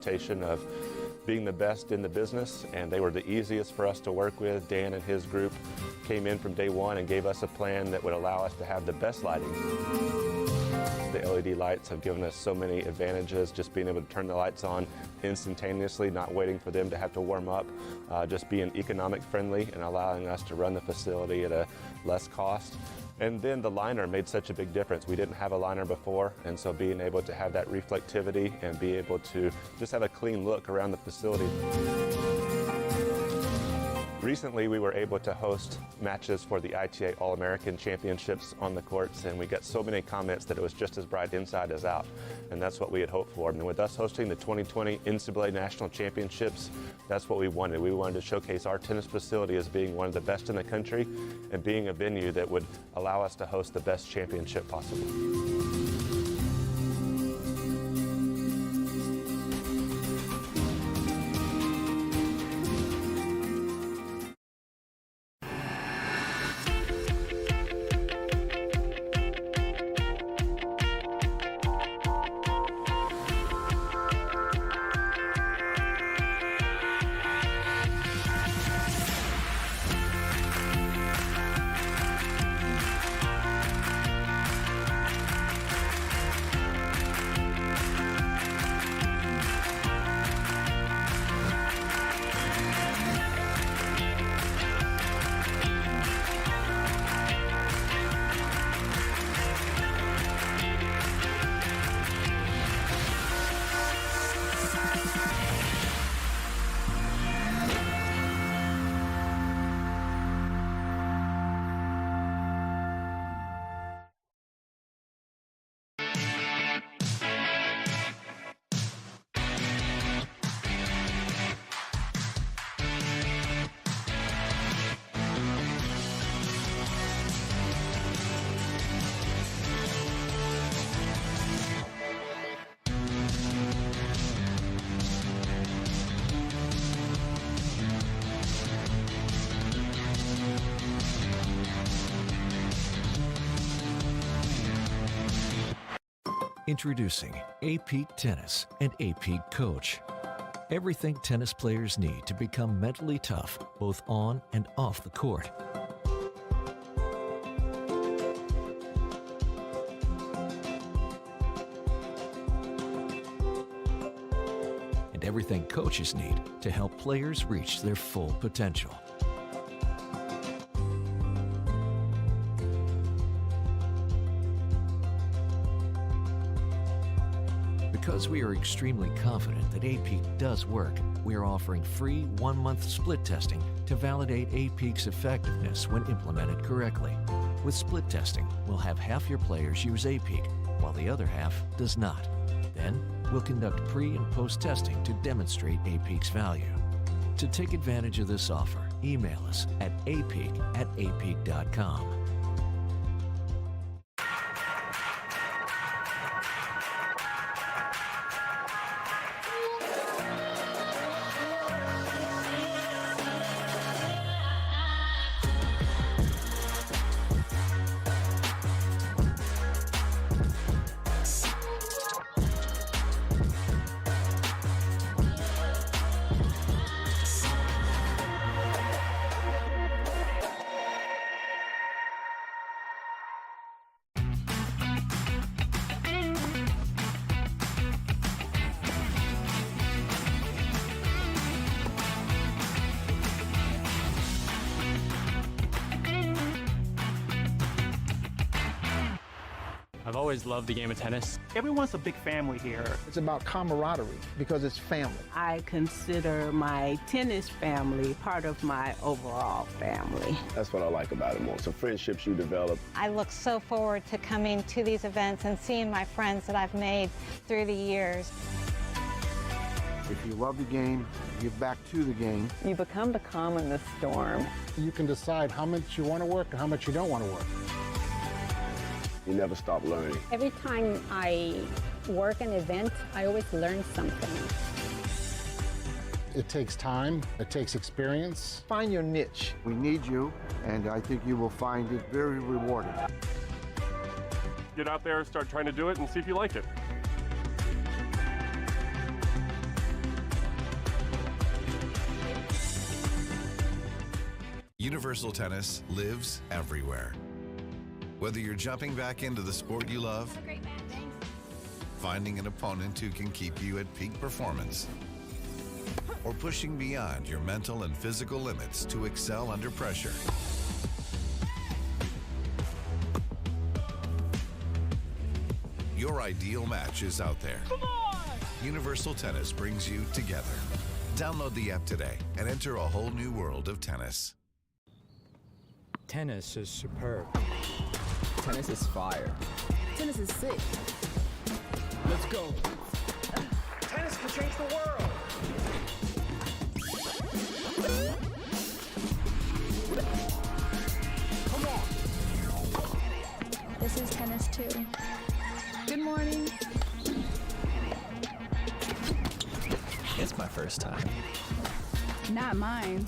reputation of being the best in the business, and they were the easiest for us to work with. Dan and his group came in from day one and gave us a plan that would allow us to have the best lighting. The LED lights have given us so many advantages, just being able to turn the lights on instantaneously, not waiting for them to have to warm up, just being economic friendly and allowing us to run the facility at a less cost. And then the liner made such a big difference. We didn't have a liner before, and so being able to have that reflectivity and be able to just have a clean look around the facility. Recently, we were able to host matches for the ITA All-American Championships on the courts, and we got so many comments that it was just as bright inside as out, and that's what we had hoped for. And with us hosting the 2020 NCAA National Championships, that's what we wanted. We wanted to showcase our tennis facility as being one of the best in the country and being a venue that would allow us to host the best championship possible. Introducing A-Peak Tennis and A-Peak Coach. Everything tennis players need to become mentally tough, both on and off the court. And everything coaches need to help players reach their full potential. Because we are extremely confident that A-Peak does work, we are offering free 1-month split testing to validate A-Peak's effectiveness when implemented correctly. With split testing, we'll have half your players use A-Peak, while the other half does not. Then, we'll conduct pre- and post-testing to demonstrate A-Peak's value. To take advantage of this offer, email us at apeak@apeak.com. I've always loved the game of tennis. Everyone's a big family here. It's about camaraderie because it's family. I consider my tennis family part of my overall family. That's what I like about it most, the friendships you develop. I look so forward to coming to these events and seeing my friends that I've made through the years. If you love the game, give back to the game. You become the calm in the storm. You can decide how much you want to work and how much you don't want to work. You never stop learning. Every time I work an event, I always learn something. It takes time, it takes experience. Find your niche. We need you, and I think you will find it very rewarding. Get out there, start trying to do it, and see if you like it. Universal Tennis lives everywhere. Whether you're jumping back into the sport you love, finding an opponent who can keep you at peak performance, or pushing beyond your mental and physical limits to excel under pressure. Your ideal match is out there. Come on! Universal Tennis brings you together. Download the app today and enter a whole new world of tennis. Tennis is superb. Tennis is fire. Tennis is sick. Let's go. Tennis can change the world. Come on. This is tennis too. Good morning. It's my first time. Not mine.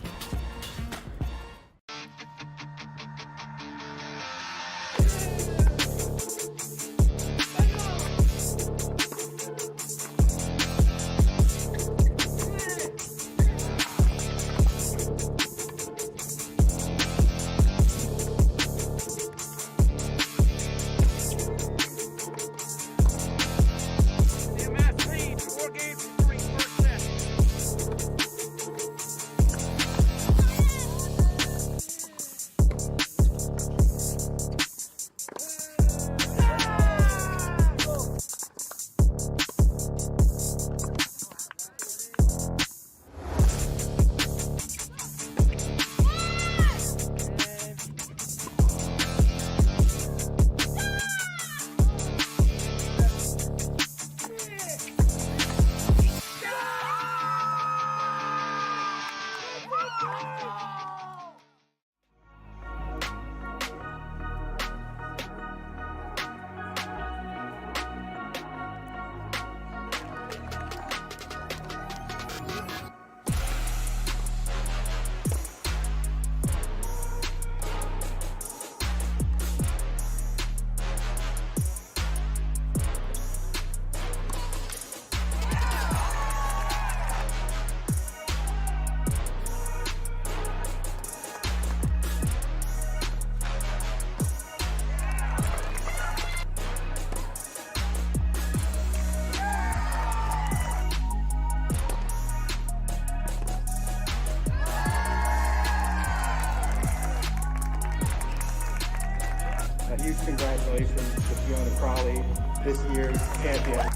Huge congratulations to Fiona Crowley, this year's champion.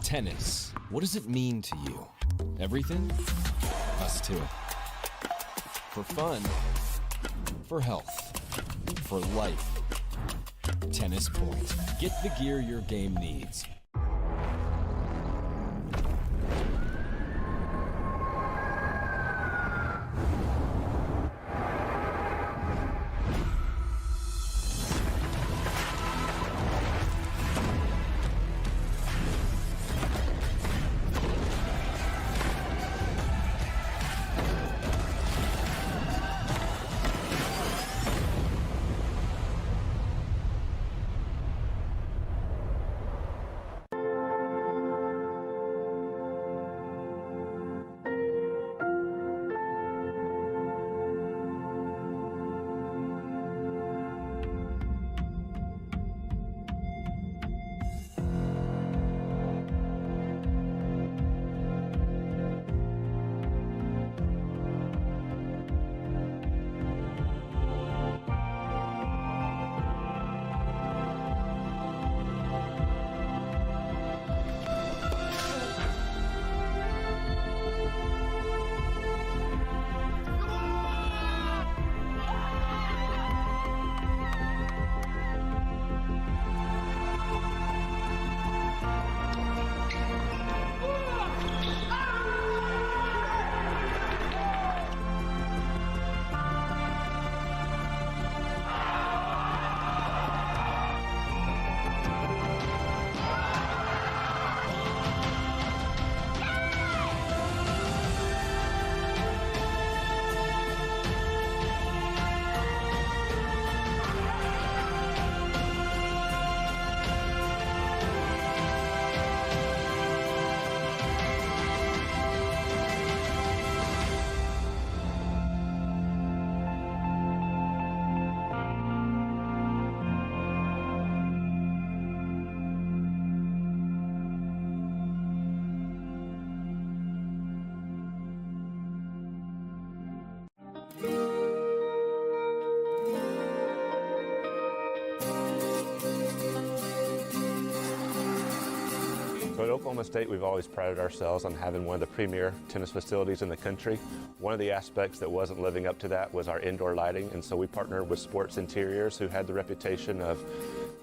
Tennis. What does it mean to you? Everything? Us too. For fun. For health. For life. Tennis Point. Get the gear your game needs. So at Oklahoma State, we've always prided ourselves on having one of the premier tennis facilities in the country. One of the aspects that wasn't living up to that was our indoor lighting, and so we partnered with Sports Interiors, who had the reputation of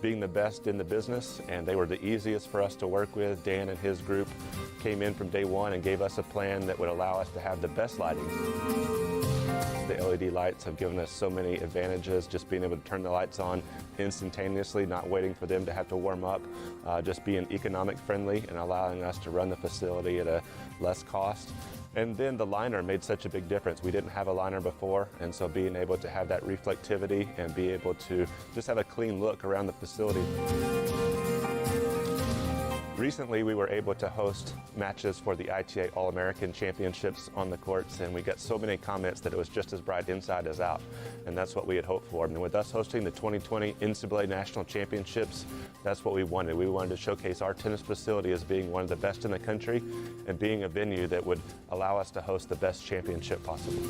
being the best in the business, and they were the easiest for us to work with. Dan and his group came in from day one and gave us a plan that would allow us to have the best lighting. The LED lights have given us so many advantages, just being able to turn the lights on instantaneously, not waiting for them to have to warm up, just being economic friendly and allowing us to run the facility at a less cost. And then the liner made such a big difference. We didn't have a liner before, and so being able to have that reflectivity and be able to just have a clean look around the facility. Recently, we were able to host matches for the ITA All-American Championships on the courts, and we got so many comments that it was just as bright inside as out, and that's what we had hoped for. And with us hosting the 2020 NCAA National Championships, that's what we wanted. We wanted to showcase our tennis facility as being one of the best in the country and being a venue that would allow us to host the best championship possible.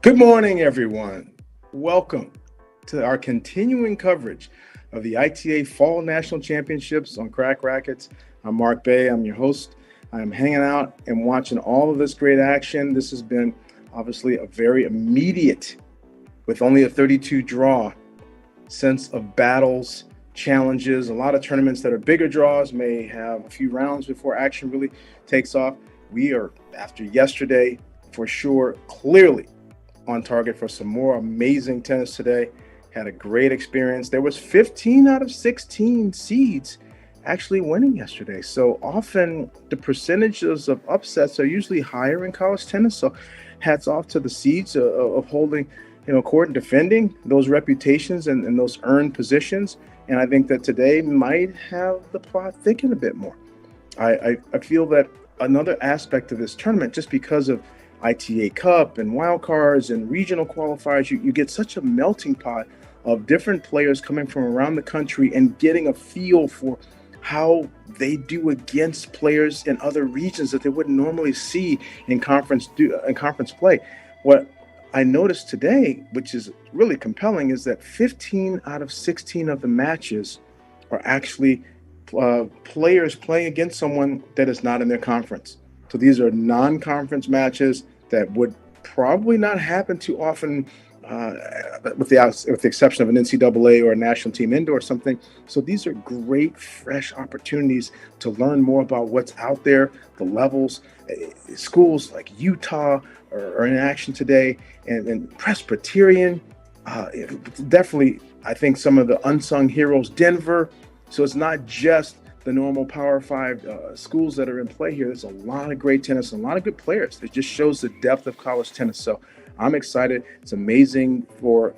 Good morning, everyone. Welcome to our continuing coverage of the ITA Fall National Championships on Crack Racquets. I'm Mark Bay. I'm your host. I'm hanging out and watching all of this great action. This has been obviously a very immediate, with only a 32 draw, sense of battles, challenges. A lot of tournaments that are bigger draws may have a few rounds before action really takes off. We are, after yesterday, for sure, clearly on target for some more amazing tennis today. Had a great experience. There was 15 out of 16 seeds actually winning yesterday. So often the percentages of upsets are usually higher in college tennis. So hats off to the seeds of holding, court and defending those reputations and those earned positions. And I think that today might have the plot thicken a bit more. I feel that another aspect of this tournament, just because of ITA Cup and wildcards and regional qualifiers, you get such a melting pot of different players coming from around the country and getting a feel for how they do against players in other regions that they wouldn't normally see in conference play. What I noticed today, which is really compelling, is that 15 out of 16 of the matches are actually players playing against someone that is not in their conference. So these are non-conference matches that would probably not happen too often, with the exception of an NCAA or a national team indoor or something. So these are great, fresh opportunities to learn more about what's out there, the levels. Schools like Utah are in action today, and Presbyterian, definitely, I think, some of the unsung heroes, Denver. So it's not just the normal Power 5 schools that are in play here. There's a lot of great tennis and a lot of good players. It just shows the depth of college tennis. So I'm excited. It's amazing for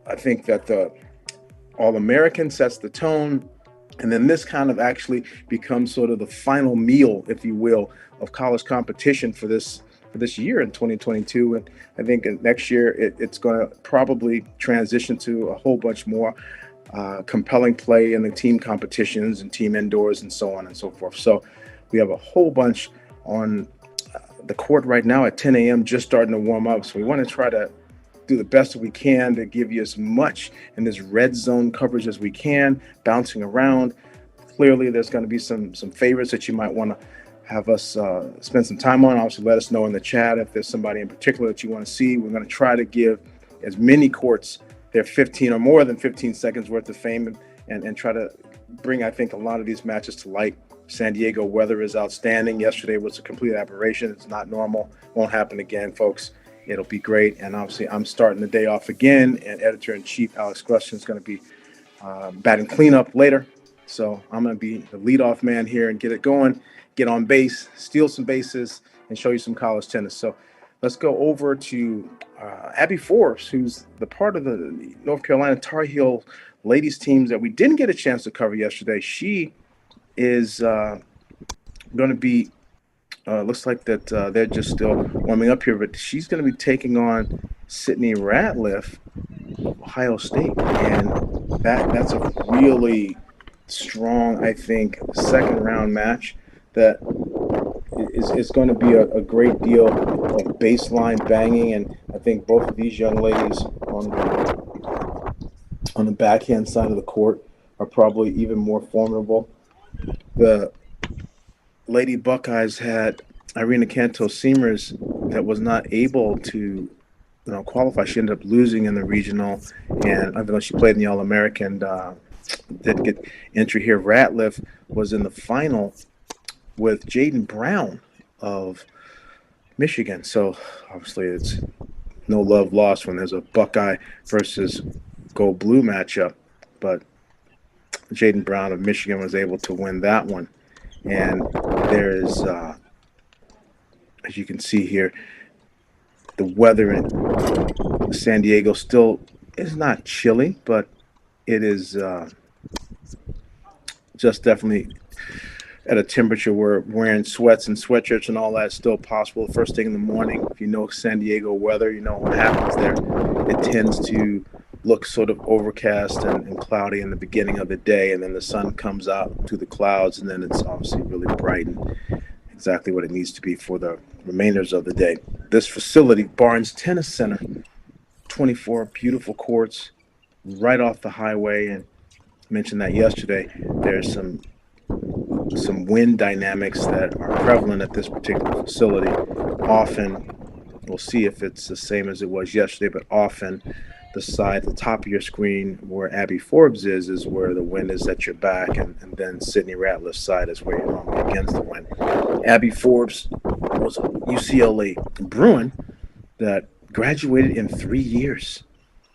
I think that the All-American sets the tone. And then this kind of actually becomes sort of the final meal, if you will, of college competition for this year in 2022. And I think next year it's going to probably transition to a whole bunch more compelling play in the team competitions and team indoors and so on and so forth. So we have a whole bunch on the court right now at 10 a.m. just starting to warm up. So we want to try to do the best that we can to give you as much in this red zone coverage as we can, bouncing around. Clearly, there's going to be some favorites that you might want to have us spend some time on. Obviously, let us know in the chat if there's somebody in particular that you want to see. We're going to try to give as many courts their 15 or more than 15 seconds worth of fame and try to bring, I think, a lot of these matches to light. San Diego weather is outstanding. Yesterday was a complete aberration. It's not normal. Won't happen again, folks. It'll be great. And obviously, I'm starting the day off again. And Editor-in-Chief Alex Glushin is going to be batting cleanup later. So I'm going to be the leadoff man here and get it going, get on base, steal some bases, and show you some college tennis. So let's go over to Abby Forbes, who's the part of the North Carolina Tar Heel ladies teams that we didn't get a chance to cover yesterday. She is going to be looks like that they're just still warming up here, but she's going to be taking on Sydney Ratliff, Ohio State, and that's a really strong, I think, second round match that is going to be a great deal of baseline banging, and I think both of these young ladies on the backhand side of the court are probably even more formidable. The Lady Buckeyes had Irina Cantos-Seamers that was not able to qualify. She ended up losing in the regional, and even though she played in the All-American, didn't get entry here. Ratliff was in the final with Jaden Brown of Michigan. So obviously it's no love lost when there's a Buckeye versus Gold Blue matchup, but Jaden Brown of Michigan was able to win that one. And there is, as you can see here, the weather in San Diego still is not chilly, but it is just definitely at a temperature where wearing sweats and sweatshirts and all that is still possible. First thing in the morning, if you know San Diego weather, you know what happens there. It tends to look sort of overcast and cloudy in the beginning of the day, and then the sun comes out through the clouds, and then it's obviously really bright and exactly what it needs to be for the remainders of the day. This facility, Barnes Tennis Center, 24 beautiful courts right off the highway, and I mentioned that yesterday. There's some wind dynamics that are prevalent at this particular facility. Often, we'll see if it's the same as it was yesterday, but often the top of your screen where Abby Forbes is where the wind is at your back, and then Sydney Ratliff's side is where you're normally against the wind. Abby Forbes was a UCLA Bruin that graduated in 3 years,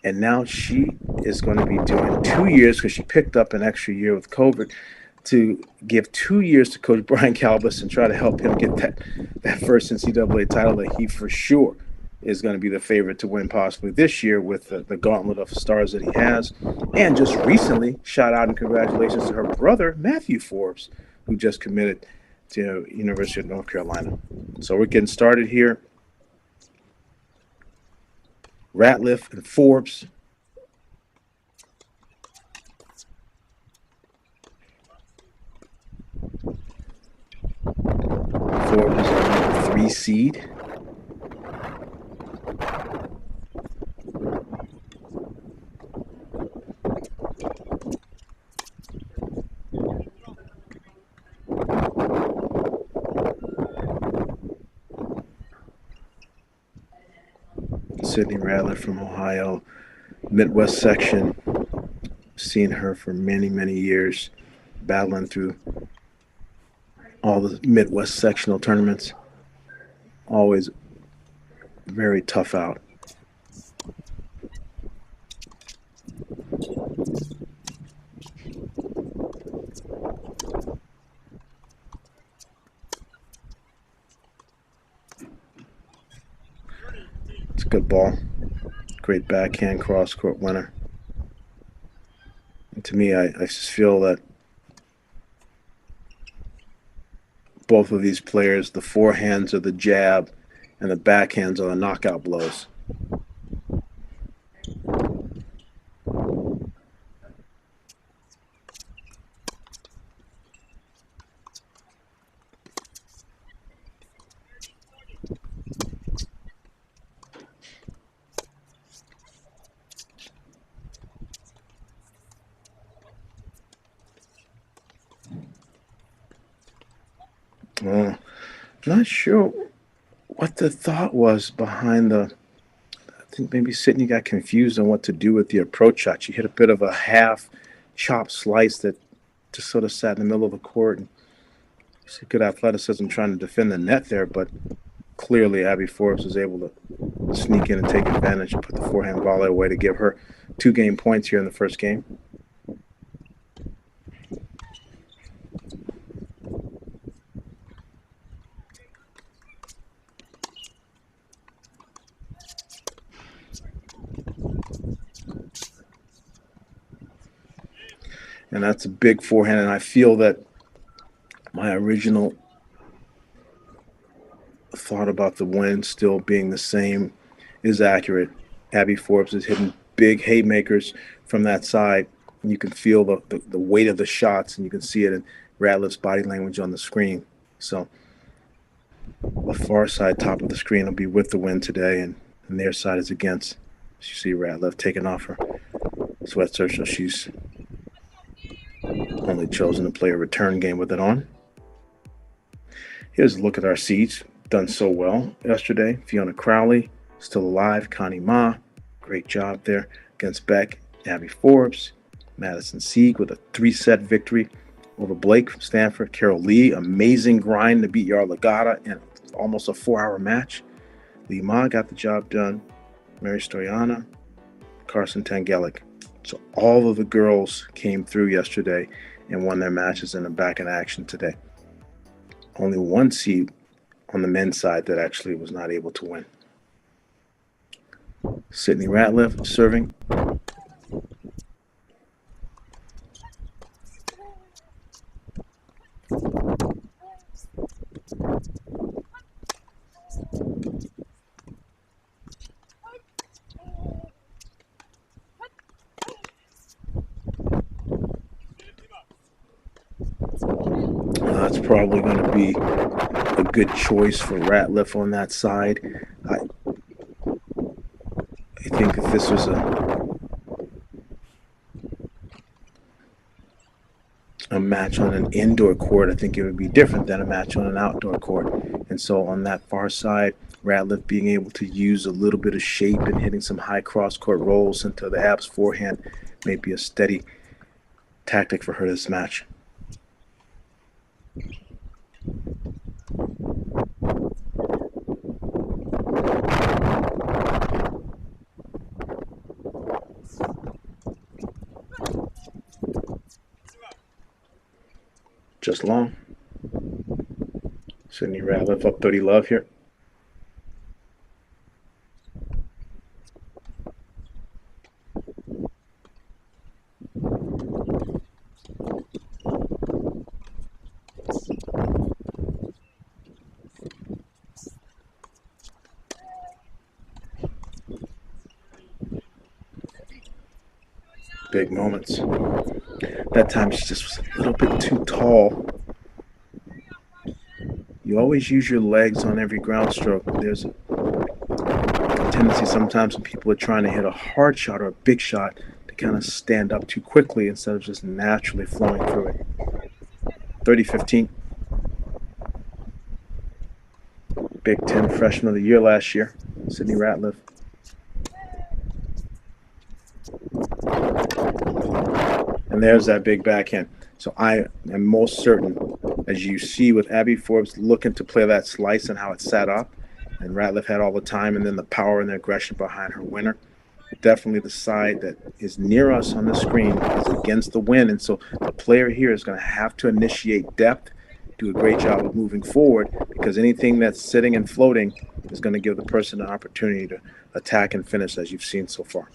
and now she is going to be doing 2 years because she picked up an extra year with COVID to give 2 years to Coach Brian Calbus and try to help him get that first NCAA title that he for sure is going to be the favorite to win possibly this year with the gauntlet of stars that he has. And just recently, shout out and congratulations to her brother, Matthew Forbes, who just committed to University of North Carolina. So we're getting started here. Ratliff and Forbes. Forbes is a 3 seed. Sydney Ratliff from Ohio, Midwest section. Seen her for many, many years, battling through all the Midwest sectional tournaments. Always very tough out. Good ball. Great backhand cross-court winner. And to me, I just feel that both of these players, the forehands are the jab and the backhands are the knockout blows. Not sure what the thought was behind I think maybe Sydney got confused on what to do with the approach shot. She hit a bit of a half chop slice that just sort of sat in the middle of the court. And it's good athleticism trying to defend the net there, but clearly Abby Forbes was able to sneak in and take advantage and put the forehand volley away to give her 2 game points here in the first game. And that's a big forehand, and I feel that my original thought about the win still being the same is accurate. Abby Forbes is hitting big haymakers from that side, and you can feel the weight of the shots, and you can see it in Ratliff's body language on the screen. So the far side, top of the screen, will be with the win today, and their side is against. As you see Ratliff taking off her sweatshirt, so she's only chosen to play a return game with it on. Here's a look at our seeds. Done so well yesterday. Fiona Crowley, still alive. Connie Ma, great job there against Beck. Abby Forbes. Madison Sieg with a 3-set victory over Blake from Stanford. Carol Lee, amazing grind to beat Yarla Gata in almost a 4-hour match. Liama got the job done. Mary Stoyana, Carson-Tangelic. So all of the girls came through yesterday and won their matches and are back in action today. Only one seed on the men's side that actually was not able to win. Sydney Ratliff serving. That's probably going to be a good choice for Ratliff on that side. I think if this was a match on an indoor court, I think it would be different than a match on an outdoor court. And so on that far side, Ratliff being able to use a little bit of shape and hitting some high cross-court rolls into the abs forehand may be a steady tactic for her this match. Just long. Sydney Ratliff up 30 love here. Big moments. That time she just was a little bit too tall. You always use your legs on every ground stroke. There's a tendency sometimes when people are trying to hit a hard shot or a big shot to kind of stand up too quickly instead of just naturally flowing through it. 30-15. Big Ten Freshman of the Year last year, Sydney Ratliff. And there's that big backhand. So I am most certain, as you see with Abby Forbes looking to play that slice and how it sat up, and Ratliff had all the time, and then the power and the aggression behind her winner. Definitely the side that is near us on the screen is against the win. And so the player here is going to have to initiate depth, do a great job of moving forward, because anything that's sitting and floating is going to give the person an opportunity to attack and finish, as you've seen so far.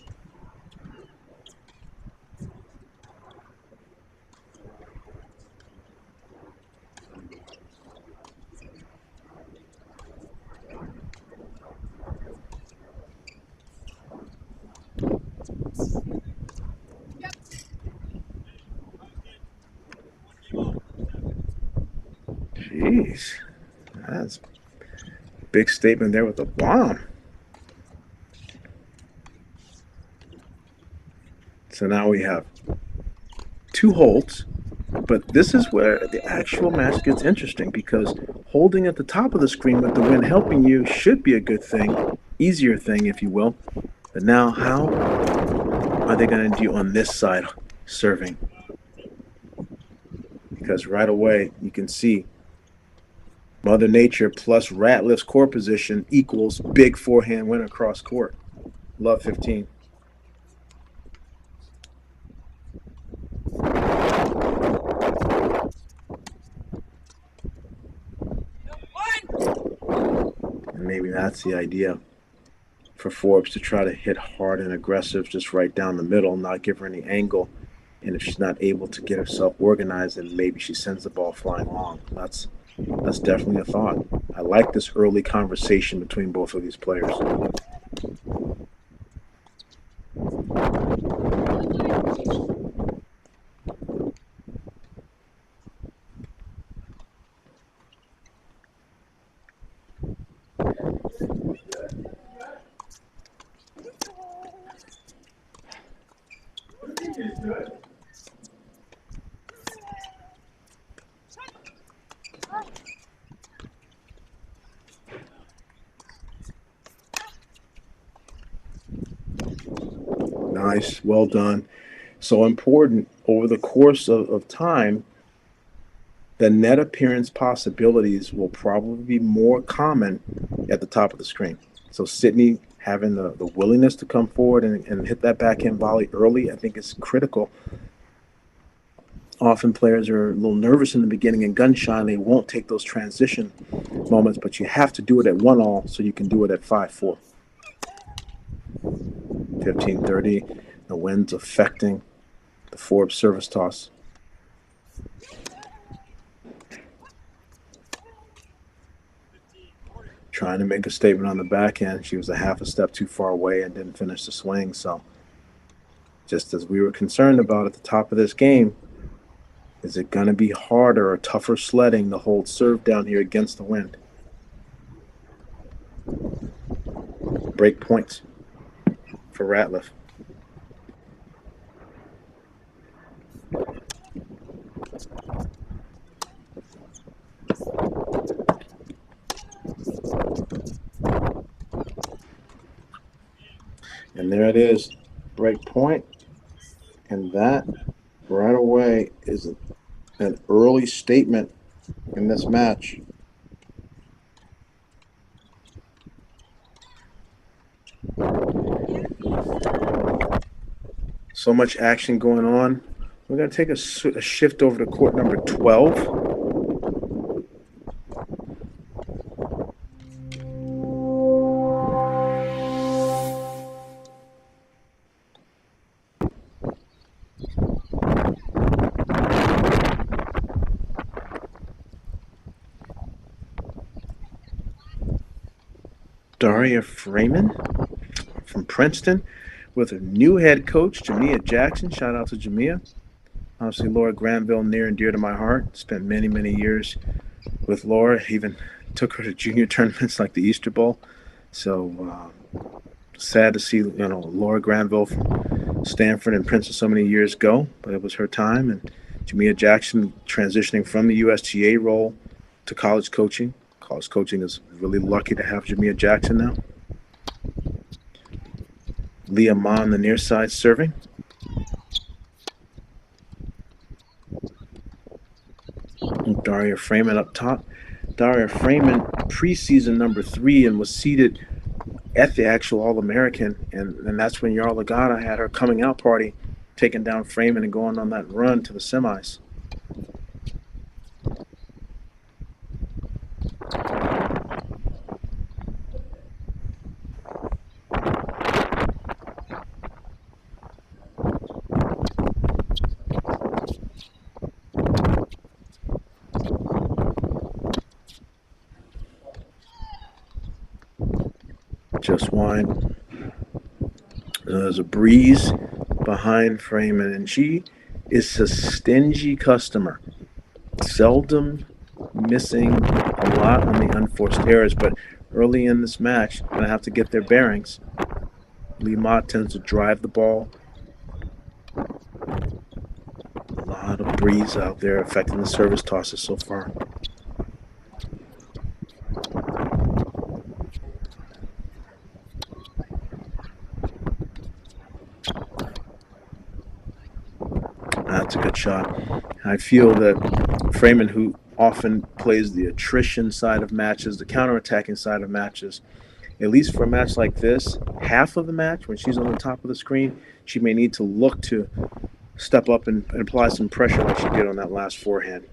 Jeez, that's a big statement there with the bomb. So now we have 2 holds, but this is where the actual match gets interesting, because holding at the top of the screen with the wind helping you should be a good thing, easier thing, if you will. But now, how are they going to do on this side serving? Because right away you can see Mother Nature plus Ratliff's court position equals big forehand win across court. Love 15. And maybe that's the idea for Forbes, to try to hit hard and aggressive just right down the middle, not give her any angle. And if she's not able to get herself organized, then maybe she sends the ball flying long. That's definitely a thought. I like this early conversation between both of these players. Nice, well done. So important over the course of time, the net appearance possibilities will probably be more common at the top of the screen. So Sydney having the willingness to come forward and hit that backhand volley early, I think is critical. Often players are a little nervous in the beginning and gun shy, and they won't take those transition moments, but you have to do it at 1-all so you can do it at 5-4. 15-30, the wind's affecting the Forbes service toss. Trying to make a statement on the backhand. She was a half a step too far away and didn't finish the swing. So just as we were concerned about at the top of this game, is it going to be harder or tougher sledding to hold serve down here against the wind? Break points for Ratliff. And there it is, break point. And that right away is an early statement in this match. So much action going on. We're going to take a shift over to court number 12. Freeman from Princeton with a new head coach, Jamia Jackson. Shout out to Jamia. Obviously, Laura Granville, near and dear to my heart. Spent many, many years with Laura. Even took her to junior tournaments like the Easter Bowl. So sad to see, Laura Granville from Stanford and Princeton so many years ago, but it was her time. And Jamia Jackson transitioning from the USTA role to college coaching. College coaching is really lucky to have Jamia Jackson now. Liama on the near side serving. And Daria Freeman up top. Daria Freeman, preseason number 3, and was seated at the actual All-American. And that's when Jarl Lagana had her coming out party, taking down Freeman and going on that run to the semis. just wine. There's a breeze behind Freeman, and she is a stingy customer. Seldom missing a lot on the unforced errors, but early in this match, going to have to get their bearings. Liama tends to drive the ball. A lot of breeze out there affecting the service tosses so far. That's a good shot. I feel that Freeman, who often plays the attrition side of matches, the counterattacking side of matches, at least for a match like this, half of the match, when she's on the top of the screen, she may need to look to step up and apply some pressure like she did on that last forehand.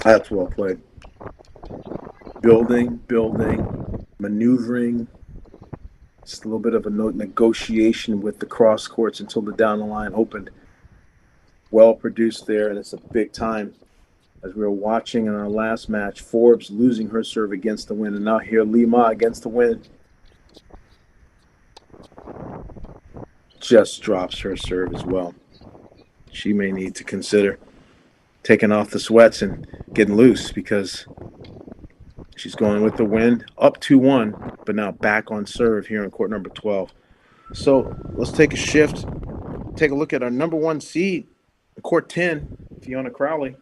That's well played. Building, maneuvering. Just a little bit of a negotiation with the cross courts until the down the line opened. Well produced there, and it's a big time. As we were watching in our last match, Forbes losing her serve against the wind, and now here Liama against the wind. Just drops her serve as well. She may need to consider taking off the sweats and getting loose, because she's going with the wind, up 2-1, but now back on serve here in court number 12. So let's take a shift, take a look at our number 1 seed, court 10, Fiona Crowley.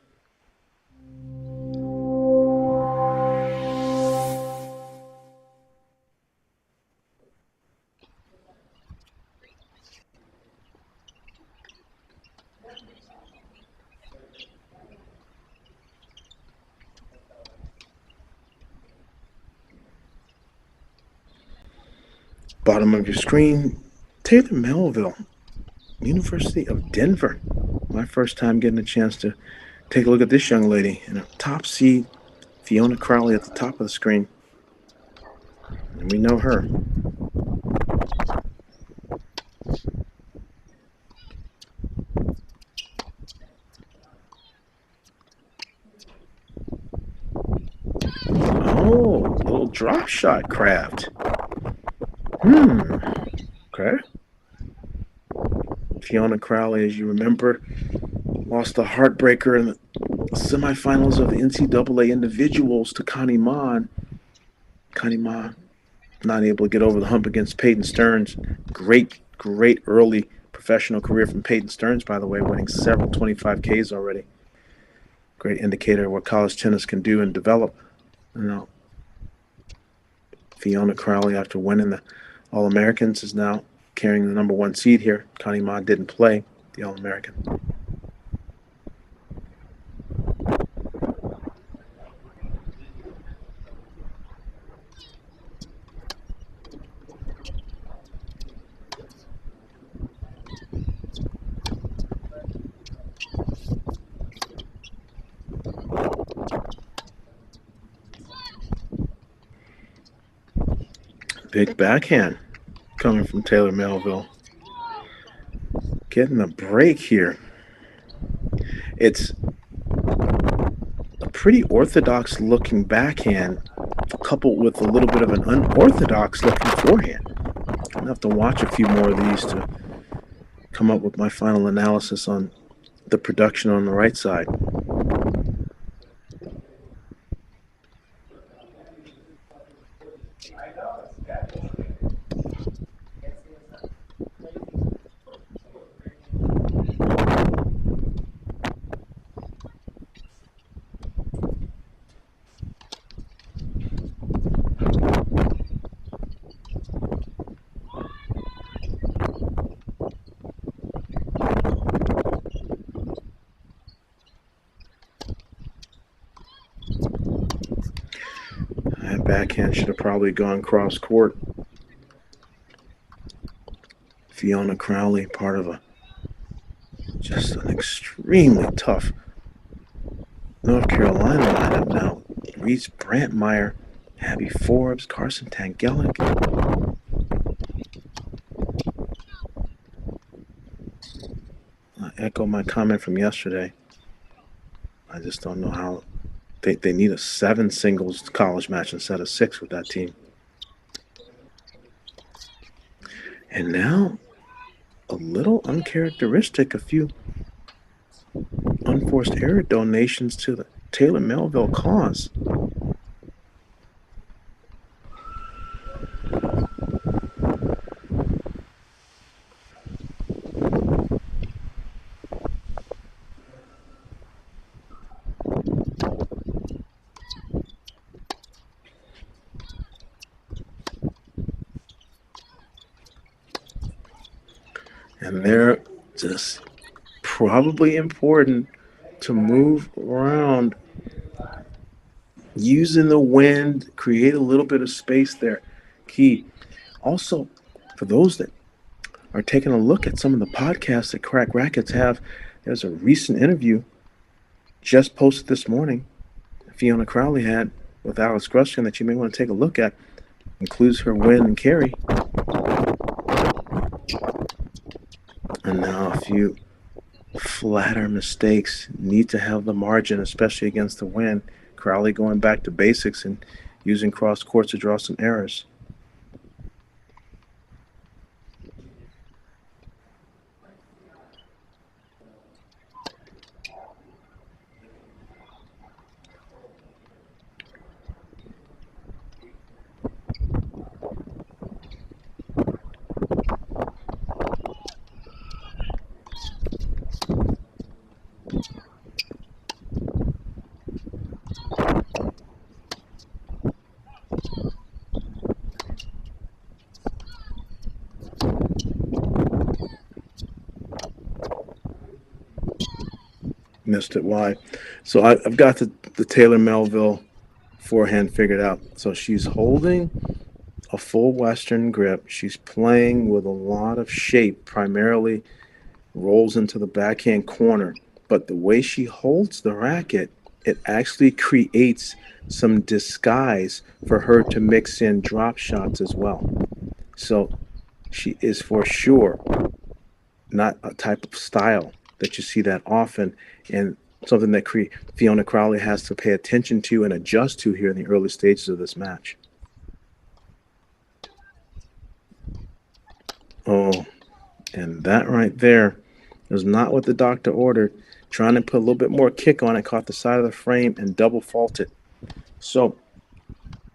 Bottom of your screen, Taylor Melville, University of Denver. My first time getting a chance to take a look at this young lady. And a top seed, Fiona Crowley at the top of the screen. And we know her. Oh, little drop shot craft. Okay. Fiona Crowley, as you remember, lost a heartbreaker in the semifinals of the NCAA individuals to Connie Ma. Connie Ma not able to get over the hump against Peyton Stearns. Great early professional career from Peyton Stearns, by the way, winning several 25Ks already. Great indicator of what college tennis can do and develop. Fiona Crowley, after winning the All-Americans, is now carrying the number 1 seed here. Connie Ma didn't play the All-American. Big backhand coming from Taylor Melville. Getting a break here. It's a pretty orthodox looking backhand coupled with a little bit of an unorthodox looking forehand. I'm going to have to watch a few more of these to come up with my final analysis on the production on the right side. backhand should have probably gone cross court. Fiona Crowley, part of just an extremely tough North Carolina lineup now. Reese Brantmeyer, Abby Forbes, Carson Tangelic. I echo my comment from yesterday. I just don't know how they need a 7 singles college match instead of 6 with that team. And now, a little uncharacteristic, a few unforced error donations to the Taylor Melville cause. And they're just probably important to move around, using the wind, create a little bit of space there. Key. Also, for those that are taking a look at some of the podcasts that Crack Racquets have, there's a recent interview just posted this morning Fiona Crowley had with Alex Gruskin that you may want to take a look at. Includes her win and carry. And now a few flatter mistakes. Need to have the margin, especially against the wind. Crowley going back to basics and using cross courts to draw some errors. Missed it. Why? So I've got the Taylor Melville forehand figured out. So she's holding a full Western grip. She's playing with a lot of shape, primarily rolls into the backhand corner. But the way she holds the racket, it actually creates some disguise for her to mix in drop shots as well. So she is for sure not a type of style that you see that often, and something that Fiona Crowley has to pay attention to and adjust to here in the early stages of this match. Oh, and that right there is not what the doctor ordered. Trying to put a little bit more kick on it, caught the side of the frame and double faulted. So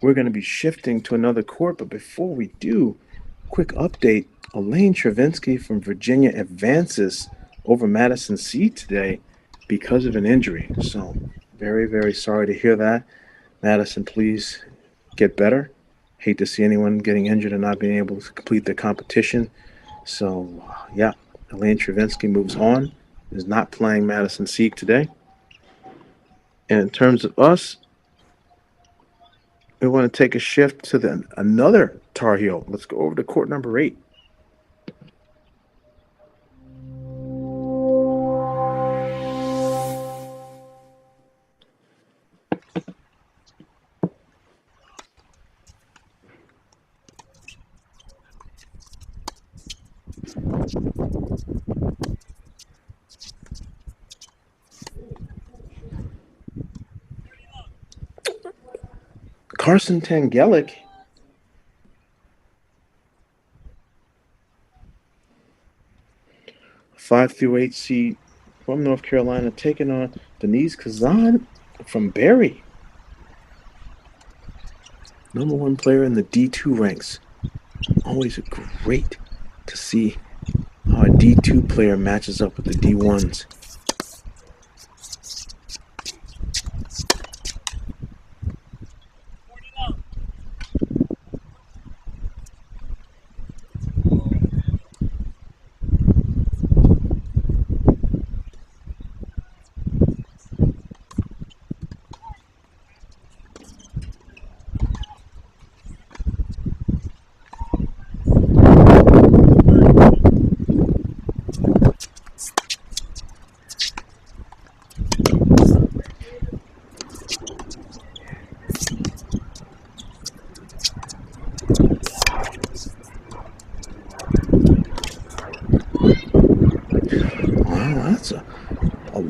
we're going to be shifting to another court, but before we do, quick update. Elaine Travinsky from Virginia advances over Madison C today because of an injury. So very, very sorry to hear that. Madison, please get better. Hate to see anyone getting injured and not being able to complete their competition. So, yeah, Elaine Travinsky moves on, is not playing Madison C today. And in terms of us, we want to take a shift to another Tar Heel. Let's go over to court number 8. Carson Tangelic a 5-8 seed from North Carolina, taking on Denise Kazan from Barry. Number 1 player in the D2 ranks. Always great to see how a D2 player matches up with the D1s.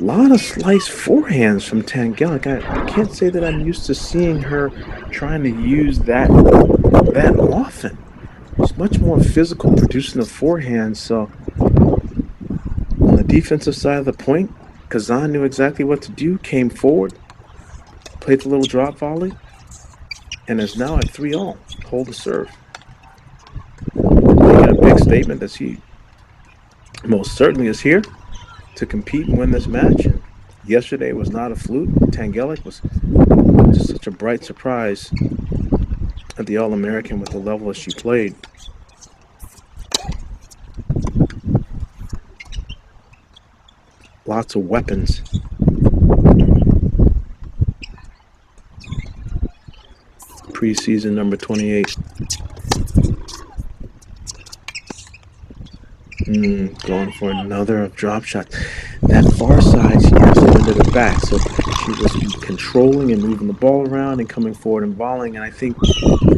lot of slice forehands from Tangelic. I can't say that I'm used to seeing her trying to use that often. It's much more physical producing the forehand. So on the defensive side of the point, Kazan knew exactly what to do, came forward, played the little drop volley, and is now at 3-all. Hold the serve. Making a big statement that he most certainly is here to compete and win this match. And yesterday was not a fluke. Tangelic was just such a bright surprise at the All-American with the level that she played. Lots of weapons. Preseason number 28. Going for another drop shot. That far side, she actually ended it back. So she was controlling and moving the ball around and coming forward and volleying. And I think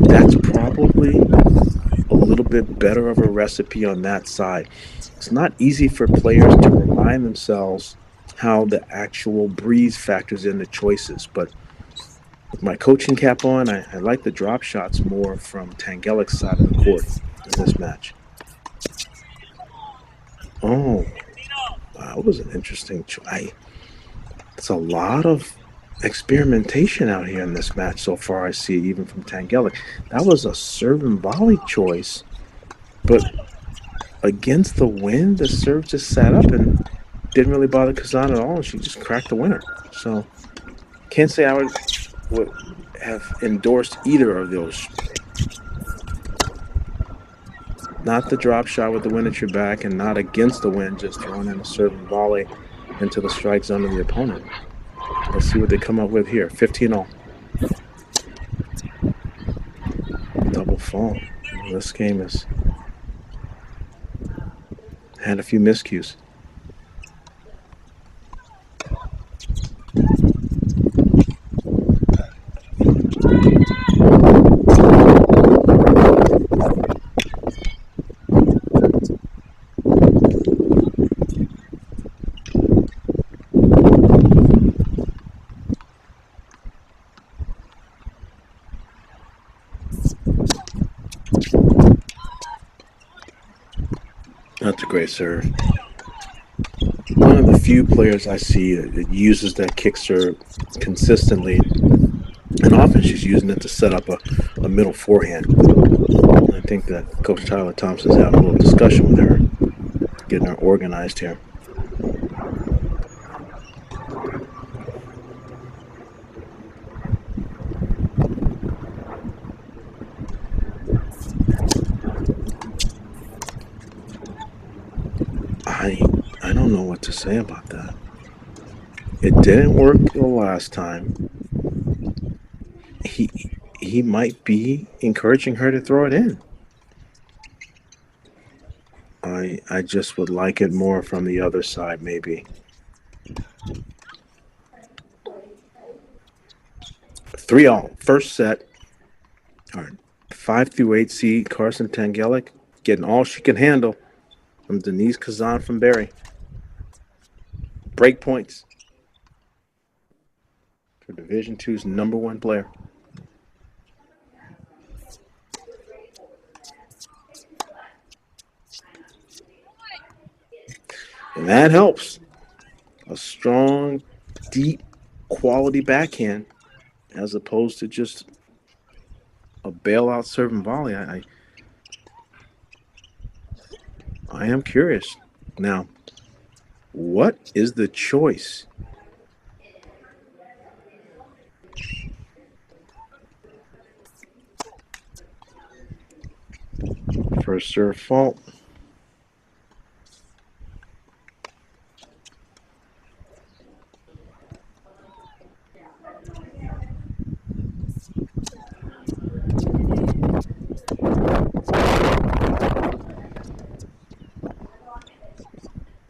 that's probably a little bit better of a recipe on that side. It's not easy for players to remind themselves how the actual breeze factors in the choices. But with my coaching cap on, I like the drop shots more from Tangelic's side of the court in this match. Oh, that was an interesting choice. It's a lot of experimentation out here in this match so far, I see, even from Tangelic. That was a serve and volley choice, but against the wind, the serve just sat up and didn't really bother Kazan at all, and she just cracked the winner. So can't say I would have endorsed either of those. Not the drop shot with the wind at your back, and not against the wind, just throwing in a serve and volley into the strike zone of the opponent. Let's see what they come up with here. 15-all. Double fault. This game has had a few miscues. That's a great serve. One of the few players I see that uses that kick serve consistently, and often she's using it to set up a middle forehand. I think that Coach Tyler Thompson's having a little discussion with her, getting her organized here. I don't know what to say about that. It didn't work the last time. He might be encouraging her to throw it in. I just would like it more from the other side, maybe. 3-all, first set. All right, 5-8 seed Carson Tangelic getting all she can handle from Denise Kazan from Barry. Break points for Division II's #1 player. And that helps. A strong, deep, quality backhand as opposed to just a bailout serve and volley. I am curious. Now, what is the choice? First serve fault.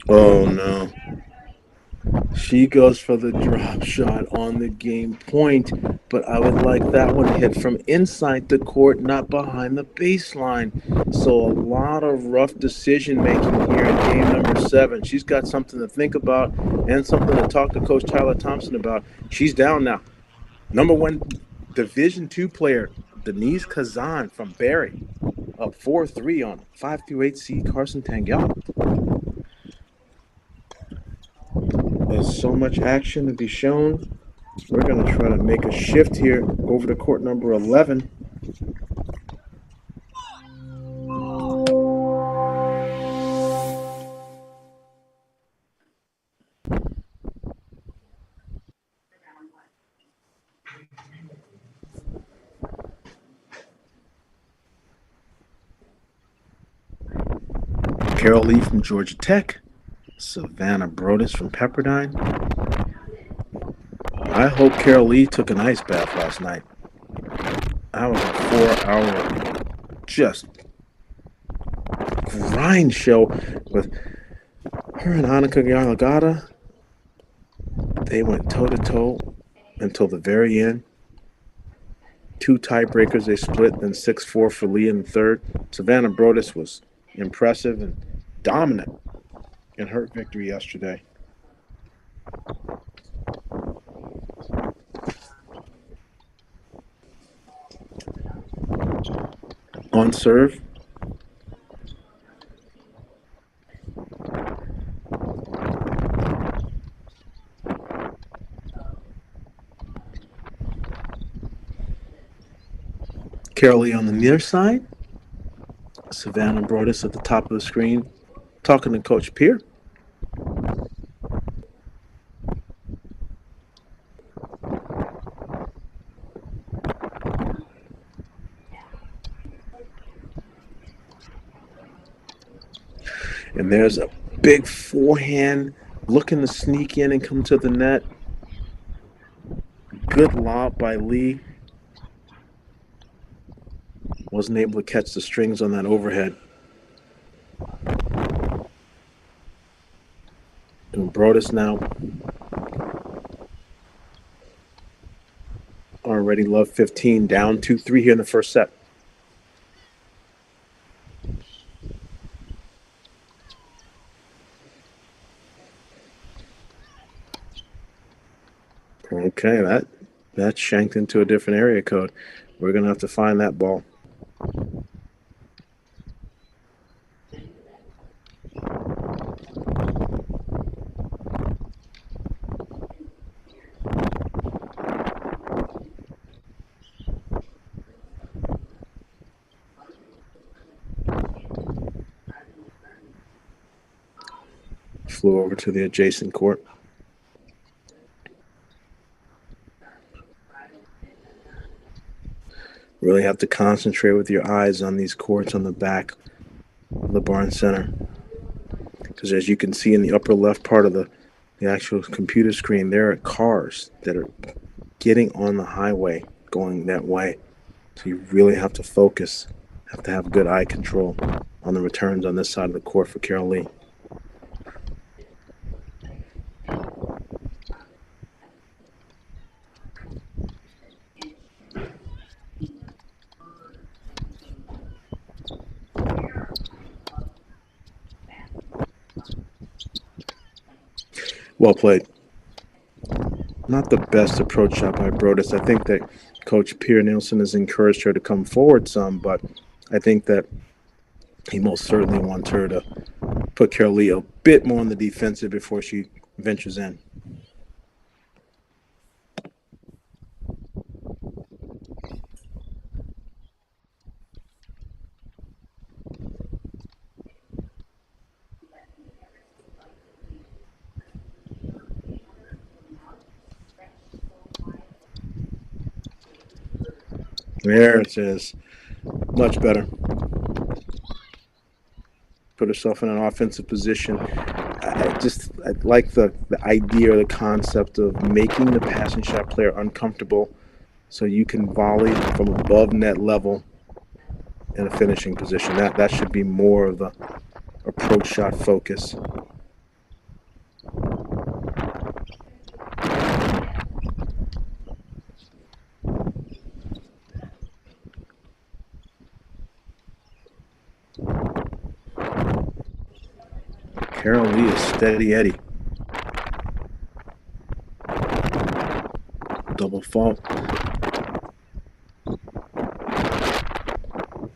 Oh no. She goes for the drop shot on the game point, but I would like that one hit from inside the court, not behind the baseline. So a lot of rough decision making here in game number 7. She's got something to think about and something to talk to Coach Tyler Thompson about. She's down now. Number 1 Division II player, Denise Kazan from Barry, up 4-3 on 5-8 seed Carson-Tangelic. There's so much action to be shown. We're going to try to make a shift here over to court number 11. Carol Lee from Georgia Tech. Savannah Brodus from Pepperdine. I hope Carol Lee took an ice bath last night. That was a 4-hour just grind show with her and Annika Yarlagata. They went toe-to-toe until the very end. 2 tiebreakers they split, then 6-4 for Lee in the third. Savannah Brodus was impressive and dominant in her victory yesterday. On serve. Carol Lee on the near side. Savannah Brodus at the top of the screen, talking to Coach Peer. And there's a big forehand looking to sneak in and come to the net. Good lob by Lee. Wasn't able to catch the strings on that overhead. And Brodus now already love 15, down 2-3 here in the first set. Okay, that shanked into a different area code. We're going to have to find that ball. Flew over to the adjacent court. Really have to concentrate with your eyes on these courts on the back of the Barn Center. Because as you can see in the upper left part of the actual computer screen, there are cars that are getting on the highway going that way. So you really have to focus, have to have good eye control on the returns on this side of the court for Carol Lee. Well played. Not the best approach shot by Brodus. I think that Coach Pierre Nielsen has encouraged her to come forward some, but I think that he most certainly wants her to put Carol Lee a bit more on the defensive before she ventures in. There it is. Much better. Put herself in an offensive position. I like the idea or the concept of making the passing shot player uncomfortable so you can volley from above net level in a finishing position. That should be more of the approach shot focus. Carol Lee is steady Eddie. Double fault.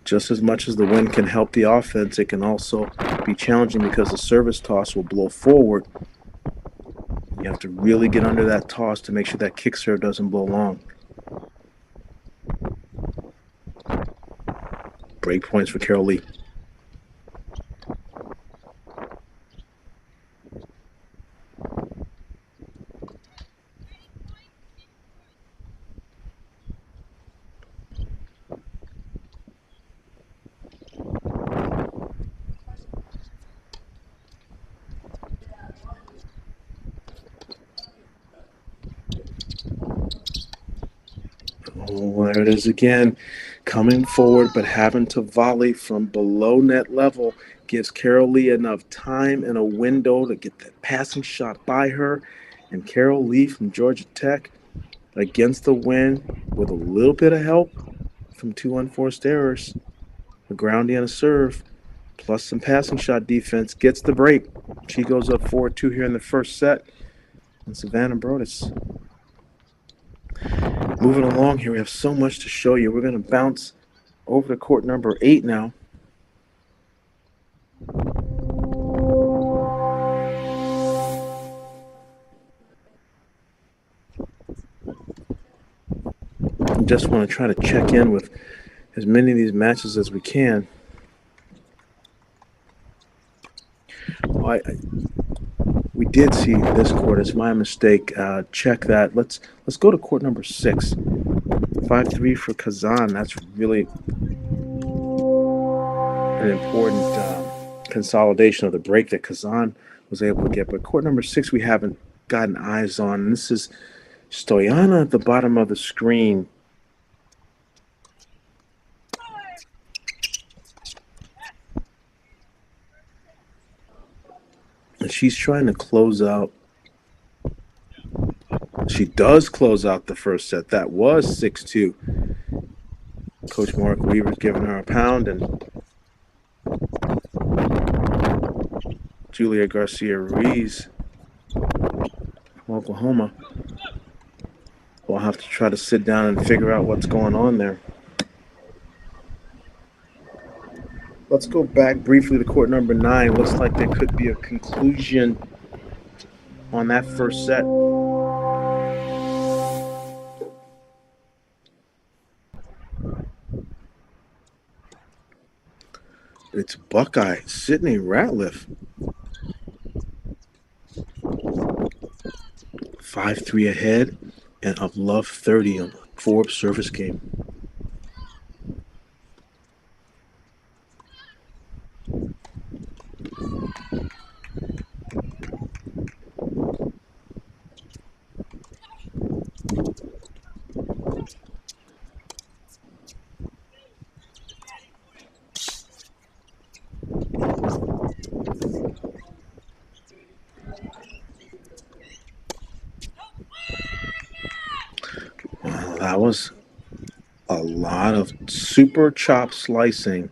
Just as much as the wind can help the offense, it can also be challenging because the service toss will blow forward. You have to really get under that toss to make sure that kick serve doesn't blow long. Break points for Carol Lee. Oh, there it is again. Coming forward, but having to volley from below net level gives Carol Lee enough time and a window to get that passing shot by her. And Carol Lee from Georgia Tech, against the wind, with a little bit of help from 2 unforced errors, a groundie and a serve, plus some passing shot defense, gets the break. She goes up 4-2 here in the first set. And Savannah Brodus. Moving along here, we have so much to show you. We're going to bounce over to court number 8 now. I just want to try to check in with as many of these matches as we can. We did see this court. It's my mistake. Check that. Let's go to court number 6. 5-3 for Kazan. That's really an important consolidation of the break that Kazan was able to get. But court number 6 we haven't gotten eyes on. And this is Stoyana at the bottom of the screen. And she's trying to close out. She does close out the first set. That was 6-2. Coach Mark Weaver's giving her a pound, and Julia Garcia-Ruiz from Oklahoma will have to try to sit down and figure out what's going on there. Let's go back briefly to court number 9. Looks like there could be a conclusion on that first set. It's Buckeye, Sydney Ratliff. 5-3 ahead and up love 30 on the Forbes service game. That was a lot of super chop slicing,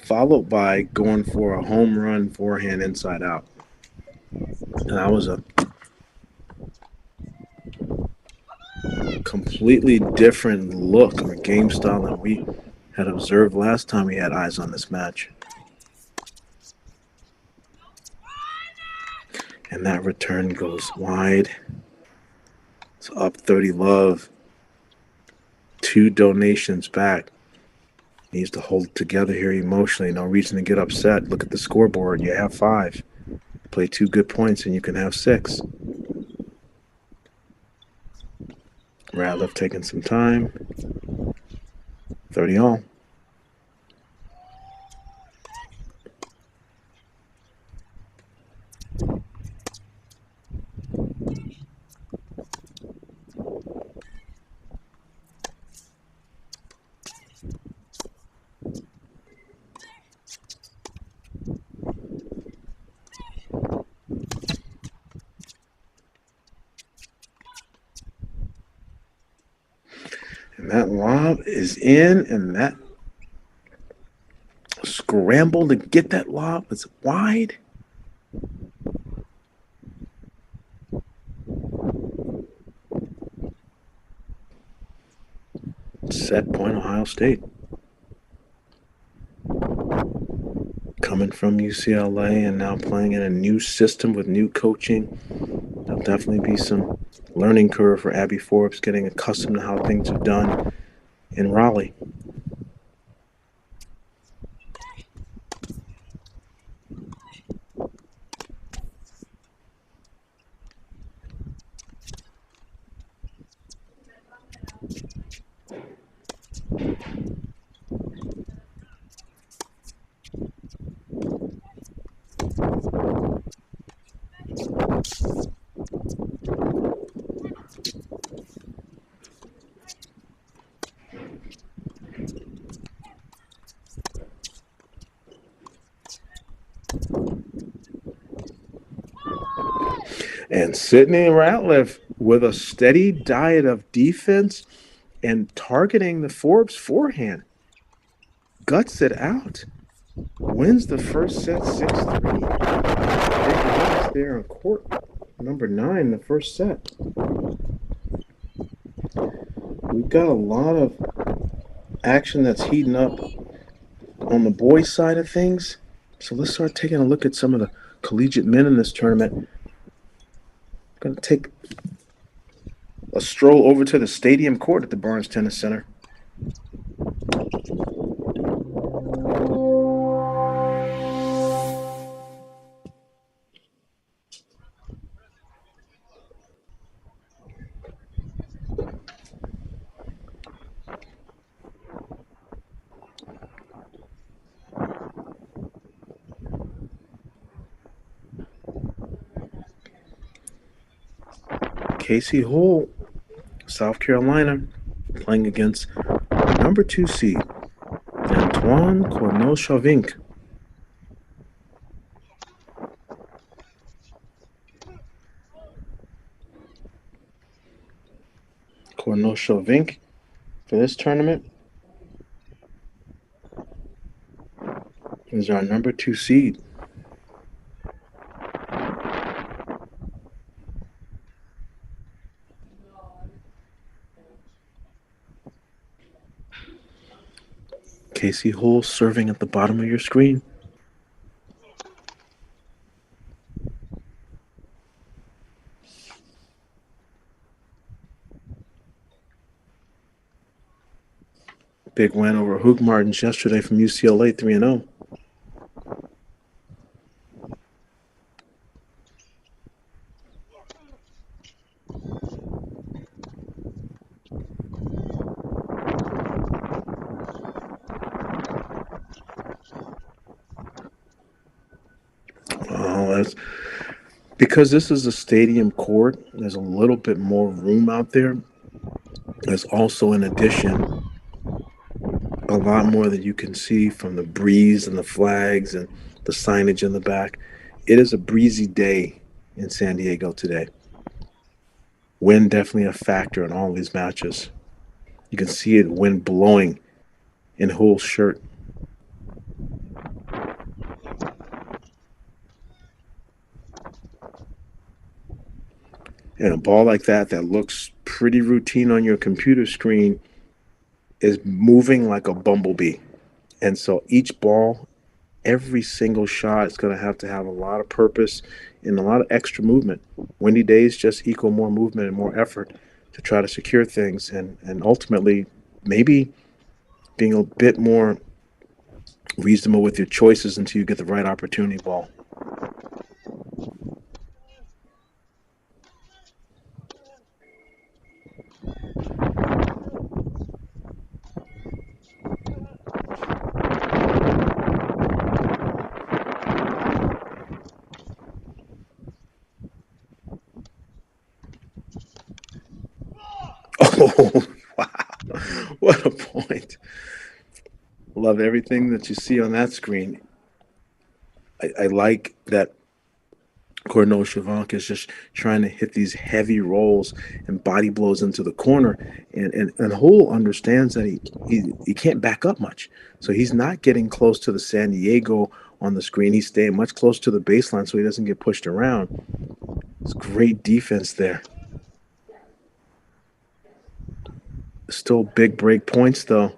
followed by going for a home run forehand inside out. And that was a completely different look or game style than we had observed last time we had eyes on this match. And that return goes wide. It's up 30 love. 2 donations back. Needs to hold it together here emotionally. No reason to get upset. Look at the scoreboard. You have 5. Play 2 good points and you can have 6. Ratliff taking some time. 30 all. And that lob is in, and that scramble to get that lob. It's wide. Set point, Ohio State. Coming from UCLA and now playing in a new system with new coaching. There'll definitely be some learning curve for Abby Forbes, getting accustomed to how things are done in Raleigh. And Sydney Ratliff with a steady diet of defense and targeting the Forbes forehand. Guts it out. Wins the first set 6-3. Big loss there on court number 9 in the first set. We've got a lot of action that's heating up on the boys' side of things. So let's start taking a look at some of the collegiate men in this tournament. Going to take a stroll over to the stadium court at the Barnes Tennis Center. Casey Hull, South Carolina, playing against number 2 seed, Antoine Corneau-Chavink. Corneau-Chavink for this tournament is our number 2 seed. Casey Hull serving at the bottom of your screen. Big win over Hoog Martins yesterday from UCLA, 3-0. Because this is a stadium court, there's a little bit more room out there. There's also, in addition, a lot more that you can see from the breeze and the flags and the signage in the back. It is a breezy day in San Diego today. Wind definitely a factor in all these matches. You can see it, wind blowing in Hull's shirt. And a ball like that looks pretty routine on your computer screen is moving like a bumblebee. And so each ball, every single shot is going to have a lot of purpose and a lot of extra movement. Windy days just equal more movement and more effort to try to secure things and ultimately maybe being a bit more reasonable with your choices until you get the right opportunity ball. Oh, wow. What a point. Love everything that you see on that screen. I like that Shavanka is just trying to hit these heavy rolls and body blows into the corner. And Hull understands that he can't back up much. So he's not getting close to the San Diego on the screen. He's staying much closer to the baseline so he doesn't get pushed around. It's great defense there. Still big break points, though.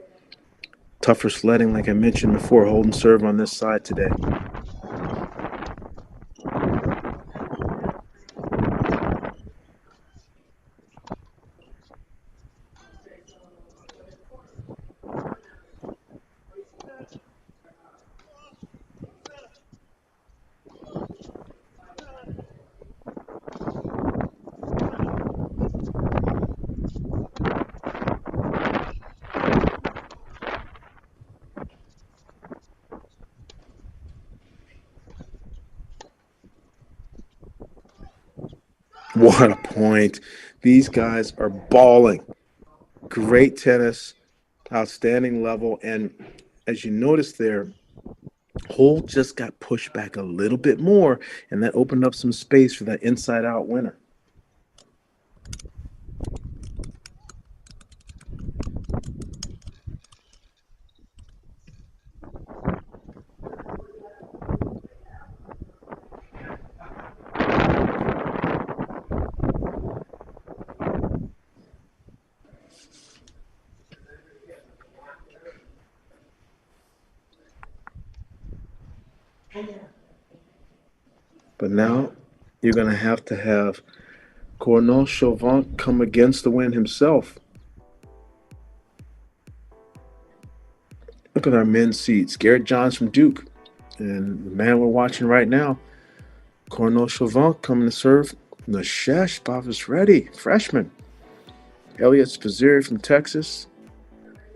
Tougher sledding, like I mentioned before, holding serve on this side today. What a point. These guys are balling. Great tennis, outstanding level. And as you notice there, Hull just got pushed back a little bit more, and that opened up some space for that inside-out winner. But now you're going to have Shavanka come against the win himself. Look at our men's seats. Garrett Johns from Duke. And the man we're watching right now, Shavanka coming to serve. Nashesh Basa-Retti, freshman. Elliot Spizzeri from Texas.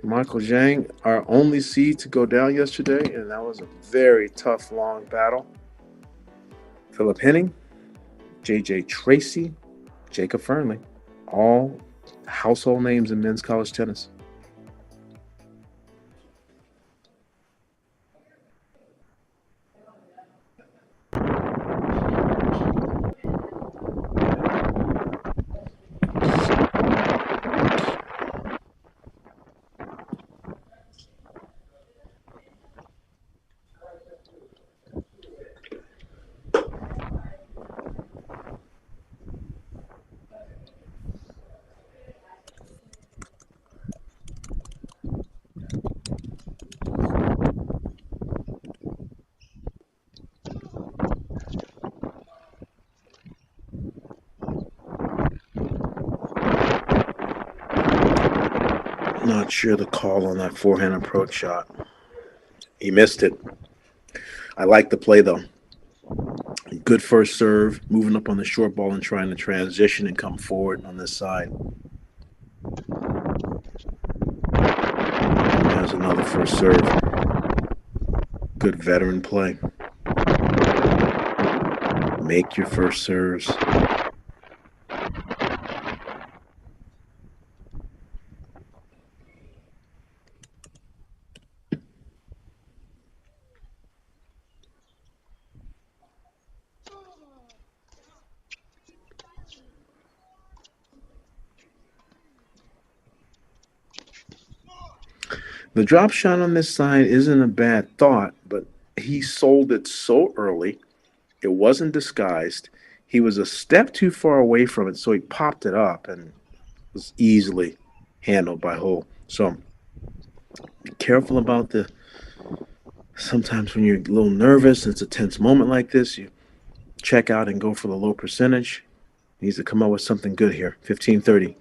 Michael Zhang, our only seed to go down yesterday, and that was a very tough, long battle. Philip Henning, J.J. Tracy, Jacob Fernley, all household names in men's college tennis. Not sure the call on that forehand approach shot. He missed it. I like the play, though. Good first serve, moving up on the short ball and trying to transition and come forward on this side. There's another first serve. Good veteran play. Make your first serves. The drop shot on this side isn't a bad thought, but he sold it so early. It wasn't disguised. He was a step too far away from it, so he popped it up and was easily handled by Hull. So be careful about sometimes when you're a little nervous, it's a tense moment like this, you check out and go for the low percentage. He needs to come out with something good here, 15-30.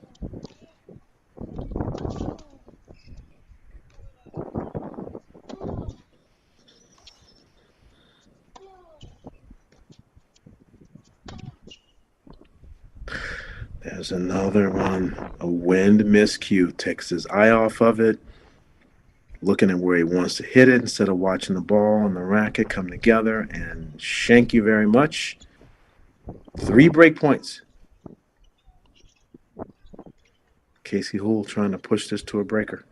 There's another one. A wind miscue. Takes his eye off of it. Looking at where he wants to hit it instead of watching the ball and the racket come together. And thank you very much. 3 break points. Casey Hull trying to push this to a breaker.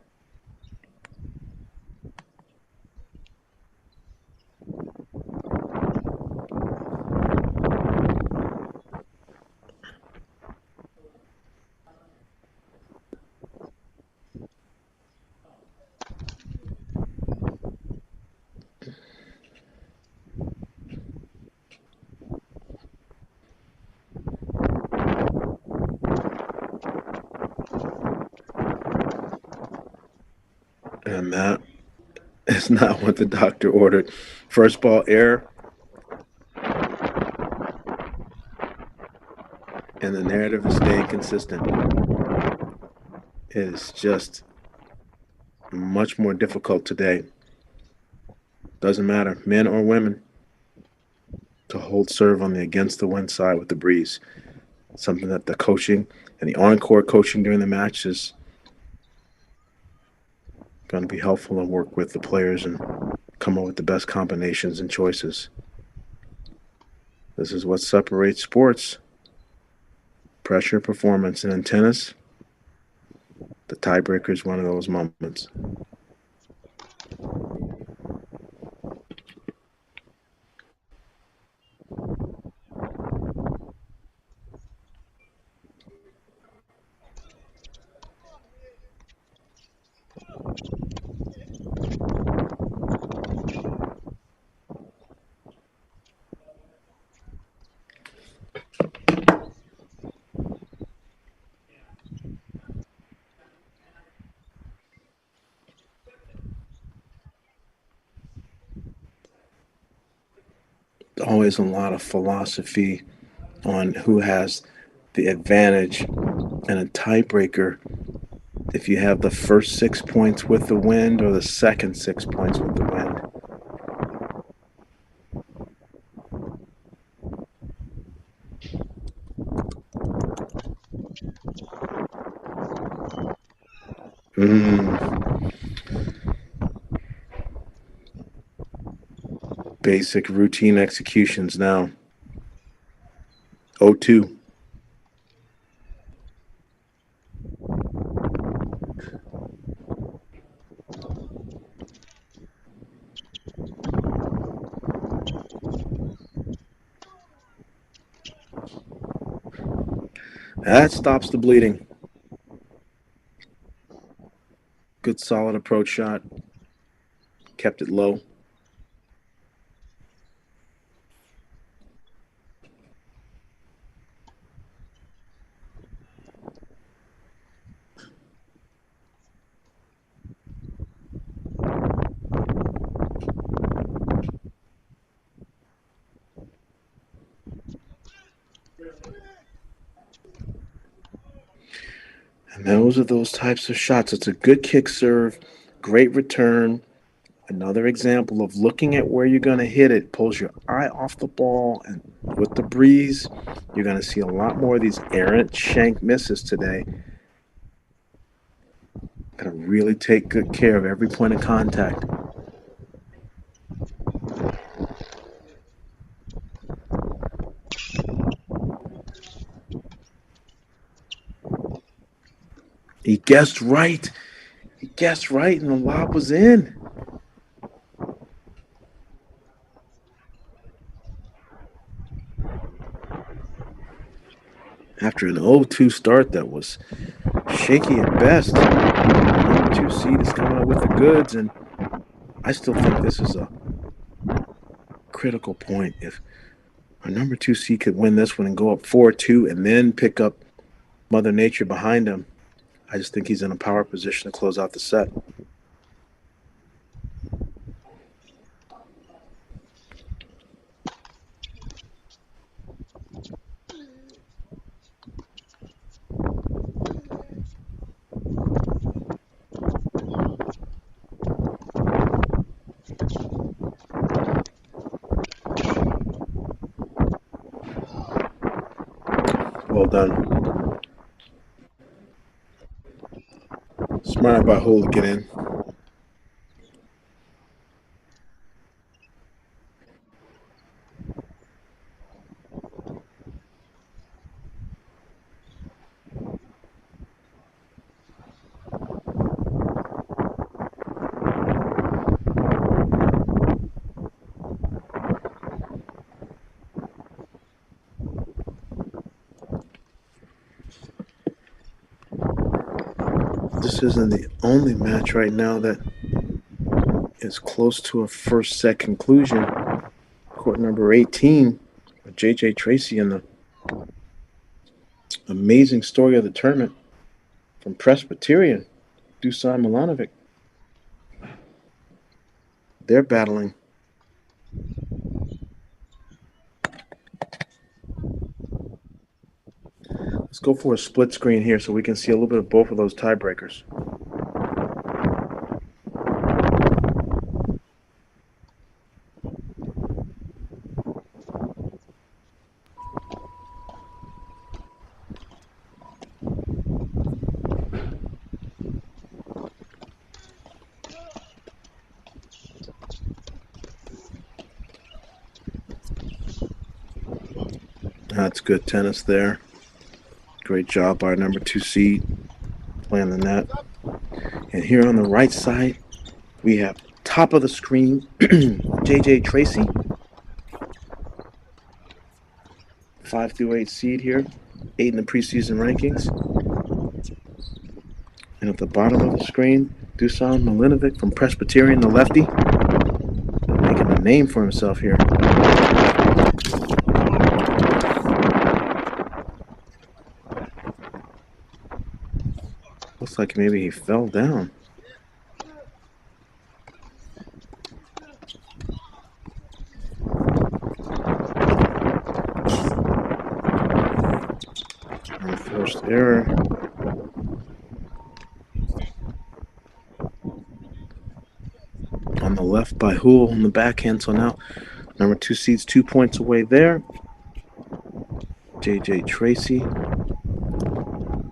And that is not what the doctor ordered. First ball error. And the narrative is staying consistent. It is just much more difficult today. Doesn't matter, men or women, to hold serve on the against the wind side with the breeze. Something that the coaching and the on-court coaching during the match is going to be helpful and work with the players and come up with the best combinations and choices. This is what separates sports. Pressure, performance, and in tennis, the tiebreaker is one of those moments. Always a lot of philosophy on who has the advantage and a tiebreaker. If you have the first 6 points with the wind or the second 6 points with the wind. Basic routine executions now. 0-2. That stops the bleeding. Good solid approach shot. Kept it low. And those are those types of shots. It's a good kick serve, great return. Another example of looking at where you're going to hit it. Pulls your eye off the ball, and with the breeze, you're going to see a lot more of these errant shank misses today. Got to really take good care of every point of contact. He guessed right. He guessed right, and the lob was in. After an 0-2 start that was shaky at best, the number 2 seed is coming up with the goods, and I still think this is a critical point. If our number 2 seed could win this one and go up 4-2 and then pick up Mother Nature behind him, I just think he's in a power position to close out the set. Well done. Smart by Hole to get in. This isn't the only match right now that is close to a first set conclusion. Court number 18, J.J. Tracy in the amazing story of the tournament from Presbyterian, Dusan Milanovic. They're battling. Let's go for a split screen here so we can see a little bit of both of those tiebreakers. That's good tennis there. Great job by our number 2 seed playing the net. And here on the right side, we have top of the screen, JJ Tracy. 5 through 8 seed here, 8 in the preseason rankings. And at the bottom of the screen, Dusan Milanovic from Presbyterian, the lefty, making a name for himself here. Looks like maybe he fell down. Unforced error. On the left by Hool on the backhand. So now number 2 seeds 2 points away there. JJ Tracy.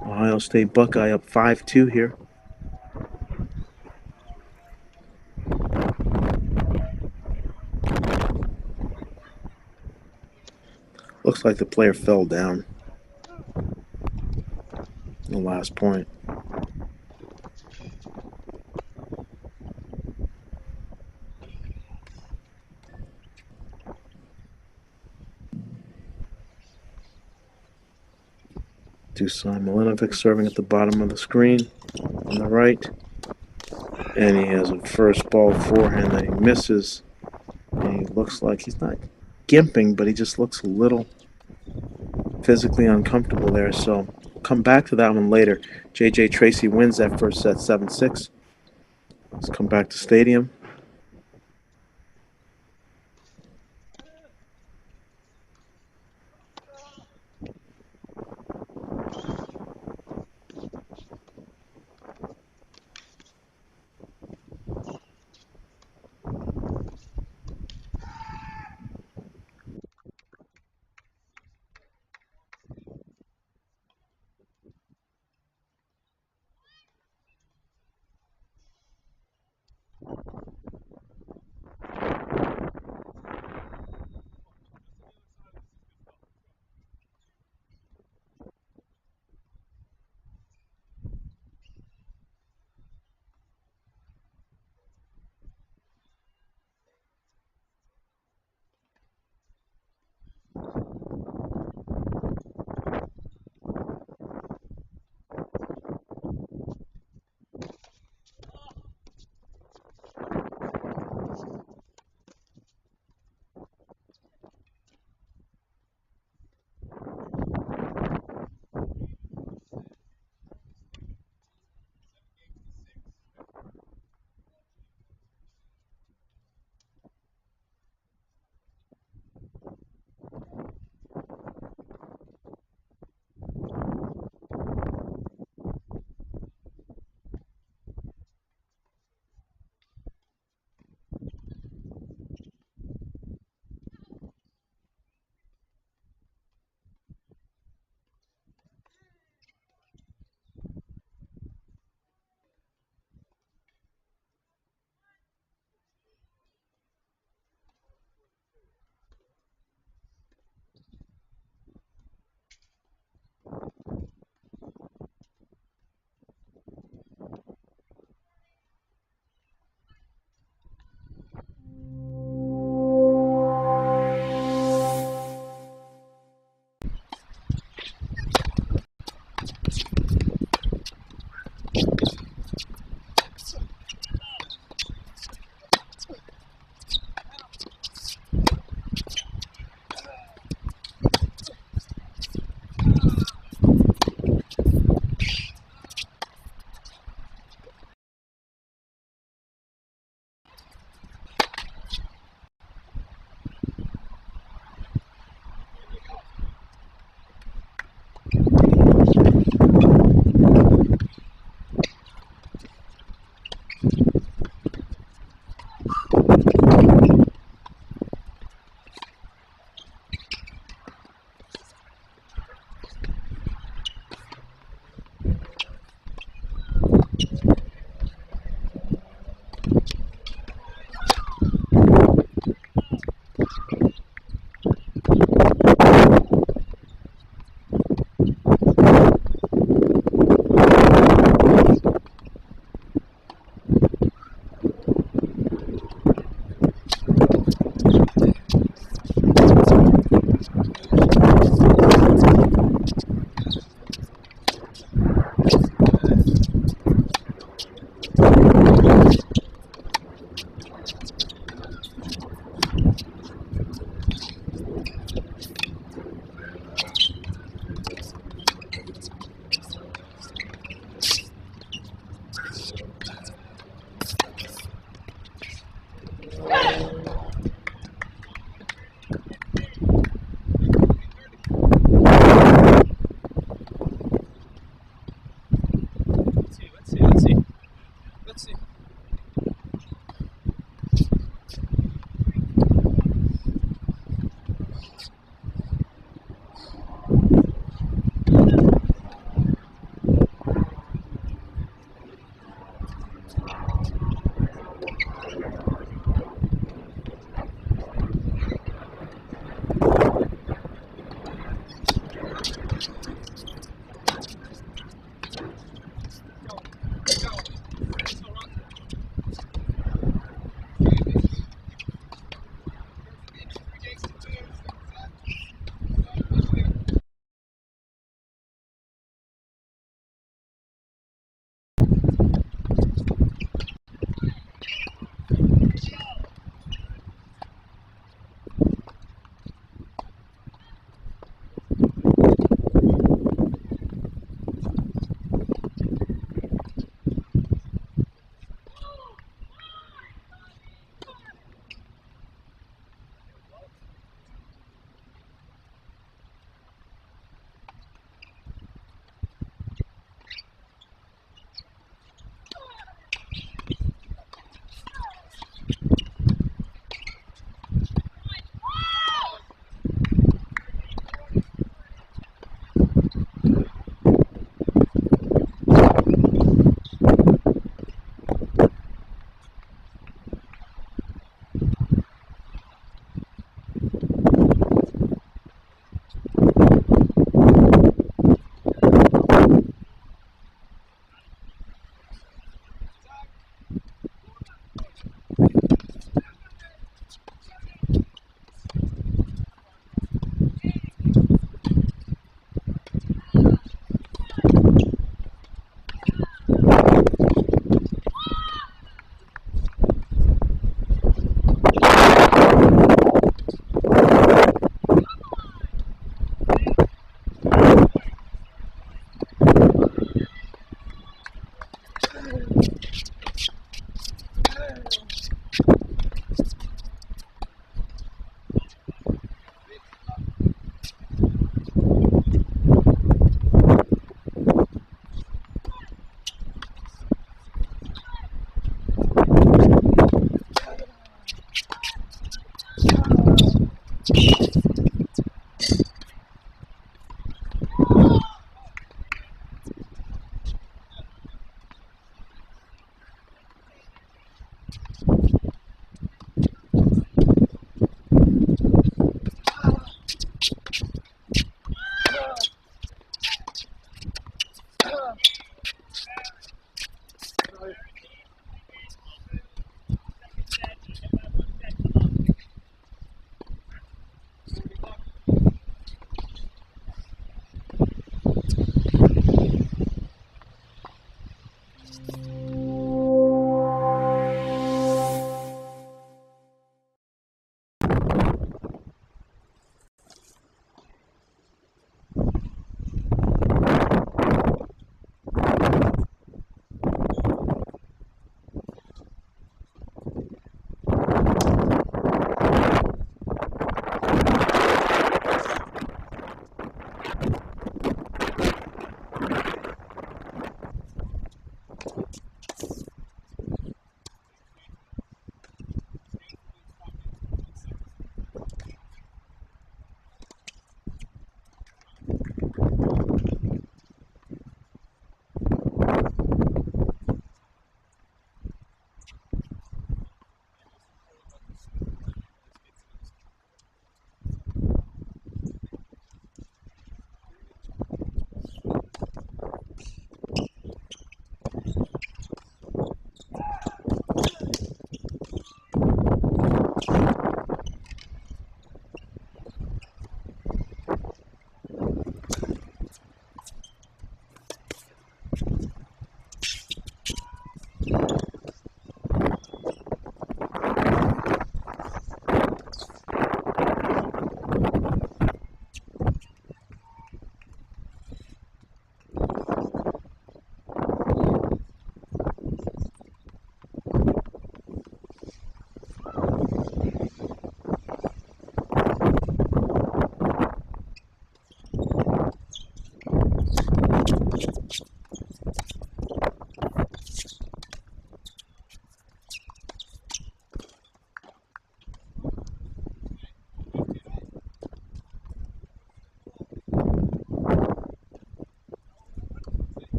Ohio State Buckeye up 5-2 here. Looks like the player fell down. The last point. Dusan Milanovic serving at the bottom of the screen on the right. And he has a first ball forehand that he misses. And he looks like he's not gimping, but he just looks a little physically uncomfortable there. So we'll come back to that one later. JJ Tracy wins that first set 7-6. Let's come back to stadium.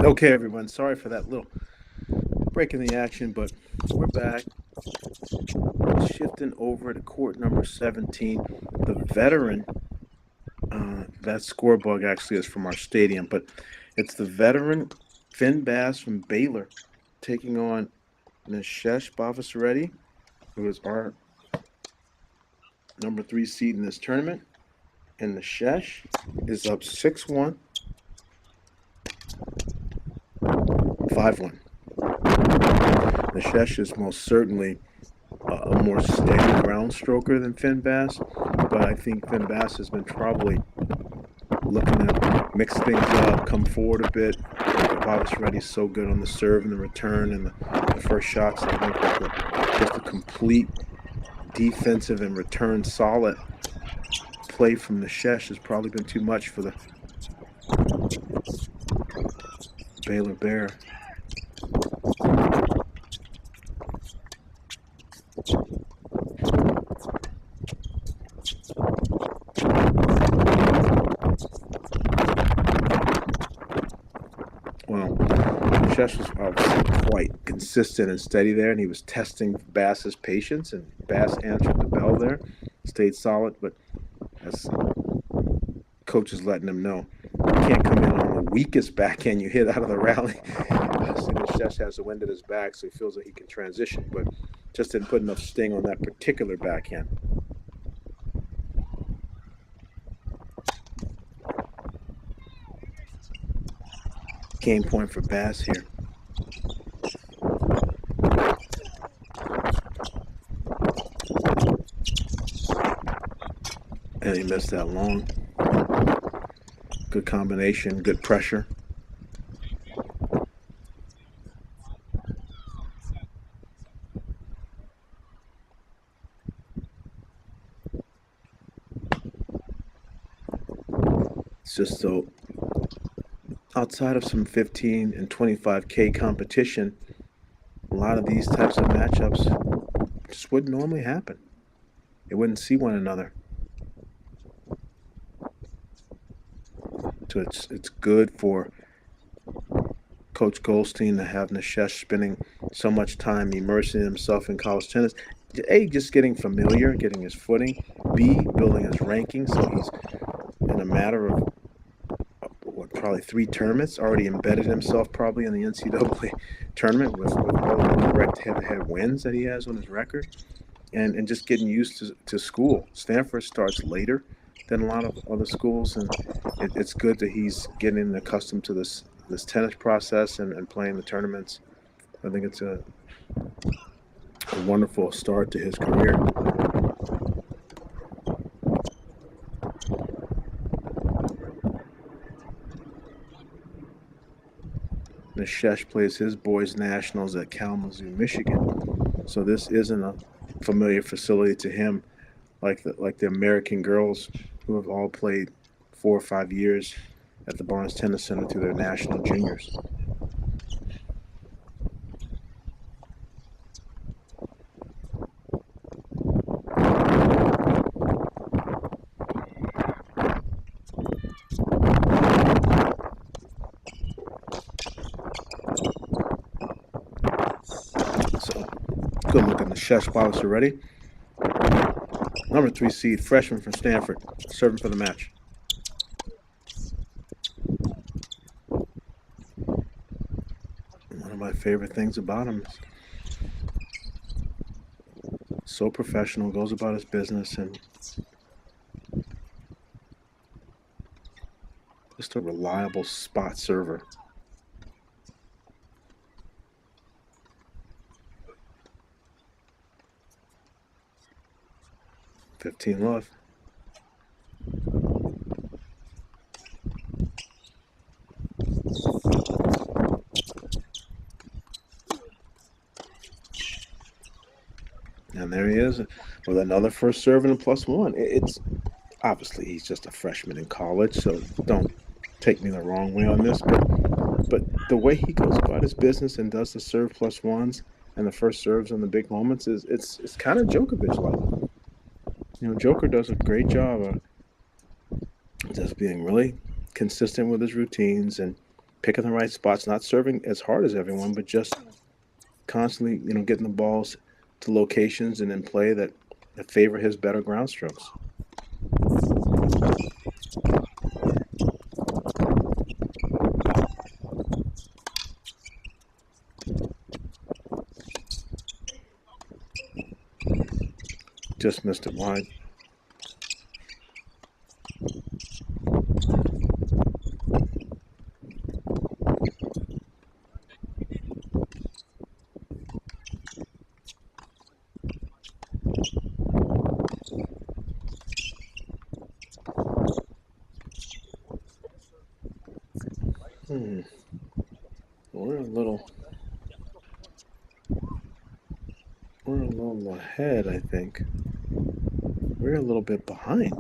Okay, everyone. Sorry for that little break in the action, but we're back. Shifting over to court number 17. The veteran, that score bug actually is from our stadium, but it's the veteran Finn Bass from Baylor taking on Nishesh Basa-Retti, who is our number 3 seed in this tournament. And Nishesh is up 6-1. 5-1. Nishesh is most certainly a more steady ground stroker than Finn Bass, but I think Finn Bass has been probably looking to mix things up, come forward a bit. Brodus-Chen's so good on the serve and the return and the first shots. I think that just a complete defensive and return solid play from Nishesh has probably been too much for the Baylor Bear. Well, Nishesh was obviously quite consistent and steady there, and he was testing Bass's patience, and Bass answered the bell there, stayed solid, but as coach is letting him know, you can't come in on the weakest backhand you hit out of the rally. Nishesh has the wind at his back, so he feels like he can transition, but just didn't put enough sting on that particular backhand. Game point for Bass here. And he missed that long. Good combination, good pressure. It's just so outside of some 15 and 25K competition, a lot of these types of matchups just wouldn't normally happen. They wouldn't see one another. So it's good for Coach Goldstein to have Nishesh spending so much time immersing himself in college tennis. A, just getting familiar, getting his footing. B, building his ranking. So he's, in a matter of, probably 3 tournaments, already embedded himself probably in the NCAA tournament with all of the correct head-to-head wins that he has on his record. And just getting used to school. Stanford starts later than a lot of other schools, and it's good that he's getting accustomed to this tennis process and playing the tournaments. I think it's a wonderful start to his career. Nishesh plays his boys nationals at Kalamazoo, Michigan. So this isn't a familiar facility to him like the American girls who have all played 4 or 5 years at the Barnes Tennis Center through their national juniors. So, good look at the Basa-Retti. Number 3 seed, freshman from Stanford, serving for the match. One of my favorite things about him is so professional, goes about his business, and just a reliable spot server. $15 love. And there he is with another first serve and a +1. It's obviously he's just a freshman in college, so don't take me the wrong way on this, but the way he goes about his business and does the serve +1s and the first serves in the big moments is it's kind of Djokovic-like. You know, Joker does a great job of just being really consistent with his routines and picking the right spots, not serving as hard as everyone, but just constantly, getting the balls to locations and in play that favor his better ground strokes. Just missed it wide. We're a little ahead, I think. We're a little bit behind.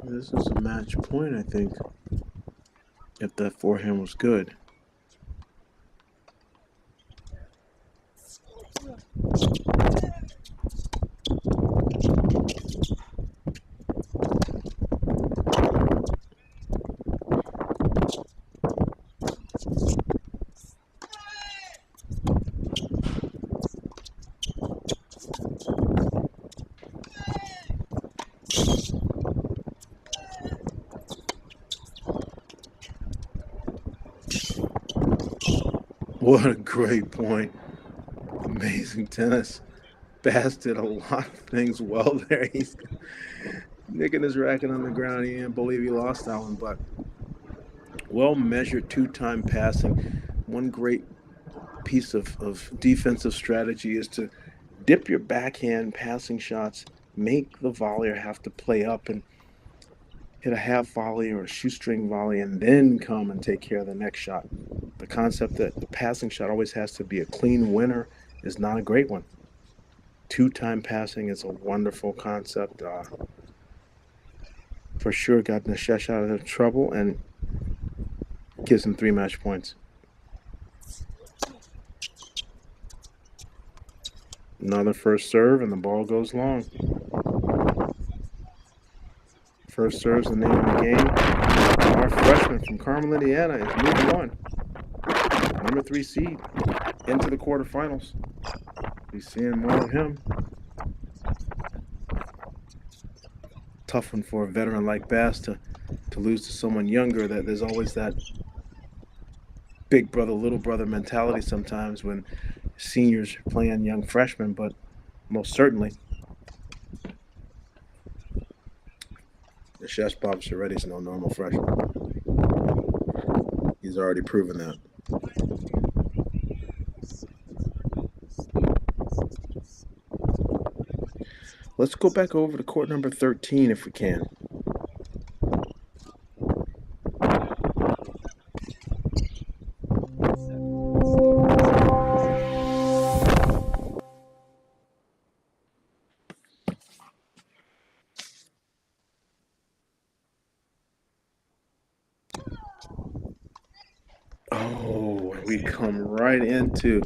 This is a match point, I think, if that forehand was good. What a great point. Amazing tennis. Bass did a lot of things well there. He's nicking his racket on the ground. He didn't believe he lost that one, but well-measured two-time passing. One great piece of defensive strategy is to dip your backhand passing shots, make the volleyer have to play up and hit a half volley or a shoestring volley, and then come and take care of the next shot. The concept that the passing shot always has to be a clean winner is not a great one. Two-time passing is a wonderful concept. For sure got Nishesh out of trouble and gives him 3 match points. Another first serve, and the ball goes long. First serve's the name of the game. Our freshman from Carmel, Indiana is moving on. Number 3 seed into the quarterfinals. Be seeing more of him. Tough one for a veteran like Bass to lose to someone younger. That there's always that big brother, little brother mentality sometimes when seniors are playing young freshmen, but most certainly the chef Basa-Retti's no normal freshman. He's already proven that. Let's go back over to court number 13 if we can. Oh, we come right into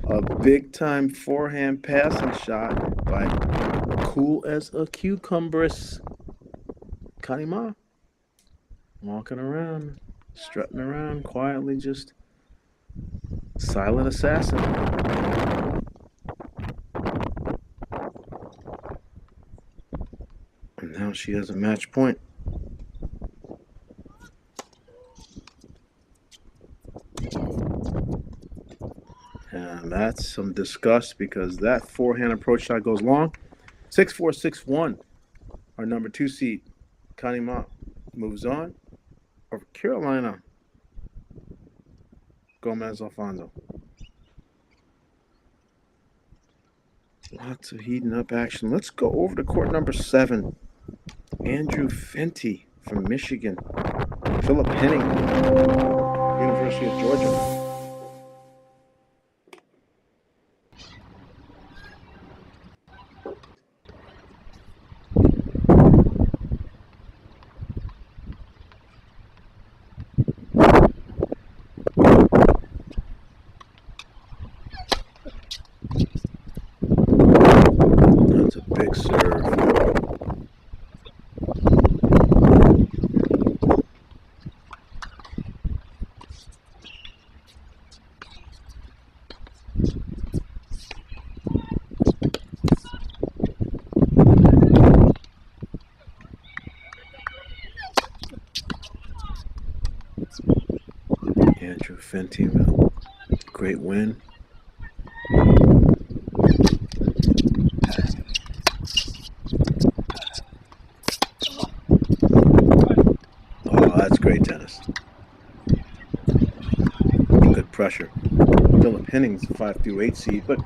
a big-time forehand passing shot by cool as a cucumberous Connie Ma. Walking around, strutting around quietly, just silent assassin. And now she has a match point. And that's some disgust because that forehand approach shot goes long. 6-4, 6-1. Our number 2 seed, Connie Ma, moves on over Carolina Gomez Alfonso. Lots of heating up action. Let's go over to court number 7. Andrew Fenty from Michigan. Philip Henning, University of Georgia. That's a big serve. Andrew Fenty, great win. Oh, that's great tennis. Good pressure. Philip Henning's 5-8 seed, but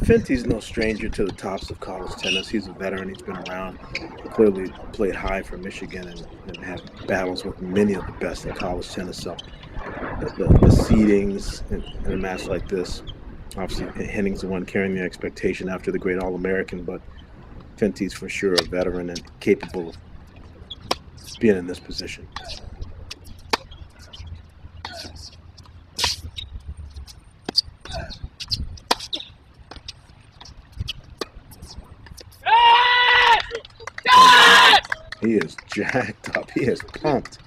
Fenty's no stranger to the tops of college tennis. He's a veteran. He's been around. Clearly played high for Michigan and had battles with many of the best in college tennis. So the seedings in a match like this, obviously Henning's the one carrying the expectation after the great All-American, but Fenty's for sure a veteran and capable of being in this position. He is jacked up. He is pumped.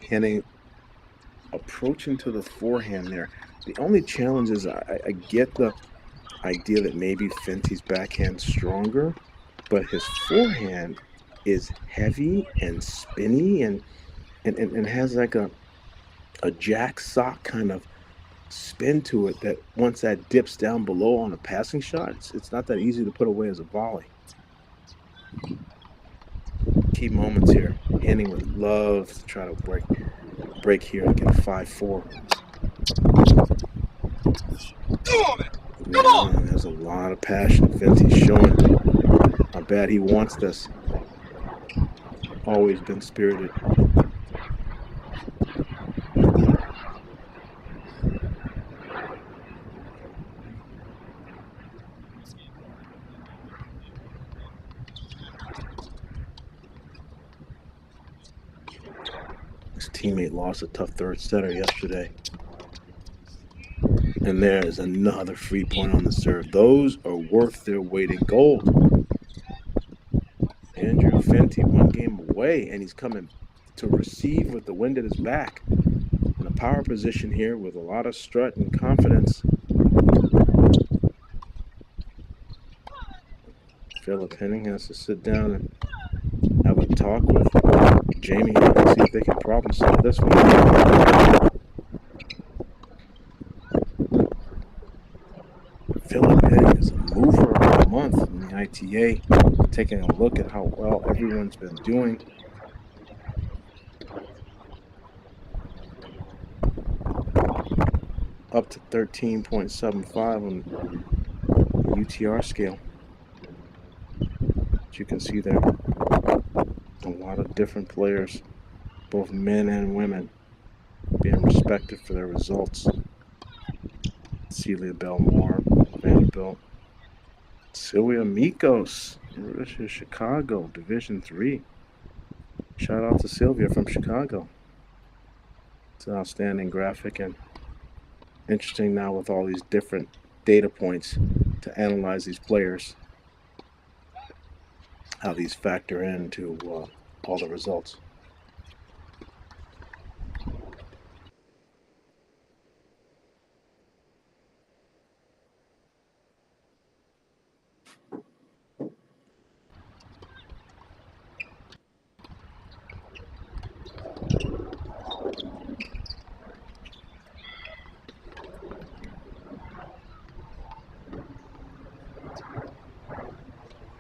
Henning approaching to the forehand there. The only challenge is I get the idea that maybe Fenty's backhand's stronger, but his forehand is heavy and spinny and has like a jack sock kind of spin to it that once that dips down below on a passing shot, it's not that easy to put away as a volley. Key moments here. Henning would love to try to break here and get a 5-4. Come on! There's a lot of passion. Fenty's showing how bad he wants this. Always been spirited. teammate lost a tough third setter yesterday. And there's another free point on the serve. Those are worth their weight in gold. Andrew Fenty 1 game away, and he's coming to receive with the wind at his back. In a power position here with a lot of strut and confidence. Philip Henning has to sit down and have a talk with Jamie and see if they can problem solve this one. Philip Henning is a mover of the month in the ITA, taking a look at how well everyone's been doing. Up to 13.75 on the UTR scale. As you can see there, a lot of different players, both men and women, being respected for their results. Celia Belmore, Vanderbilt. Sylvia Mikos, University of Chicago, Division III. Shout out to Sylvia from Chicago. It's an outstanding graphic and interesting now with all these different data points to analyze these players, how these factor into all the results.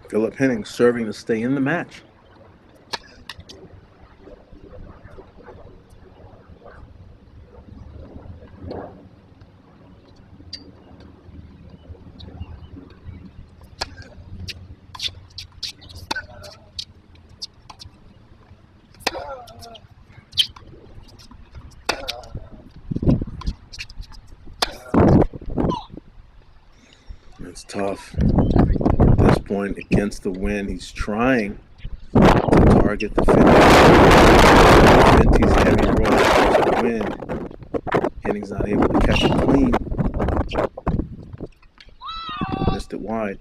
Philip Henning serving to stay in the match. It's tough. At this point, against the wind, he's trying to target the Fenty. Fenty's heavy roll against the wind. Henning's not able to catch it clean. Missed it wide.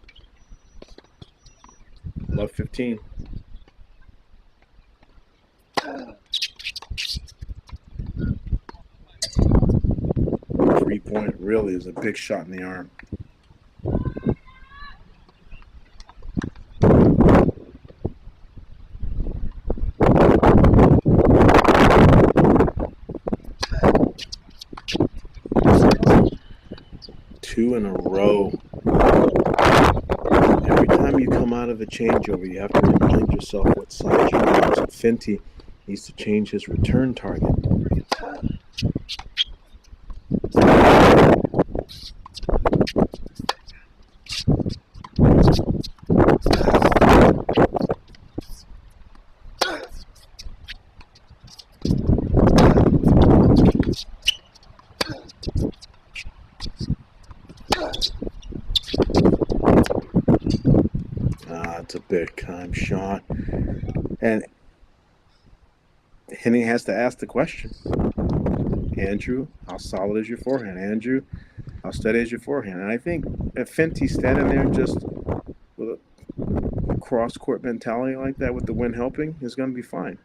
Love 15. Three-point really is a big shot in the arm. Two in a row. Every time you come out of a changeover, you have to remind yourself what side you're on. So Fenty needs to change his return target. It's a big time shot. And Henning has to ask the question. Andrew, how solid is your forehand? Andrew, how steady is your forehand? And I think if Fenty's standing there just with a cross-court mentality like that with the wind helping, is going to be fine.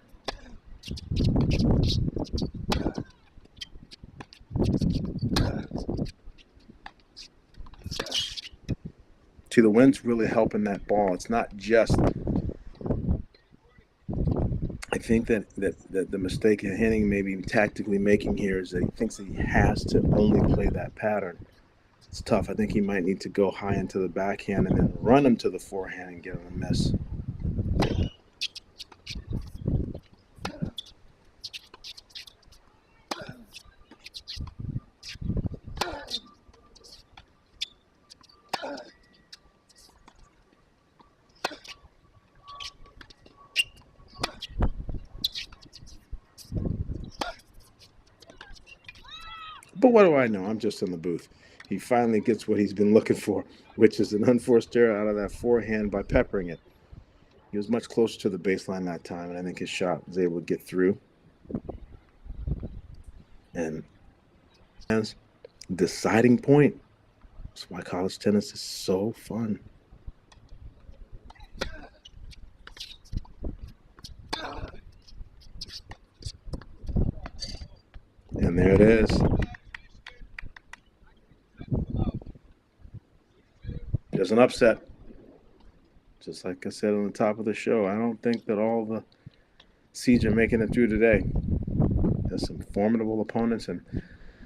See, the wind's really helping that ball. It's not just... I think that the mistake that Henning may be tactically making here is that he thinks that he has to only play that pattern. It's tough. I think he might need to go high into the backhand and then run him to the forehand and get him a miss. But what do I know? I'm just in the booth. He finally gets what he's been looking for, which is an unforced error out of that forehand by peppering it. He was much closer to the baseline that time, and I think his shot was able to get through. And deciding point. That's why college tennis is so fun. And there it is. There's an upset. Just like I said on the top of the show, I don't think that all the seeds are making it through today. There's some formidable opponents, and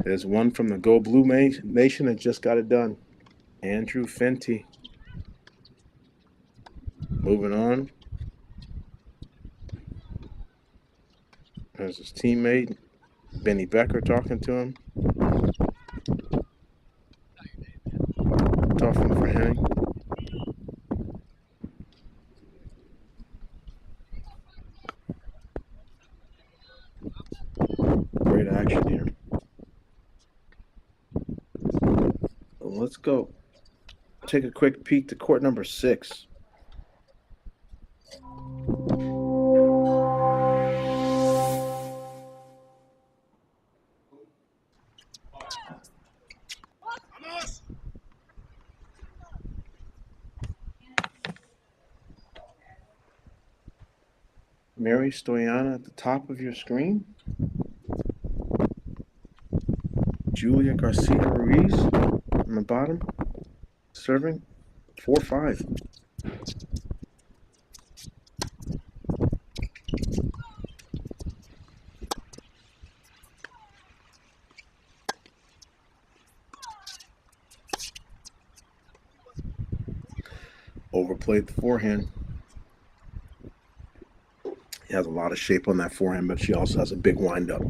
there's one from the Go Blue Nation that just got it done. Andrew Fenty. Moving on. There's his teammate, Benny Becker, talking to him. Tough one for Henning. Great action here. Well, let's go take a quick peek to court number 6. Mary Stoyana at the top of your screen. Julia Garcia Ruiz on the bottom, serving 4-5. Overplayed the forehand. He has a lot of shape on that forehand, but she also has a big windup.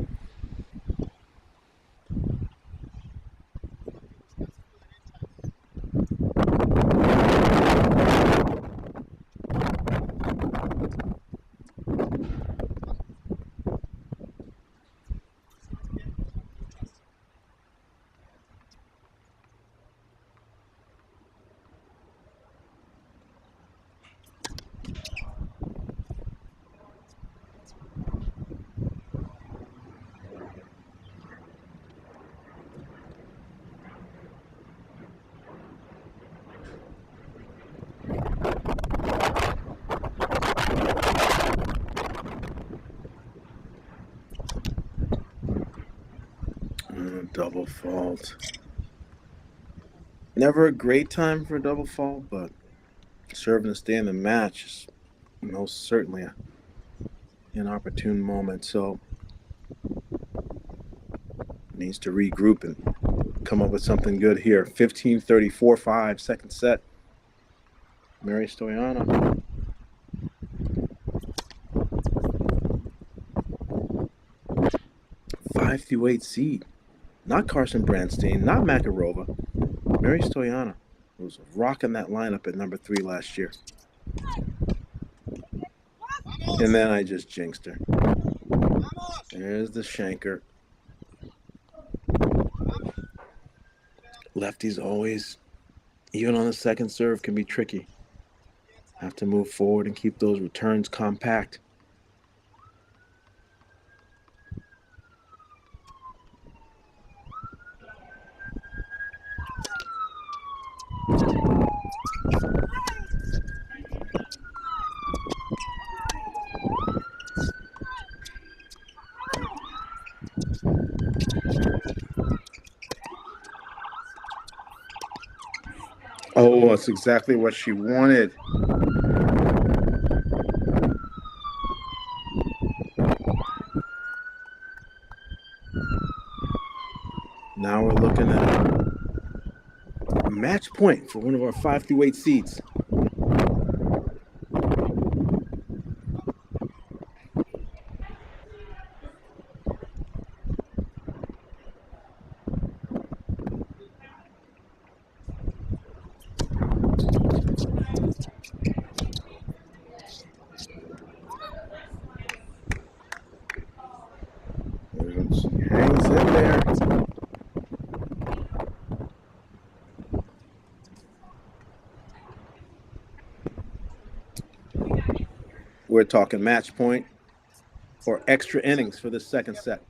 Double fault. Never a great time for a double fault, but serving to stay in the match is most certainly an opportune moment. So needs to regroup and come up with something good here. 15-34-5, second set. Mary Stoyana. Five through 8 seed. Not Carson Brandstein, not Makarova. Mary Stoyana was rocking that lineup at number 3 last year. And then I just jinxed her. There's the shanker. Lefties always, even on the second serve, can be tricky. Have to move forward and keep those returns compact. Oh, that's exactly what she wanted. Now we're looking at a match point for one of our 5 through 8 seeds. Hangs in there. We're talking match point or extra innings for this second set.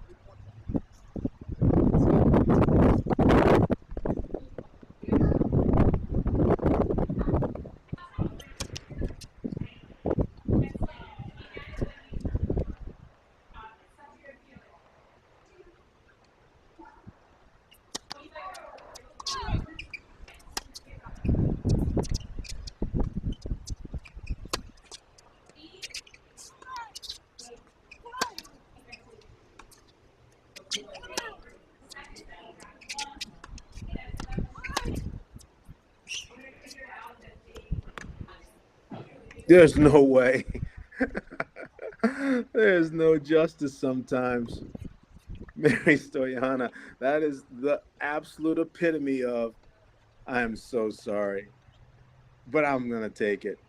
There's no way. There's no justice sometimes. Mary Stoyana, that is the absolute epitome of, I'm so sorry, but I'm going to take it.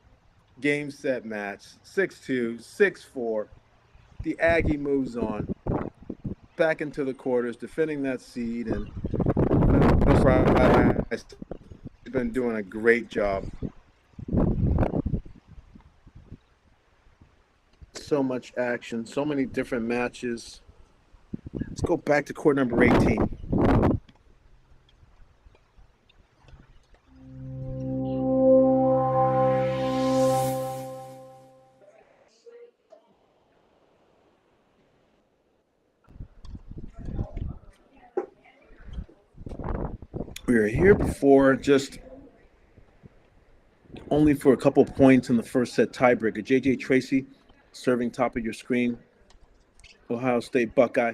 Game, set, match, 6-2, 6-4. The Aggie moves on back into the quarters, defending that seed, and has been doing a great job. So much action, so many different matches. Let's go back to court number 18. We were here before, just only for a couple points in the first set tiebreaker. JJ Tracy serving top of your screen. Ohio State Buckeye.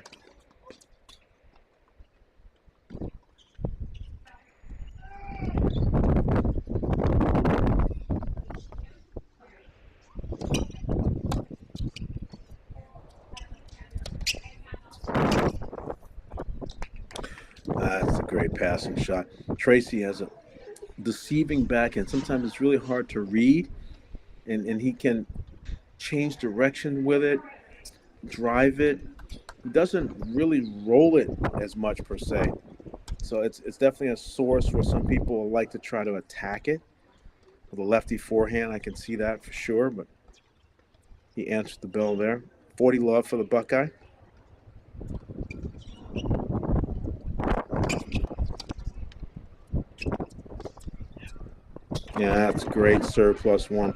That's a great passing shot. Tracy has a deceiving backhand. Sometimes it's really hard to read, and he can change direction with it, drive it. He doesn't really roll it as much per se. So it's definitely a source where some people like to try to attack it. With a lefty forehand, I can see that for sure, but he answered the bell there. 40 love for the Buckeye. Yeah, that's great. Serve +1.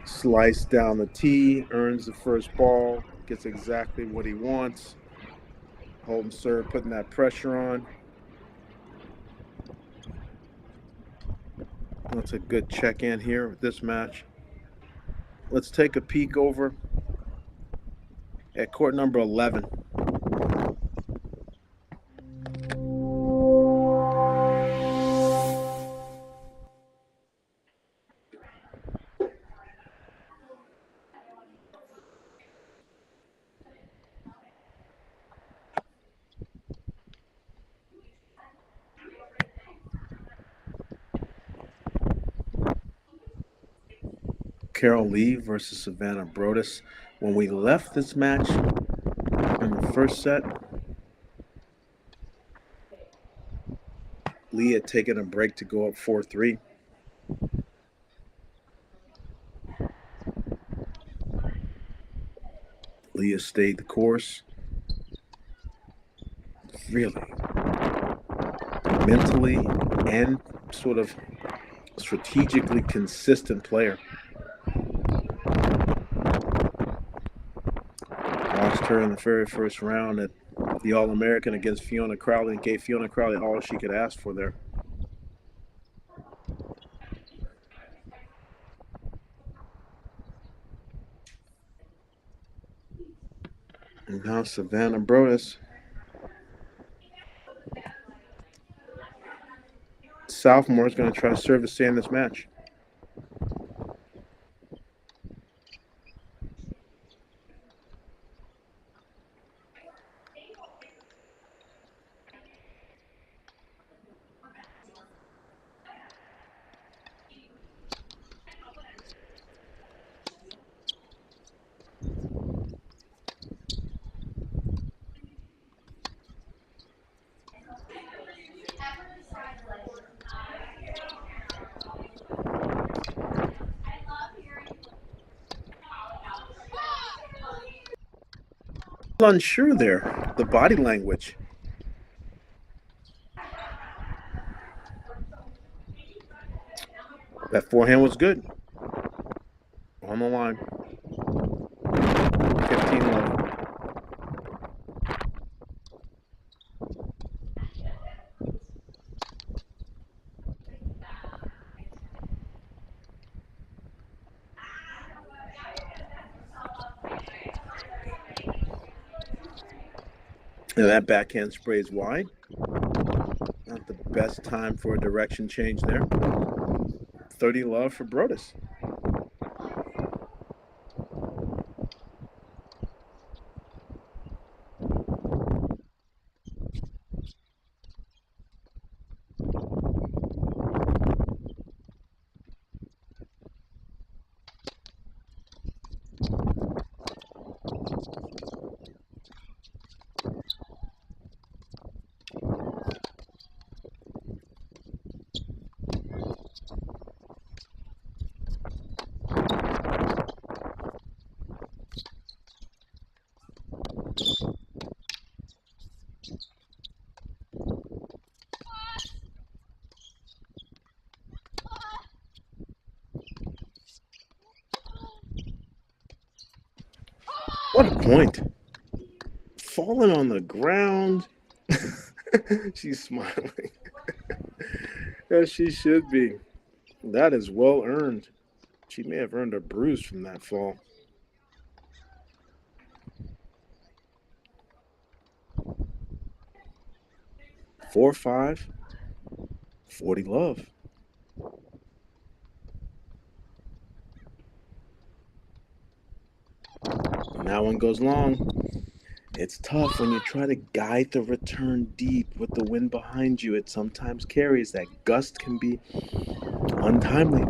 Slice down the tee, earns the first ball, gets exactly what he wants. Holding serve, putting that pressure on. That's a good check-in here with this match. Let's take a peek over at court number 11. Carol Lee versus Savannah Brodus. When we left this match in the first set, Lee had taken a break to go up 4-3. Leah stayed the course. Really, mentally and sort of strategically consistent player. Lost her in the very first round at the All-American against Fiona Crowley and gave Fiona Crowley all she could ask for there. And now Savannah Brodus. Sophomore is going to try to serve to stay in this match. Unsure there, the body language. That forehand was good. On the line. 15 love. And that backhand sprays wide. Not the best time for a direction change there. 30 love for Brodus. What a point. Falling on the ground. She's smiling. As she should be. That is well earned. She may have earned a bruise from that fall. Four, 5, 40 love. And that one goes long. It's tough when you try to guide the return deep with the wind behind you. It sometimes carries. That gust can be untimely.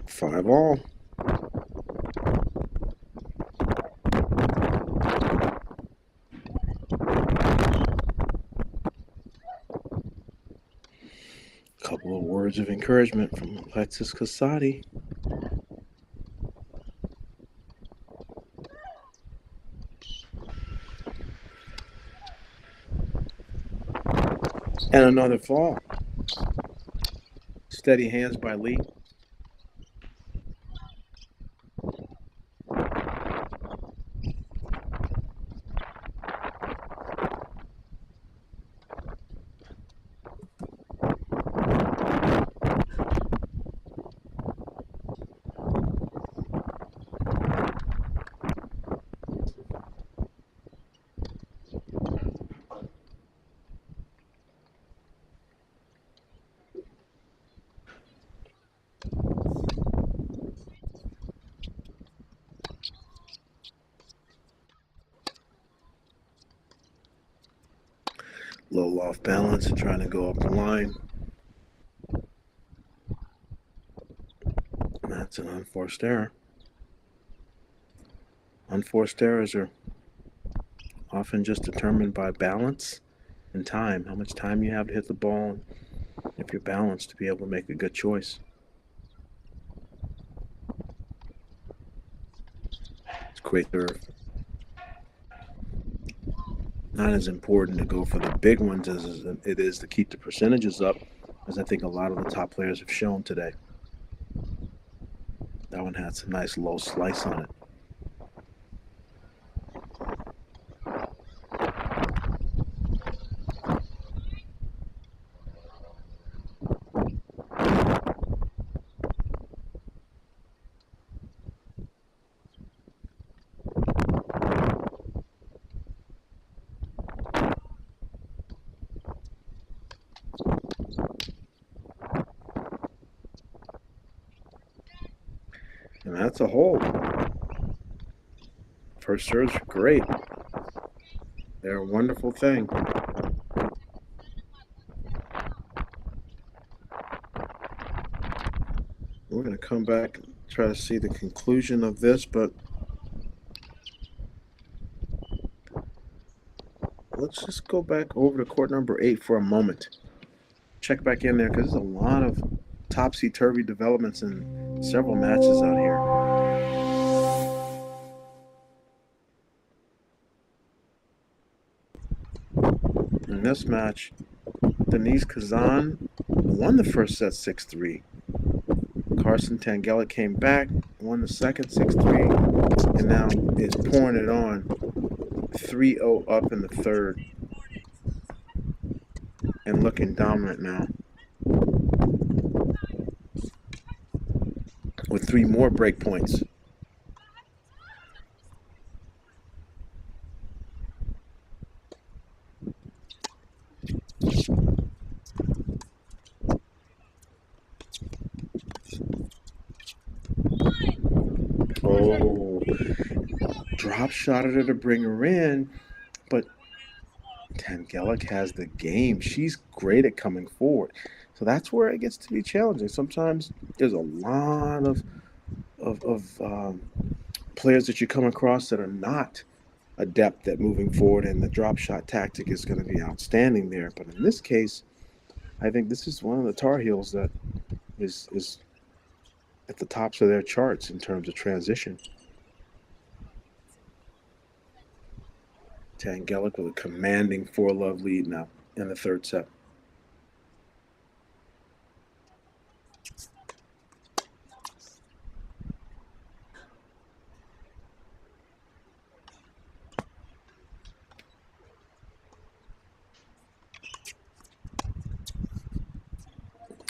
Five all. Couple of words of encouragement from Alexis Casati. And another fall. Steady hands by Lee. Little off balance and trying to go up the line. And that's an unforced error. Unforced errors are often just determined by balance and time, how much time you have to hit the ball, if you're balanced to be able to make a good choice. It's a great serve. Not as important to go for the big ones as it is to keep the percentages up, as I think a lot of the top players have shown today. That one had some nice low slice on it. And that's a hold. First serves are great. They're a wonderful thing. We're going to come back and try to see the conclusion of this, but let's just go back over to court number 8 for a moment. Check back in there because there's a lot of topsy-turvy developments in several matches out here. In this match, Denise Kazan won the first set 6-3. Carson-Tangelic came back, won the second 6-3, and now is pouring it on 3-0 up in the third and looking dominant now with 3 more break points. Oh, drop shotted her to bring her in, but Tangelic has the game. She's great at coming forward. So that's where it gets to be challenging. Sometimes there's a lot of players that you come across that are not adept at moving forward, and the drop shot tactic is going to be outstanding there. But in this case, I think this is one of the Tar Heels that is at the tops of their charts in terms of transition. Tangelic with a commanding 4-love lead now in the third set.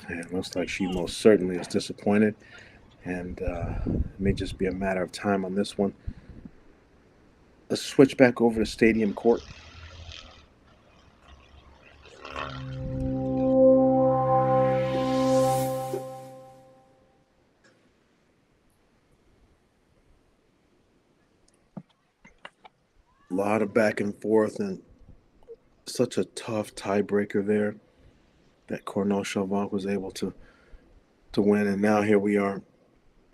And it looks like she most certainly is disappointed. And it may just be a matter of time on this one. Let's switch back over to Stadium Court. A lot of back and forth and such a tough tiebreaker there that Shavanka was able to win. And now here we are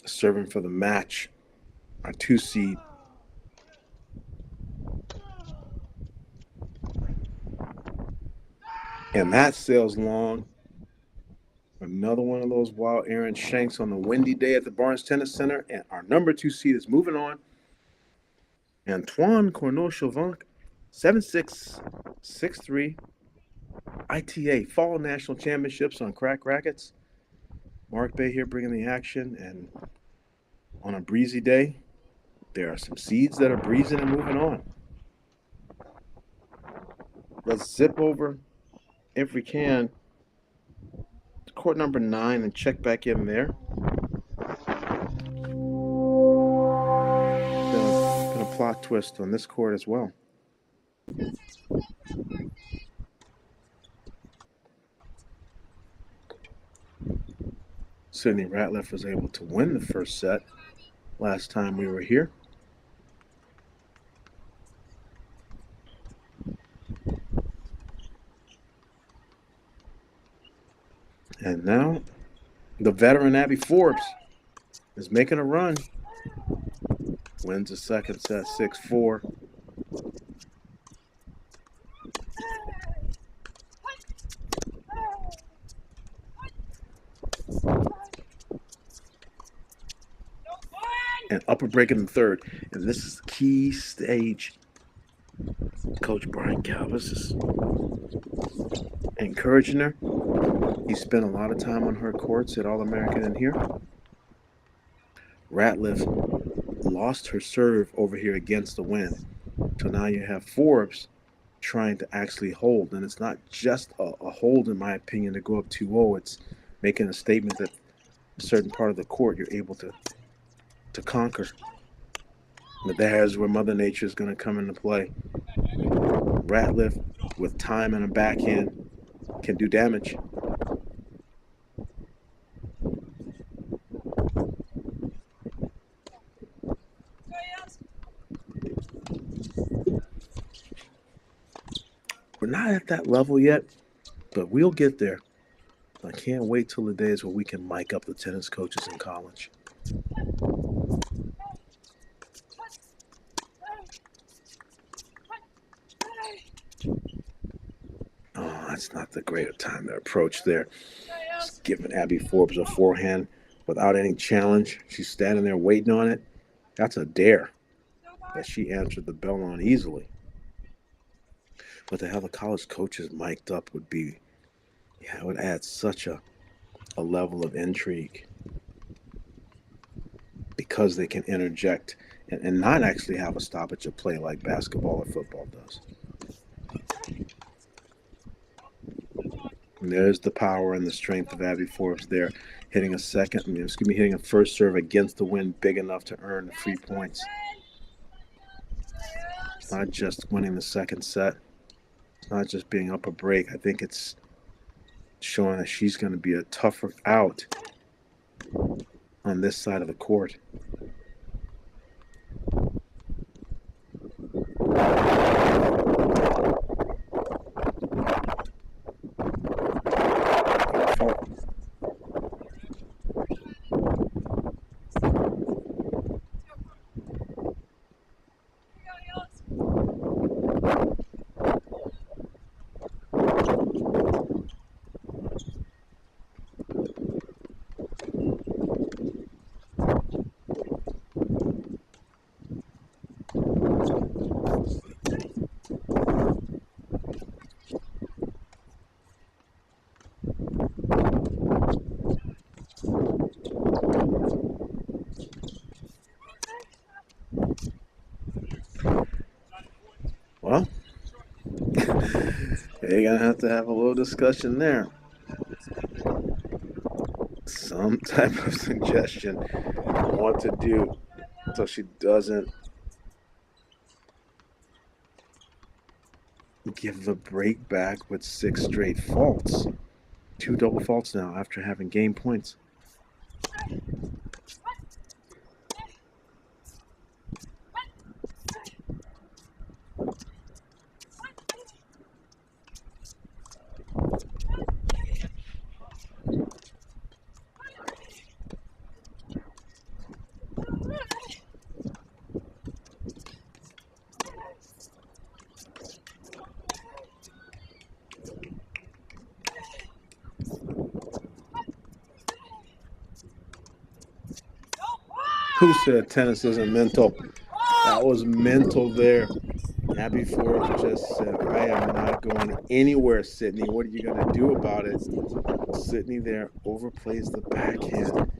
serving for the match, our 2 seed. And that sails long. Another one of those wild errant shanks on the windy day at the Barnes Tennis Center. And our number 2 seed is moving on. Antoine Shavanka, 7-6, 6-3. ITA Fall National Championships on Crack Racquets. Mark Bay here bringing the action. And on a breezy day, there are some seeds that are breezing and moving on. Let's zip over, if we can, to court number 9 and check back in there. Been a plot twist on this court as well. Sydney Ratliff was able to win the first set last time we were here. And now the veteran Abby Forbes is making a run. Wins the second set 6-4. And upper break in the third. And this is the key stage. Coach Brian Calvis is encouraging her. He spent a lot of time on her courts at All-American in here. Ratliff lost her serve over here against the wind. So now you have Forbes trying to actually hold. And it's not just a hold, in my opinion, to go up 2-0. It's making a statement that a certain part of the court you're able to conquer. But there's where Mother Nature is going to come into play. Ratliff, with time and a backhand, can do damage. We're not at that level yet, but we'll get there. I can't wait till the days where we can mic up the tennis coaches in college. Oh, that's not the greater time to approach there. Just giving Abby Forbes a forehand without any challenge. She's standing there waiting on it. That's a dare that she answered the bell on easily. But to have the college coaches mic'd up would be, it would add such a level of intrigue because they can interject and not actually have a stoppage of play like basketball or football does. And there's the power and the strength of Abby Forbes there, hitting hitting a first serve against the wind big enough to earn the 3 points. It's not just winning the second set. It's not just being up a break. I think it's showing that she's going to be a tougher out on this side of the court. They're going to have a little discussion there. Some type of suggestion on what to do so she doesn't give the break back with 6 straight faults. 2 double faults now after having game points. Who said tennis isn't mental? That was mental there. Abby Forbes just said, I am not going anywhere, Sydney. What are you going to do about it? Sydney there overplays the backhand.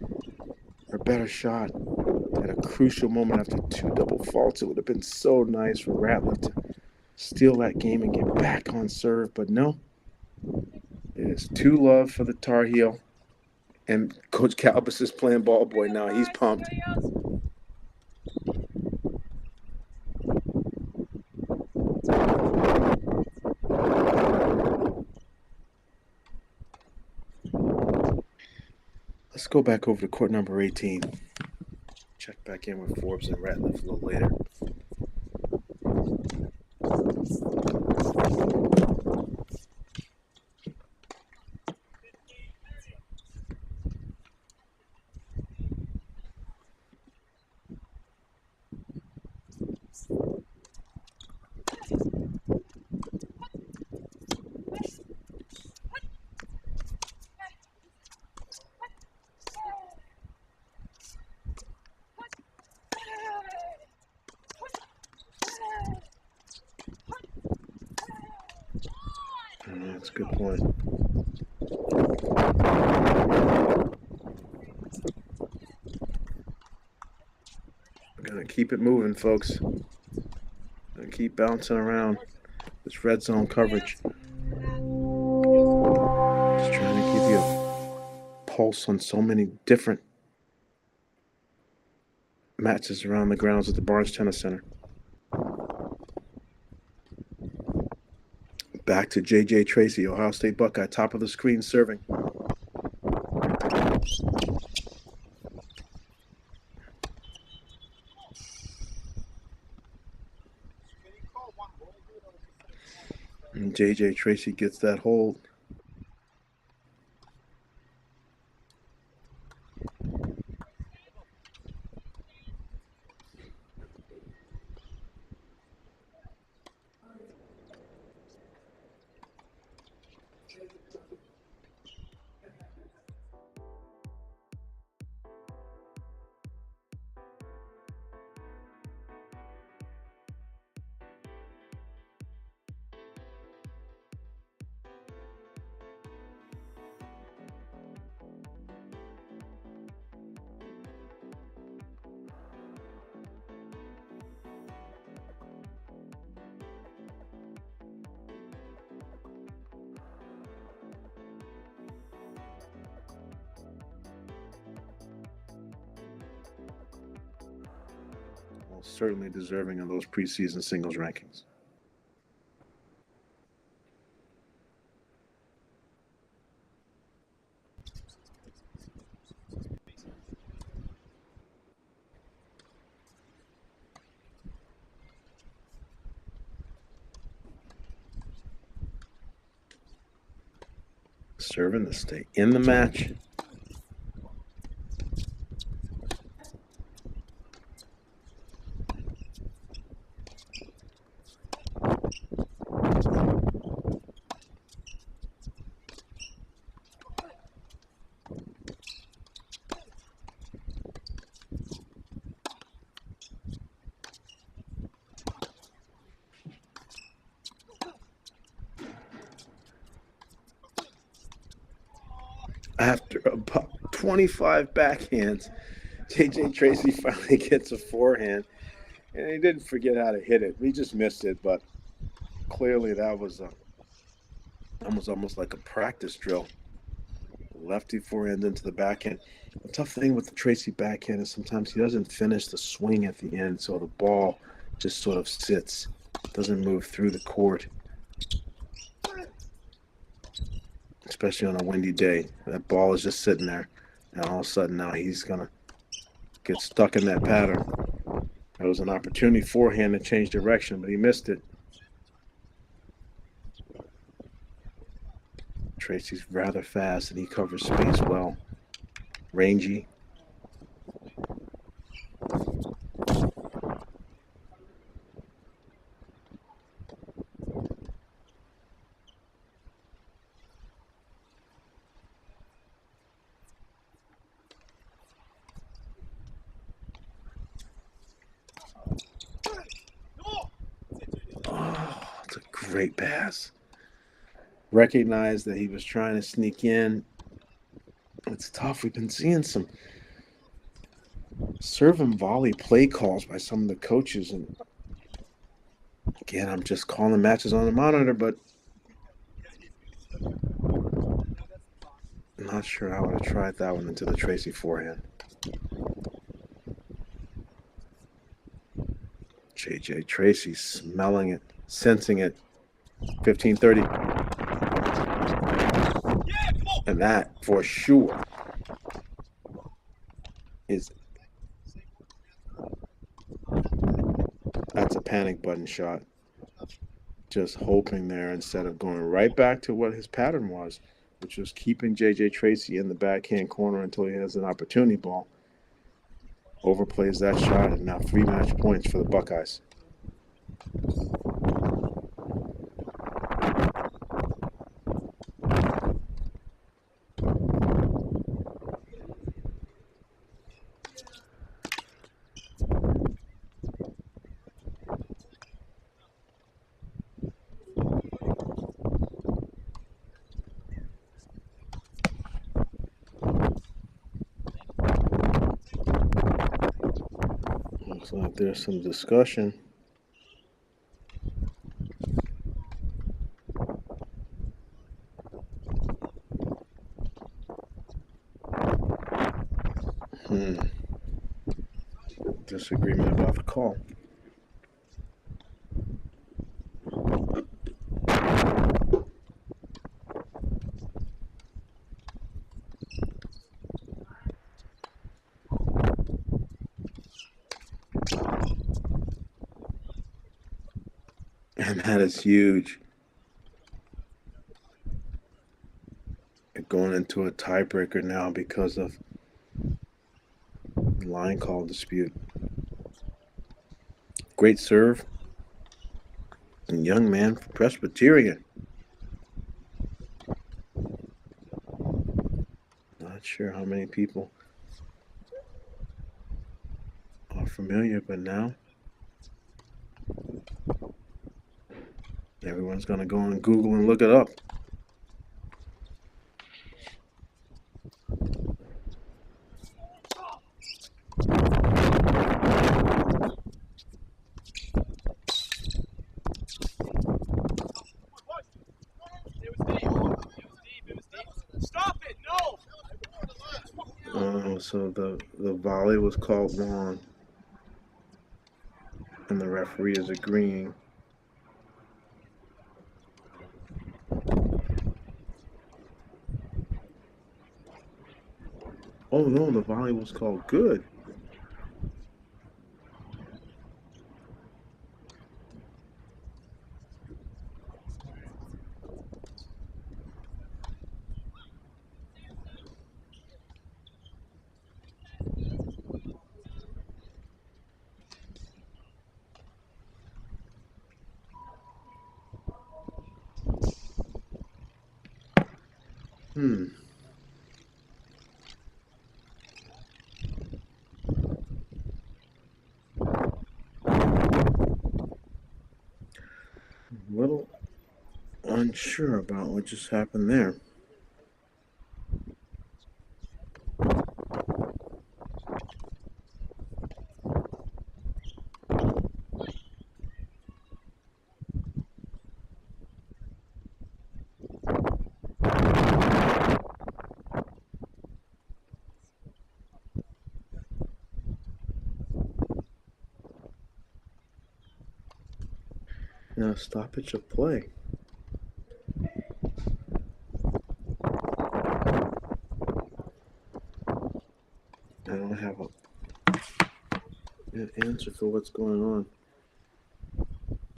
Her better shot at a crucial moment after 2 double faults. It would have been so nice for Ratliff to steal that game and get back on serve. But no, it is 2-love for the Tar Heel. And Coach Calbus is playing ball boy now. He's pumped. Let's go back over to court number 18. Check back in with Forbes and Ratliff a little later. That's a good point. We're going to keep it moving, folks. Going to keep bouncing around this red zone coverage. Just trying to give you a pulse on so many different matches around the grounds at the Barnes Tennis Center. Back to J.J. Tracy, Ohio State Buckeye, top of the screen serving. And J.J. Tracy gets that hold. Certainly deserving of those preseason singles rankings. Serving to stay in the match. After about 25 backhands, J.J. Tracy finally gets a forehand, and he didn't forget how to hit it. He just missed it, but clearly that was a almost like a practice drill. Lefty forehand into the backhand. The tough thing with the Tracy backhand is sometimes he doesn't finish the swing at the end, so the ball just sort of sits, doesn't move through the court. Especially on a windy day. That ball is just sitting there, and all of a sudden now he's going to get stuck in that pattern. There was an opportunity forehand to change direction, but he missed it. Tracy's rather fast, and he covers space well. Rangy. Oh, it's a great pass. Recognized that he was trying to sneak in. It's tough. We've been seeing some serve and volley play calls by some of the coaches. And again, I'm just calling matches on the monitor, but I'm not sure I would have tried that one into the Tracy forehand. JJ Tracy smelling it, sensing it. 15-30. And that, for sure, that's a panic button shot. Just hoping there instead of going right back to what his pattern was, which was keeping JJ Tracy in the backhand corner until he has an opportunity ball. Overplays that shot, and now 3 match points for the Buckeyes. Looks like there's some discussion. Disagreement about the call. And that is huge. Going into a tiebreaker now because of the line call dispute. Great serve. And young man from Presbyterian. Not sure how many people are familiar, but now everyone's going to go on Google and look it up. So the volley was called long, and the referee is agreeing. Oh no, the volley was called good. A little unsure about what just happened there. Now, stoppage of play. I don't have an answer for what's going on.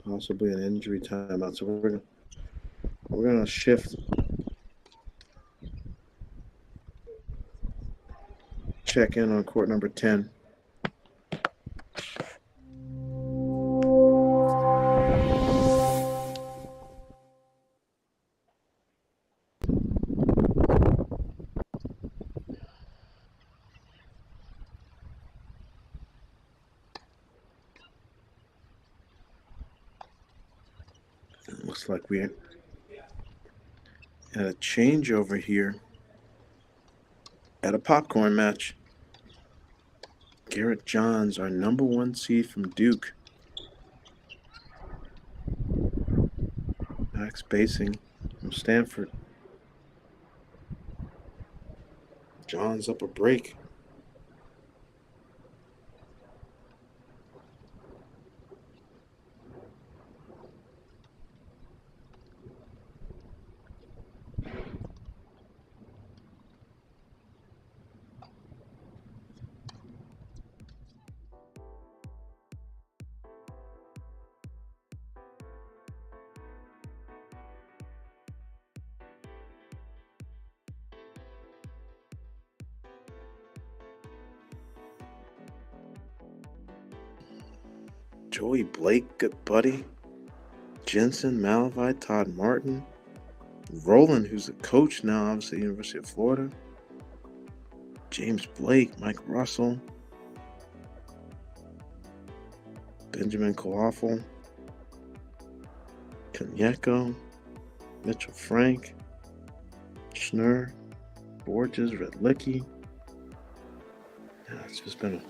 Possibly an injury timeout. So we're gonna shift. Check in on court number 10. Looks like we had a changeover here at a popcorn match. Garrett Johns, our number 1 seed from Duke. Max Basing from Stanford. Johns up a break. Joey Blake, good buddy. Jensen, Malavai, Todd Martin. Roland, who's a coach now, obviously, University of Florida. James Blake, Mike Russell. Benjamin Coafel. Kanyeko. Mitchell Frank. Schnur. Borges, Redlicki. Yeah, it's just been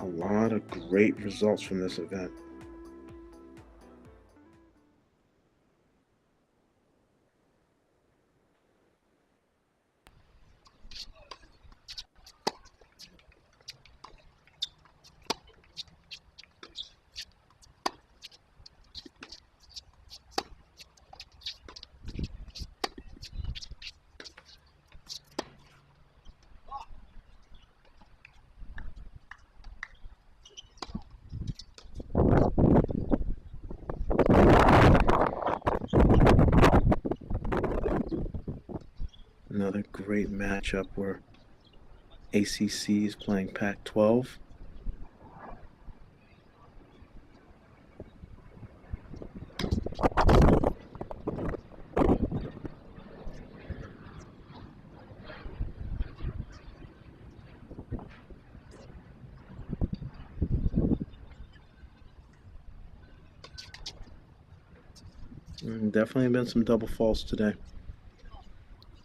a lot of great results from this event. Another great matchup where ACC is playing Pac-12. Definitely been some double faults today.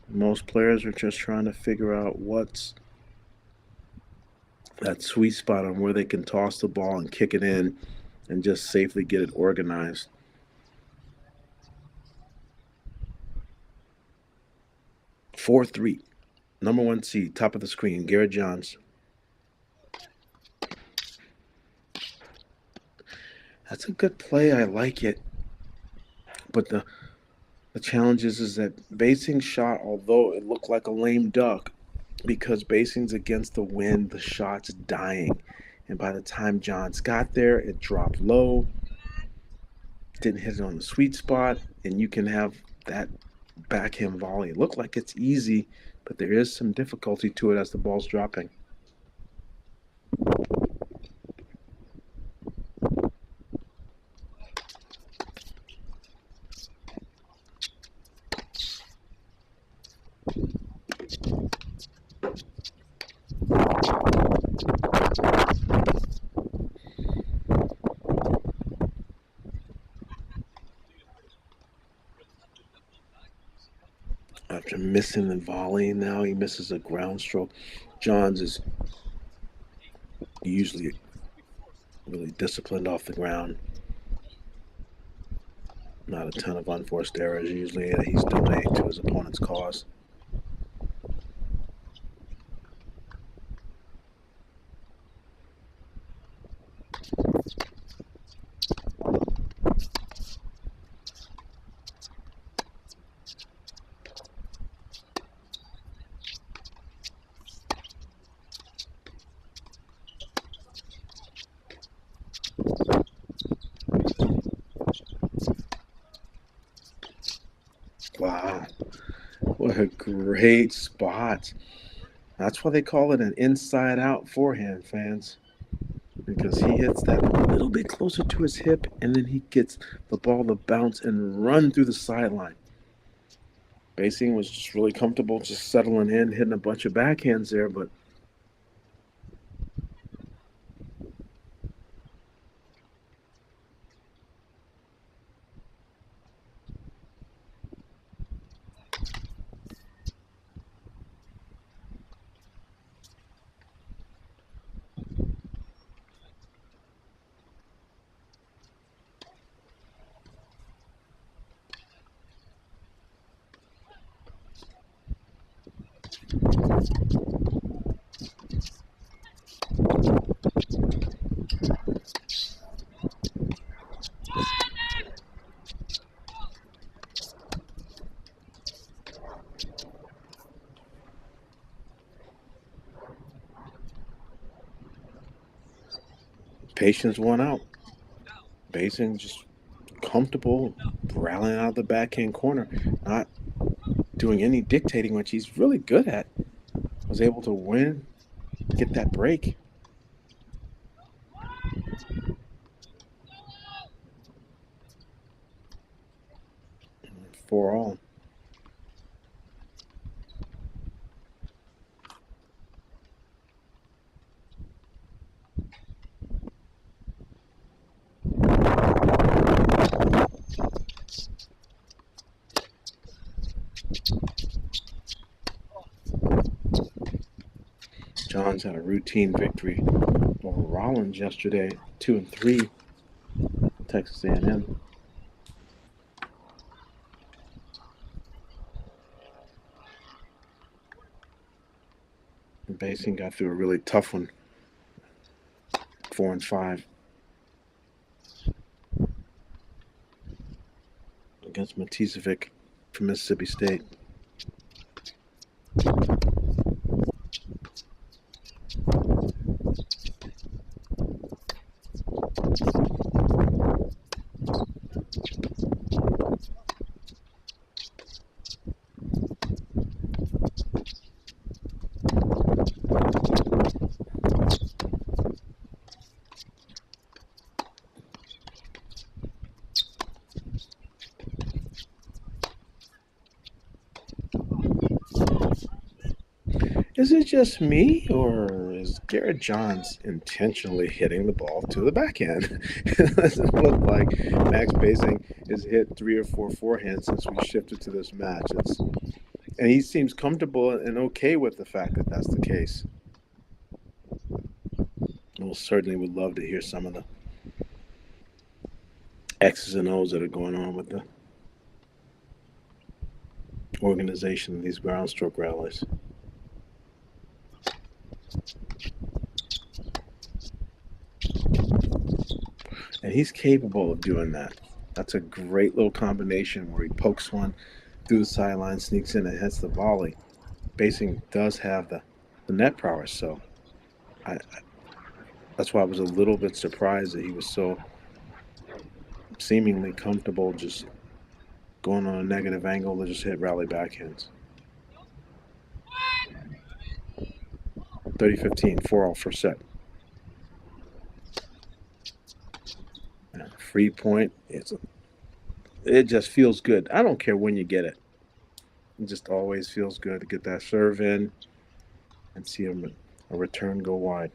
Most players are just trying to figure out what's that sweet spot on where they can toss the ball and kick it in and just safely get it organized. Four, 3. Number 1 seed, top of the screen, Garrett Johns. That's a good play. I like it. But the challenge is that Basing's shot, although it looked like a lame duck, because Basing's against the wind, the shot's dying. And by the time Johns got there, it dropped low, didn't hit it on the sweet spot, and you can have that backhand volley. It looked like it's easy, but there is some difficulty to it as the ball's dropping. After missing the volley, now he misses a ground stroke. Johns is usually really disciplined off the ground. Not a ton of unforced errors. Usually he's donating to his opponent's cause. Wow. What a great spot. That's why they call it an inside-out forehand, fans. Because he hits that a little bit closer to his hip, and then he gets the ball to bounce and run through the sideline. Basing was just really comfortable, just settling in, hitting a bunch of backhands there, but patience won out. Basing just comfortable rallying out of the backhand corner, not doing any dictating, which he's really good at. Was able to win, get that break. 4-all. Johns had a routine victory over Rollins yesterday, 2-3, Texas A&M. And Basing got through a really tough one, 4-5. Against Matisevic from Mississippi State. Is it just me, or is Garrett Johns intentionally hitting the ball to the backhand? It doesn't look like Max Basing has hit 3 or 4 forehands since we shifted to this match. And he seems comfortable and okay with the fact that that's the case. We'll certainly would love to hear some of the X's and O's that are going on with the organization of these ground stroke rallies. And he's capable of doing that. That's a great little combination where he pokes one through the sideline, sneaks in and hits the volley. Basing does have the net prowess, so that's why I was a little bit surprised that he was so seemingly comfortable just going on a negative angle to just hit rally backhands. 30-15, 4-all first set. Free point, it just feels good. I don't care when you get it. It just always feels good to get that serve in and see a return go wide.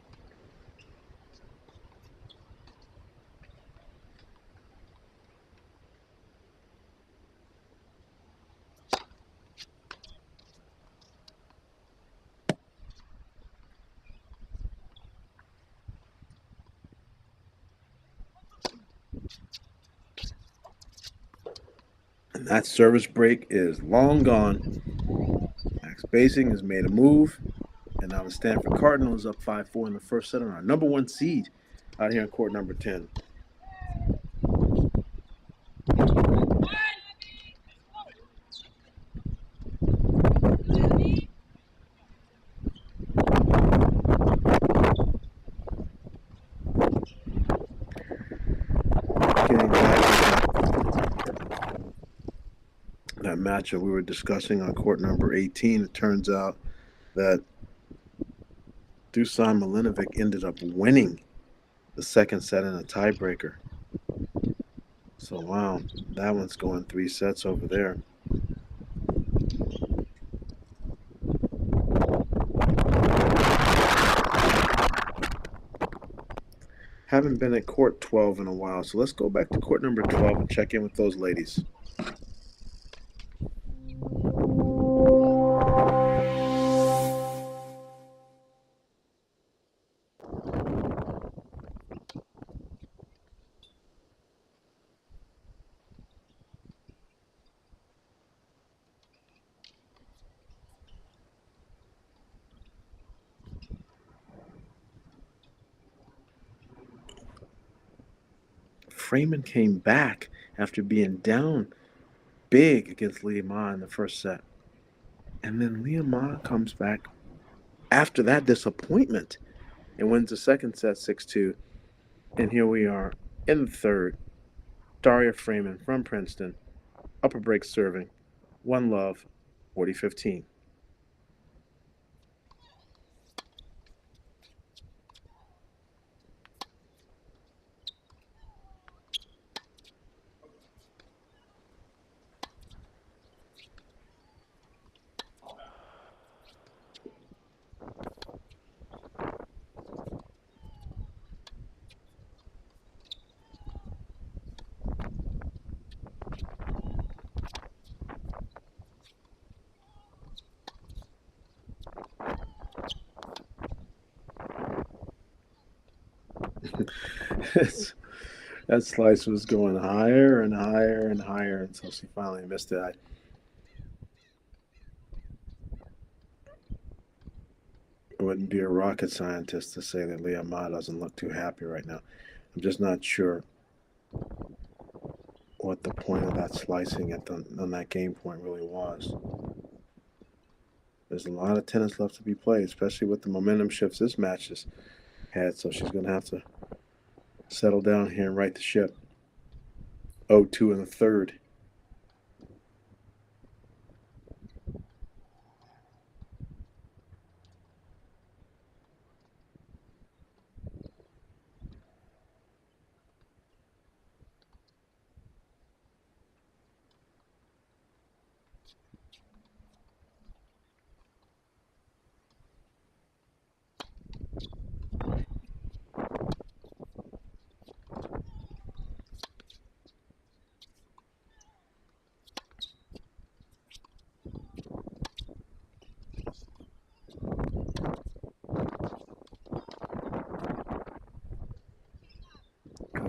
And that service break is long gone. Max Basing has made a move. And now the Stanford Cardinals up 5-4 in the first set on our number 1 seed out here in court number 10. that matchup we were discussing on court number 18, it turns out that Dusan Milanovic ended up winning the second set in a tiebreaker. So, wow, that one's going 3 sets over there. Haven't been at court 12 in a while, so let's go back to court number 12 and check in with those ladies. Freeman came back after being down big against Liama in the first set. And then Liama comes back after that disappointment and wins the second set 6-2. And here we are in the third. Daria Freeman from Princeton, upper break serving, 1-love, 40-15. That slice was going higher and higher and higher until she finally missed it. I wouldn't be a rocket scientist to say that Liama doesn't look too happy right now. I'm just not sure what the point of that slicing on that game point really was. There's a lot of tennis left to be played, especially with the momentum shifts this match has had, so she's going to have to settle down here and right the ship. 0-2 in the third.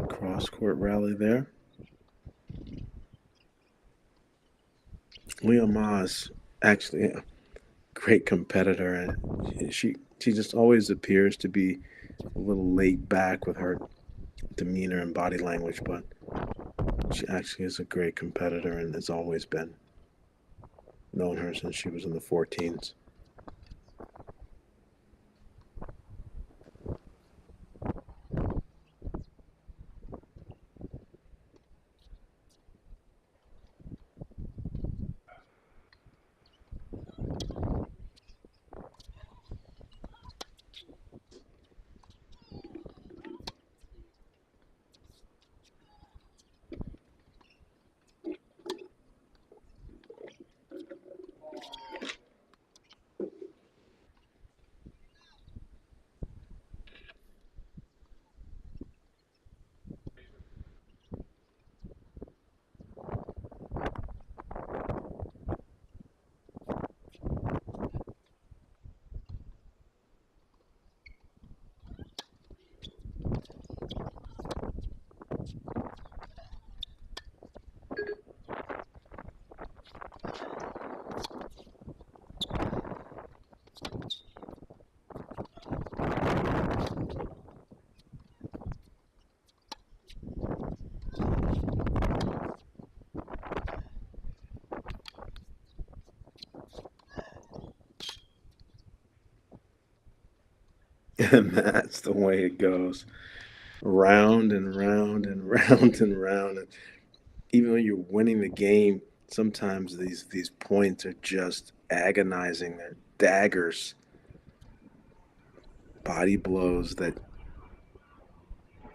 Cross-court rally there. Liama's actually a great competitor, and she just always appears to be a little laid back with her demeanor and body language, but she actually is a great competitor and has always been. Known her since she was in the 14s. And that's the way it goes. Round and round and round and round. And even though you're winning the game Sometimes these points are just agonizing. They're daggers, body blows that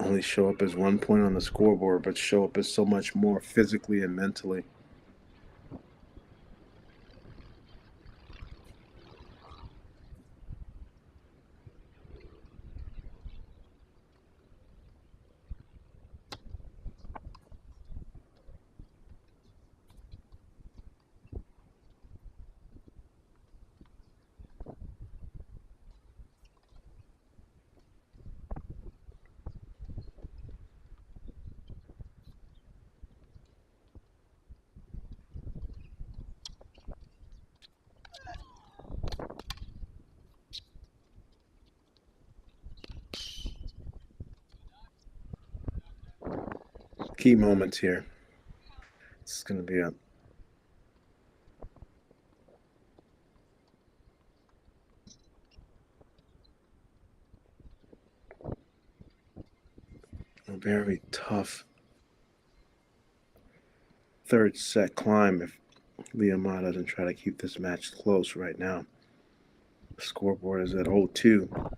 only show up as 1 point on the scoreboard, but show up as so much more physically and mentally. Key moments here. It's going to be a very tough third set climb if Liama doesn't try to keep this match close right now. The scoreboard is at 0-2.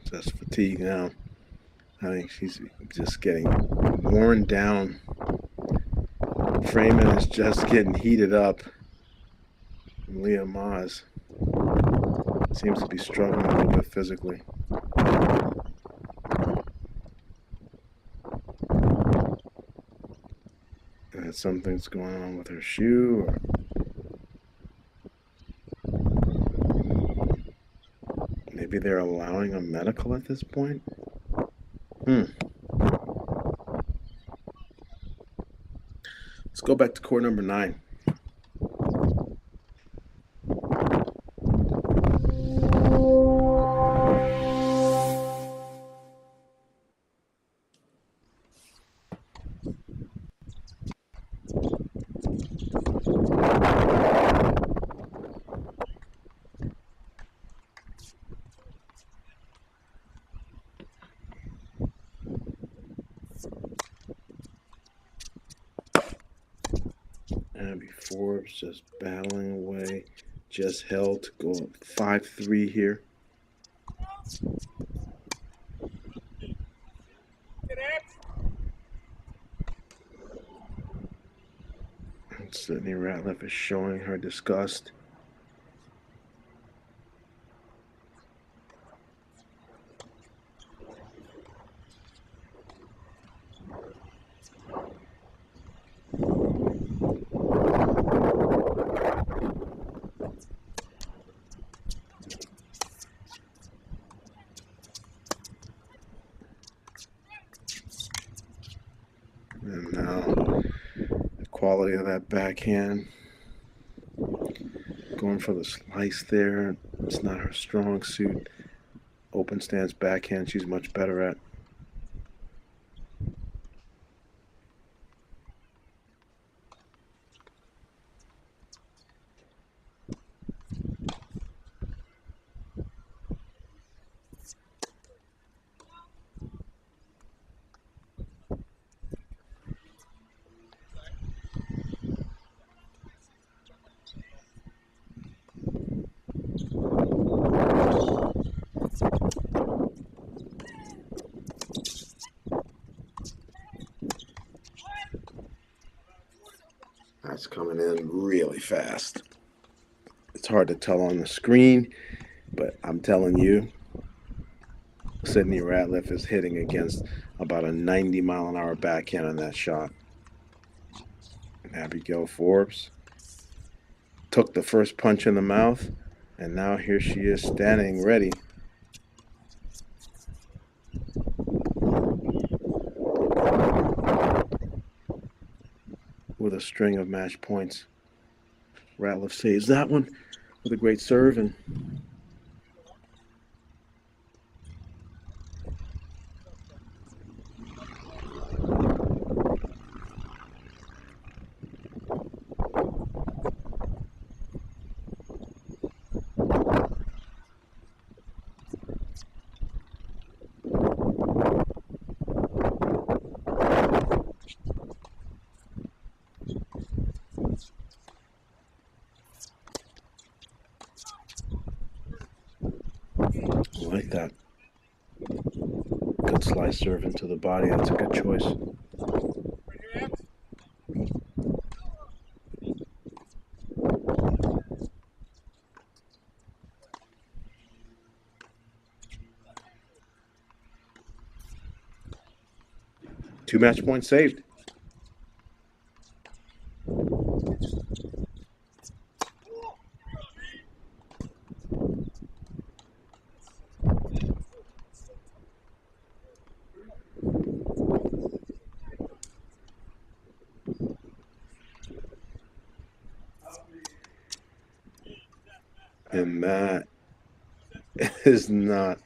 Just fatigue now. I think she's just getting worn down. Freeman is just getting heated up. And Liama seems to be struggling a little bit physically. And something's going on with her shoe. Maybe they're allowing a medical at this point? Let's go back to court number 9. Forbes just battling away, just held to go up 5-3 here. And Sydney Ratliff is showing her disgust. And now the quality of that backhand, going for the slice there, it's not her strong suit. Open stance backhand she's much better at. That's coming in really fast. It's hard to tell on the screen, but I'm telling you, Sydney Ratliff is hitting against about a 90-mile-an-hour backhand on that shot. Abigail Forbes took the first punch in the mouth, and now here she is standing ready. With a string of match points. Ratliff saves that one with a great serve, and I like that. Good slice serve into the body. That's a good choice. Two match points saved. And that is not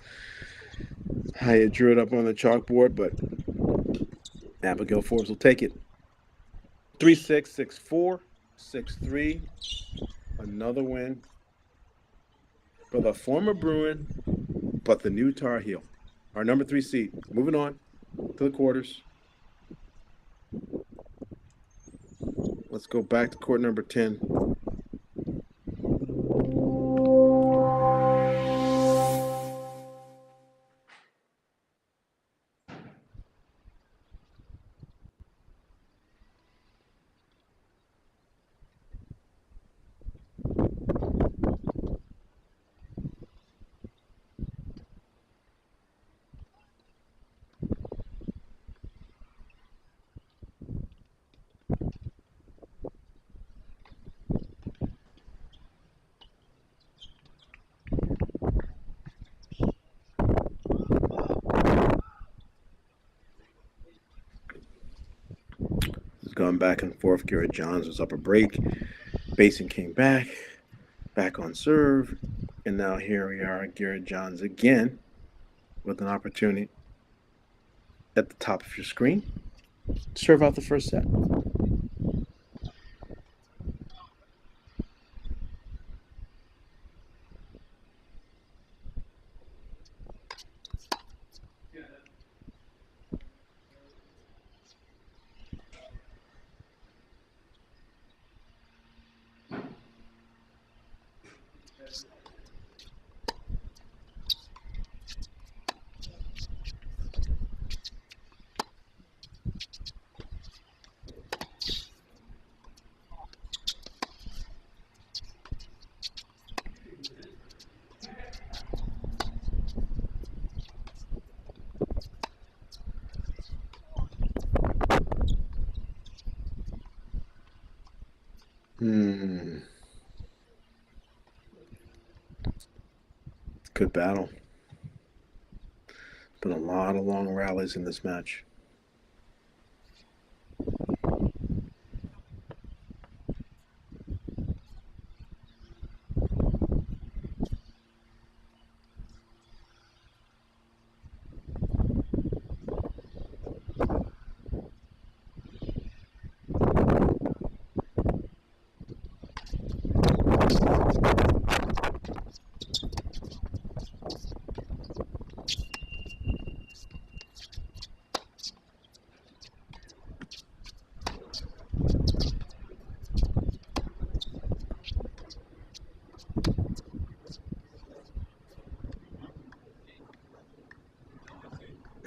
how you drew it up on the chalkboard, but Abigail Forbes will take it. 3-6, 6-4, 6-3. Another win for the former Bruin, but the new Tar Heel. Our number 3 seed. Moving on to the quarters. Let's go back to court number 10. Gone back and forth. Garrett Johns was up a break. Basin came back on serve. And now here we are, Garrett Johns again with an opportunity at the top of your screen to serve out the first set. Good battle. Been a lot of long rallies in this match.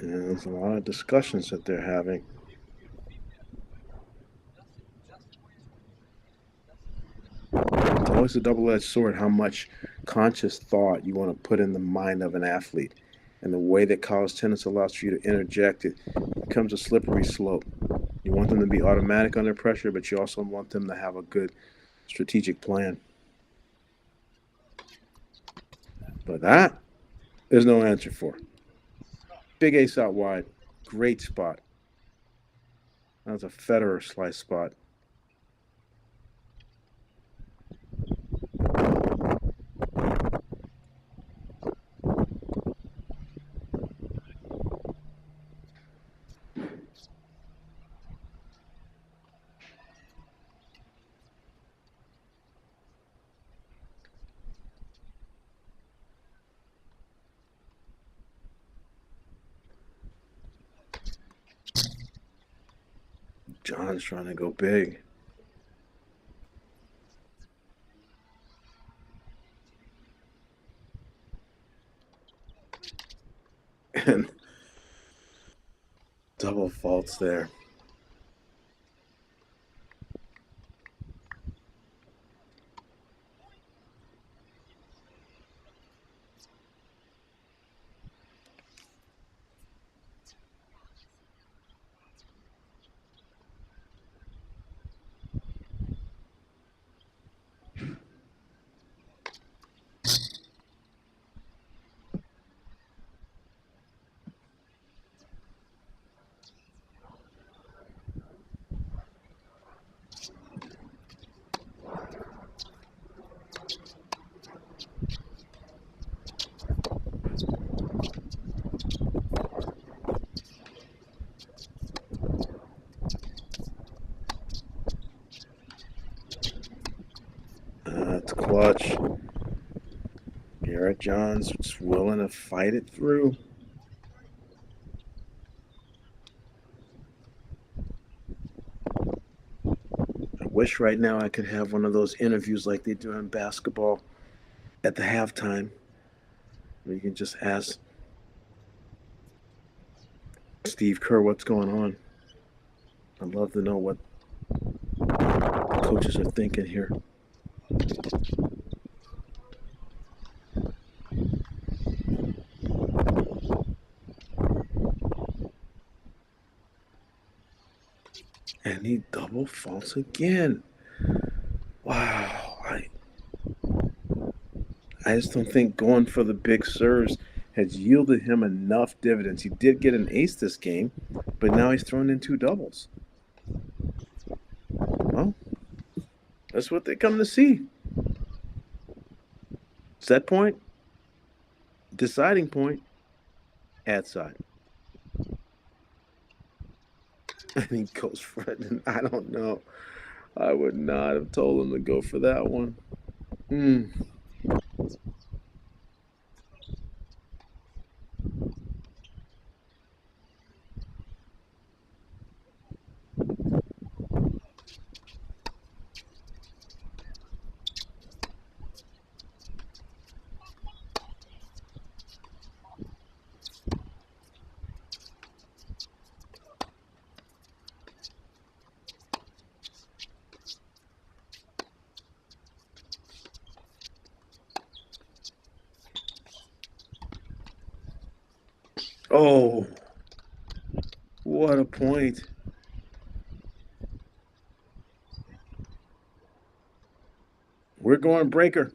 And there's a lot of discussions that they're having. always a double-edged sword how much conscious thought you want to put in the mind of an athlete. And the way that college tennis allows for you to interject, it becomes a slippery slope. You want them to be automatic under pressure, but you also want them to have a good strategic plan. But that, there's no answer for. Big ace out wide. Great spot. That was a Federer slice spot. John's trying to go big. And double faults there. That's clutch. Garrett Johns just willing to fight it through. I wish right now I could have one of those interviews like they do in basketball at the halftime, where you can just ask Steve Kerr what's going on. I'd love to know what coaches are thinking here. And he double faults again. Wow. I just don't think going for the big serves has yielded him enough dividends. He did get an ace this game, but now he's thrown in two doubles. Well, that's what they come to see. Set point, deciding point, ad side. And he goes for it, and I don't know. I would not have told him to go for that one. Oh, what a point. We're going breaker.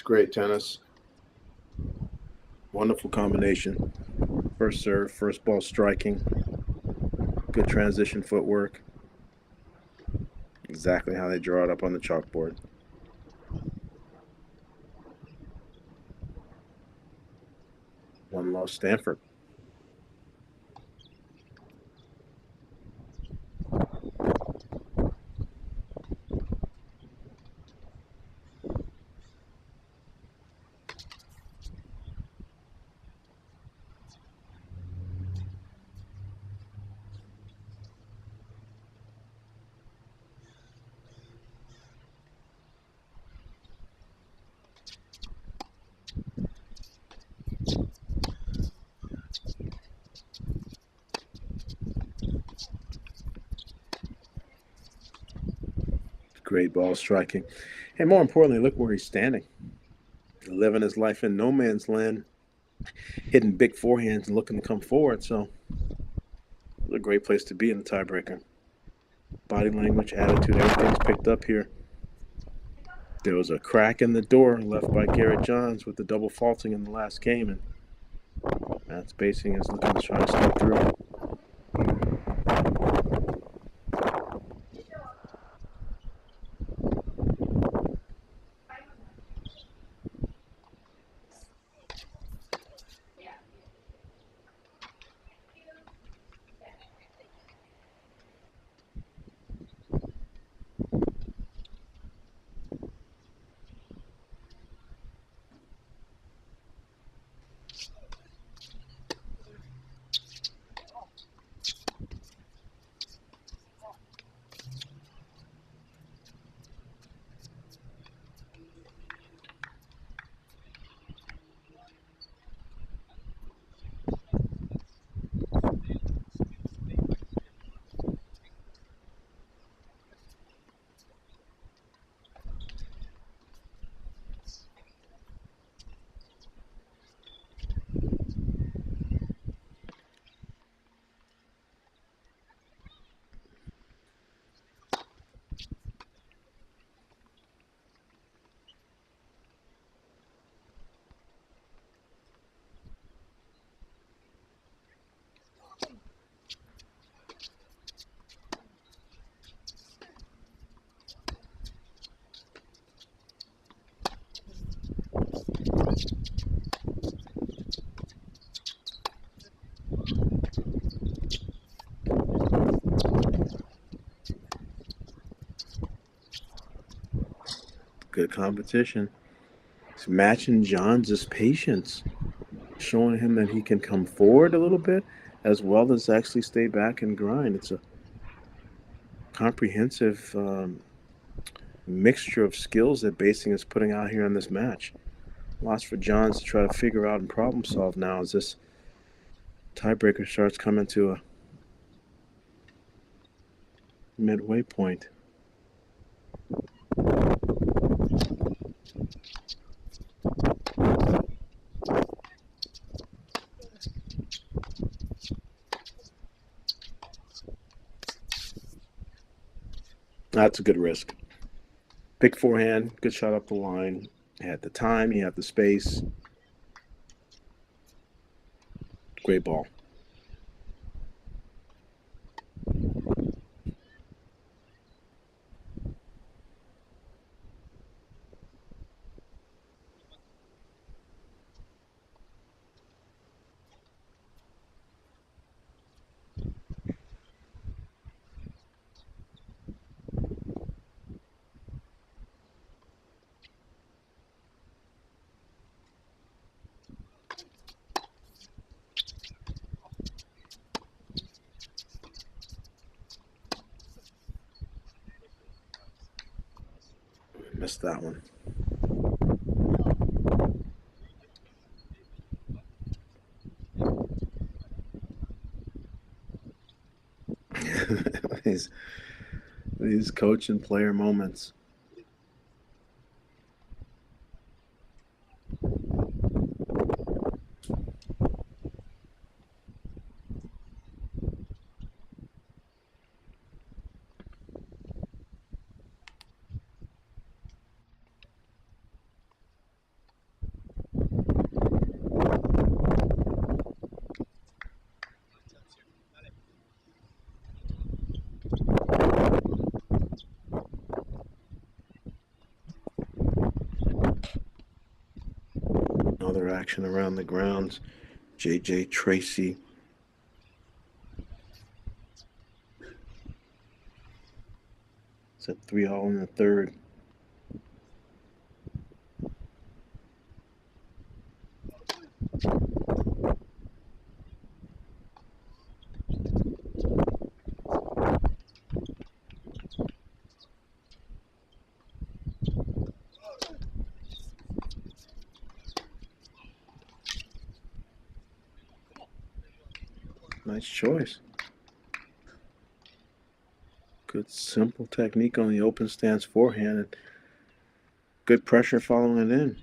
Great tennis. Wonderful combination. First serve, first ball striking. Good transition footwork. Exactly how they draw it up on the chalkboard. One loss, Stanford. Great ball striking. And more importantly, look where he's standing. Living his life in no man's land, hitting big forehands and looking to come forward. So it's a great place to be in the tiebreaker. Body language, attitude, everything's picked up here. There was a crack in the door left by Garrett Johns with the double faulting in the last game, and Matt Spacing is looking to try to step through. Good competition. It's matching Johns' patience, showing him that he can come forward a little bit as well as actually stay back and grind. It's a comprehensive mixture of skills that Basing is putting out here in this match. Lots for Johns to try to figure out and problem solve now as this tiebreaker starts coming to a midway point. That's a good risk. Big forehand, good shot up the line. He had the time, he had the space. Great ball. Missed that one. these coach and player moments. Other action around the grounds. JJ Tracy. It's a 3-all in the third. Nice choice. Good simple technique on the open stance forehand and good pressure following it in.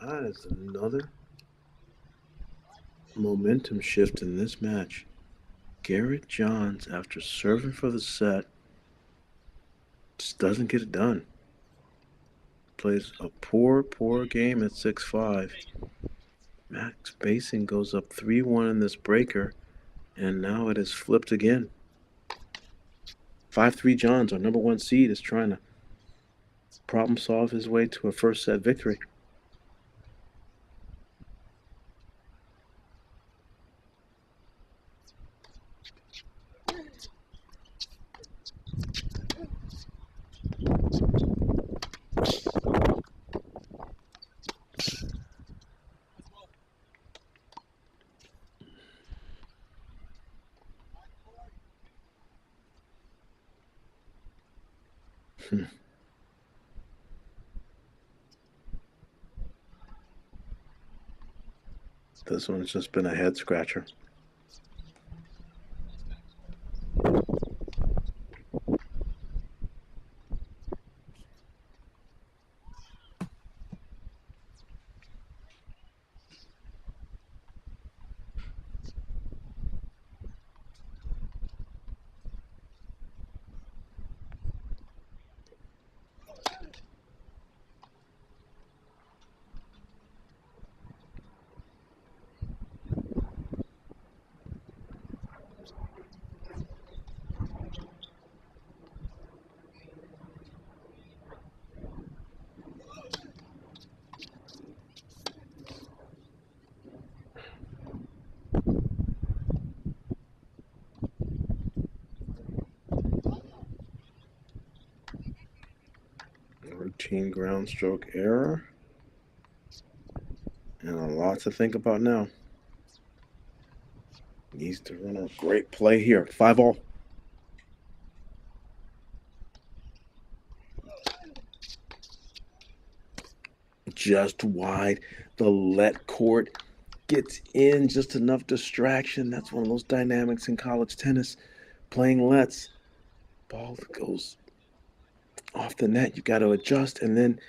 That is another momentum shift in this match. Garrett Johns, after serving for the set, just doesn't get it done. Plays a poor game at 6-5. Max Basing goes up 3-1 in this breaker, and now it is flipped again. 5-3 Johns, our number one seed, is trying to problem solve his way to a first set victory. This one's just been a head scratcher. Routine ground stroke error. And a lot to think about now. Needs to run a great play here. 5-all. Just wide. The let court gets in, just enough distraction. That's one of those dynamics in college tennis. Playing lets. Ball goes off the net. You got to adjust, and then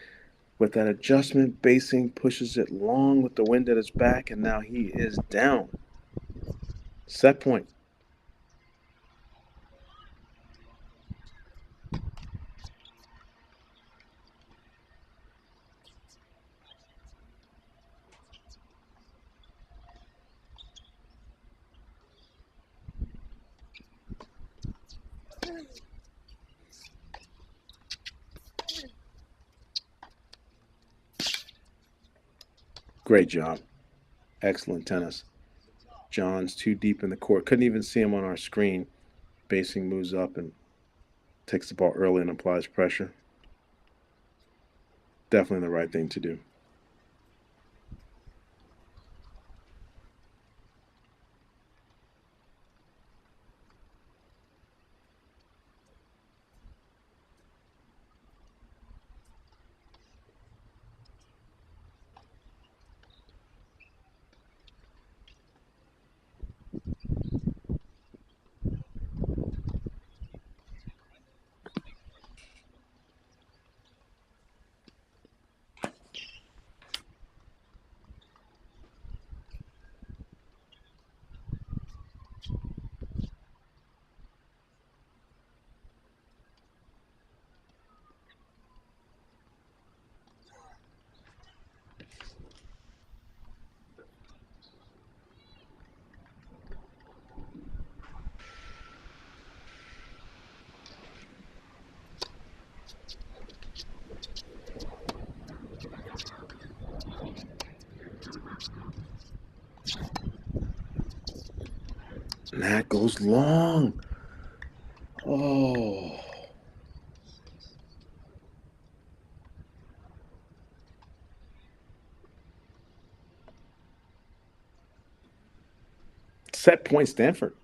with that adjustment, Basing pushes it long with the wind at his back, and now he is down. Set point. Great job. Excellent tennis. John's too deep in the court. Couldn't even see him on our screen. Basing moves up and takes the ball early and applies pressure. Definitely the right thing to do. And that goes long. Oh. Set point Stanford.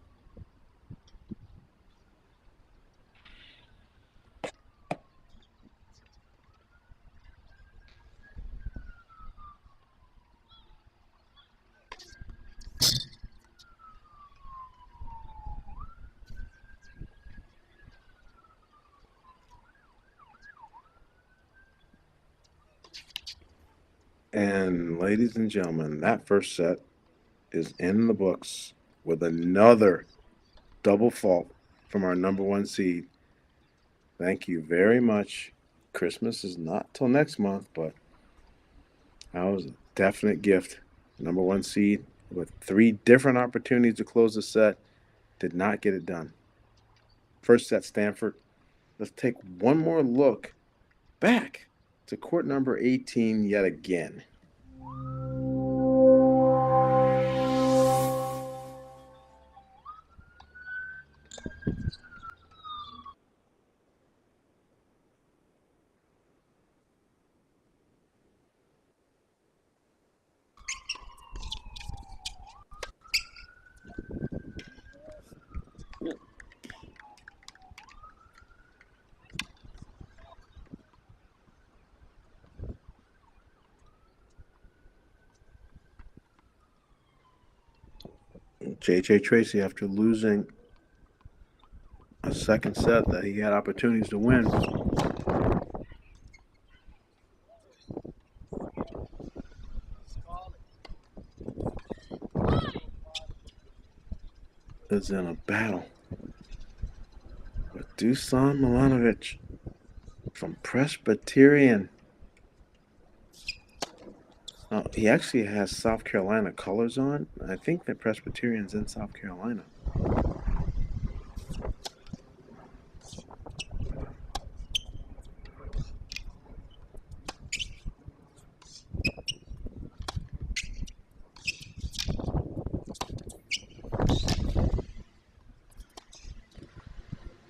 And ladies and gentlemen, that first set is in the books with another double fault from our number one seed. Thank you very much. Christmas is not till next month, but that was a definite gift. Number one seed with 3 different opportunities to close the set. Did not get it done. First set, Stanford. Let's take one more look back to court number 18 yet again. J.J. Tracy, after losing a second set that he had opportunities to win, is in a battle with Dusan Milanovic from Presbyterian. Oh, he actually has South Carolina colors on. I think that Presbyterian's in South Carolina.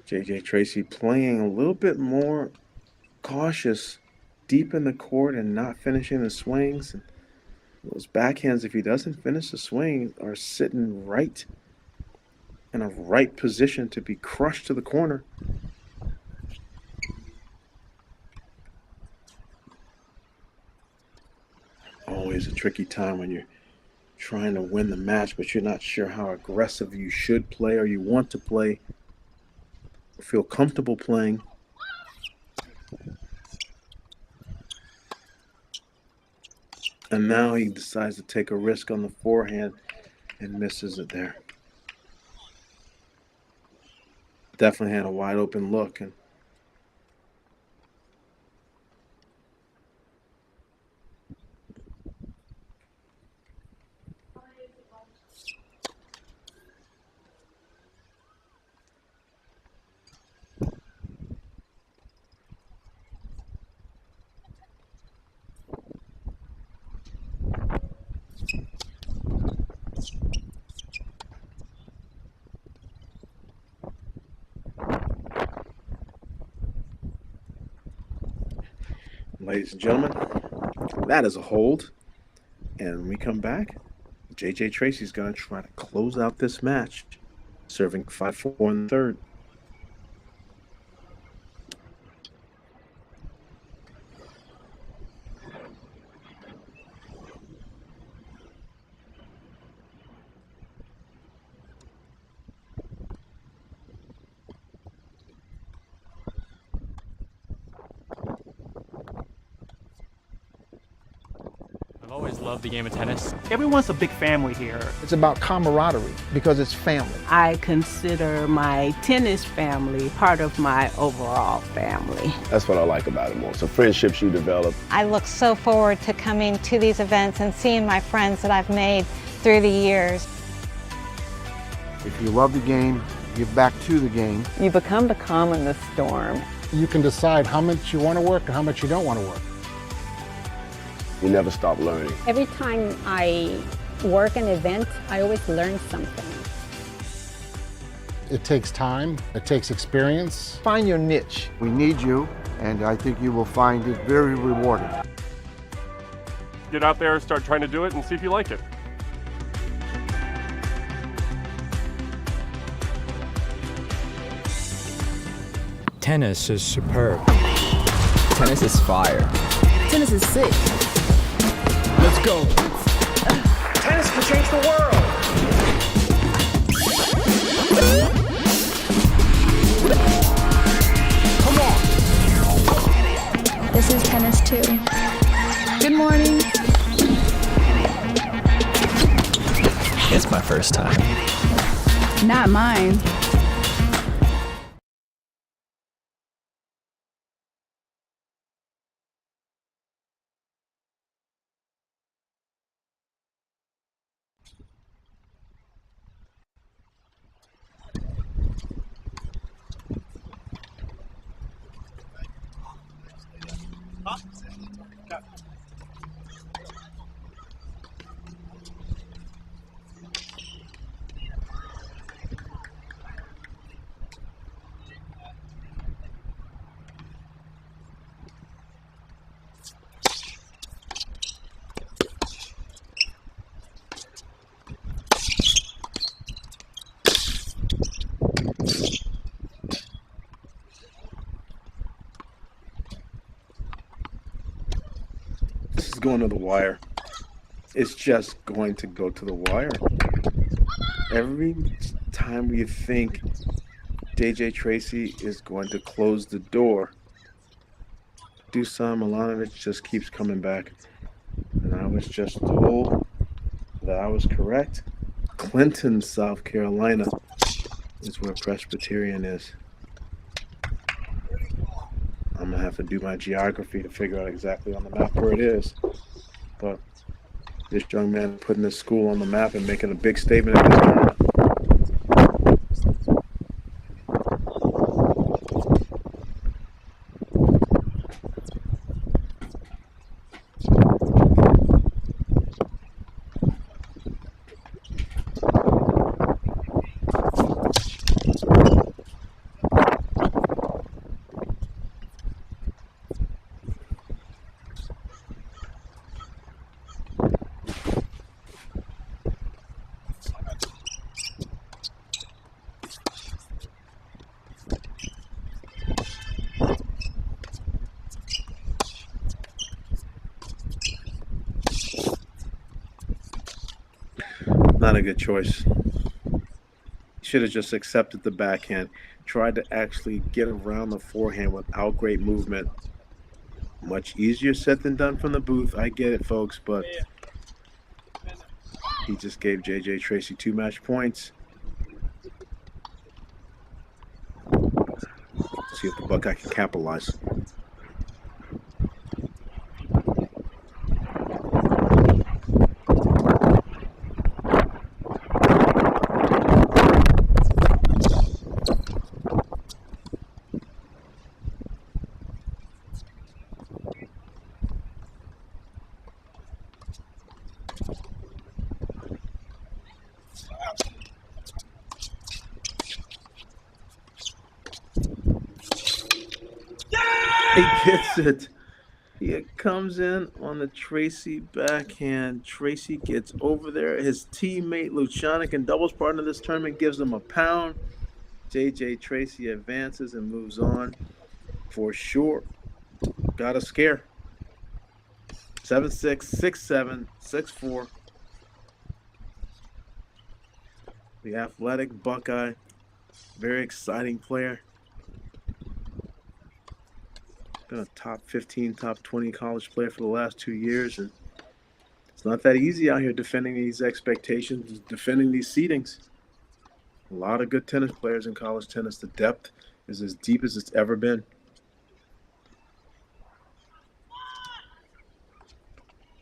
J.J. Tracy playing a little bit more cautious deep in the court and not finishing the swings. And those backhands, if he doesn't finish the swing, are sitting right in a right position to be crushed to the corner. Always a tricky time when you're trying to win the match, but you're not sure how aggressive you should play or you want to play or feel comfortable playing. And now he decides to take a risk on the forehand and misses it there. Definitely had a wide open look. And ladies and gentlemen, that is a hold. And when we come back, J.J. Tracy's going to try to close out this match, serving 5-4 in the third. I've always loved the game of tennis. Everyone's a big family here. It's about camaraderie because it's family. I consider my tennis family part of my overall family. That's what I like about it more. So friendships you develop. I look so forward to coming to these events and seeing my friends that I've made through the years. If you love the game, give back to the game. You become the calm in the storm. You can decide how much you want to work and how much you don't want to work. You never stop learning. Every time I work an event, I always learn something. It takes time, it takes experience. Find your niche. We need you, and I think you will find it very rewarding. Get out there, start trying to do it, and see if you like it. Tennis is superb. Tennis is fire. Tennis is sick. Let's go. Tennis can change the world. Come on. This is tennis too. Good morning. It's my first time. Not mine. Going to the wire. It's just going to go to the wire. Every time you think JJ Tracy is going to close the door, Dusan Milanovic just keeps coming back. And I was just told that I was correct. Clinton, South Carolina is where Presbyterian is. I'm going to have to do my geography to figure out exactly on the map where it is. But this young man putting this school on the map and making a big statement at this tournament. Not a good choice. Should have just accepted the backhand. Tried to actually get around the forehand without great movement. Much easier said than done from the booth. I get it, folks, but he just gave JJ Tracy 2 match points. See if the Buckeye can capitalize. He gets it. He comes in on the Tracy backhand. Tracy gets over there. His teammate Luchonic and doubles partner of this tournament gives him a pound. JJ Tracy advances and moves on for sure. Got a scare. 7-6, 6-7, 6-4. The athletic Buckeye, very exciting player. Been a top 15, top 20 college player for the last 2 years, and it's not that easy out here defending these expectations, defending these seedings. A lot of good tennis players in college tennis. The depth is as deep as it's ever been.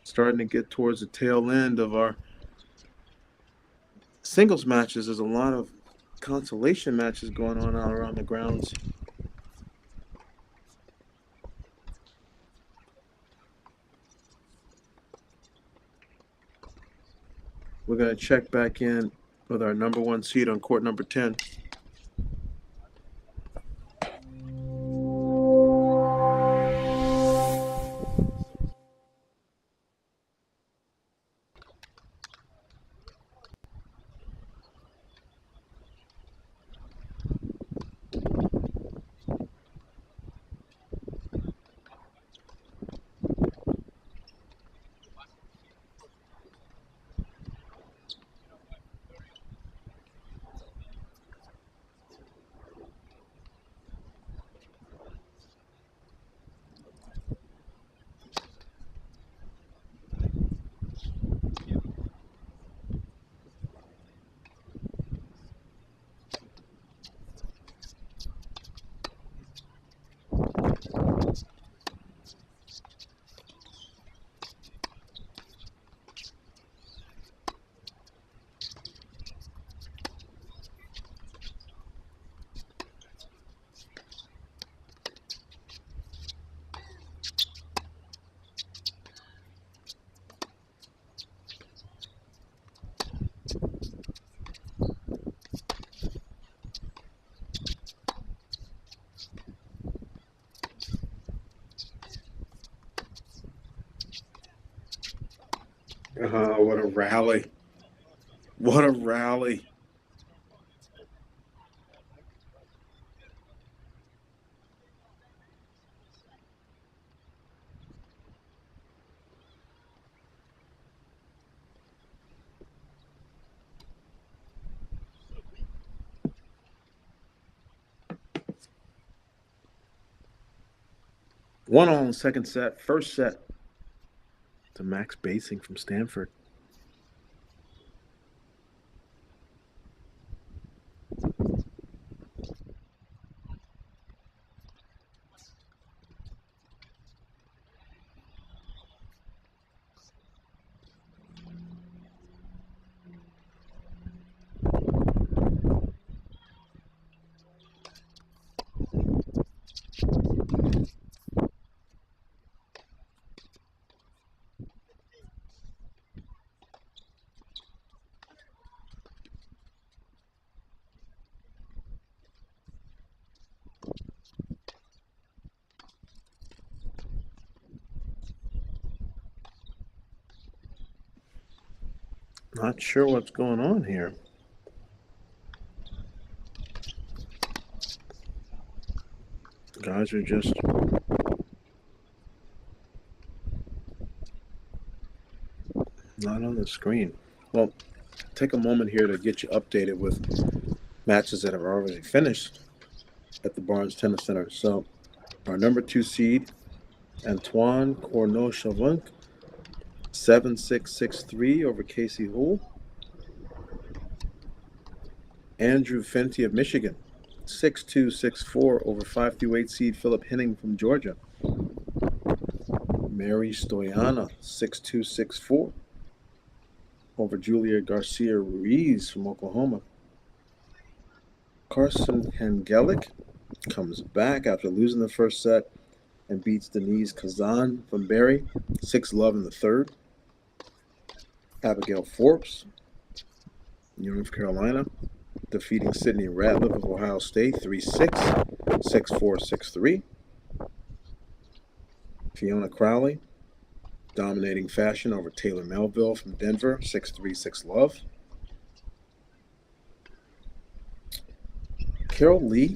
Starting to get towards the tail end of our singles matches. There's a lot of consolation matches going on out around the grounds. We're going to check back in with our number 1 seed on court number 10. What a rally. What a rally. One on second set, first set to Max Basing from Stanford. Not sure what's going on here. Guys are just not on the screen. Well, take a moment here to get you updated with matches that have already finished at the Barnes Tennis Center. So our number 2 seed, Antoine Corneau-Shavanka, 7-6-6-3 over Casey Hull. Andrew Fenty of Michigan, 6-2-6-4 over 5-8 seed Philip Henning from Georgia. Mary Stoyana, 6-2-6-4 over Julia Garcia Ruiz from Oklahoma. Tangelic comes back after losing the first set and beats Denise Kazan from Barry, 6-love in the third. Abigail Forbes, North Carolina, defeating Sydney Ratliff of Ohio State, 3-6, 6-4, 6-3. Fiona Crowley, dominating fashion over Taylor Melville from Denver, 6-3, 6-love. Carol Lee,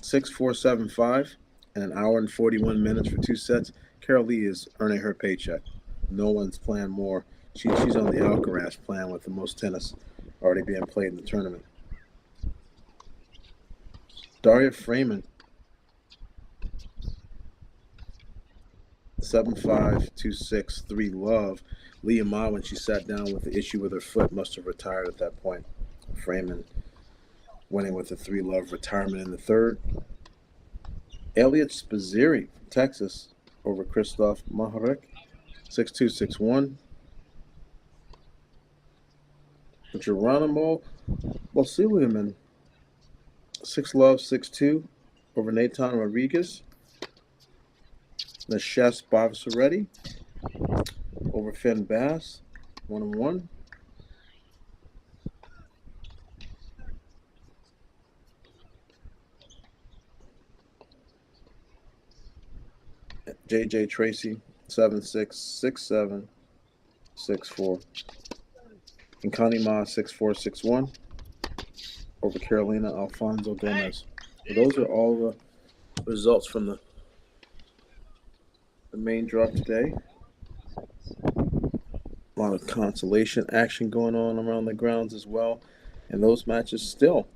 6-4, 7-5, and an hour and 41 minutes for 2 sets. Carol Lee is earning her paycheck. No one's playing more. She's on the Alcaraz plan with the most tennis already being played in the tournament. Daria Freeman, 7-5, 2-6, 3-love. Liama, when she sat down with the issue with her foot, must have retired at that point. Freeman winning with a 3-love retirement in the third. Elliot Spizzeri from Texas over Christoph Maharek, 6-2, 6-1. Geronimo Bosiliaman, 6-love, 6-2 over Nathan Rodriguez. Nashes Basa-Retti over Fenn Bass, 1-1. JJ Tracy, 7-6, 6-7, 6-4. And Connie Ma, 6-4, 6-1 over Carolina Alfonso Gomez. So those are all the results from the main draw today. A lot of consolation action going on around the grounds as well. And those matches still,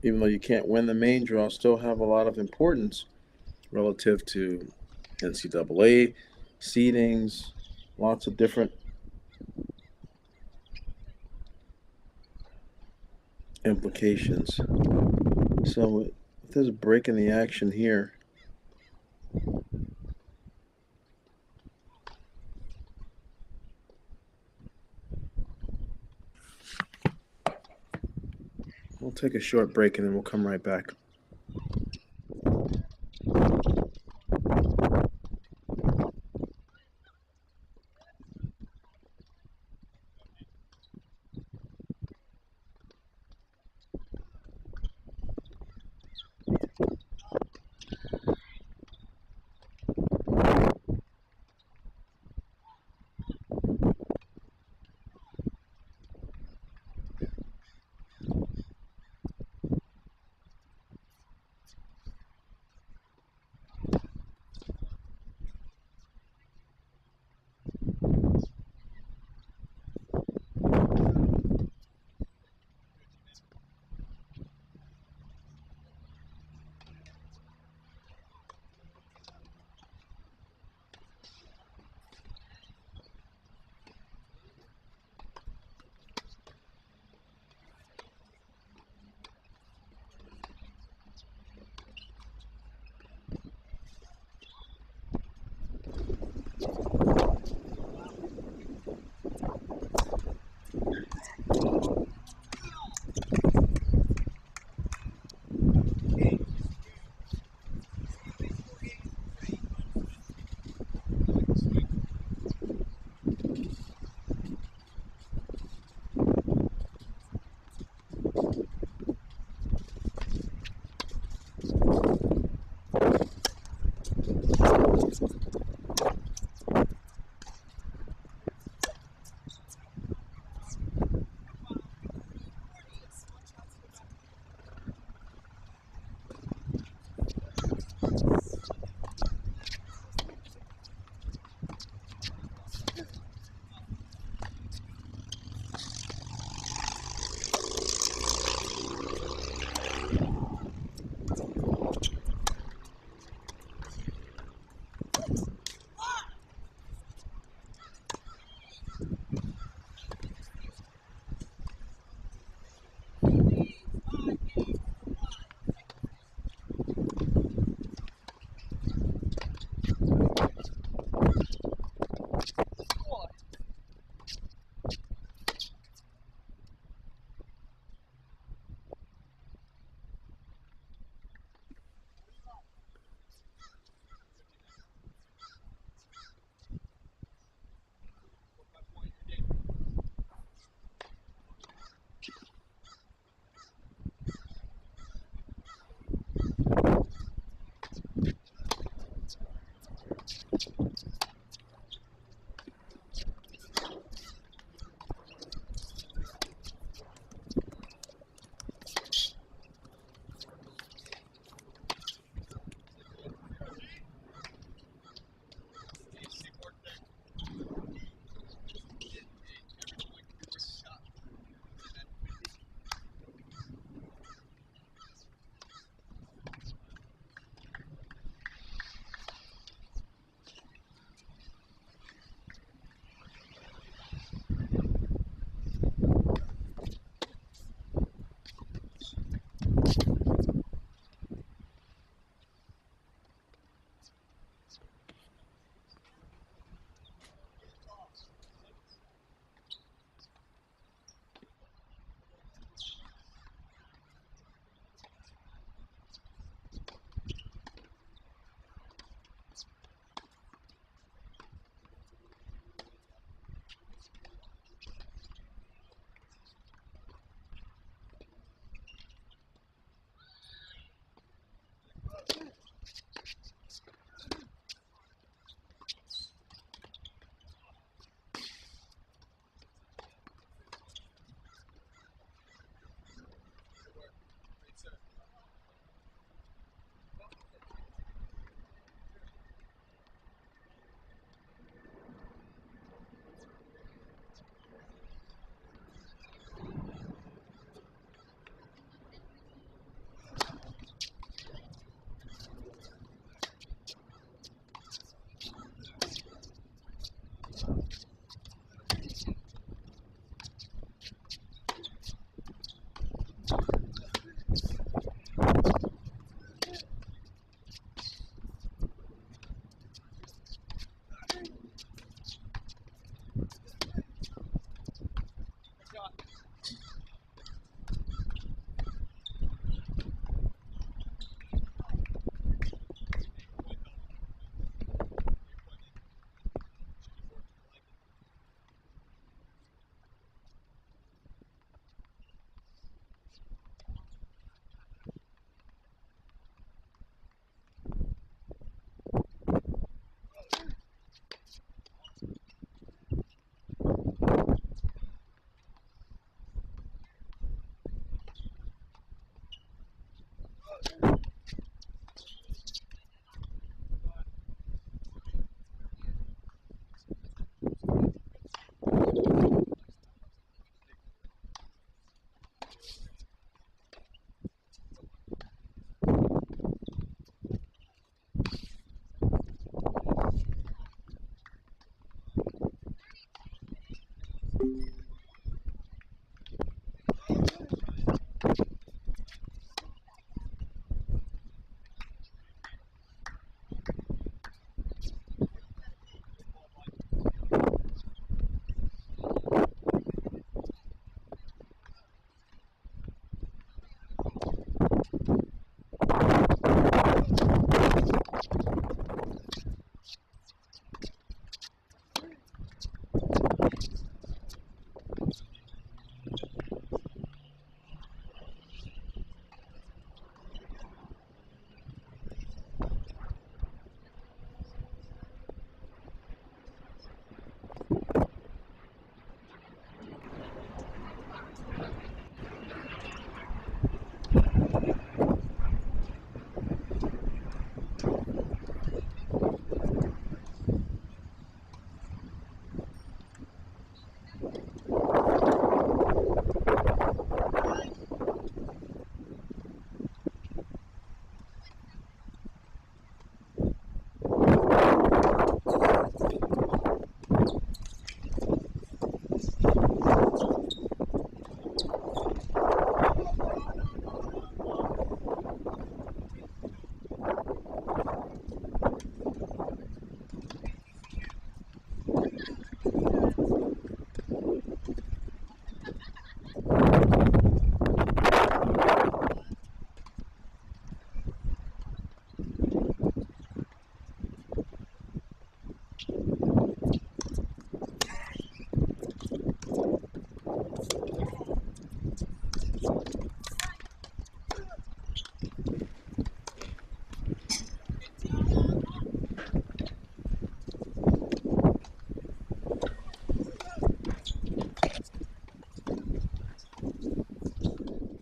even though you can't win the main draw, still have a lot of importance relative to NCAA seedings, lots of different implications. So if there's a break in the action here, we'll take a short break and then we'll come right back.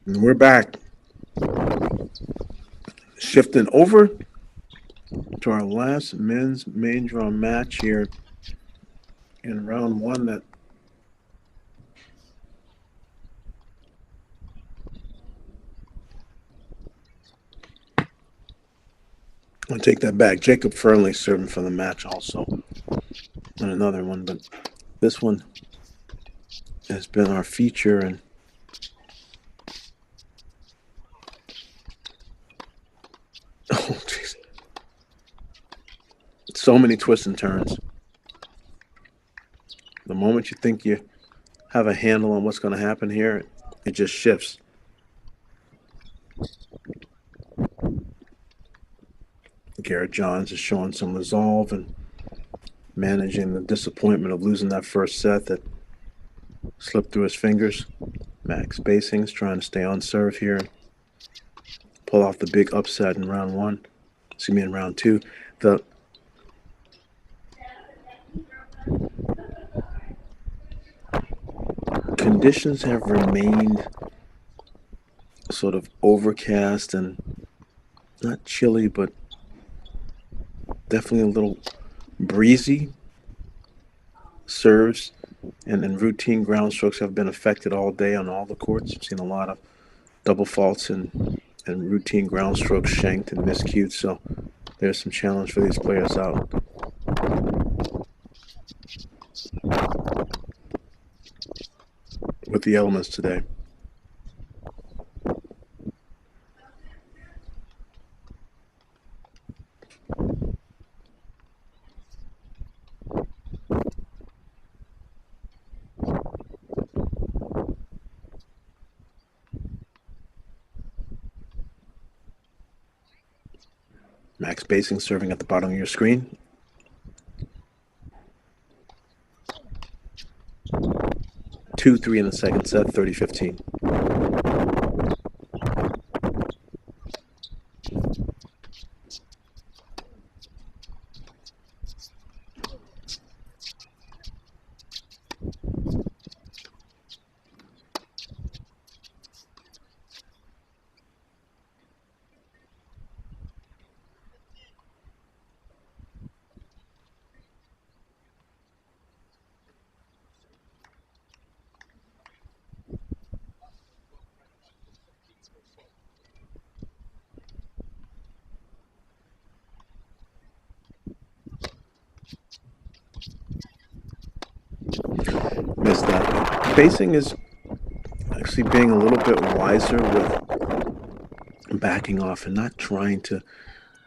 And we're back. Shifting over to our last men's main draw match here in round one. That I'll take that back. Jacob Fernley serving for the match also. And another one, but this one has been our feature, and oh jeez, so many twists and turns. The moment you think you have a handle on what's going to happen here, it just shifts. Garrett Johns is showing some resolve and managing the disappointment of losing that first set that slipped through his fingers. Max Basing's trying to stay on serve here, pull off the big upset in round one. In round two. The conditions have remained sort of overcast and not chilly, but definitely a little breezy. Serves and routine ground strokes have been affected all day on all the courts. I've seen a lot of double faults and routine ground strokes shanked and miscued, so there's some challenge for these players out. With the elements today. Max Basing serving at the bottom of your screen. Two, three in the second set, 30-15. Missed that. Basing is actually being a little bit wiser with backing off and not trying to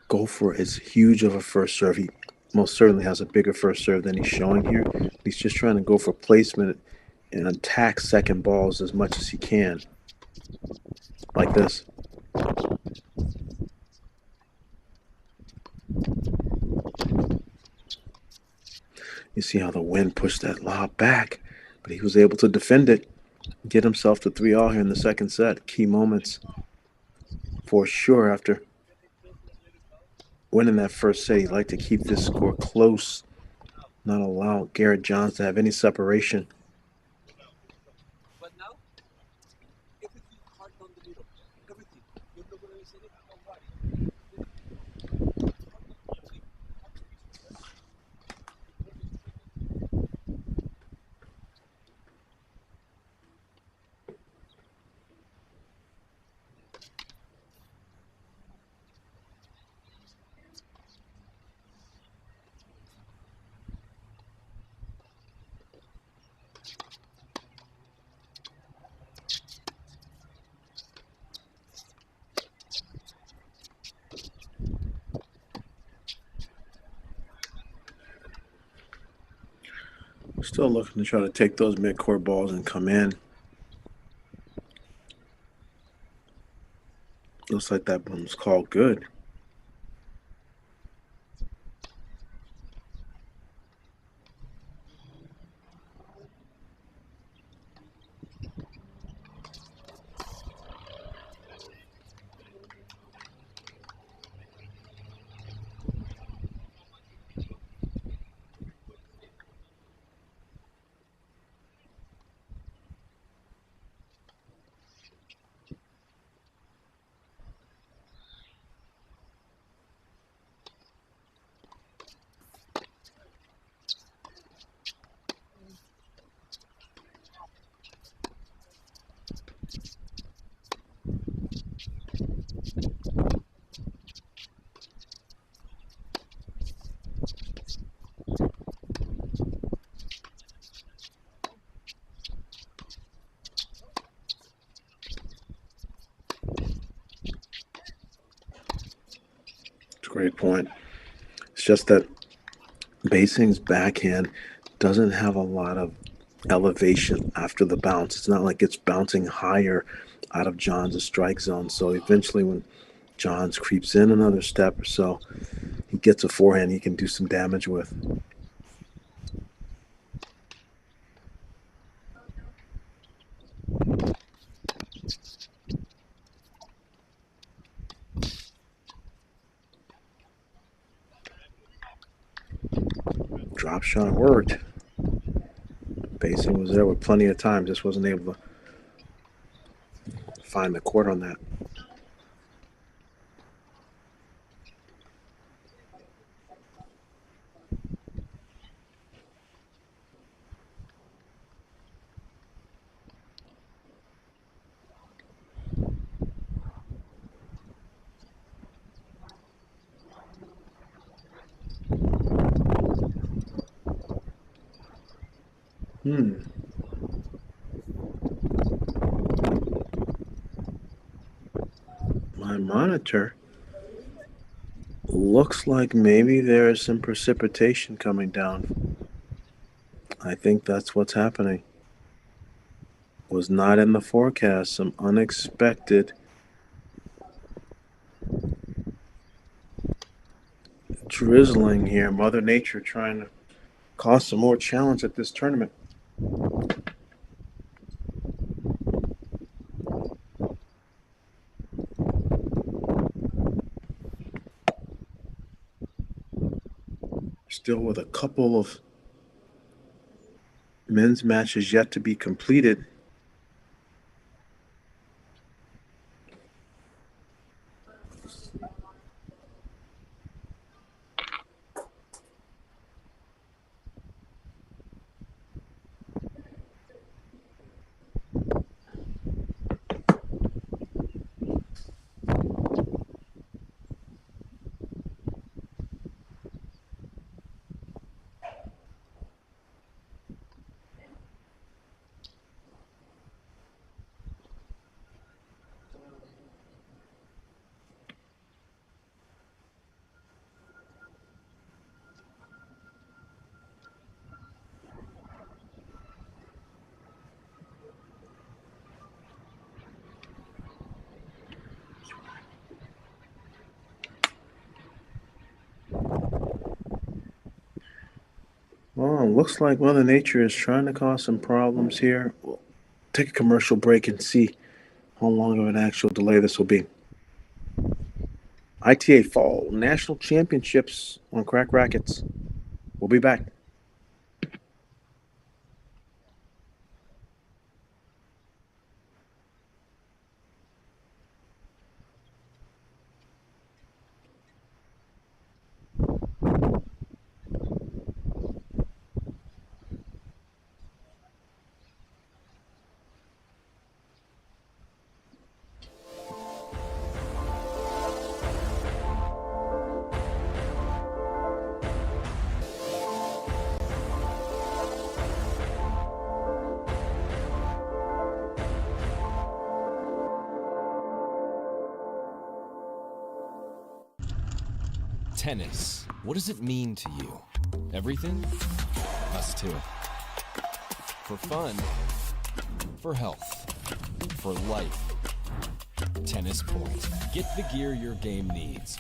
go for as huge of a first serve. He most certainly has a bigger first serve than he's showing here. He's just trying to go for placement and attack second balls as much as he can. Like this. You see how the wind pushed that lob back, but he was able to defend it, get himself to 3-all here in the second set. Key moments for sure after winning that first set. He'd like to keep this score close, not allow Garrett Johns to have any separation. Still looking to try to take those mid-court balls and come in. Looks like that one was called good. Great point. It's just that Basing's backhand doesn't have a lot of elevation after the bounce. It's not like it's bouncing higher out of John's strike zone. So eventually when Johns creeps in another step or so, he gets a forehand he can do some damage with. Drop shot worked. Basing was there with plenty of time, just wasn't able to find the court on that. My monitor looks like maybe there is some precipitation coming down. I think that's what's happening. Was not in the forecast. Some unexpected drizzling here. Mother Nature trying to cause some more challenge at this tournament. Still with a couple of men's matches yet to be completed. Well, looks like Mother Nature is trying to cause some problems here. We'll take a commercial break and see how long of an actual delay this will be. ITA Fall National Championships on Crack Rackets. We'll be back. Tennis. What does it mean to you? Everything? Us too. For fun. For health. For life. Tennis Point. Get the gear your game needs.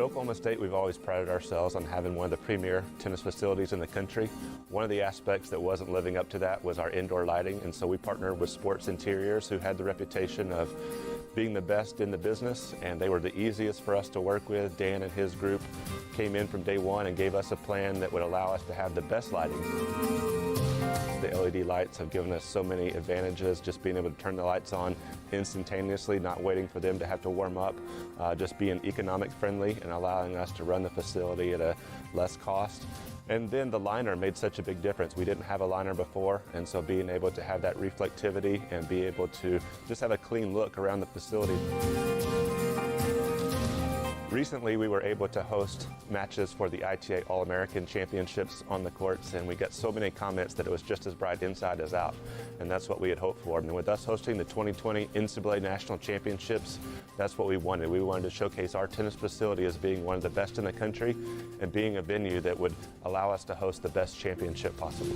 Oklahoma State, we've always prided ourselves on having one of the premier tennis facilities in the country. One of the aspects that wasn't living up to that was our indoor lighting, and so we partnered with Sports Interiors, who had the reputation of being the best in the business, and they were the easiest for us to work with. Dan and his group came in from day one and gave us a plan that would allow us to have the best lighting. The LED lights have given us so many advantages, just being able to turn the lights on instantaneously, not waiting for them to have to warm up, just being economic friendly and allowing us to run the facility at a less cost. And then the liner made such a big difference. We didn't have a liner before, and so being able to have that reflectivity and be able to just have a clean look around the facility. Recently, we were able to host matches for the ITA All-American Championships on the courts, and we got so many comments that it was just as bright inside as out, and that's what we had hoped for. And with us hosting the 2020 NCAA National Championships, that's what we wanted. We wanted to showcase our tennis facility as being one of the best in the country and being a venue that would allow us to host the best championship possible.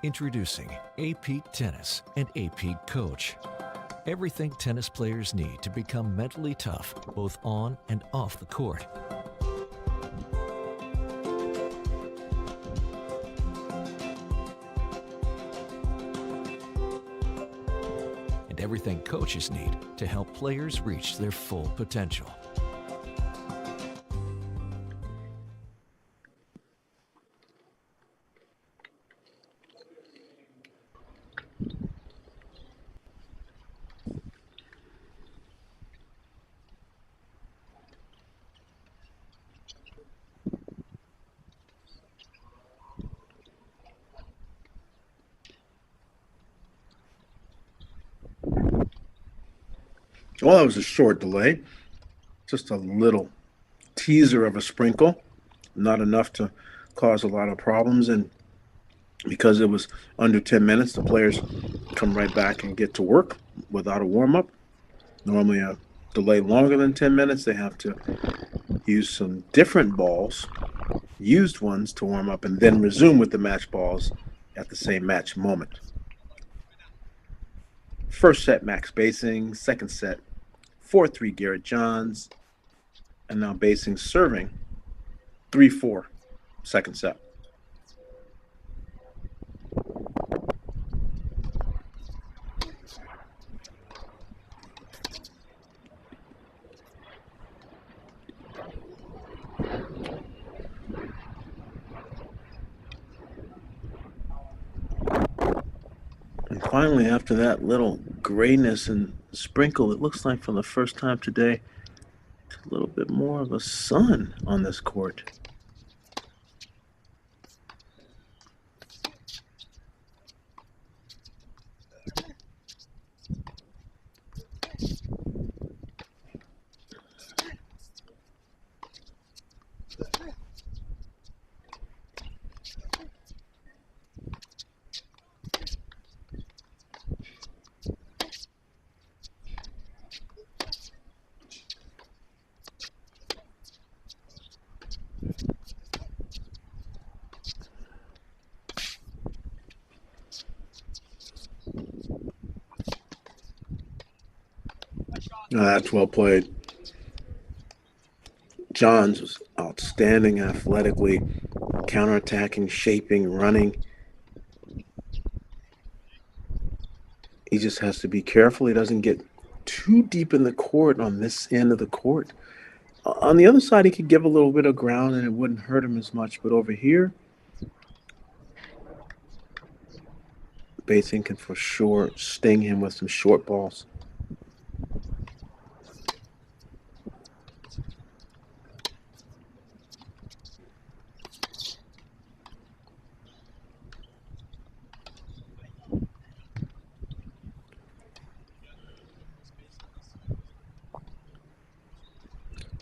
Introducing A-Peak Tennis and A-Peak Coach. Everything tennis players need to become mentally tough, both on and off the court. And everything coaches need to help players reach their full potential. Well, that was a short delay, just a little teaser of a sprinkle, not enough to cause a lot of problems. And because it was under 10 minutes, the players come right back and get to work without a warm-up. Normally a delay longer than 10 minutes, they have to use some different balls, used ones, to warm up and then resume with the match balls at the same match moment. First set, Max Basing. Second set, 4-3 Garrett Johns. And now Basing serving 3-4, second set. And finally, after that little grayness and sprinkle, it looks like for the first time today, a little bit more of a sun on this court. That's well played. Johns was outstanding athletically, counterattacking, shaping, running. He just has to be careful he doesn't get too deep in the court on this end of the court. On the other side, he could give a little bit of ground and it wouldn't hurt him as much. But over here, Basin can for sure sting him with some short balls.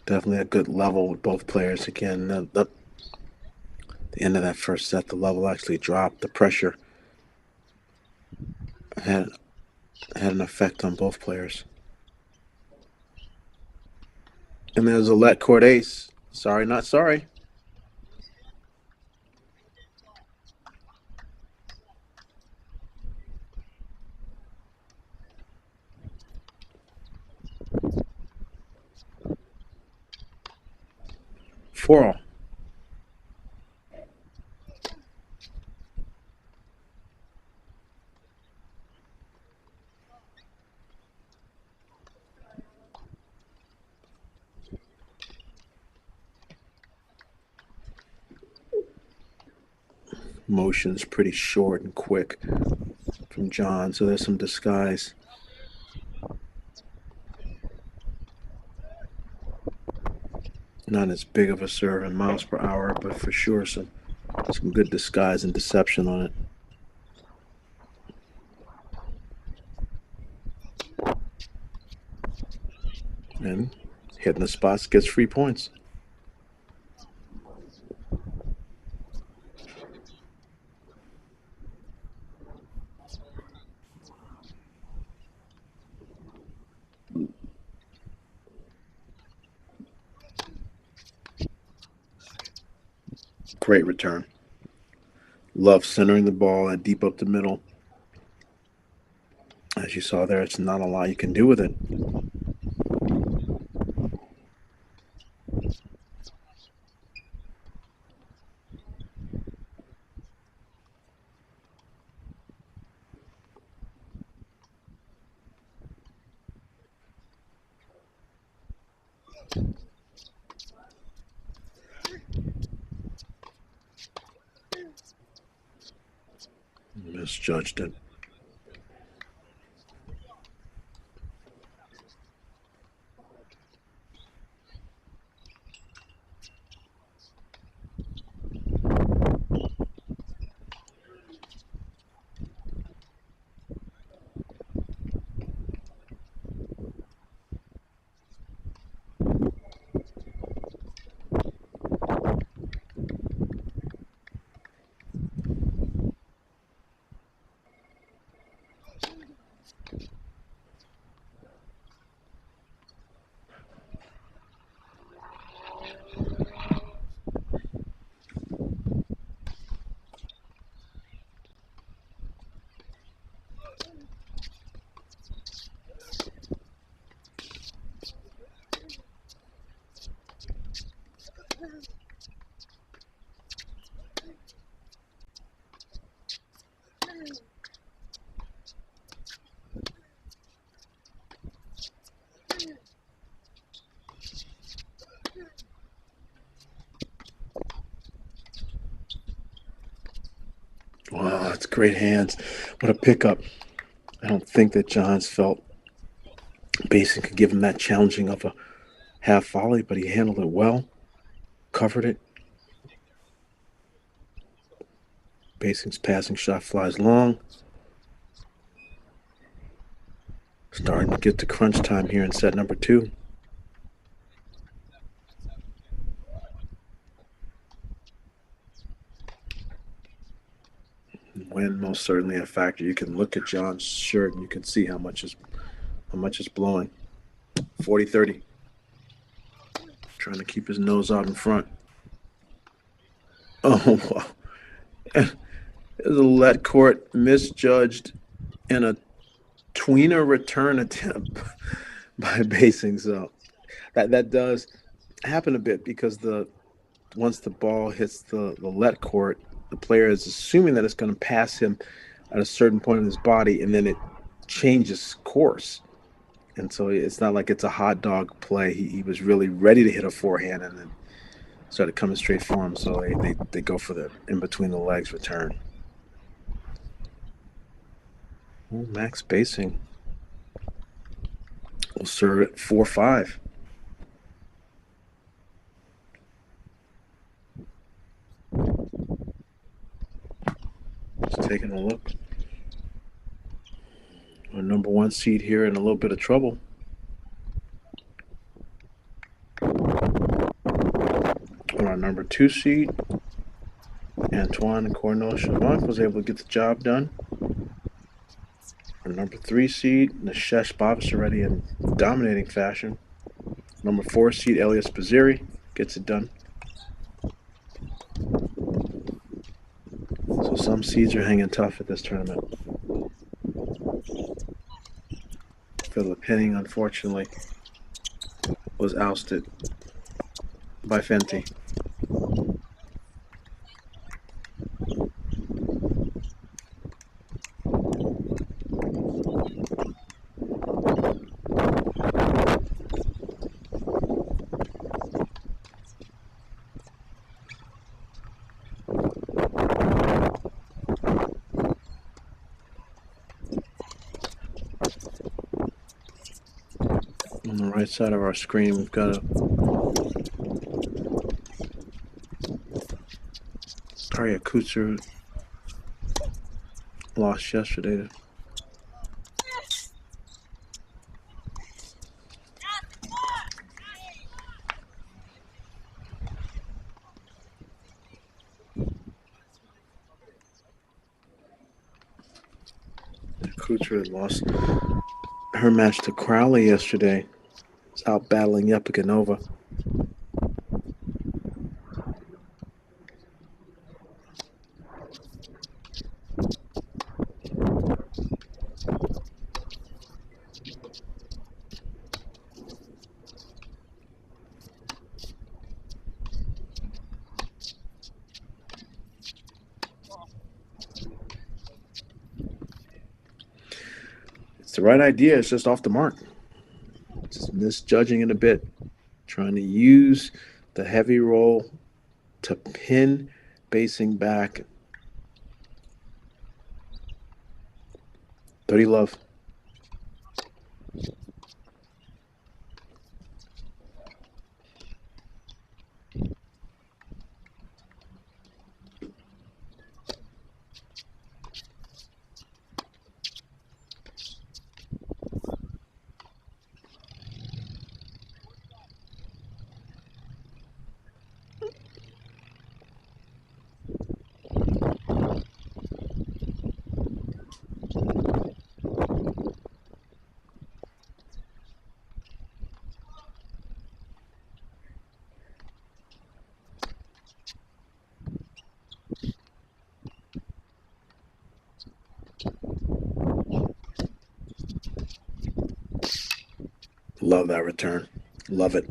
Definitely a good level with both players. Again, the end of that first set, the level actually dropped. The pressure had an effect on both players. And there's a let court ace. Sorry, not sorry. Four all. Motion's pretty short and quick from John, so there's some disguise. Not as big of a serve in miles per hour, but for sure some good disguise and deception on it. And hitting the spots gets free points. Great return. Love centering the ball and deep up the middle. As you saw there, it's not a lot you can do with it. Misjudged it. Wow, that's great hands. What a pickup. I don't think that Johns felt Basin could give him that challenging of a half volley, but he handled it well, covered it. Basin's passing shot flies long. Starting to get to crunch time here in set number 2. Wind most certainly a factor. You can look at John's shirt and you can see how much is blowing. 40-30. Trying to keep his nose out in front. Oh, wow. There's a let court misjudged and a tweener return attempt. by basing. So that does happen a bit because once the ball hits the let court, the player is assuming that it's going to pass him at a certain point in his body, and then it changes course. And so it's not like it's a hot dog play. He was really ready to hit a forehand and then started coming straight for him. So they go for the in between the legs return. Ooh, max spacing. We'll serve it 4-5. Just taking a look. Our number one seed here in a little bit of trouble. On our number two seed, Antoine Cornell Shavanka was able to get the job done. Our number three seed, Nishesh Basa-Retti in dominating fashion. Number four seed, Elias Pizziri gets it done. So some seeds are hanging tough at this tournament. Philip Henning, unfortunately, was ousted by Fenty. On the right side of our screen, we've got a Arya Kutzer lost yesterday. Kutzer lost her match to Crowley yesterday. Is out battling Yepikanova. It's the right idea. It's just off the mark. Just misjudging it a bit. Trying to use the heavy roll to pin basing back. 30 love. Love that return. Love it.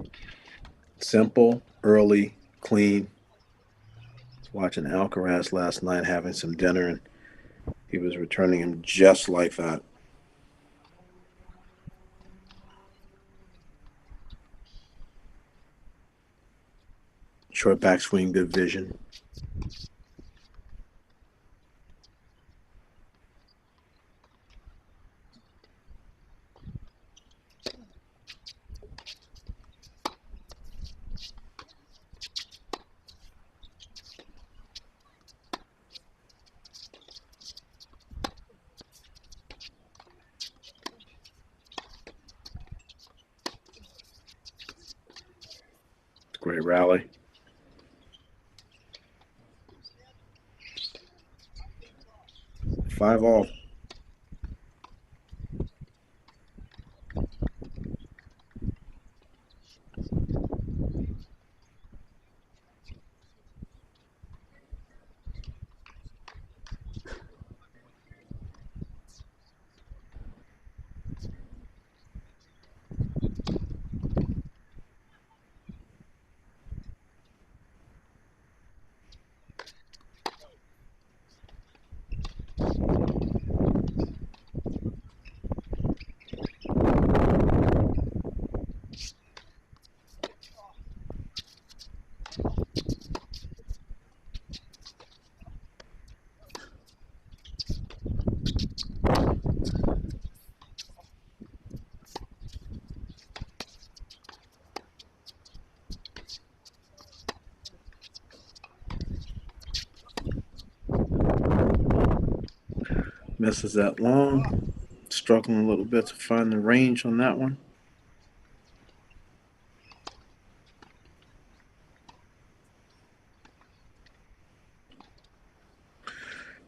Simple, early, clean. I was watching Alcaraz last night having some dinner, and he was returning him just like that. Short backswing, good vision. Great rally. Five all. Misses that long. Struggling a little bit to find the range on that one.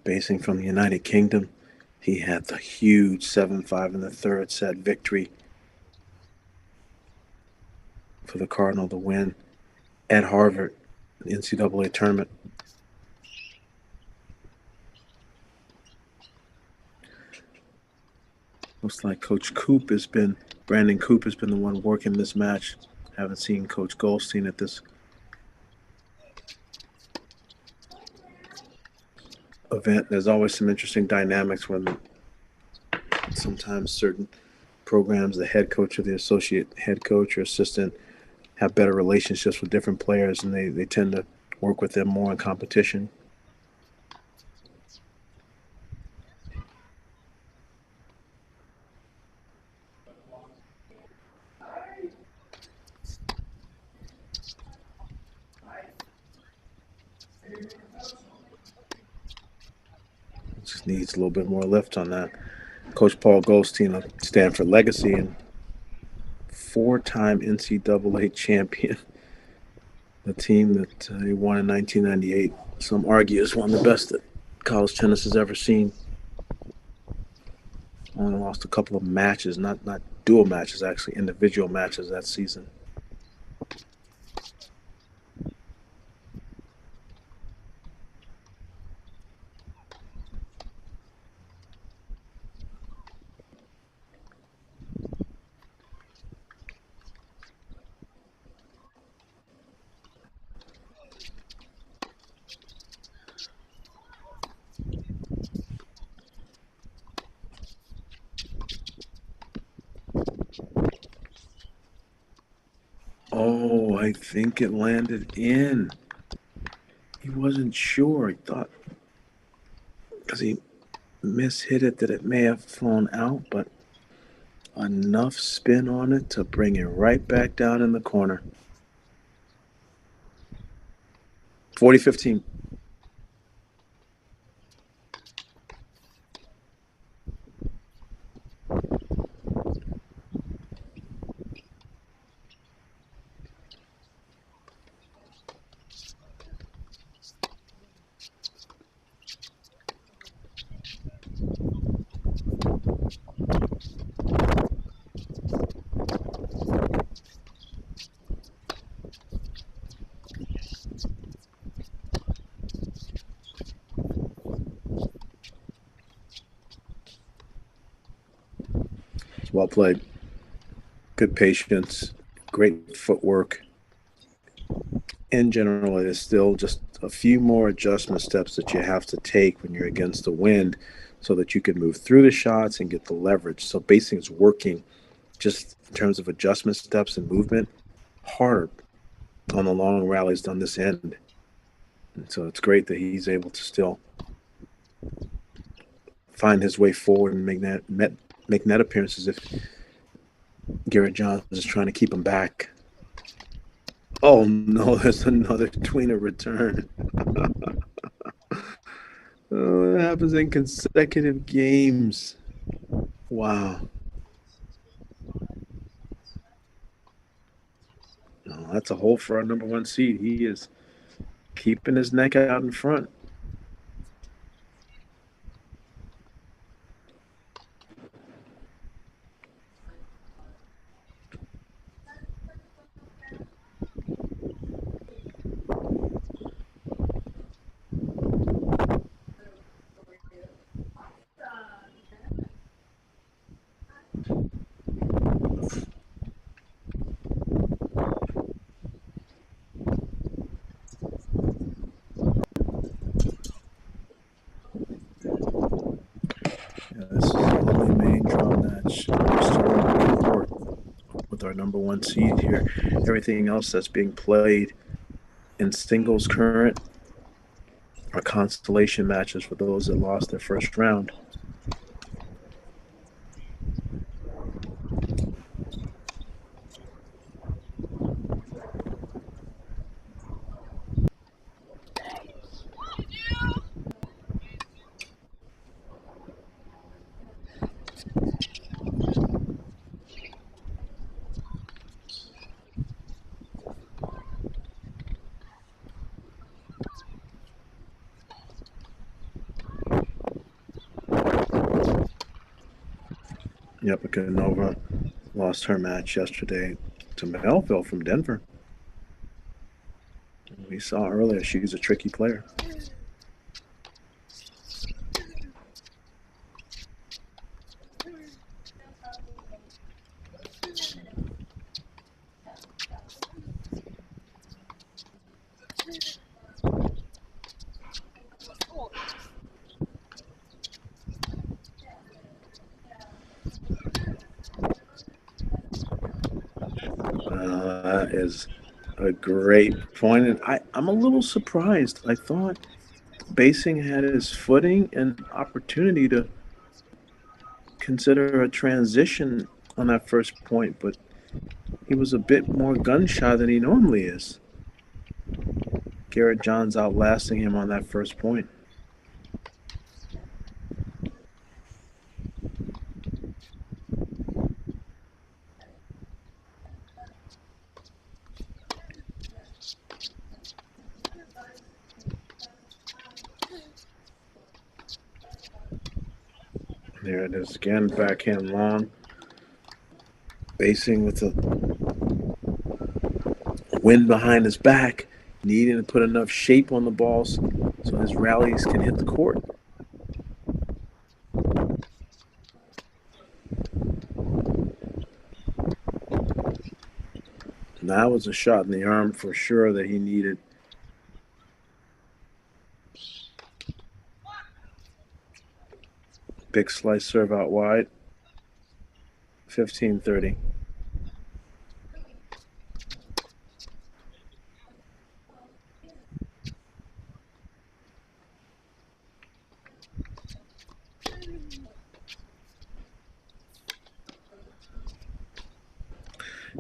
Basing from the United Kingdom, he had the huge 7-5 in the third set victory for the Cardinal to win at Harvard, the NCAA tournament. Looks like Brandon Coop has been the one working this match. Haven't seen Coach Goldstein at this event. There's always some interesting dynamics when sometimes certain programs, the head coach or the associate head coach or assistant, have better relationships with different players, and they tend to work with them more in competition. Just needs a little bit more lift on that. Coach Paul Goldstein of Stanford legacy and 4-time NCAA champion. The team that he won in 1998. Some argue is one of the best that college tennis has ever seen. Only lost a couple of matches, not dual matches, actually individual matches that season. Oh, I think it landed in. He wasn't sure. He thought, because he mishit it, that it may have flown out, but enough spin on it to bring it right back down in the corner. 40-15. Well played. Good patience, great footwork. In general, it is still just a few more adjustment steps that you have to take when you're against the wind so that you can move through the shots and get the leverage. So basing is working just in terms of adjustment steps and movement harder on the long rallies on this end. And so it's great that he's able to still find his way forward and make net appearances if Garrett Johnson is trying to keep him back. Oh no, there's another tweener return. Oh, it happens in consecutive games. Wow. No, that's a hole for our number one seed. He is keeping his neck out in front. This is the only main draw match with our number one seed here. Everything else that's being played in singles current are consolation matches for those that lost their first round. Yapakanova lost her match yesterday to Melville from Denver. We saw earlier she's a tricky player. That is a great point. And I'm a little surprised. I thought Basing had his footing and opportunity to consider a transition on that first point, but he was a bit more gun-shy than he normally is. Garrett Johns outlasting him on that first point. There it is again, backhand long. Basing with the wind behind his back, needing to put enough shape on the balls so his rallies can hit the court. And that was a shot in the arm for sure that he needed. Big slice serve out wide. 15-30.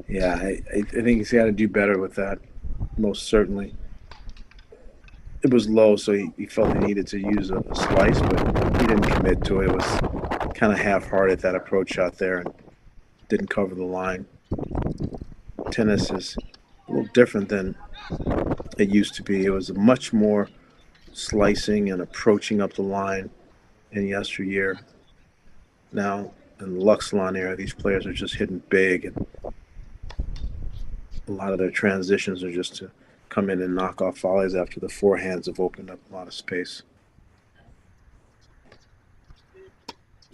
Yeah, I think he's got to do better with that, most certainly. It was low, so he felt he needed to use a slice, but he didn't commit to it. It was kind of half-hearted, that approach shot there, and didn't cover the line. Tennis is a little different than it used to be. It was much more slicing and approaching up the line in yesteryear. Now, in the Luxlon era, these players are just hitting big, and a lot of their transitions are just to come in and knock off volleys after the forehands have opened up a lot of space.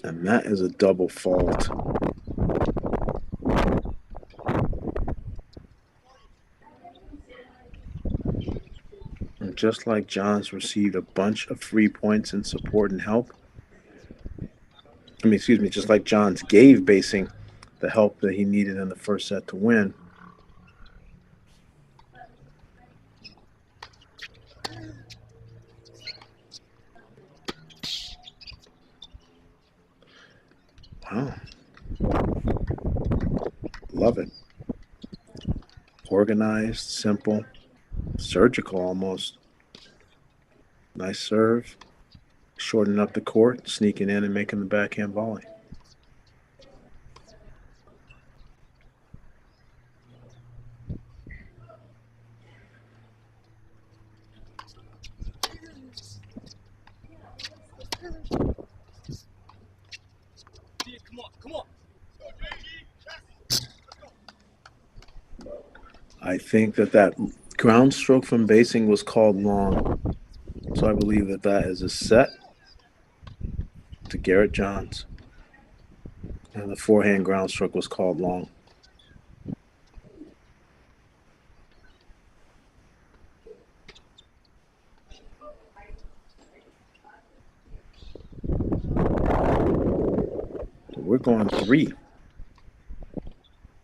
And that is a double fault. And just like Johns received a bunch of free points in support and help, just like Johns gave Basing the help that he needed in the first set to win, wow. Love it. Organized, simple, surgical almost. Nice serve. Shortening up the court, sneaking in and making the backhand volley. I think that ground stroke from Basing was called long. So I believe that is a set to Garrett Johns. And the forehand ground stroke was called long. So we're going 3.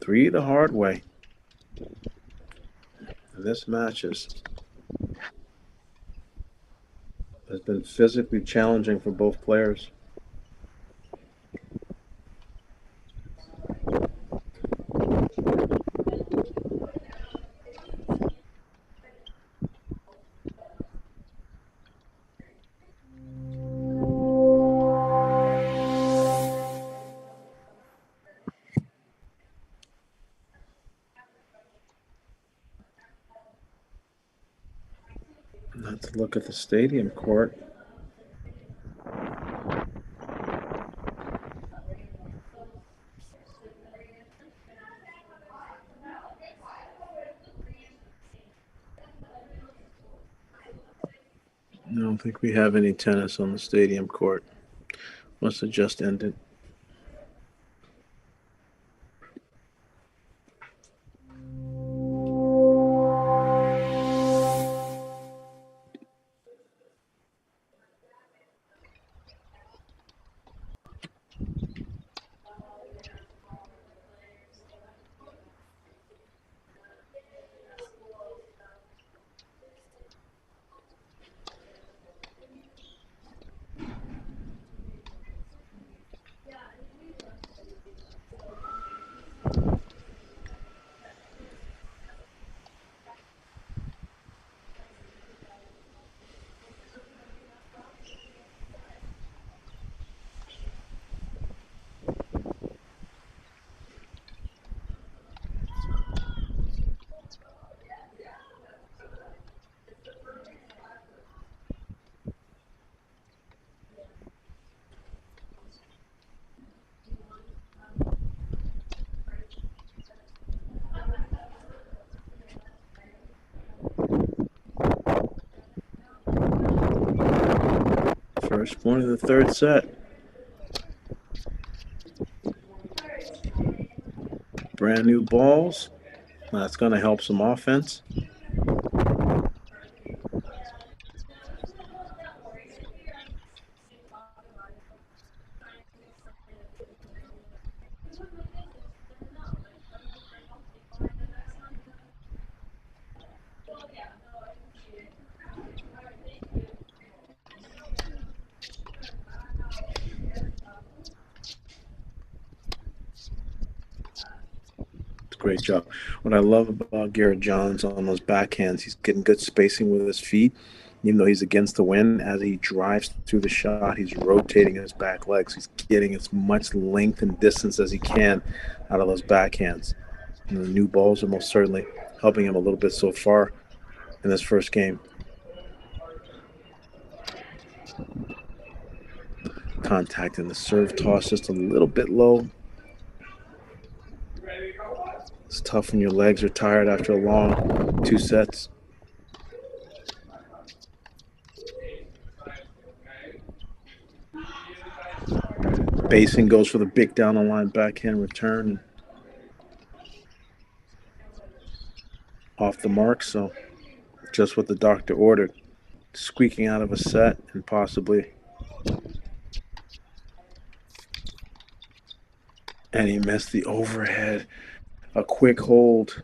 3 the hard way. And this match has been physically challenging for both players. Let's look at the stadium court. don't think we have any tennis on the stadium court. Must have just ended. First point of the third set. Brand new balls. That's going to help some offense. Great job. What I love about Garrett Johns on those backhands, he's getting good spacing with his feet. Even though he's against the wind, as he drives through the shot, he's rotating his back legs. He's getting as much length and distance as he can out of those backhands. And the new balls are most certainly helping him a little bit so far in this first game. Contact in the serve toss just a little bit low. It's tough when your legs are tired after a long 2 sets. Basing goes for the big down the line backhand return. Off the mark, so just what the doctor ordered. Squeaking out of a set and possibly. And he missed the overhead. A quick hold.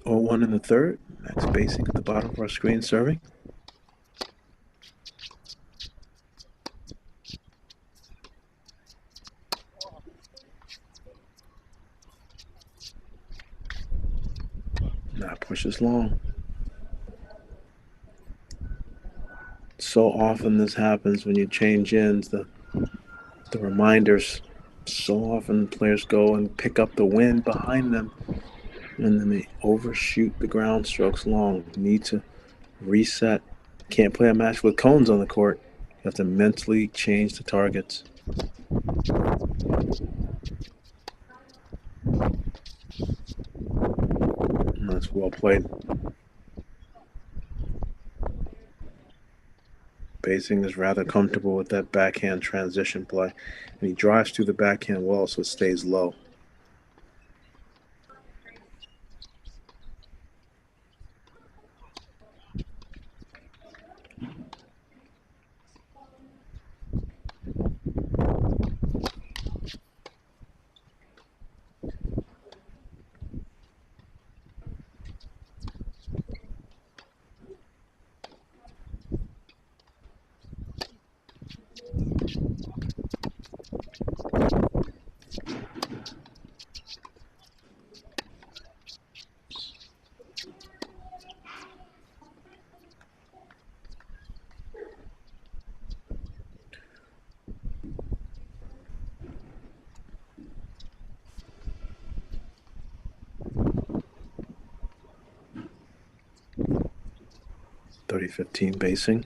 Oh, 1 in the third. Max Basing at the bottom of our screen serving. That pushes long. So often this happens when you change ends. The reminders. So often players go and pick up the wind behind them, and then they overshoot the ground strokes long. Need to reset. Can't play a match with cones on the court. You have to mentally change the targets. And that's well played. Basing is rather comfortable with that backhand transition play. And he drives through the backhand well, so it stays low. 30-15 basing.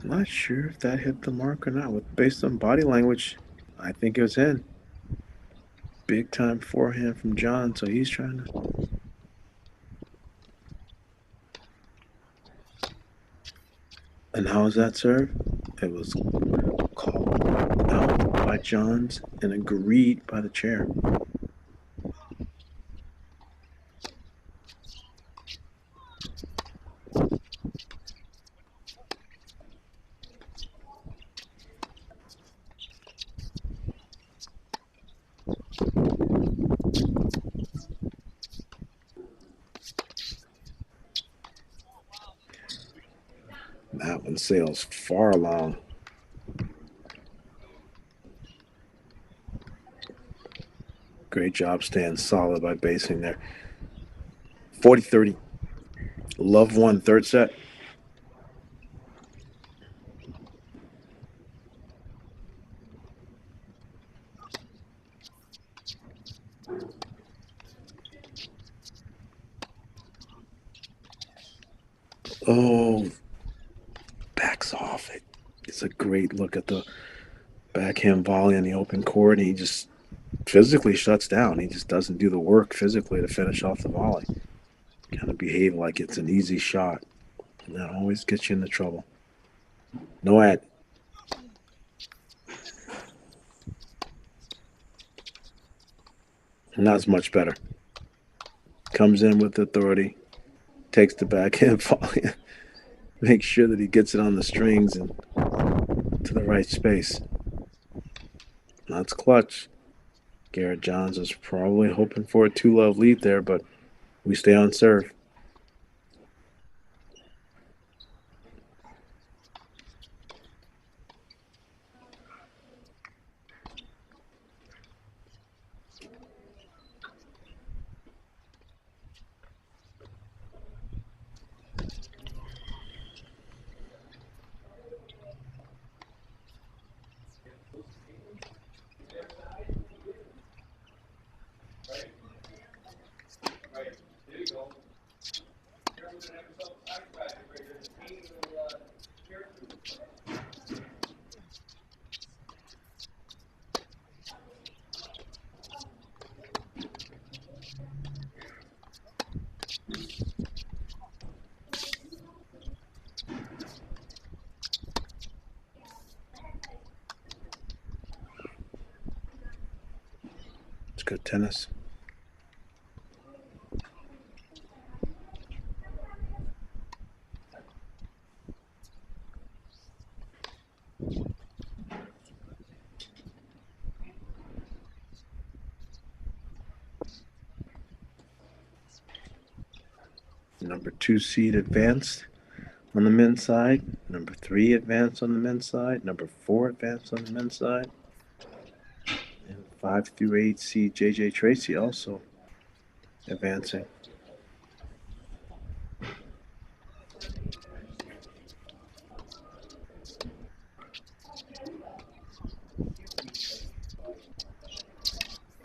Not sure if that hit the mark or not. Based on body language, I think it was in. Big time forehand from John, so he's trying to. And how was that serve? It was called out by Johns and agreed by the chair. That one sails far along. Great job staying solid by basing there. 40-30. Love won third set. Oh, backs off it. It's a great look at the backhand volley in the open court. He just physically shuts down. He just doesn't do the work physically to finish off the volley. Kind of behave like it's an easy shot. And that always gets you into trouble. No ad. And that's much better. Comes in with authority. Takes the backhand volley. Makes sure that he gets it on the strings and to the right space. That's clutch. Garrett Johns is probably hoping for a 2-love lead there, but we stay on serve. It's good tennis. Number 2 seed advanced on the men's side. Number 3 advanced on the men's side. Number 4 advanced on the men's side. And 5 through 8 seed JJ Tracy also advancing.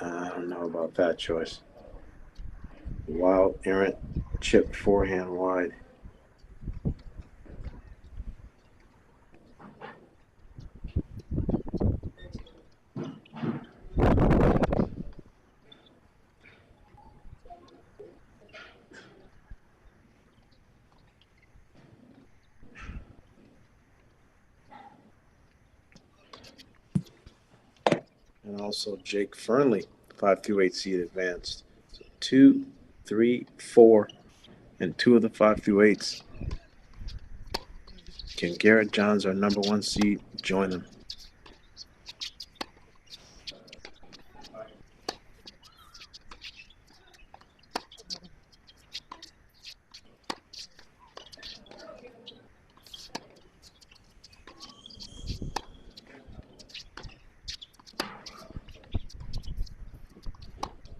I don't know about that choice. Wild, errant, chip forehand wide. And also Jake Fernley, 5 through 8 seed advanced. So 2, 3, 4, and 2 of the 5 through 8s. Can Garrett Johns, our number 1 seed, join them?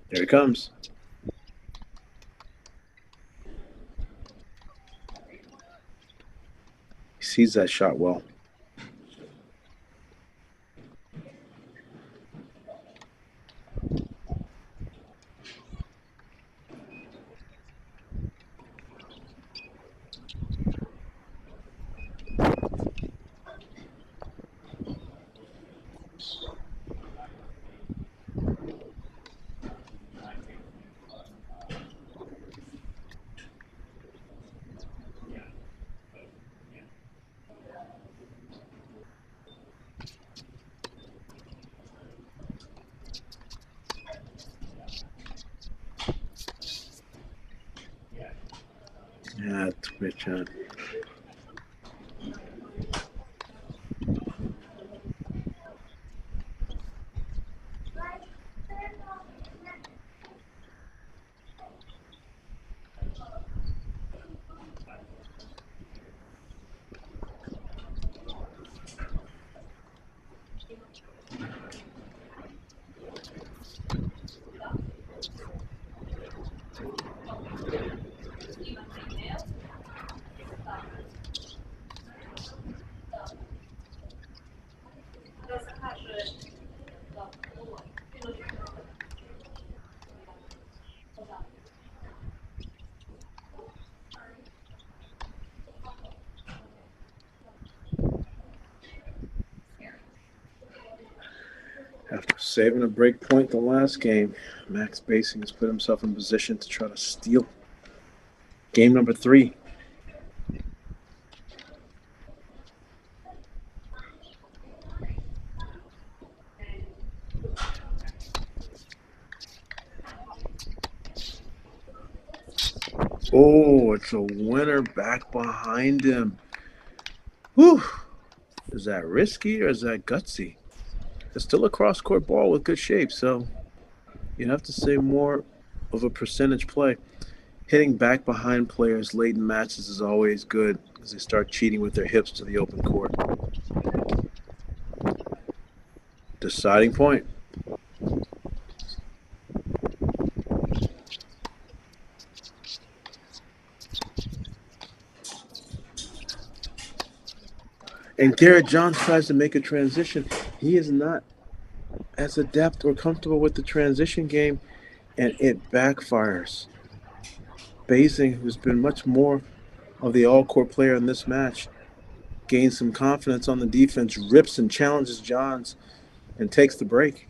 Here he comes. sees that shot well. Yeah, that's a great shot. After saving a break point the last game, Max Basing has put himself in position to try to steal game number 3. Oh, it's a winner back behind him. Whew. Is that risky or is that gutsy? It's still a cross-court ball with good shape, so you have to say more of a percentage play. Hitting back behind players late in matches is always good as they start cheating with their hips to the open court. Deciding point. And Garrett Johns tries to make a transition. He is not as adept or comfortable with the transition game, and it backfires. Basing, who's been much more of the all-court player in this match, gains some confidence on the defense, rips and challenges Johns, and takes the break.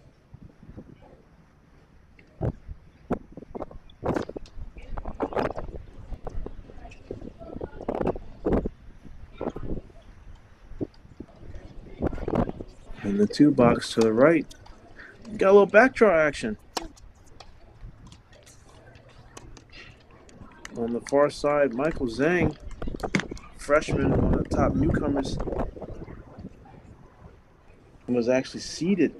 In the 2 box to the right, got a little backdraw action. On the far side, Michael Zhang, freshman, one of the top newcomers, was actually seeded.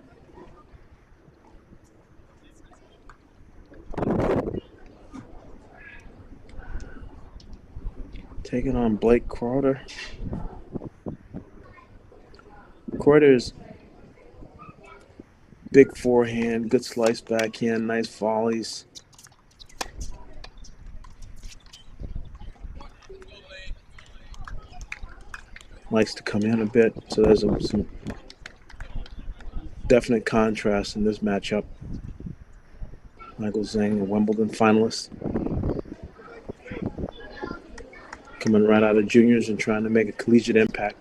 Taking on Blake Crowder. Crowder's big forehand, good slice backhand, nice volleys. Likes to come in a bit, so there's some definite contrast in this matchup. Michael Zhang, a Wimbledon finalist, coming right out of juniors and trying to make a collegiate impact.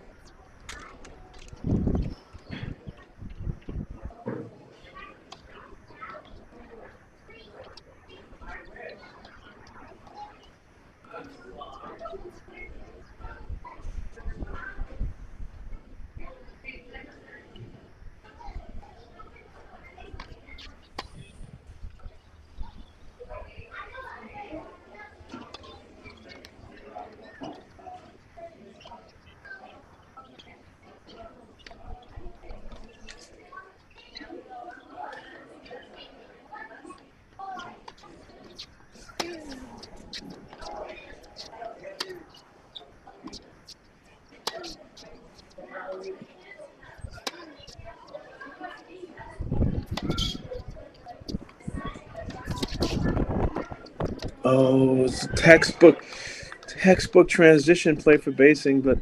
Oh, it's a textbook transition play for Basing, but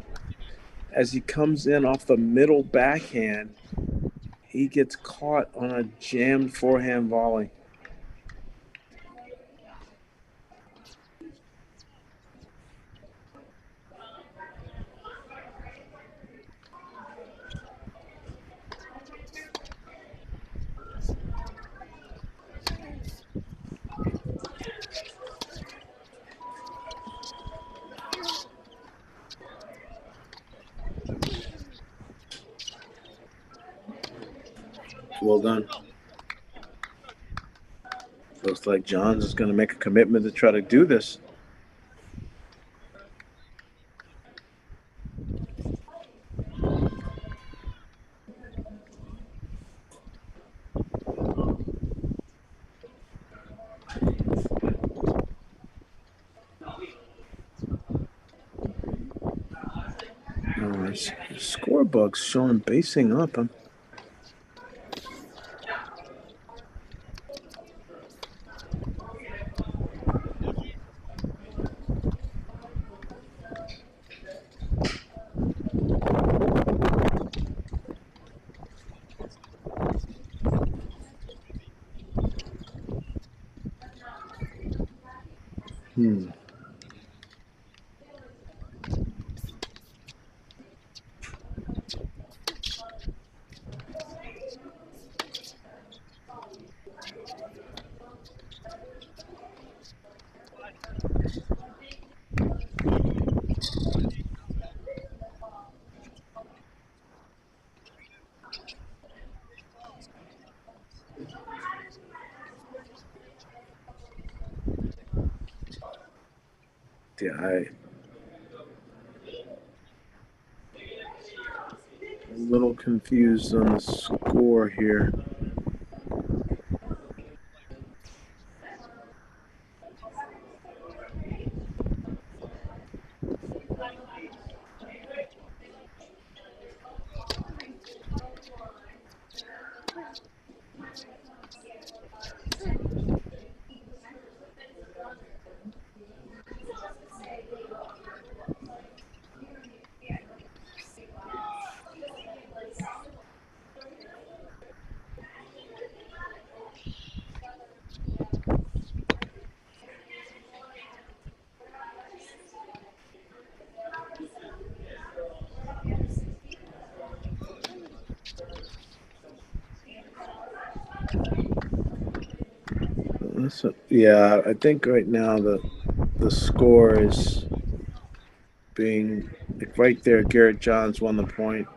as he comes in off the middle backhand, he gets caught on a jammed forehand volley. Well done. Looks like Johns is going to make a commitment to try to do this. Score bugs showing basing up. Yeah, a little confused on the score here. Yeah, I think right now the score is being like right there. Garrett Johns won the point.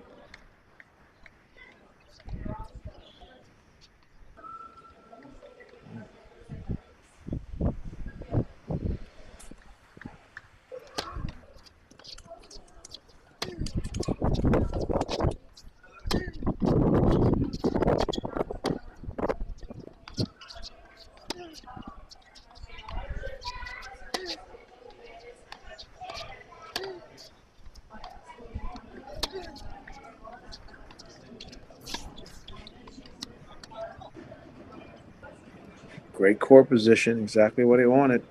Great court position, exactly what he wanted.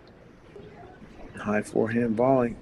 High forehand volley.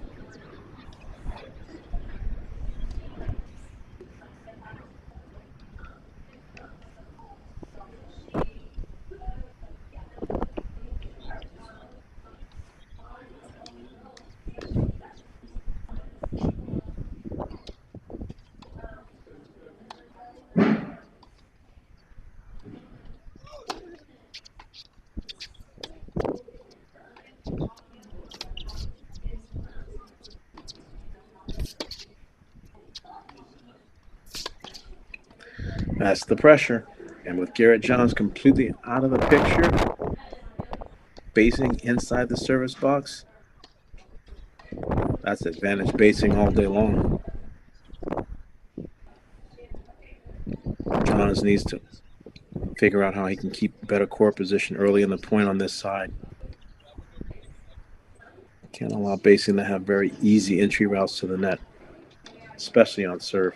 That's the pressure. And with Garrett Johns completely out of the picture, basing inside the service box, that's advantage basing all day long. Johns needs to figure out how he can keep better court position early in the point on this side. Can't allow basing to have very easy entry routes to the net, especially on serve.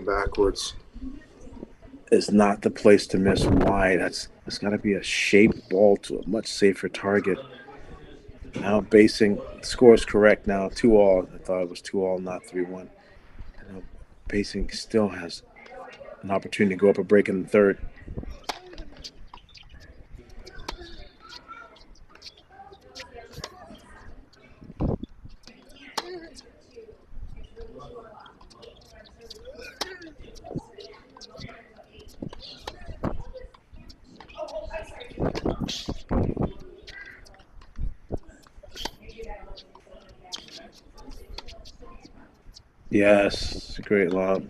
backwards is not the place to miss wide. That's got to be a shaped ball to a much safer target. Now basing, score is correct now, 2-all. I thought it was 2-all, not 3-1. And now basing still has an opportunity to go up a break in the third. Yes, great lob.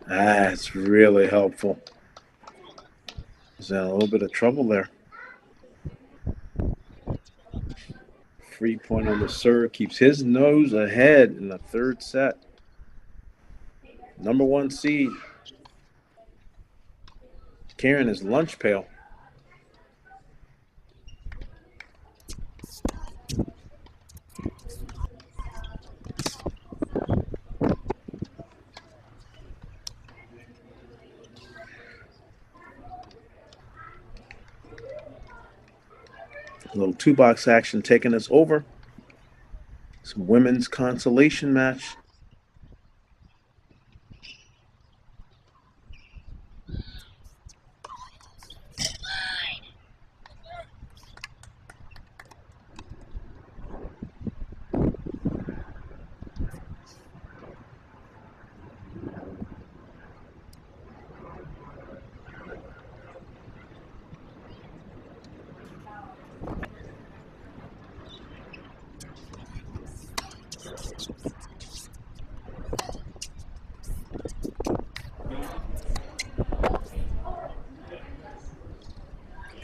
That's really helpful. He's in a little bit of trouble there. Free point on the serve keeps his nose ahead in the third set. Number 1 seed. Carrying his lunch pail. A little two-box action taking us over. Some women's consolation match.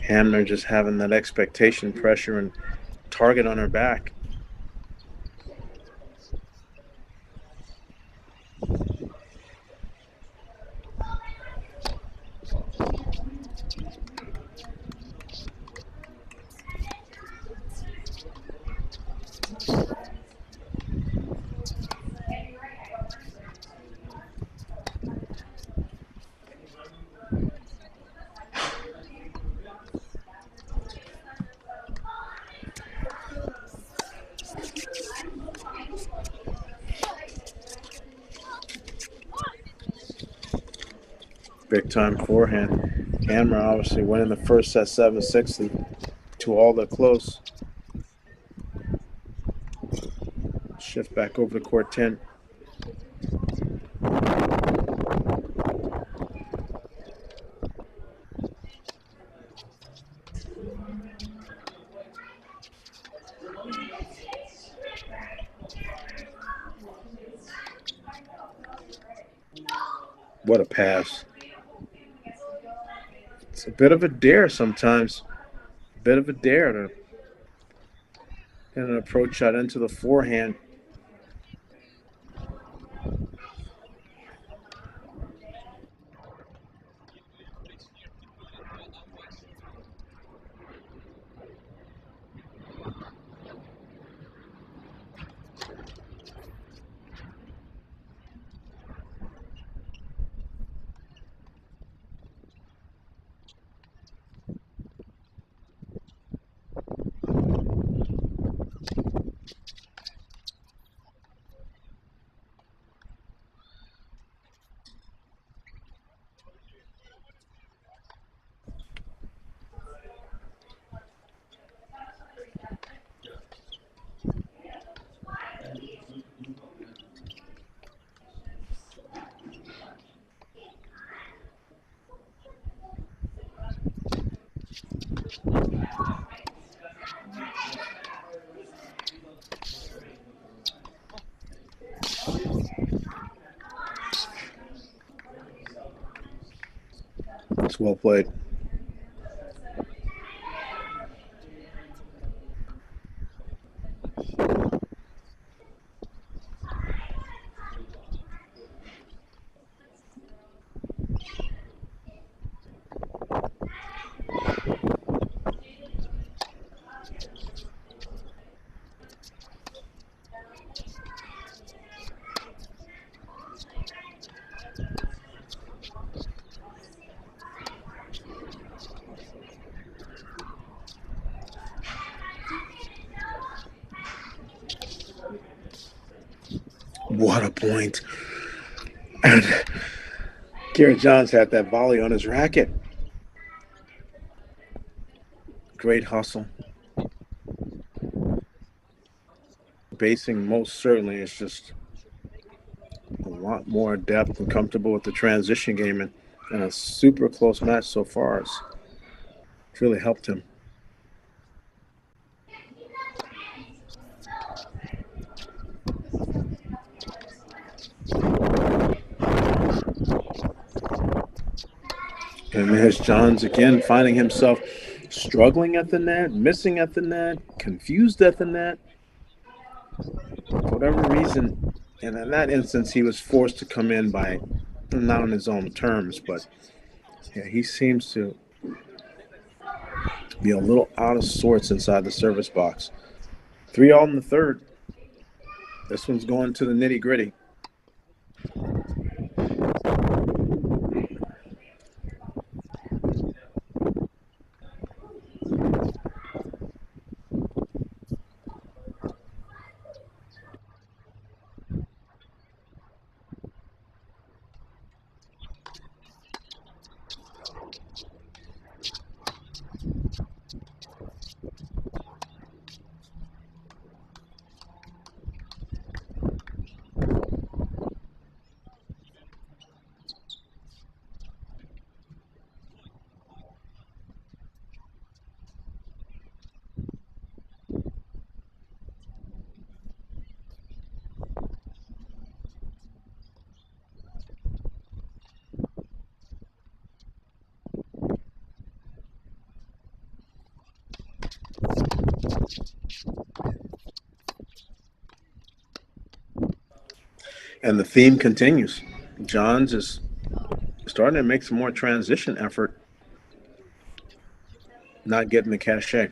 Hamner just having that expectation, pressure, and target on her back. Big time forehand. Hammer obviously winning the first set 7-6 to all the close. Shift back over to court 10. What a pass. It's a bit of a dare sometimes. A bit of a dare to get an approach shot into the forehand. Well played. What a point. And Garrett Johns had that volley on his racket. Great hustle. Basing most certainly is just a lot more depth and comfortable with the transition game, and a super close match so far. It's really helped him. And there's Johns again, finding himself struggling at the net, missing at the net, confused at the net. For whatever reason, and in that instance, he was forced to come in by, not on his own terms, but yeah, he seems to be a little out of sorts inside the service box. 3-all in the third. This one's going to the nitty-gritty. And the theme continues. Johns is starting to make some more transition effort, not getting the cachet.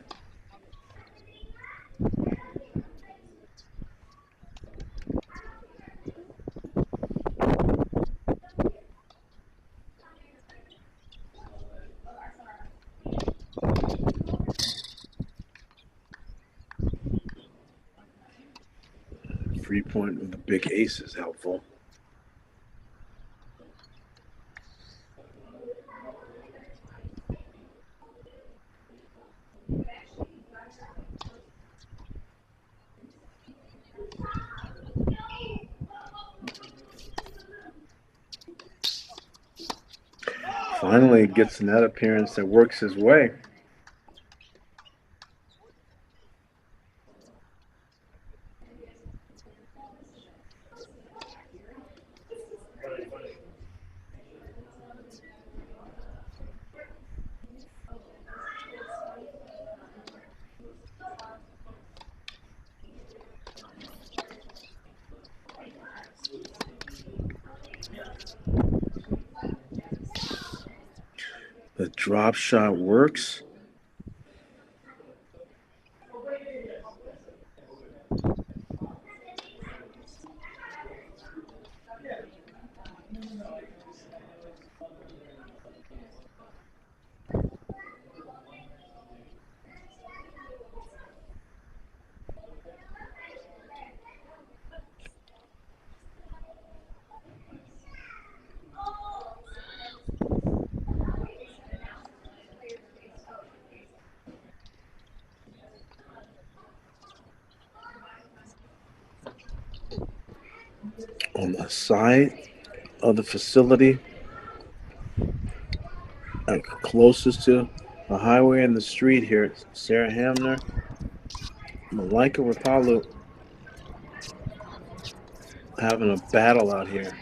Free point with the big ace is helpful. Finally gets a net appearance that works his way. The drop shot works. On the side of the facility, closest to the highway and the street here, it's Sarah Hamner, Malaika Rapalu having a battle out here.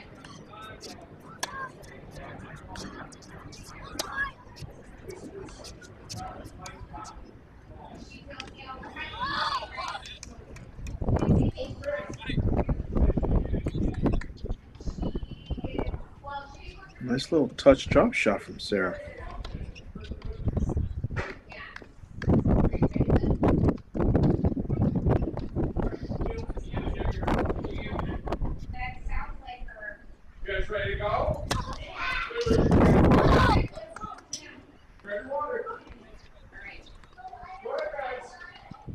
Nice little touch drop shot from Sarah. You guys ready to go?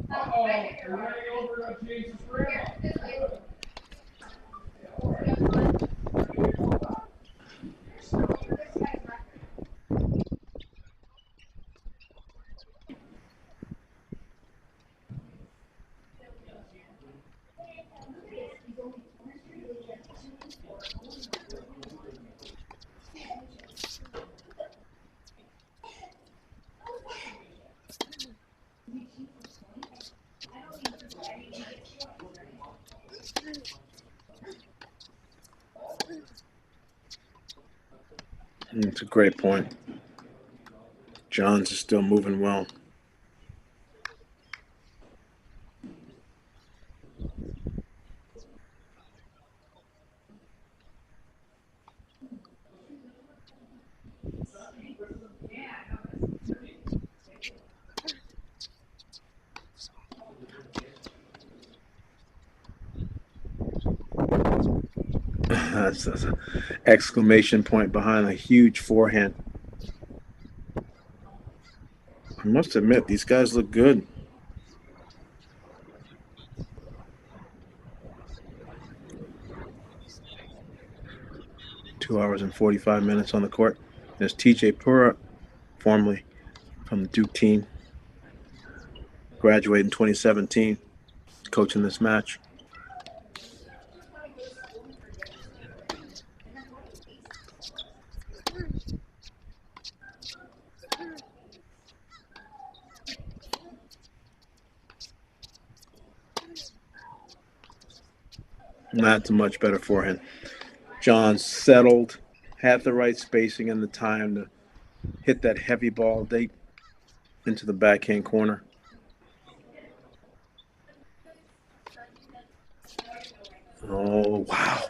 Uh-oh, you're running over James's grandma. It's a great point. Johns is still moving well. That's an exclamation point behind a huge forehand. I must admit, these guys look good. Two hours and 45 minutes on the court. There's TJ Pura, formerly from the Duke team, graduated in 2017, coaching this match. That's a much better forehand. John settled, had the right spacing and the time to hit that heavy ball deep into the backhand corner. Oh, wow.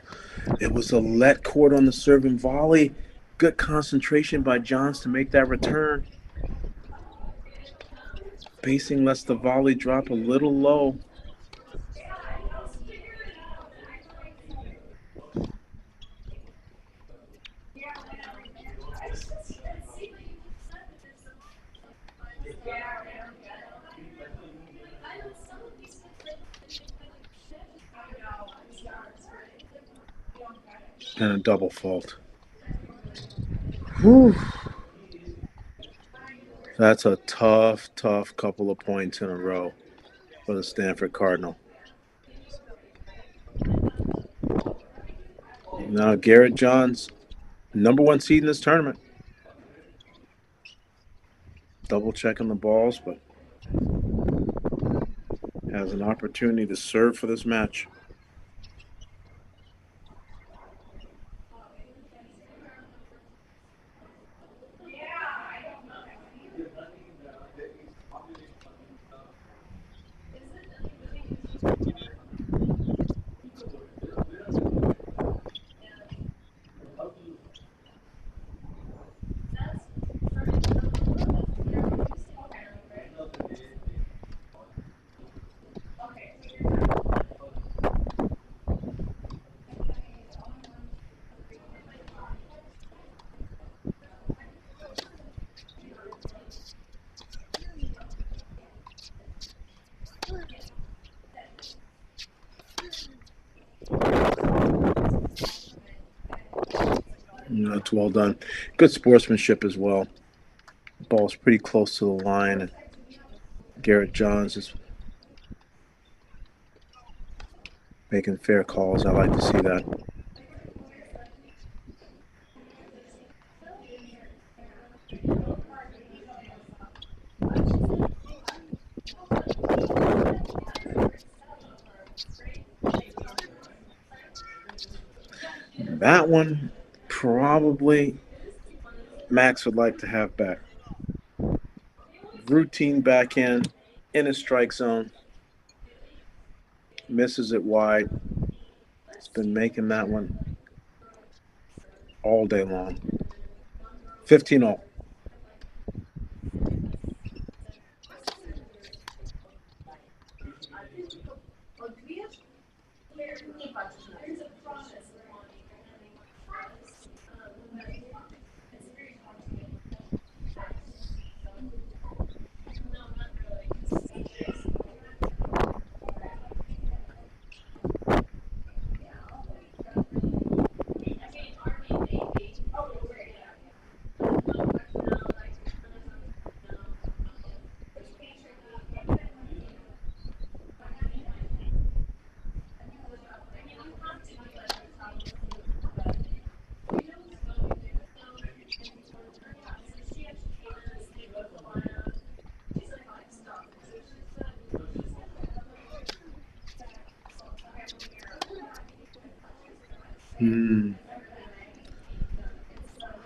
It was a let court on the serving volley. Good concentration by Johns to make that return. Spacing lets the volley drop a little low. And a double fault. Whew. That's a tough couple of points in a row for the Stanford Cardinal. Now Garrett Johns, #1 seed in this tournament. Double checking the balls, but has an opportunity to serve for this match. That's well done. Good sportsmanship as well. Ball's pretty close to the line, and Garrett Johns is making fair calls. I like to see that. That one, probably Max would like to have back. Routine backhand in a strike zone. Misses it wide. It's been making that one all day long. 15-all.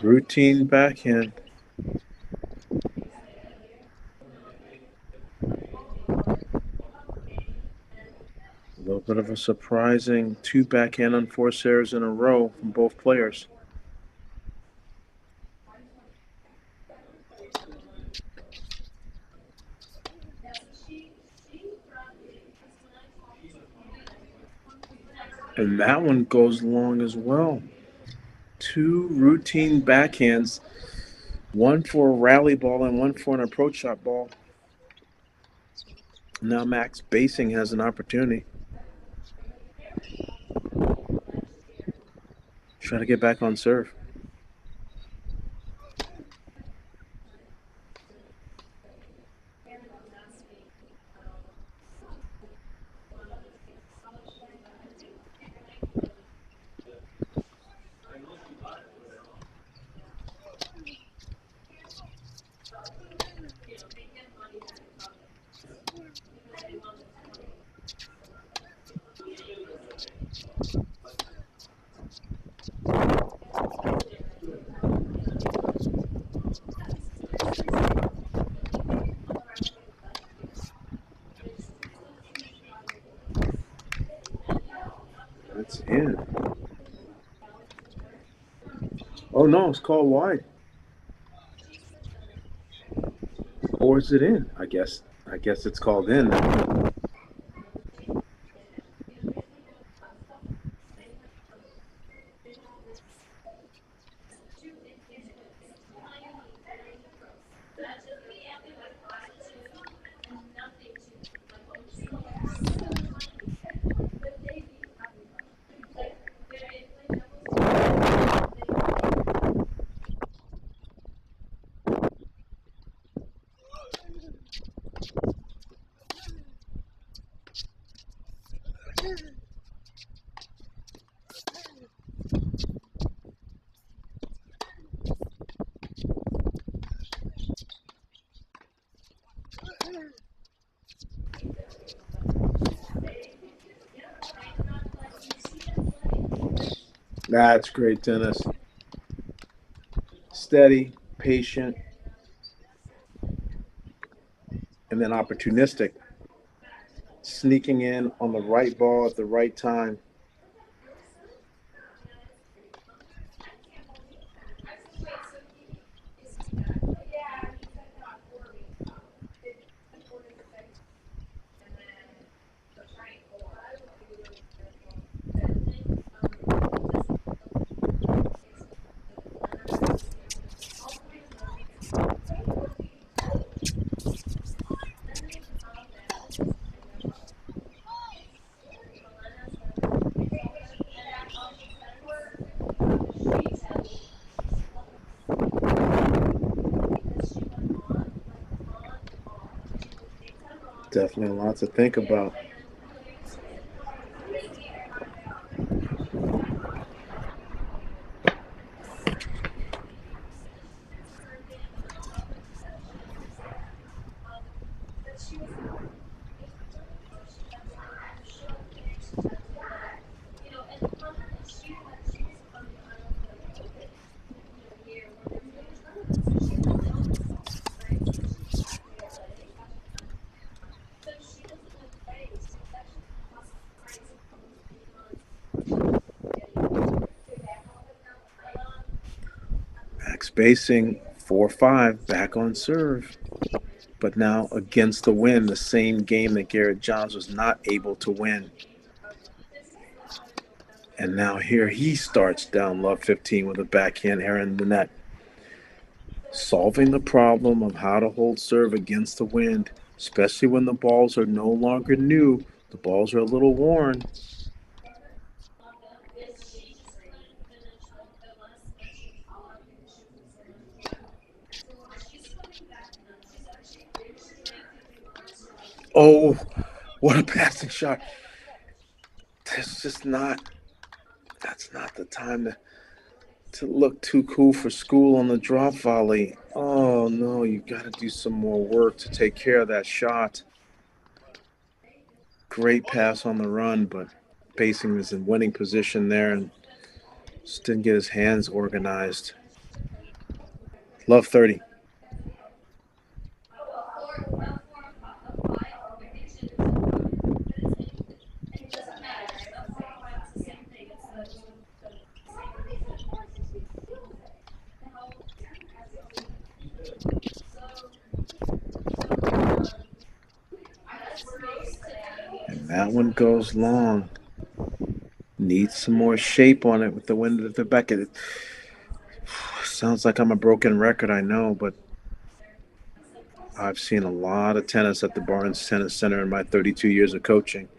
Routine backhand. A little bit of a surprising 2 backhand unforced errors in a row from both players. And that one goes long as well. 2 routine backhands, one for a rally ball and one for an approach shot ball. Now Max Basing has an opportunity. Try to get back on serve. That's in. Oh no, it's called wide. Or is it in? I guess it's called in. That's great tennis. Steady, patient, and then opportunistic. Sneaking in on the right ball at the right time. Definitely a lot to think about. Basing 4-5, back on serve. But now against the wind, the same game that Garrett Johns was not able to win. And now here he starts down love 15 with a backhand error in the net. Solving the problem of how to hold serve against the wind, especially when the balls are no longer new, the balls are a little worn. Oh, what a passing shot. That's not the time to look too cool for school on the drop volley. Oh, no, you got to do some more work to take care of that shot. Great pass on the run, but Basing is in winning position there and just didn't get his hands organized. Love 30. And that one goes long. Needs some more shape on it with the wind at the back. It sounds like I'm a broken record, I know, but I've seen a lot of tennis at the Barnes Tennis Center in my 32 years of coaching,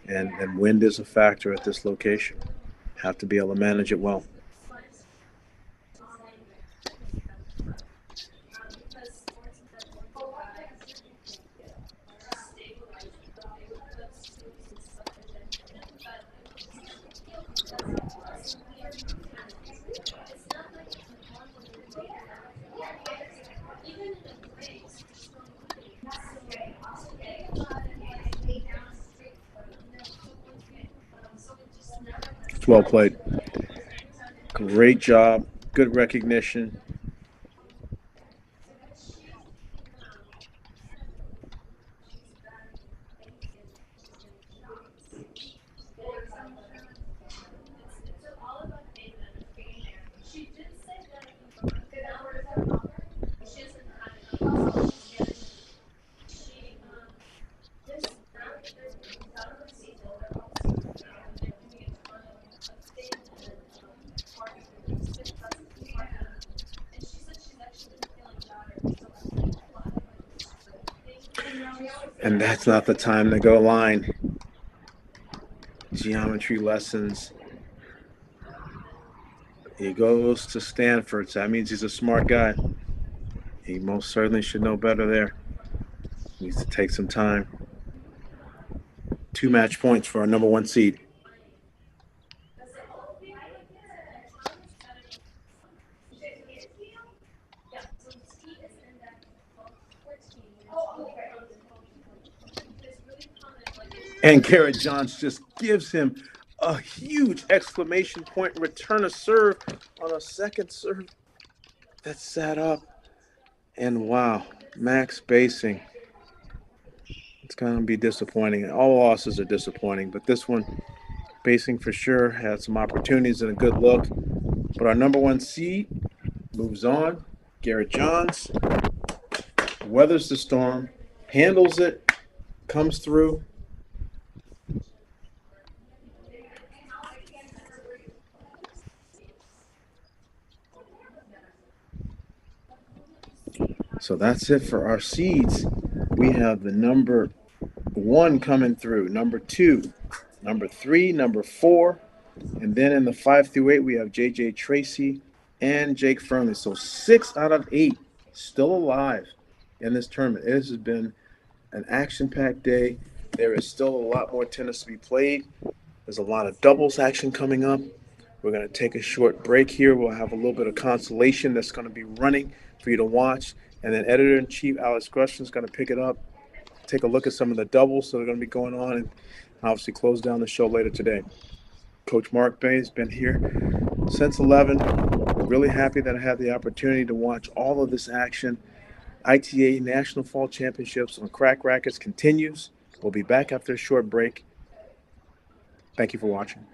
and wind is a factor at this location. Have to be able to manage it well. Well played. Great job. Good recognition. And that's not the time to go line. Geometry lessons. He goes to Stanford, so that means he's a smart guy. He most certainly should know better there. Needs to take some time. 2 match points for our number 1 seed. And Garrett Johns just gives him a huge exclamation point return of serve on a second serve that sat up. And wow, Max Basing. It's going to be disappointing. All losses are disappointing, but this one, Basing for sure had some opportunities and a good look. But our number 1 seed moves on. Garrett Johns weathers the storm, handles it, comes through. So that's it for our seeds. We have the number 1 coming through, number 2, number 3, number 4, and then in the 5 through 8 we have JJ Tracy and Jake Fernley. So 6 out of 8 still alive in this tournament. It has been an action-packed day. There is still a lot more tennis to be played. There's a lot of doubles action coming up. We're going to take a short break here. We'll have a little bit of consolation that's going to be running for you to watch. And then Editor-in-Chief Alex Grushin is going to pick it up, take a look at some of the doubles that are going to be going on, and obviously close down the show later today. Coach Mark Bay has been here since 11. Really happy that I had the opportunity to watch all of this action. ITA National Fall Championships on Crack Rackets continues. We'll be back after a short break. Thank you for watching.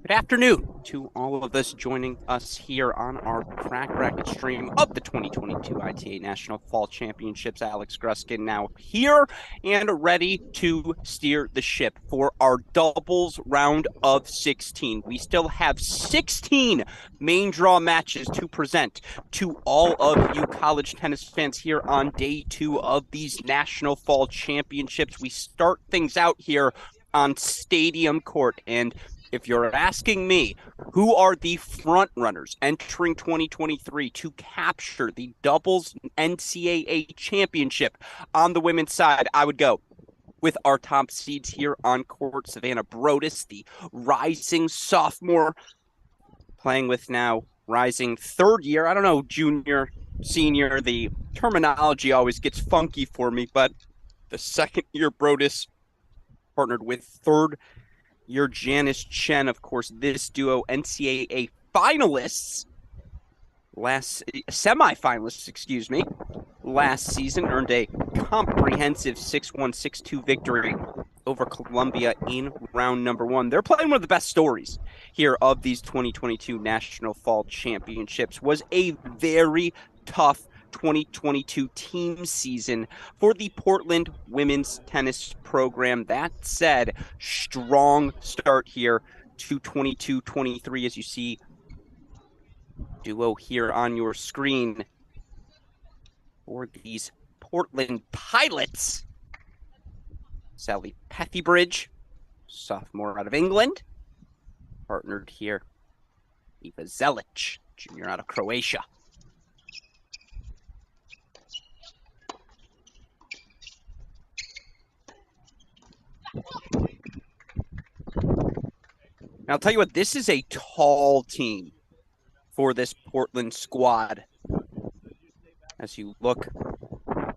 Good afternoon to all of us joining us here on our Crack Racket stream of the 2022 ITA National Fall Championships. Alex Gruskin now here and ready to steer the ship for our doubles round of 16. We still have 16 main draw matches to present to all of you college tennis fans here on day 2 of these National Fall Championships. We start things out here on Stadium Court, and if you're asking me, who are the front runners entering 2023 to capture the doubles NCAA championship on the women's side, I would go with our top seeds here on court. Savannah Brodus, the rising sophomore, playing with now rising third year. I don't know, junior, senior, the terminology always gets funky for me, but the second year Brodus partnered with third year Janice Chen. Of course, this duo NCAA finalists, semifinalists, last season, earned a comprehensive 6-1, 6-2 victory over Columbia in round number 1. They're playing one of the best stories here of these 2022 National Fall Championships. Was a very tough 2022 team season for the Portland women's tennis program. That said, strong start here to 22-23 as you see duo here on your screen for these Portland Pilots. Sally Pethybridge, sophomore out of England, partnered here Eva Zelic, junior out of Croatia. Now, I'll tell you what, this is a tall team for this Portland squad. As you look,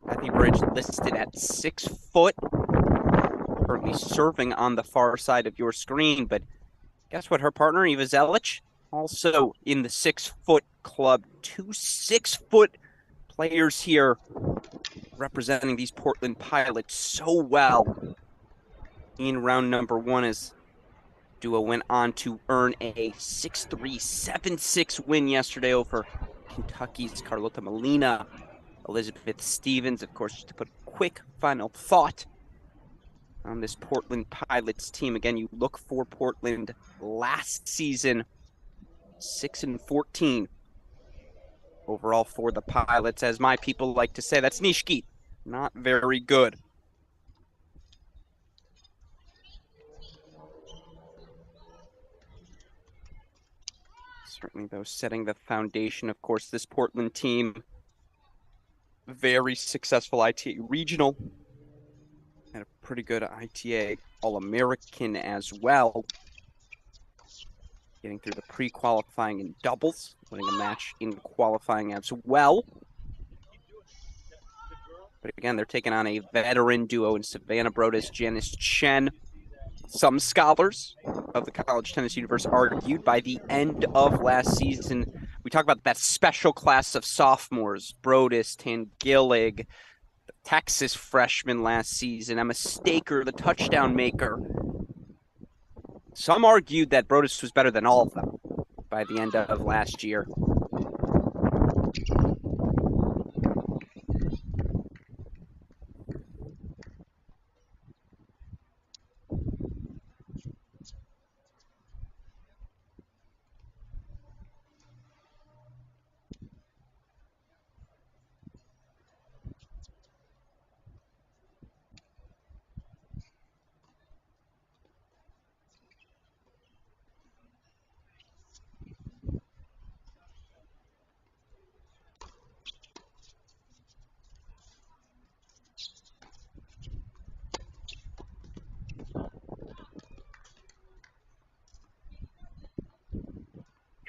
Pethybridge listed at 6 foot, currently serving on the far side of your screen. But guess what? Her partner, Eva Zelic, also in the 6 foot club. 2 6-foot players here representing these Portland Pilots so well in round number 1 as duo went on to earn a 6-3, 7-6 win yesterday over Kentucky's Carlota Molina, Elizabeth Stevens. Of course, just to put a quick final thought on this Portland Pilots team. Again, you look for Portland last season, 6-14 overall for the Pilots. As my people like to say, that's Nishki. Not very good. Certainly, though, setting the foundation. Of course, this Portland team, very successful ITA regional, and a pretty good ITA All-American as well. Getting through the pre-qualifying in doubles, winning a match in qualifying as well. But again, they're taking on a veteran duo in Savannah Brodus, Janice Chen. Some scholars of the College Tennis Universe argued by the end of last season, we talk about that special class of sophomores, Brodus, Tangelic, the Texas freshman last season, Emma Staker, the touchdown maker. Some argued that Brodus was better than all of them by the end of last year.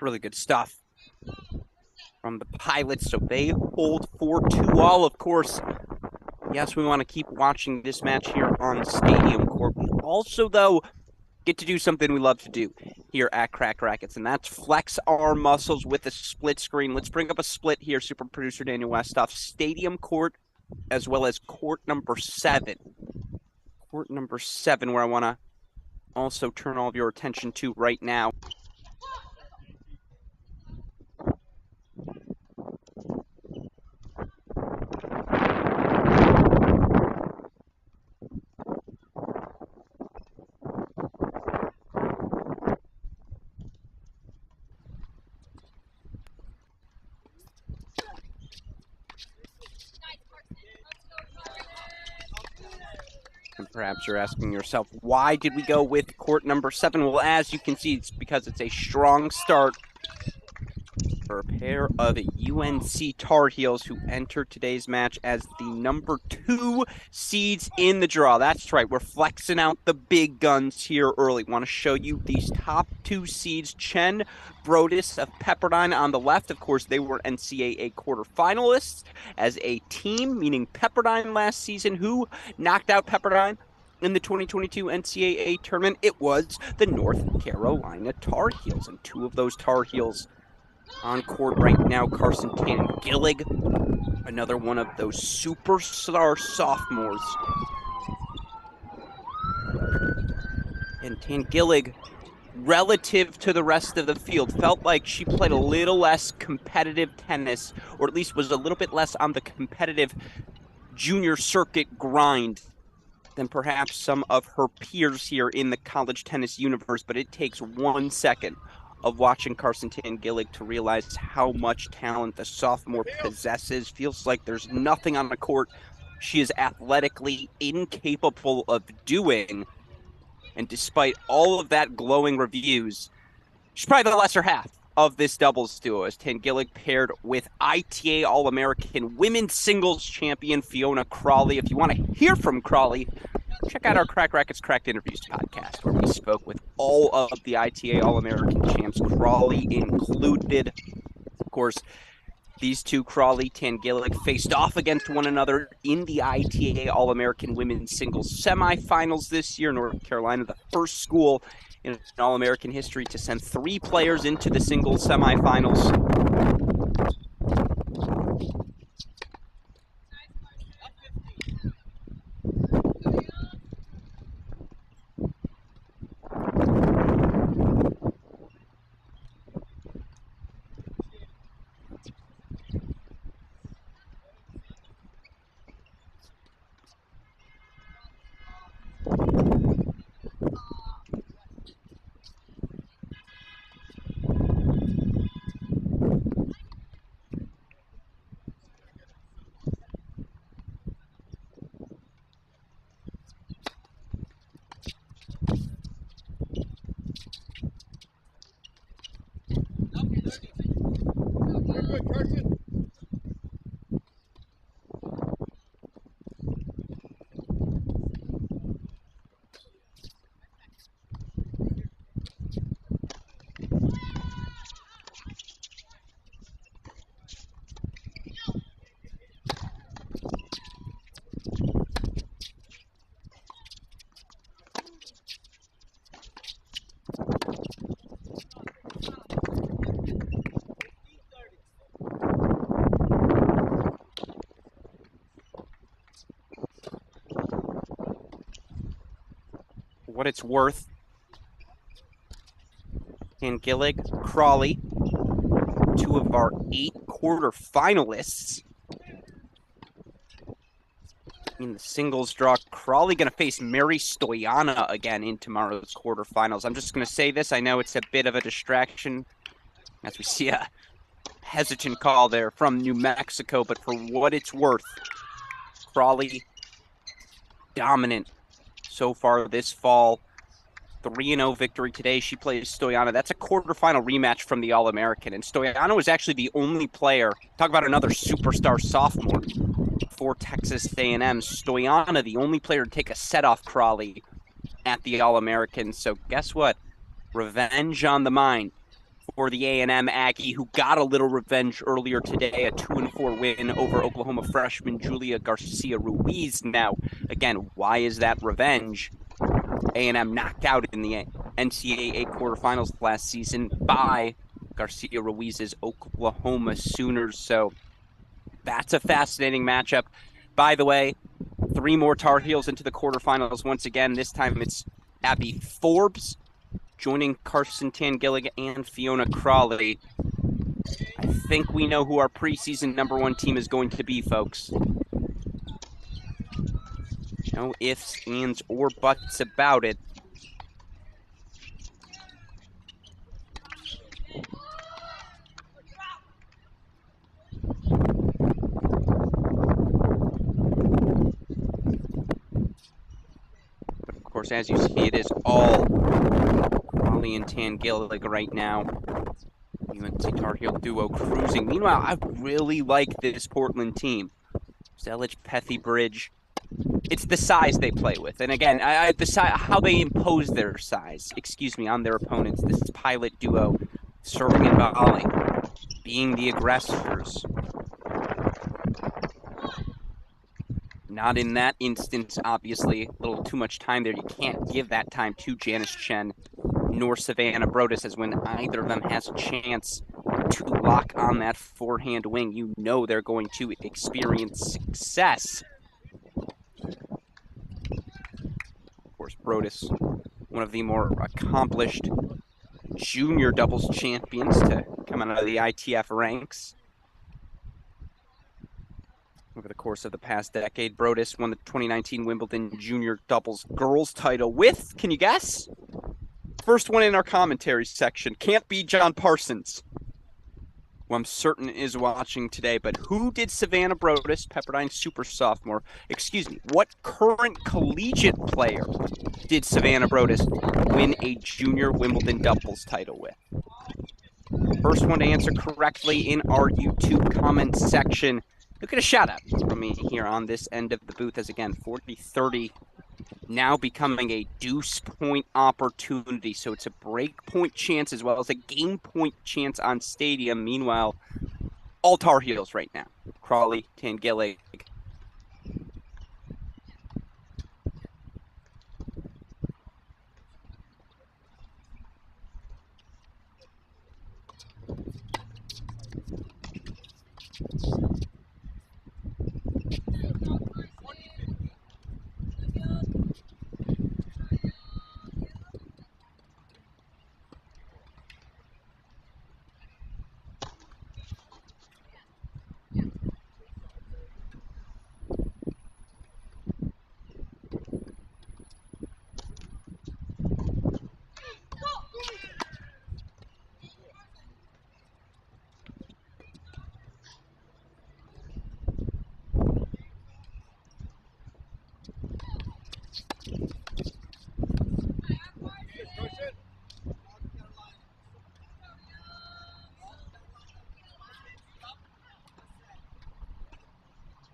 Really good stuff from the Pilots. So they hold 4-2 of course. Yes, we want to keep watching this match here on Stadium Court. We also, though, get to do something we love to do here at Crack Rackets, and that's flex our muscles with a split screen. Let's bring up a split here, super producer Daniel Westoff. Stadium Court as well as court number 7. Court number 7, where I want to also turn all of your attention to right now. And perhaps you're asking yourself, why did we go with court number 7? Well, as you can see, it's because it's a strong start for a pair of UNC Tar Heels who enter today's match as the number 2 seeds in the draw. That's right, we're flexing out the big guns here early. Want to show you these top 2 seeds, Chen, Brodus of Pepperdine on the left. Of course, they were NCAA quarterfinalists as a team, meaning Pepperdine last season. Who knocked out Pepperdine in the 2022 NCAA tournament? It was the North Carolina Tar Heels, and 2 of those Tar Heels on court right now. Tangelic, another one of those superstar sophomores. And Tangelic, relative to the rest of the field, felt like she played a little less competitive tennis, or at least was a little bit less on the competitive junior circuit grind than perhaps some of her peers here in the college tennis universe. But it takes 1 second of watching Tangelic to realize how much talent the sophomore possesses. Feels like there's nothing on the court she is athletically incapable of doing. And despite all of that glowing reviews, she's probably the lesser half of this doubles duo, as Tangelic paired with ITA All-American women's singles champion Fiona Crowley. If you want to hear from Crowley, check out our Crack Rackets Cracked Interviews podcast, where we spoke with all of the ITA All-American champs, Crowley included. Of course, these two, Crowley-Tangelic, faced off against one another in the ITA All-American women's singles semifinals this year. North Carolina, the first school in All-American history to send 3 players into the singles semifinals. What it's worth, Tangelic, Crowley, 2 of our 8 quarterfinalists in the singles draw. Crowley going to face Mary Stoyana again in tomorrow's quarterfinals. I'm just going to say this. I know it's a bit of a distraction as we see a hesitant call there from New Mexico, but for what it's worth, Crowley dominant so far this fall. 3-0 victory today. She plays Stoyana. That's a quarterfinal rematch from the All-American. And Stoyana was actually the only player, talk about another superstar sophomore for Texas A&M. Stoyana, the only player to take a set off Crowley at the All-American. So guess what? Revenge on the mind for the A&M Aggie, who got a little revenge earlier today, a 2-4 win over Oklahoma freshman Julia Garcia-Ruiz. Now, again, why is that revenge? A&M knocked out in the NCAA quarterfinals last season by Garcia-Ruiz's Oklahoma Sooners. So that's a fascinating matchup. By the way, 3 more Tar Heels into the quarterfinals once again. This time it's Abby Forbes, joining Carson Tangelic and Fiona Crowley. I think we know who our preseason #1 team is going to be, folks. No ifs, ands, or buts about it. But of course, as you see, it is all Crowley and Tangelic right now. UNC Tar Heel duo cruising. Meanwhile, I really like this Portland team. Zelich, Pethy, Bridge. It's the size they play with. And again, how they impose their size, on their opponents. This pilot duo, serving and volleying, being the aggressors. Not in that instance, obviously. A little too much time there. You can't give that time to Janice Chen nor Savannah Brodus, as when either of them has a chance to lock on that forehand wing, you know they're going to experience success. Of course, Brodus, one of the more accomplished junior doubles champions to come out of the ITF ranks. Over the course of the past decade, Brodus won the 2019 Wimbledon Junior Doubles Girls title with, can you guess? First one in our commentary section. Can't be John Parsons, who I'm certain is watching today. But who did Savannah Brodus, Pepperdine super sophomore, what current collegiate player did Savannah Brodus win a junior Wimbledon doubles title with? First one to answer correctly in our YouTube comment section. Look at a shout out from me here on this end of the booth, as again, 40-30 now becoming a deuce point opportunity. So it's a break point chance as well as a game point chance on Stadium. Meanwhile, all Tar Heels right now. Crowley, Tangelic.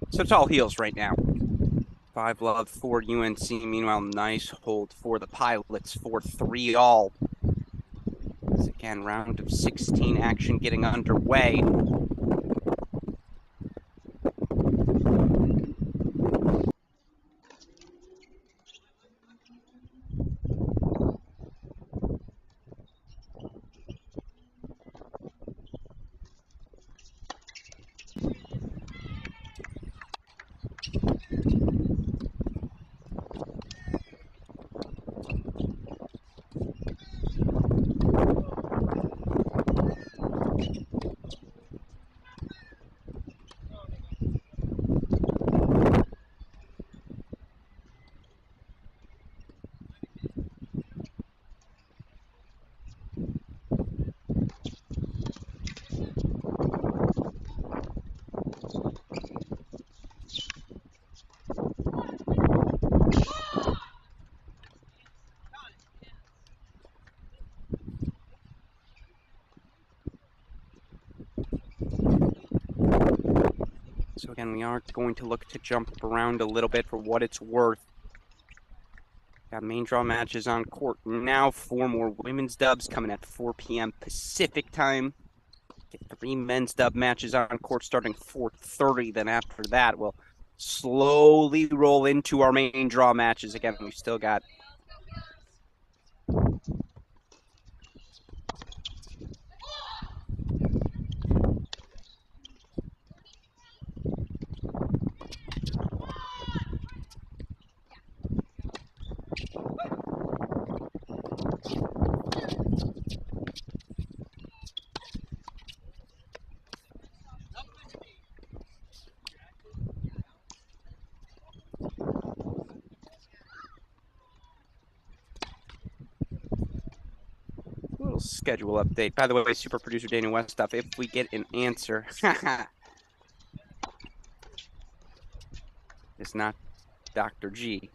So it's all heels right now. 5-love for UNC. Meanwhile, nice hold for the Pilots for 3-all. Once again, round of 16 action getting underway. So again, we are going to look to jump around a little bit for what it's worth. Got main draw matches on court now. 4 more women's dubs coming at 4 p.m. Pacific time. Get 3 men's dub matches on court starting 4:30. Then after that, we'll slowly roll into our main draw matches. Again, we've still got Little schedule update. By the way, super producer Daniel Westhoff, if we get an answer, it's not Dr. G.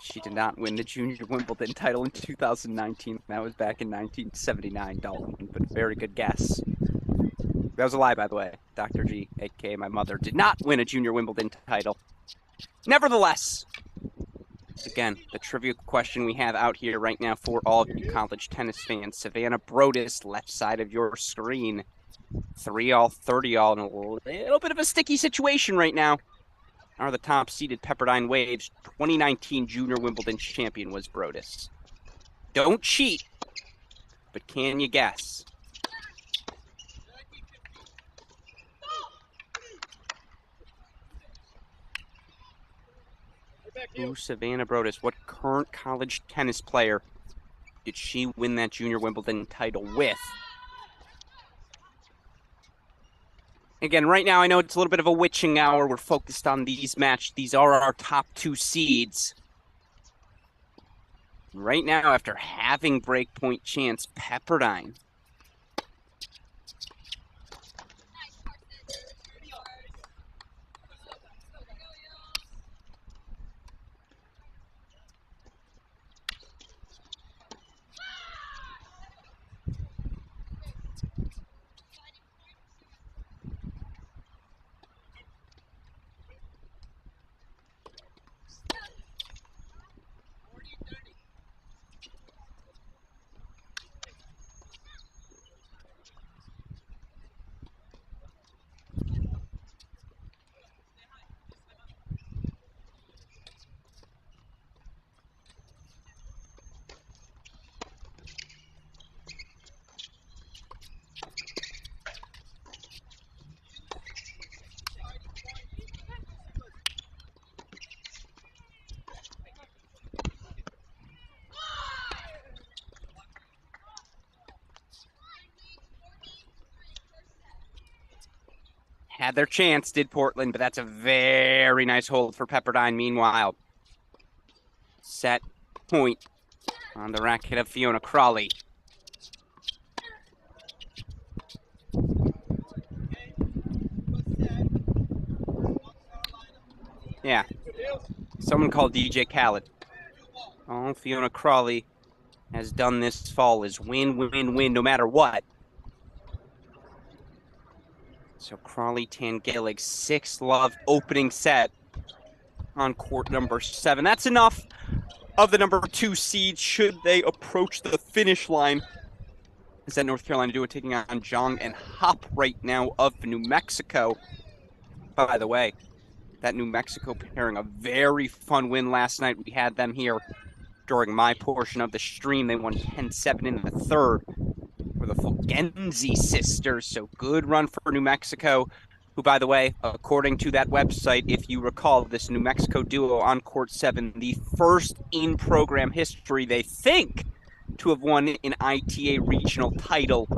She did not win the Junior Wimbledon title in 2019. That was back in 1979, Dalton, but very good guess. That was a lie, by the way. Dr. G, a.k.a. my mother, did not win a Junior Wimbledon title. Nevertheless, again, the trivia question we have out here right now for all of you college tennis fans. Savannah Brodus, left side of your screen. 3-all, 30-all, in a little bit of a sticky situation right now. Are the top-seeded Pepperdine Waves 2019 Junior Wimbledon champion was Brodus. Don't cheat, but can you guess? Who Savannah Brodus, what current college tennis player did she win that Junior Wimbledon title with? Again, right now I know it's a little bit of a witching hour. We're focused on these matches. These are our top 2 seeds. Right now, after having breakpoint chance, Pepperdine had their chance, did Portland, but that's a very nice hold for Pepperdine. Meanwhile, set point on the racket of Fiona Crowley. Yeah, someone called DJ Khaled. All Fiona Crowley has done this fall is win, win, win, no matter what. So Crowley-Tangelic, 6-love opening set on court number 7. That's enough of the number 2 seeds should they approach the finish line. Is that North Carolina duo taking on Zhang and Hop right now of New Mexico. By the way, that New Mexico pairing, a very fun win last night. We had them here during my portion of the stream. They won 10-7 in the third. For the Fulgenzi sisters, so good run for New Mexico, who, by the way, according to that website, if you recall, this New Mexico duo on court 7, the first in program history, they think, to have won an ITA regional title.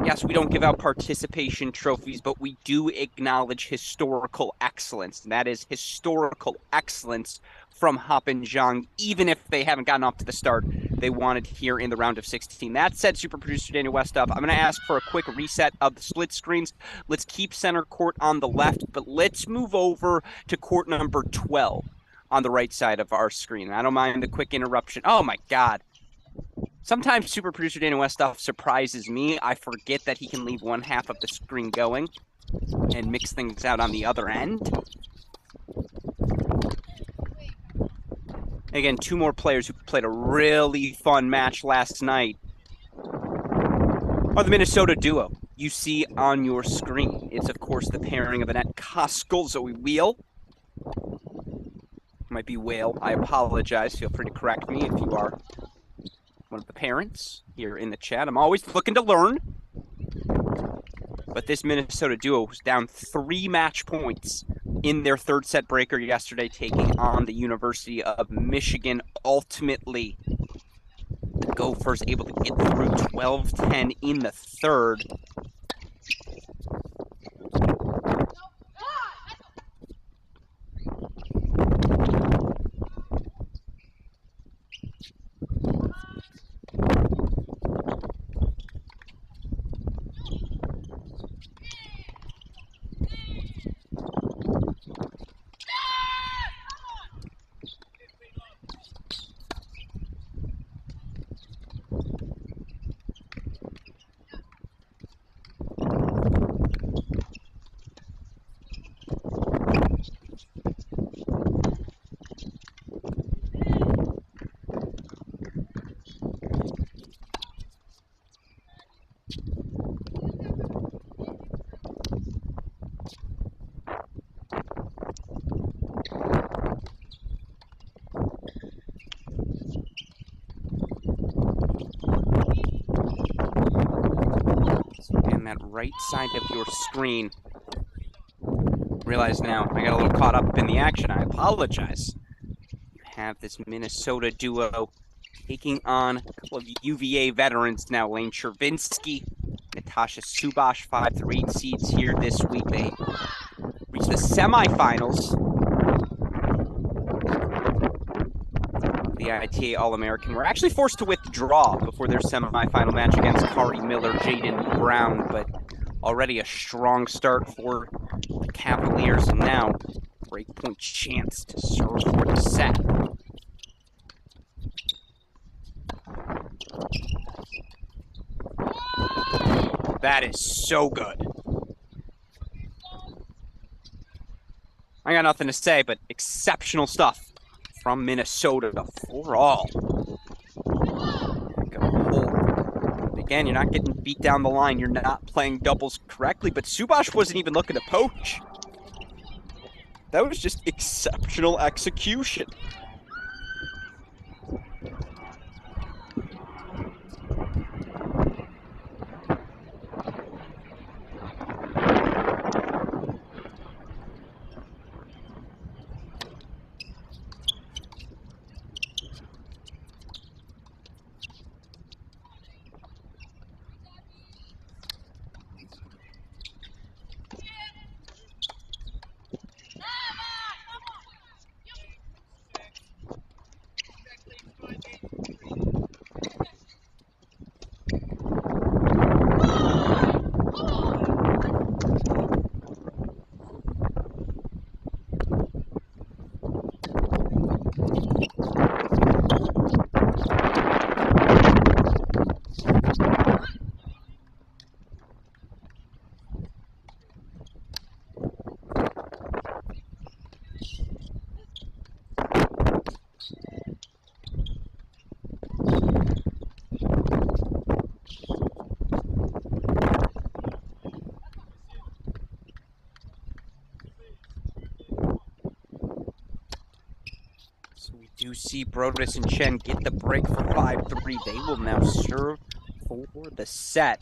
Yes, we don't give out participation trophies, but we do acknowledge historical excellence, and that is historical excellence from Hop and Zhang, even if they haven't gotten off to the start they wanted here in the round of 16. That said, super producer Daniel Westhoff, I'm going to ask for a quick reset of the split screens. Let's keep center court on the left, but let's move over to court number 12 on the right side of our screen. I don't mind the quick interruption. Oh, my God. Sometimes super producer Daniel Westhoff surprises me. I forget that he can leave one half of the screen going and mix things out on the other end. Again, 2 more players who played a really fun match last night are the Minnesota duo you see on your screen. It's, of course, the pairing of Annette Koskell, Zoe Wheel. Might be Whale. I apologize. Feel free to correct me if you are one of the parents here in the chat. I'm always looking to learn. But this Minnesota duo was down 3 match points in their third set breaker yesterday, taking on the University of Michigan. Ultimately, the Gophers able to get through 12-10 in the third. right side of your screen. Realize now, I got a little caught up in the action. I apologize. You have this Minnesota duo taking on a couple of UVA veterans now. Lane Travinsky, Natasha Subash, 5-3 seeds here this week. They reached the semifinals. The ITA All-American were actually forced to withdraw before their semifinal match against Kari Miller, Jaden Brown, but already a strong start for the Cavaliers, and now breakpoint chance to serve for the set. That is so good. I got nothing to say, but exceptional stuff from Minnesota for all. Again, you're not getting beat down the line. You're not playing doubles correctly, but Subash wasn't even looking to poach. That was just exceptional execution. You see Brodus-Chen get the break for 5-3. They will now serve for the set.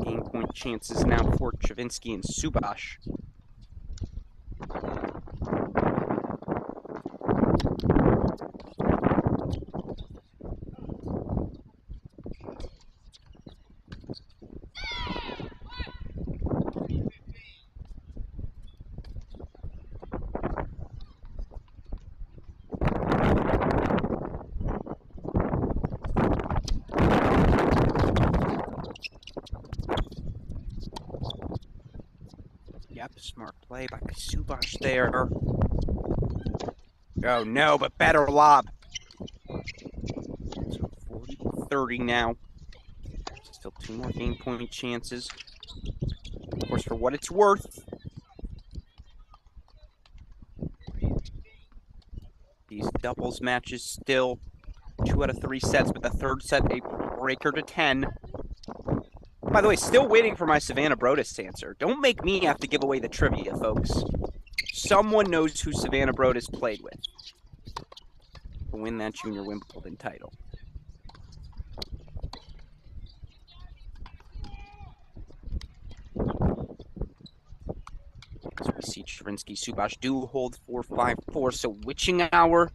Game point chances now for Travinsky and Subash. Yep, smart play by Subash there. Oh no, but better lob. So 40-30 now. Still 2 more game point chances. Of course, for what it's worth, these doubles matches still 2 out of 3 sets, but the third set a breaker to 10. By the way, still waiting for my Savannah Brodus answer. Don't make me have to give away the trivia, folks. Someone knows who Savannah Brodus played with to win that Junior Wimbledon title. So we see Travinsky-Subash do hold 4-5-4, so witching hour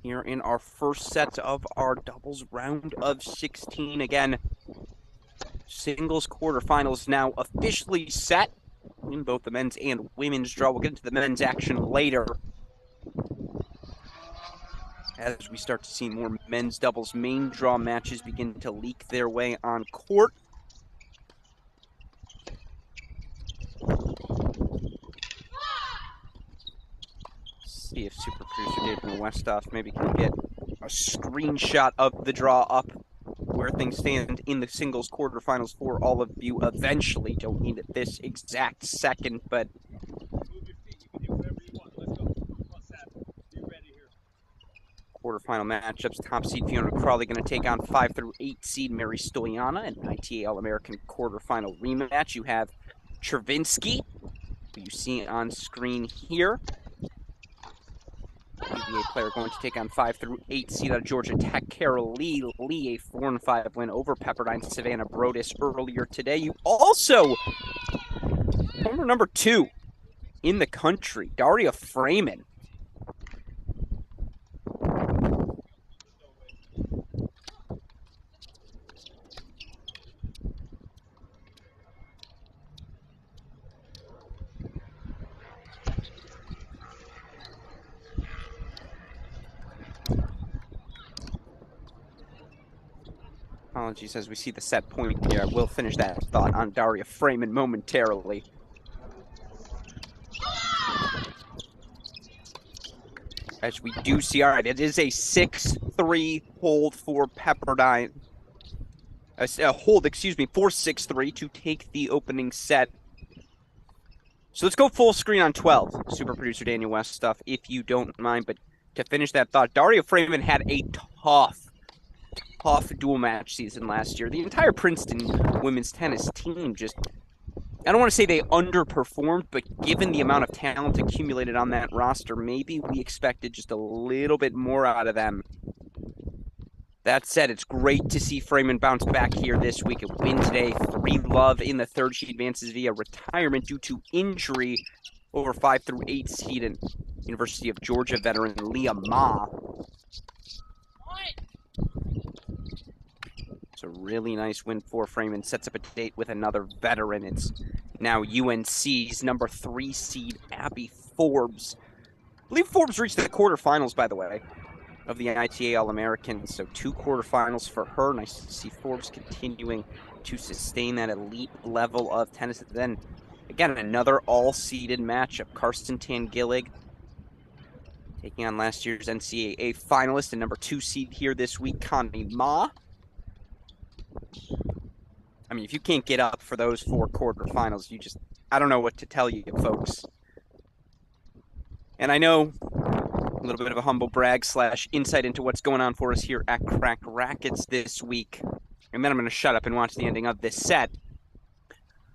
here in our first set of our doubles round of 16. Again, singles quarterfinals now officially set in both the men's and women's draw. We'll get into the men's action later as we start to see more men's doubles main draw matches begin to leak their way on court. See if super producer David Westoff maybe can get a screenshot of the draw up where things stand in the singles quarterfinals for all of you eventually. Don't need it this exact second, but quarterfinal matchups. Top seed Fiona Crowley going to take on 5 through 8 seed Mary Stoyana. An ITA All-American quarterfinal rematch. You have Travinsky, who you see on screen here. UVA player going to take on 5 through 8 seed out of Georgia Tech, Carol Lee. Lee, a 4-5 win over Pepperdine Savannah Brodus earlier today. You also, former number 2 in the country, Daria Freeman. Apologies as we see the set point here. We'll finish that thought on Daria Freeman momentarily. As we do see, all right, it is a 6-3 hold for Pepperdine. A hold, excuse me, for 6-3 to take the opening set. So let's go full screen on 12, super producer Daniel Westoff, if you don't mind. But to finish that thought, Daria Freeman had a tough dual match season last year. The entire Princeton women's tennis team just, I don't want to say they underperformed, but given the amount of talent accumulated on that roster, maybe we expected just a little bit more out of them. That said, it's great to see Freeman bounce back here this week and win today. 3-love in the third. She advances via retirement due to injury over 5 through 8 seed and University of Georgia veteran Liama. It's a really nice win for Freeman. Sets up a date with another veteran. It's now UNC's number 3 seed, Abby Forbes. I believe Forbes reached the quarterfinals, by the way, of the ITA All-Americans. So 2 quarterfinals for her. Nice to see Forbes continuing to sustain that elite level of tennis. Then, again, another all-seeded matchup. Tangelic taking on last year's NCAA finalist and number 2 seed here this week, Connie Ma. I mean, if you can't get up for those 4 quarterfinals, you just, I don't know what to tell you, folks. And I know a little bit of a humble brag / insight into what's going on for us here at Cracked Racquets this week. And then I'm going to shut up and watch the ending of this set.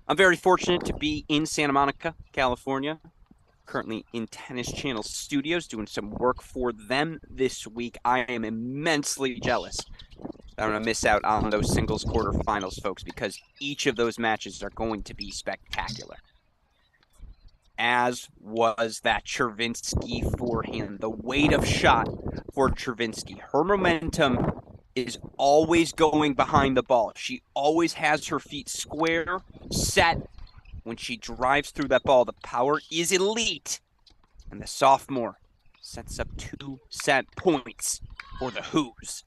I'm very fortunate to be in Santa Monica, California. Currently in Tennis Channel Studios doing some work for them this week. I am immensely jealous. I'm going to miss out on those singles quarterfinals, folks, because each of those matches are going to be spectacular. As was that Travinsky forehand. The weight of shot for Travinsky. Her momentum is always going behind the ball. She always has her feet square, set. When she drives through that ball, the power is elite. And the sophomore sets up 2 set points for the Who's.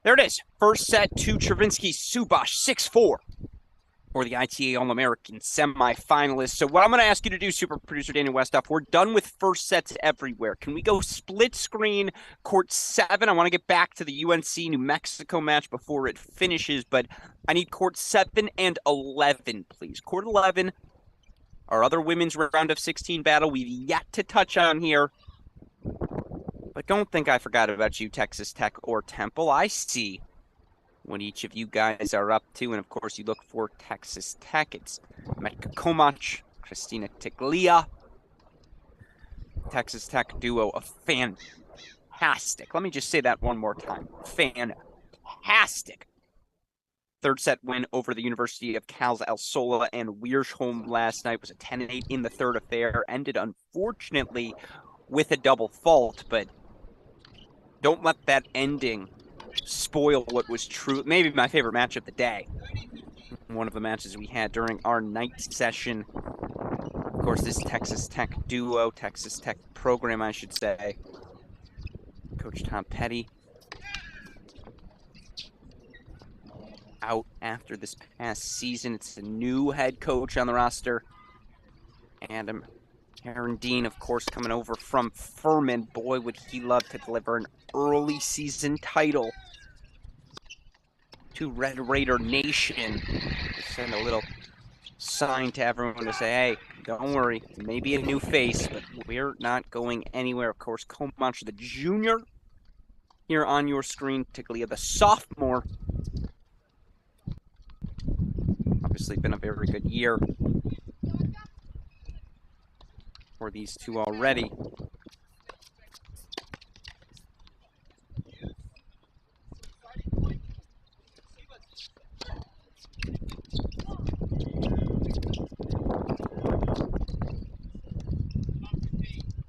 There it is. First set to Travinsky-Subash, 6-4 for the ITA All-American semifinalists. So what I'm going to ask you to do, super producer Daniel Westoff, we're done with first sets everywhere. Can we go split screen, court 7? I want to get back to the UNC New Mexico match before it finishes, but I need court 7 and 11, please. Court 11, our other women's round of 16 battle we've yet to touch on here. But don't think I forgot about you, Texas Tech or Temple. I see what each of you guys are up to. And, of course, you look for Texas Tech. It's Metka Komach, Christina Tiglia. Texas Tech duo of fantastic. Let me just say that one more time. Fantastic. Third set win over the University of Cal's El Sola and Wiersholm last night. Was a 10-8 in the third affair. Ended, unfortunately, with a double fault, but don't let that ending spoil what was true. Maybe my favorite match of the day. One of the matches we had during our night session. Of course, this Texas Tech duo, Texas Tech program, I should say. Coach Tom Petty out after this past season. It's a new head coach on the roster. And Aaron Dean, of course, coming over from Furman. Boy, would he love to deliver an early season title to Red Raider Nation. To send a little sign to everyone to say, hey, don't worry, maybe a new face, but we're not going anywhere. Of course, Comanche, the junior, here on your screen. Tiglia, the sophomore. Obviously been a very good year for these two already.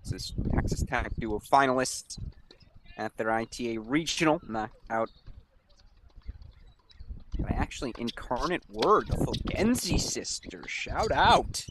This is Texas Tech duo finalists at their ITA regional, knocked out by actually Incarnate Word, the Fulgenzi sisters. Shout out.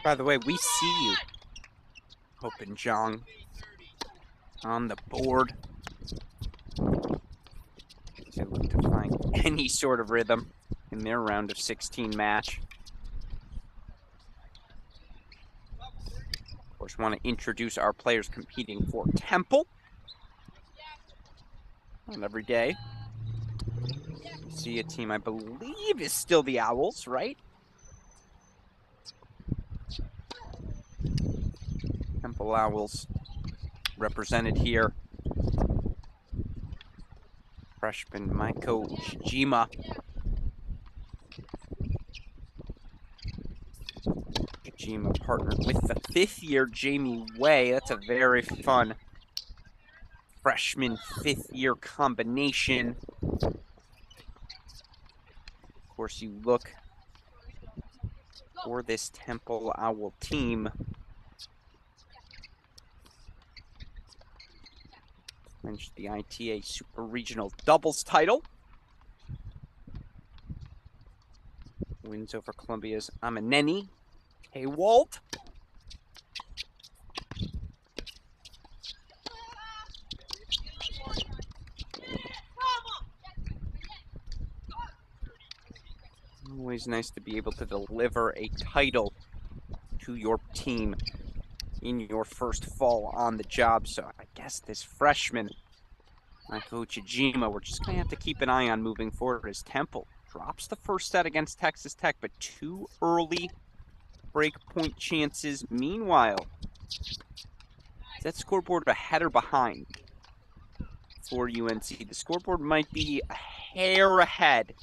By the way, we see you, Hope and Jong, on the board. They look to find any sort of rhythm in their round of 16 match. Of course, want to introduce our players competing for Temple. And every day, see a team I believe is still the Owls, right? Temple Owls represented here. Freshman Maiko Jima. Jima partnered with the fifth-year Jamie Way. That's a very fun freshman fifth-year combination. Of course, you look for this Temple Owl team. Clinched the ITA Super Regional Doubles title. Wins over Columbia's Amaneni. Haywald. Always nice to be able to deliver a title to your team in your first fall on the job. So I guess this freshman, Maiko Chijima, we're just going to have to keep an eye on moving forward as Temple drops the first set against Texas Tech, but two early break point chances. Meanwhile, is that scoreboard ahead or behind for UNC? The scoreboard might be a hair ahead.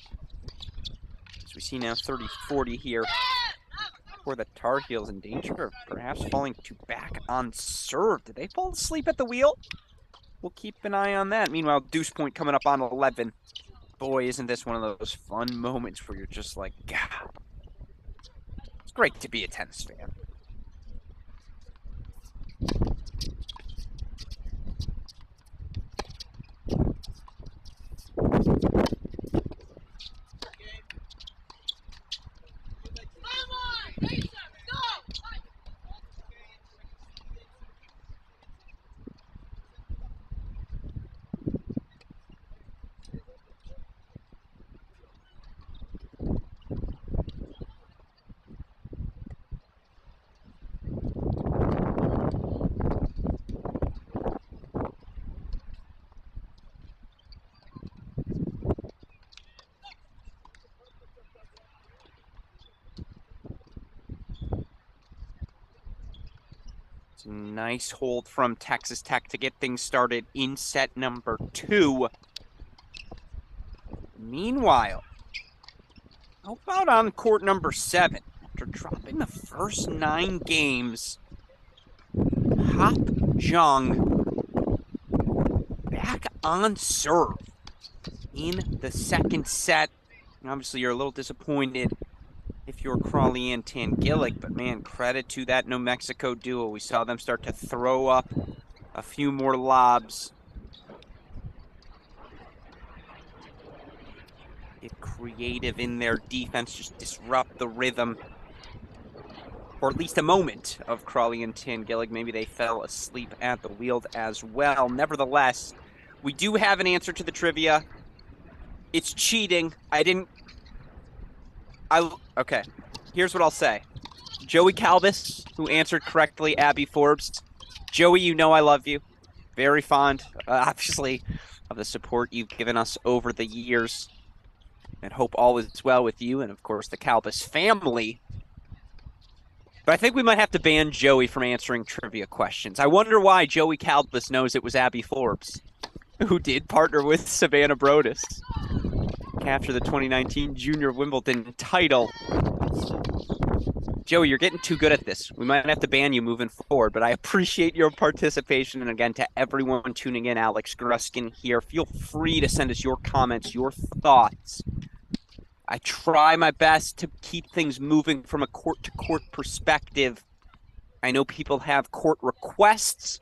As we see now 30-40 here for the Tar Heels, in danger of perhaps falling to back on serve. Did they fall asleep at the wheel? We'll keep an eye on that. Meanwhile, deuce point coming up on 11. Boy, isn't this one of those fun moments where you're just like, God, it's great to be a tennis fan. It's a nice hold from Texas Tech to get things started in set number 2. Meanwhile, how about on court number 7? After dropping the first 9 games, Hop Jung back on serve in the second set. And obviously, you're a little disappointed if you're Crowley and Tangelic, but man, credit to that New Mexico duo. We saw them start to throw up a few more lobs. Get creative in their defense, just disrupt the rhythm for at least a moment of Crowley and Tangelic. Maybe they fell asleep at the wheel as well. Nevertheless, we do have an answer to the trivia. It's cheating. Okay, here's what I'll say. Joey Calvis, who answered correctly, Abby Forbes. Joey, you know I love you. Very fond, obviously, of the support you've given us over the years. And hope all is well with you and, of course, the Calvis family. But I think we might have to ban Joey from answering trivia questions. I wonder why Joey Calvis knows it was Abby Forbes, who did partner with Savannah Brodus, capture the 2019 Junior Wimbledon title. Joey, you're getting too good at this. We might have to ban you moving forward, but I appreciate your participation. And again, to everyone tuning in, Alex Gruskin here. Feel free to send us your comments, your thoughts. I try my best to keep things moving from a court-to-court perspective. I know people have court requests.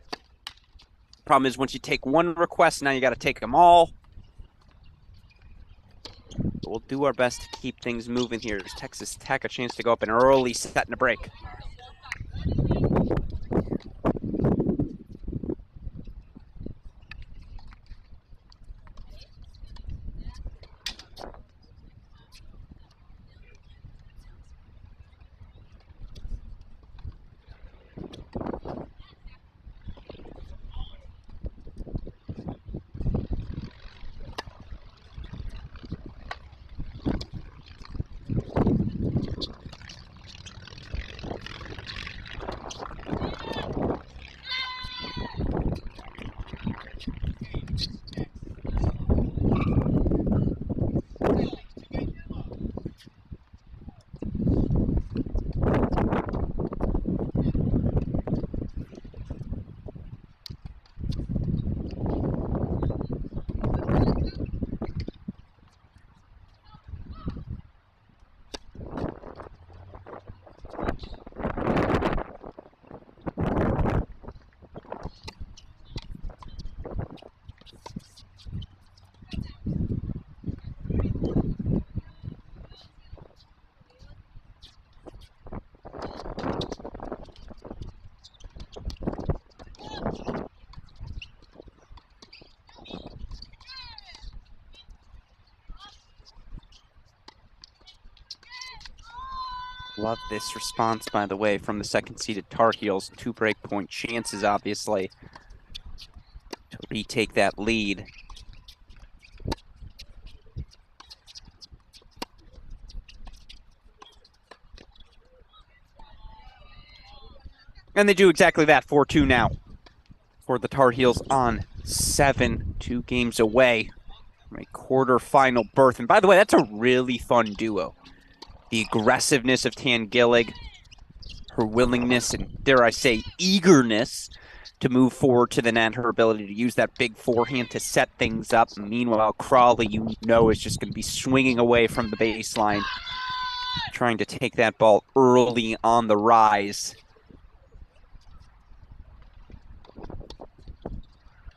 Problem is, once you take one request, now you got to take them all. We'll do our best to keep things moving here. There's Texas Tech a chance to go up an early set and a break. Love this response, by the way, from the second-seeded Tar Heels. 2 break-point chances, obviously, to retake that lead. And they do exactly that, 4-2 now for the Tar Heels on 7, 2 games away from a quarterfinal berth. And by the way, that's a really fun duo. The aggressiveness of Tangelic, her willingness and, dare I say, eagerness to move forward to the net, her ability to use that big forehand to set things up. Meanwhile, Crowley, you know, is just going to be swinging away from the baseline, trying to take that ball early on the rise.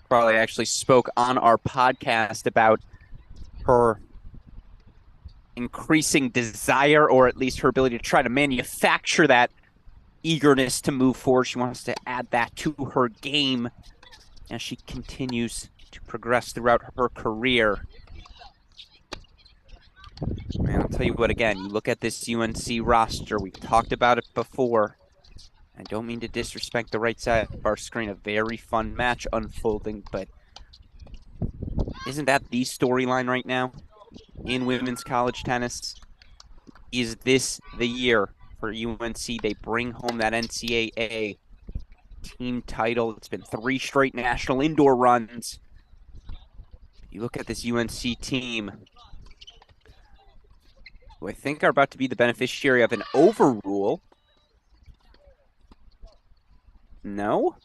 Crowley actually spoke on our podcast about her increasing desire, or at least her ability to try to manufacture that eagerness to move forward. She wants to add that to her game as she continues to progress throughout her career. Man, I'll tell you what, again, you look at this UNC roster, we've talked about it before. I don't mean to disrespect the right side of our screen. A very fun match unfolding, but isn't that the storyline right now in women's college tennis? Is this the year for UNC? They bring home that NCAA team title. It's been 3 straight national indoor runs. You look at this UNC team, who I think are about to be the beneficiary of an overrule. No?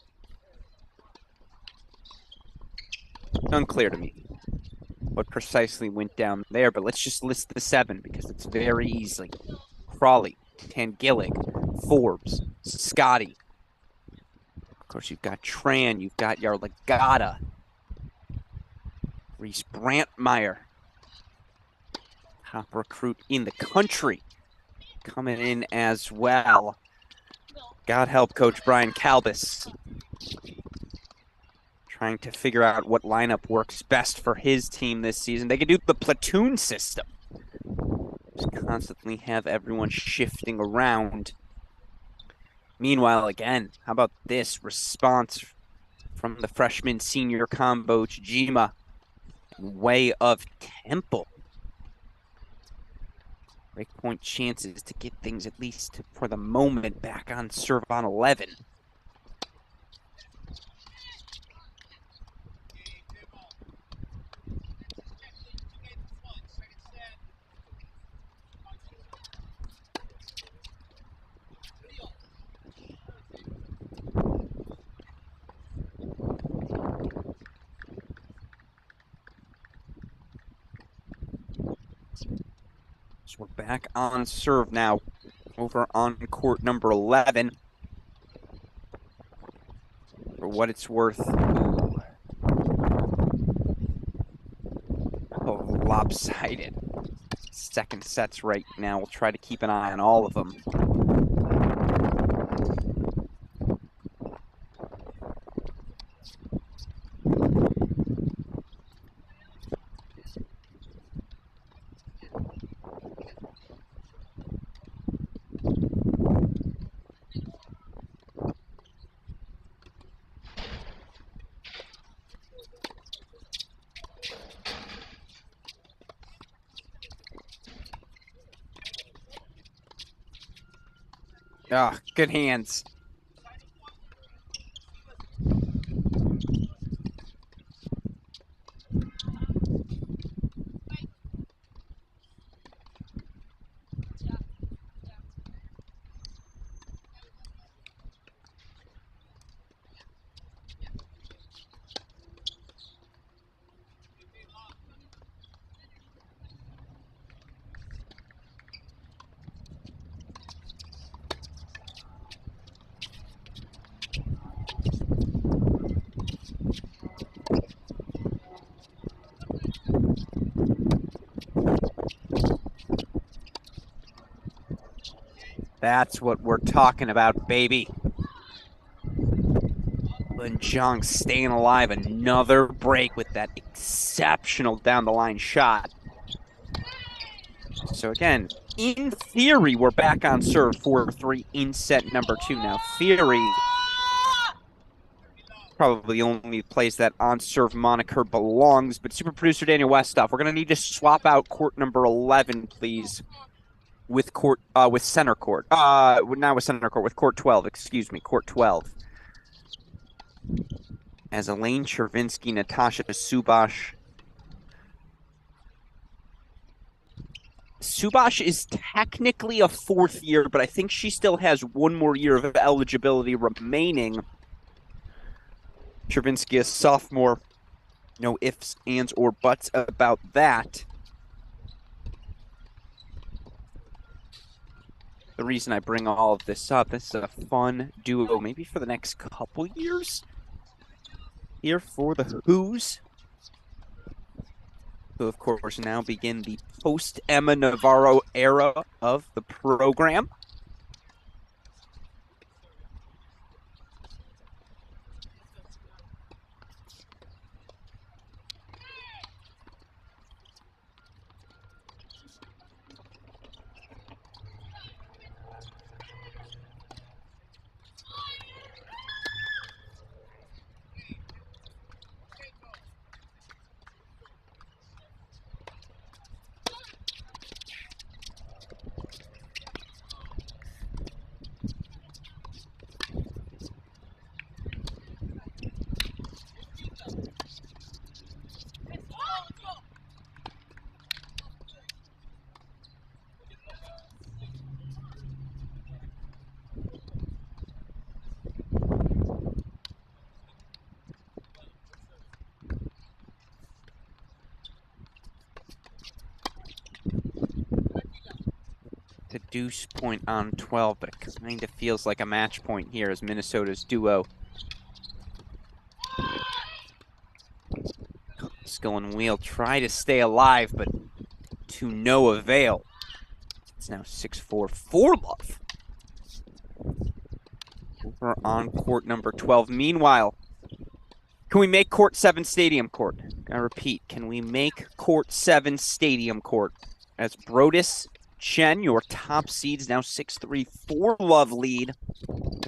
Unclear to me what precisely went down there, but let's just list the 7 because it's very easy. Crowley, Tangelic, Forbes, Scotty. Of course, you've got Tran, you've got Yarlagata, Reese Brantmeyer, top recruit in the country, coming in as well. God help Coach Brian Kalbas, trying to figure out what lineup works best for his team this season. They could do the platoon system. Just constantly have everyone shifting around. Meanwhile, again, how about this response from the freshman senior combo, Chijima, way of Temple. Breakpoint chances to get things, at least for the moment, back on serve on 11. So we're back on serve now, over on court number 11. For what it's worth, lopsided second sets right now. We'll try to keep an eye on all of them. Ah, good hands. That's what we're talking about, baby. Lin Zhang staying alive. Another break with that exceptional down-the-line shot. So again, in theory, we're back on serve 4-3 in set number 2 now. Theory probably only place that on-serve moniker belongs, but super producer Daniel Westhoff, we're going to need to swap out court number 11, please. With center court. Not with center court, with court 12, excuse me, court 12. As Elaine Travinsky, Natasha Subash. Subash is technically a 4th year, but I think she still has 1 more year of eligibility remaining. Travinsky, a sophomore. No ifs, ands, or buts about that. The reason I bring all of this up, this is a fun duo, maybe for the next couple years here for the Who's, who of course now begin the post-Emma Navarro era of the program. deuce point on 12, but it kind of feels like a match point here as Minnesota's duo. Skill and Wheel try to stay alive, but to no avail. It's now 6-4 for love. Over on court number 12. Meanwhile, can we make court 7 stadium court? I repeat, can we make court 7 stadium court? As Brodus-Chen, your top seeds, now 6-3 for love lead.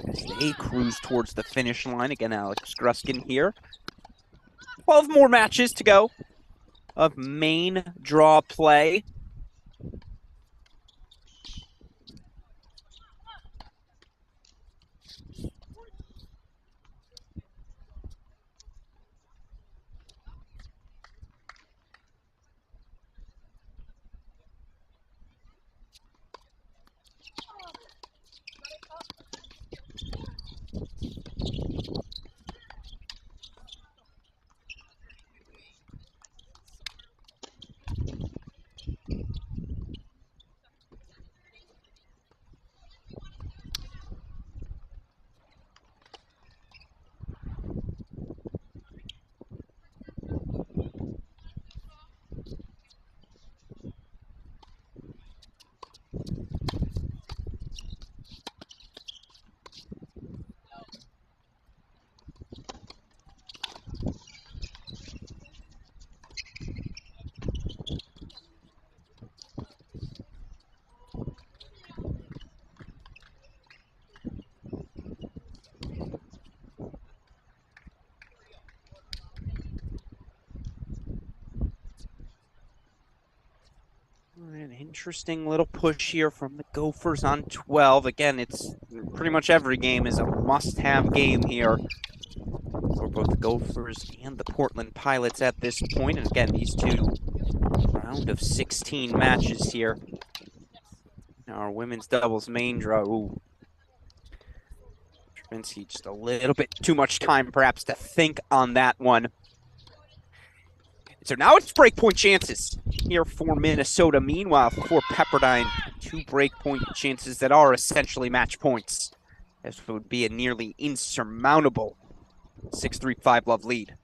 As they cruise towards the finish line. Again, Alex Gruskin here. 12 more matches to go of main draw play. An interesting little push here from the Gophers on 12. Again, it's pretty much every game is a must-have game here for both the Gophers and the Portland Pilots at this point. And again, these two round of 16 matches here. Our women's doubles main draw. Ooh. Travinsky just a little bit too much time perhaps to think on that one. So now it's breakpoint chances here for Minnesota. Meanwhile, for Pepperdine, 2 breakpoint chances that are essentially match points. This would be a nearly insurmountable 6-3-5 love lead.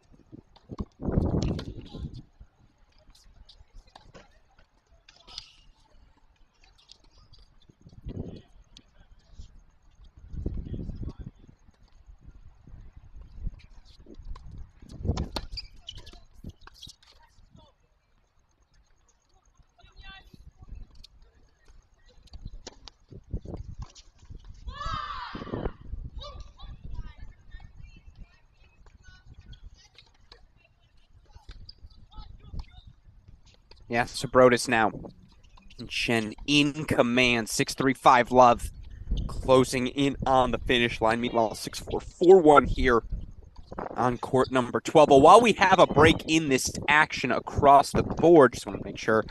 Yeah, so Brodus now. And Chen in command. 6-3-5 love. Closing in on the finish line. Meanwhile, 6-4, 4-1 here on court number 12. But while we have a break in this action across the board, just want to make sure.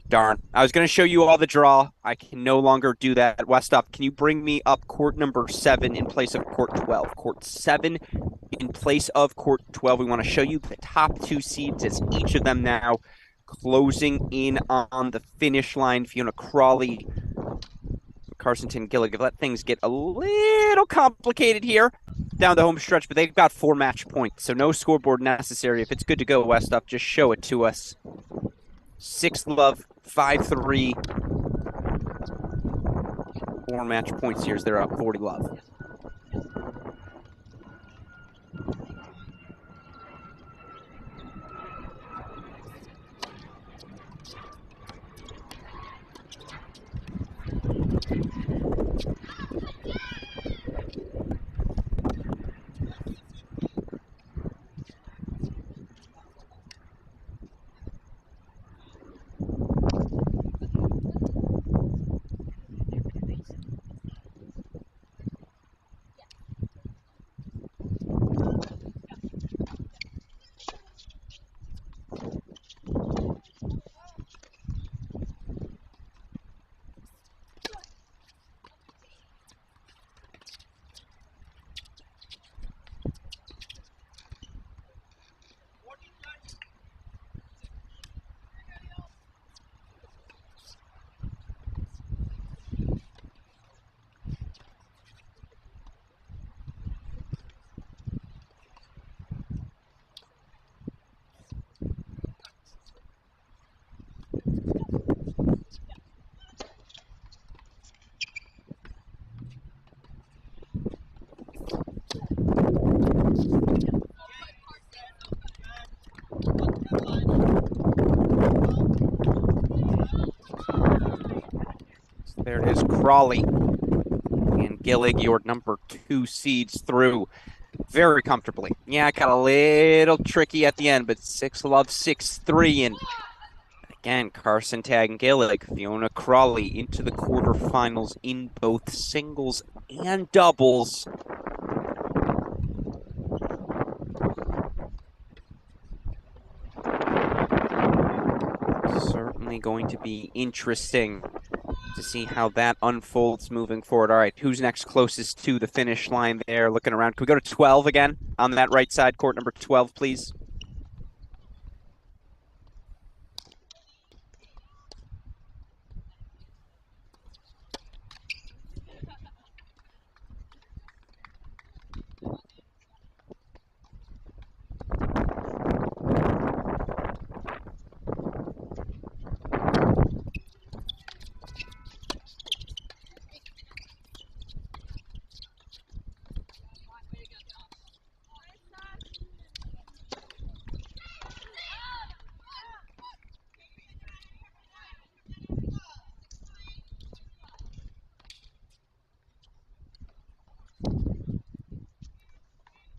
Darn. I was going to show you all the draw. I can no longer do that. Westhoff, can you bring me up court number 7 in place of court 12? Court 7 in place of court 12. We want to show you the top 2 seeds as each of them now closing in on the finish line. Fiona Crawley, Carson-Tangelic. Let things get a little complicated here down the home stretch, but they've got 4 match points, so no scoreboard necessary. If it's good to go, Westhoff, just show it to us. 6 love, 5-3. 4 match points here as they're up 40 love. there it is, Crowley and Gillig, your number 2 seeds through very comfortably. Yeah, it got a little tricky at the end, but 6-love, 6-3, and again, Carson Tangelic, Fiona Crowley into the quarterfinals in both singles and doubles. Certainly going to be interesting to see how that unfolds moving forward. All right, who's next closest to the finish line there? Looking around. Can we go to 12 again on that right side? Court number 12, please.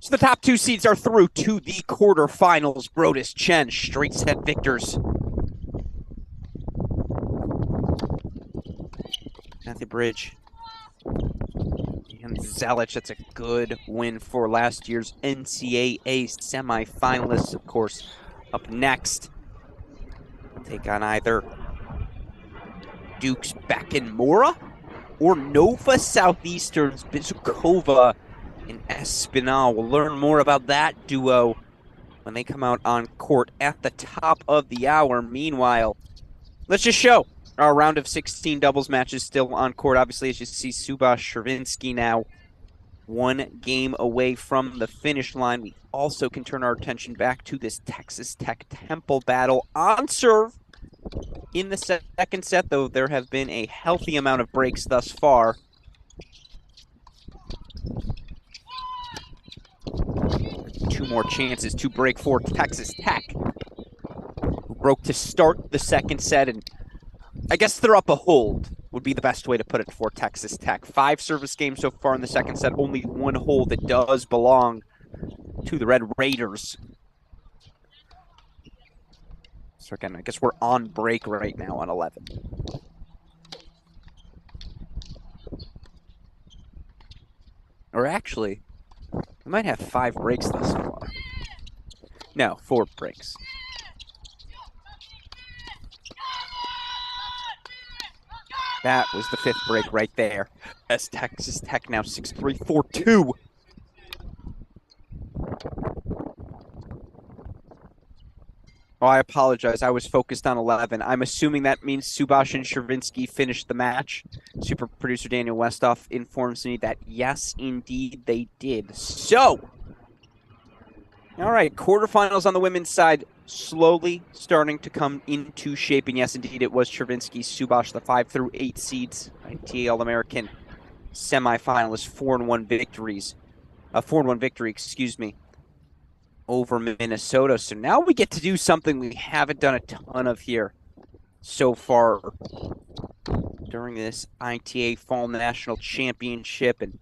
So the top 2 seeds are through to the quarterfinals. Brodus-Chen, straight set victors. Matthew Bridge and Zelich. That's a good win for last year's NCAA semifinalists. Of course, up next, take on either Duke's Beckenmora or Nova Southeastern's Bizukova and Espinal. We'll learn more about that duo when they come out on court at the top of the hour. Meanwhile, let's just show our round of 16 doubles matches still on court. Obviously, as you see, Subash Travinsky now 1 game away from the finish line. We also can turn our attention back to this Texas Tech Temple battle on serve in the second set, though there have been a healthy amount of breaks thus far. Two more chances to break for Texas Tech, who broke to start the second set, and I guess they're up a hold would be the best way to put it for Texas Tech. 5 service games so far in the second set, only 1 hold that does belong to the Red Raiders. So again, I guess we're on break right now on 11. Or actually, we might have 5 breaks thus far. No, 4 breaks. That was the 5th break right there. As Texas Tech now 6-3, 4-2. Oh, I apologize. I was focused on 11. I'm assuming that means Subash and Stravinsky finished the match. Super producer Daniel Westoff informs me that yes, indeed, they did. So, all right, quarterfinals on the women's side slowly starting to come into shape. And yes, indeed, it was Travinsky-Subash, the 5 through 8 seeds, ITA All-American semifinalists, 4-1 victories. 4-1 victory, excuse me, over Minnesota. So now we get to do something we haven't done a ton of here so far during this ITA Fall National Championship. And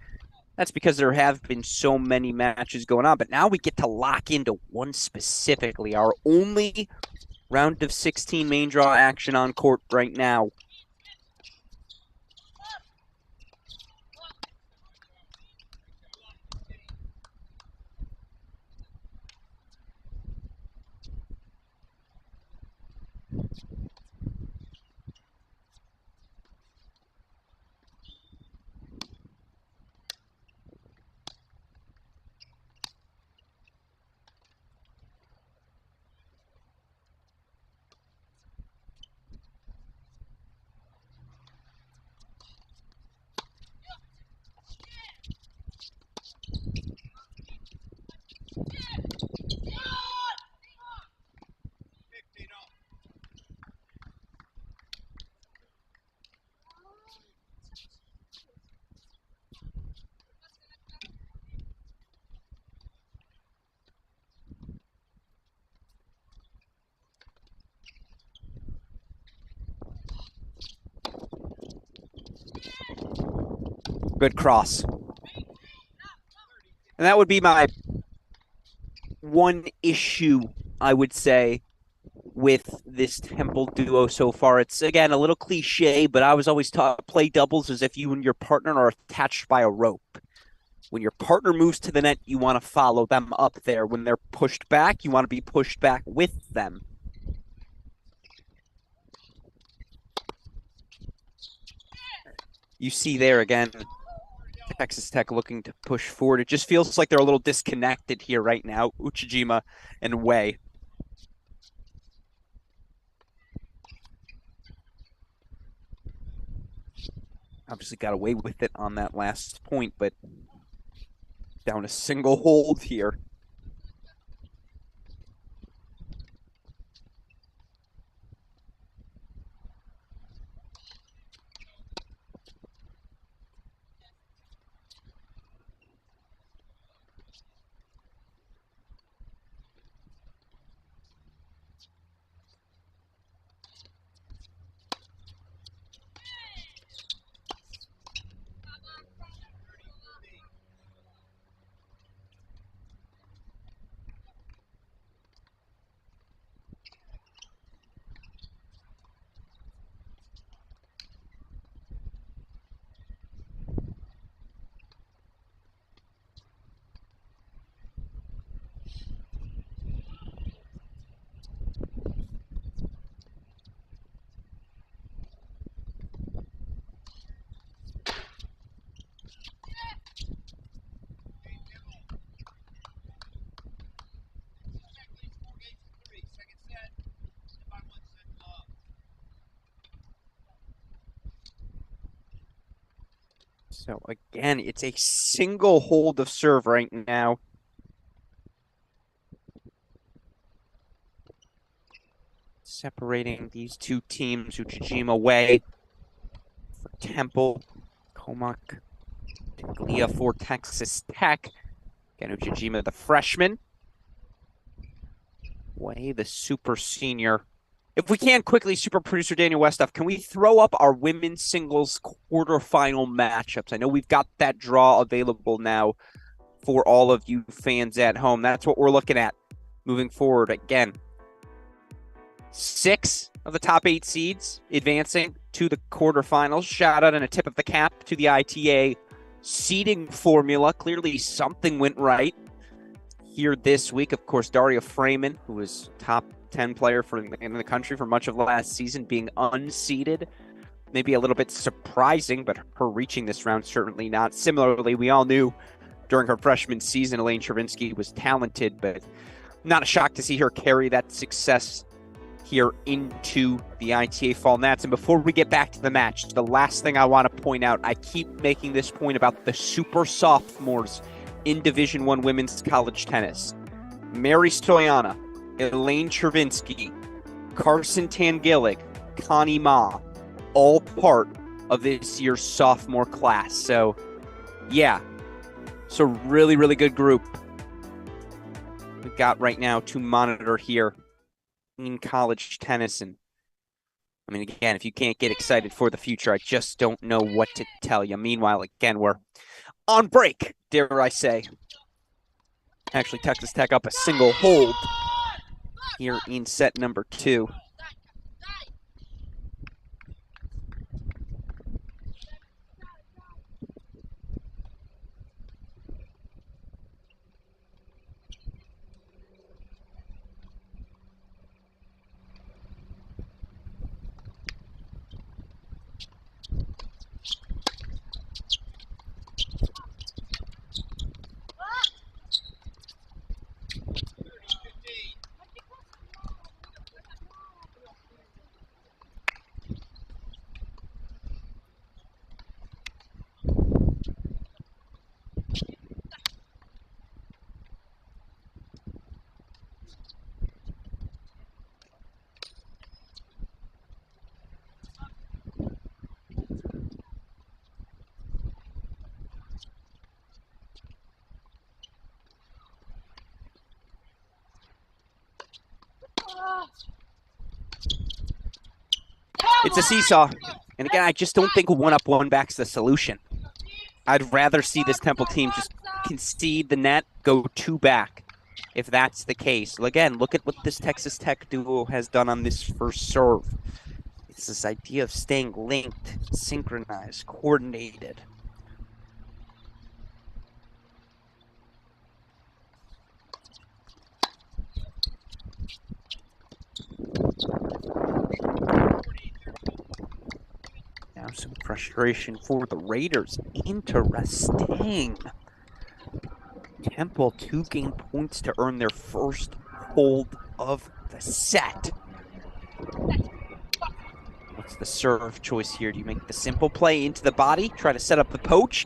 that's because there have been so many matches going on. But now we get to lock into one specifically, our only round of 16 main draw action on court right now. good cross. And that would be my one issue, I would say, with this Temple duo so far. It's, again, a little cliche, but I was always taught play doubles as if you and your partner are attached by a rope. When your partner moves to the net, you want to follow them up there. When they're pushed back, you want to be pushed back with them. You see there again, Texas Tech looking to push forward. It just feels like they're a little disconnected here right now, Uchijima and Wei. Obviously got away with it on that last point, but down a single hold here. So again, it's a single hold of serve right now. Separating these two teams, Uchijima Wei for Temple, Comac Tiglia for Texas Tech. Again, Uchijima, the freshman. Wei, the super senior. If we can quickly, super producer Daniel Westoff, can we throw up our women's singles quarterfinal matchups? I know we've got that draw available now for all of you fans at home. That's what we're looking at moving forward. Again, 6 of the top 8 seeds advancing to the quarterfinals. Shout out and a tip of the cap to the ITA seeding formula. Clearly something went right here this week. Of course, Daria Freeman, who was top 10 player in the country for much of last season, being unseeded. Maybe a little bit surprising, but her reaching this round certainly not. Similarly, we all knew during her freshman season, Elaine Travinsky was talented, but not a shock to see her carry that success here into the ITA Fall Nats. And before we get back to the match, the last thing I want to point out, I keep making this point about the super sophomores in Division I women's college tennis. Mary Stoyana, Elaine Travinsky, Carson-Tangelic, Connie Ma, all part of this year's sophomore class. So, yeah, it's a really, really good group we've got right now to monitor here in college tennis. And, I mean, again, if you can't get excited for the future, I just don't know what to tell you. Meanwhile, again, we're on break, dare I say. Actually, Texas Tech up a single hold here in set number 2. It's a seesaw. And again, I just don't think one up, one back's the solution. I'd rather see this Temple team just concede the net, go 2 back, if that's the case. Again, look at what this Texas Tech duo has done on this first serve. It's this idea of staying linked, synchronized, coordinated. Now some frustration for the Raiders. Interesting. Temple 2 game points to earn their first hold of the set. What's the serve choice here? Do you make the simple play into the body, try to set up the poach,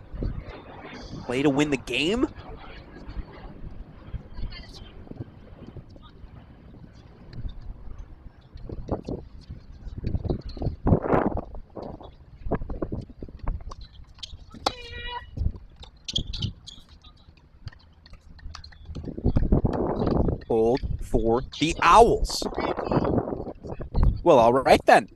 play to win the game? Hold for the Owls. Well, all right then.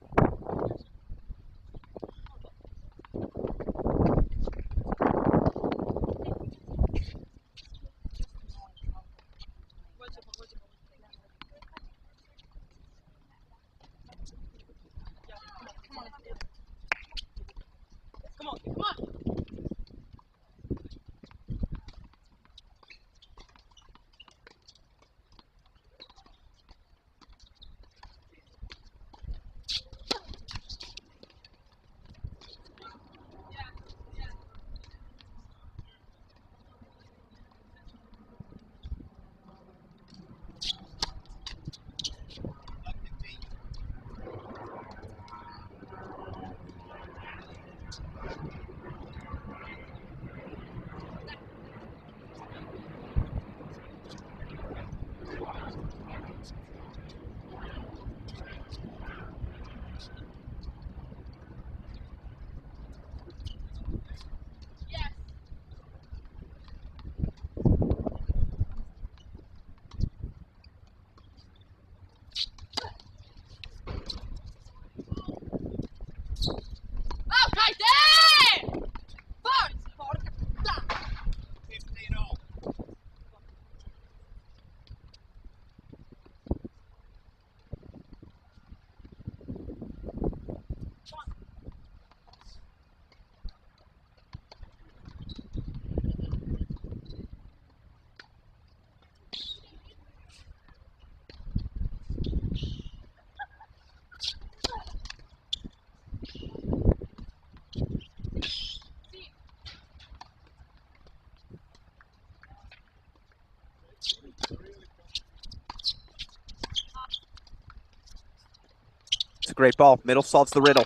It's a great ball. Middle solves the riddle.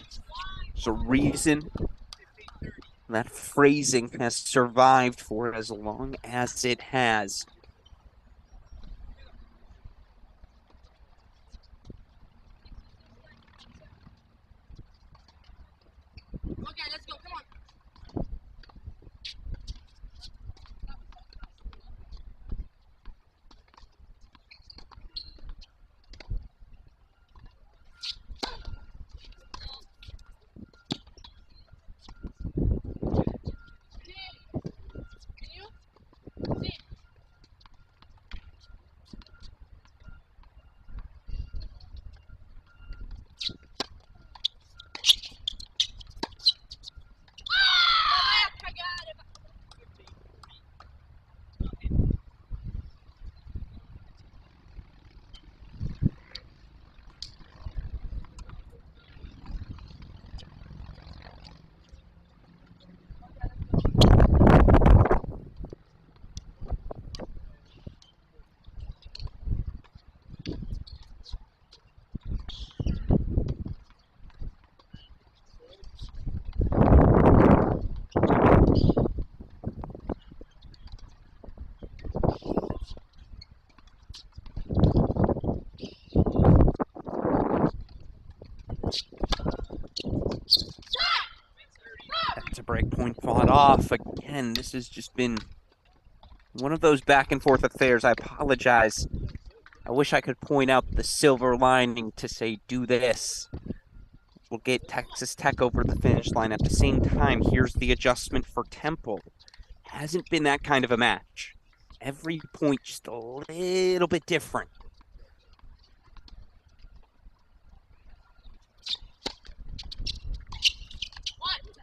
There's a reason that phrasing has survived for as long as it has. Okay, let's go. Come on. That's a break point fought off. Again, this has just been one of those back and forth affairs. I apologize. I wish I could point out the silver lining to say do this. will get Texas Tech over the finish line. At the same time, here's the adjustment for Temple. Hasn't been that kind of a match. Every point just a little bit different.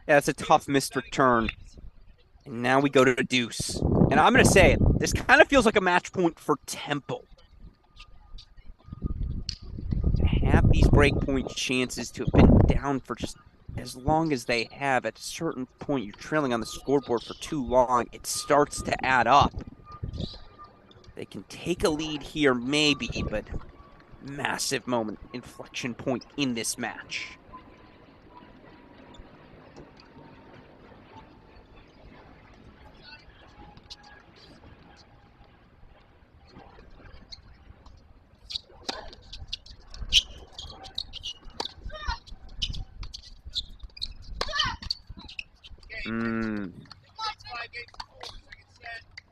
Yeah, it's a tough missed return. And now we go to a deuce. And I'm going to say it. This kind of feels like a match point for Temple. To have these breakpoint chances to have been down for just as long as they have, at a certain point, you're trailing on the scoreboard for too long. It starts to add up. They can take a lead here, maybe, but massive moment, inflection point in this match.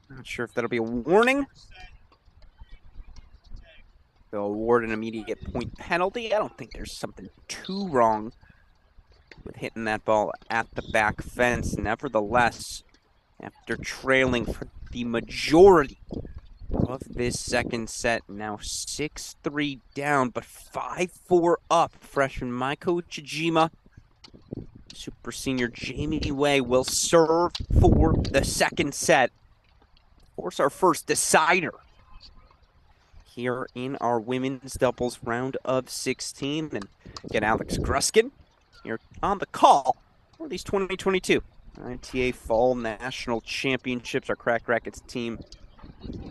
Not sure if that'll be a warning. They'll award an immediate point penalty. I don't think there's something too wrong with hitting that ball at the back fence. Nevertheless, after trailing for the majority of this second set, now 6-3 down, but 5-4 up. Freshman Maiko Chijima, super senior Jamie Way will serve for the second set. Of course, our first decider here in our women's doubles round of 16. And get Alex Gruskin here on the call for these 2022 ITA Fall National Championships. Our Crack Rackets team,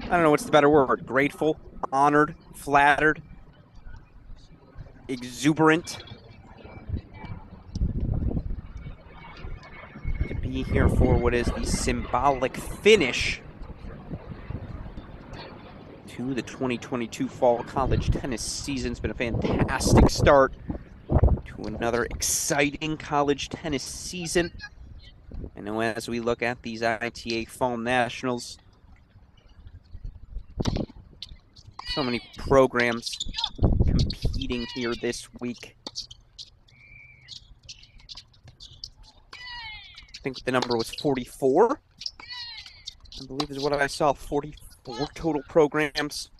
I don't know what's the better word, grateful, honored, flattered, exuberant to be here for what is the symbolic finish to the 2022 fall college tennis season. It's been a fantastic start to another exciting college tennis season. I know as we look at these ITA Fall Nationals, so many programs competing here this week. I think the number was 44. I believe is what I saw, 44 total programs.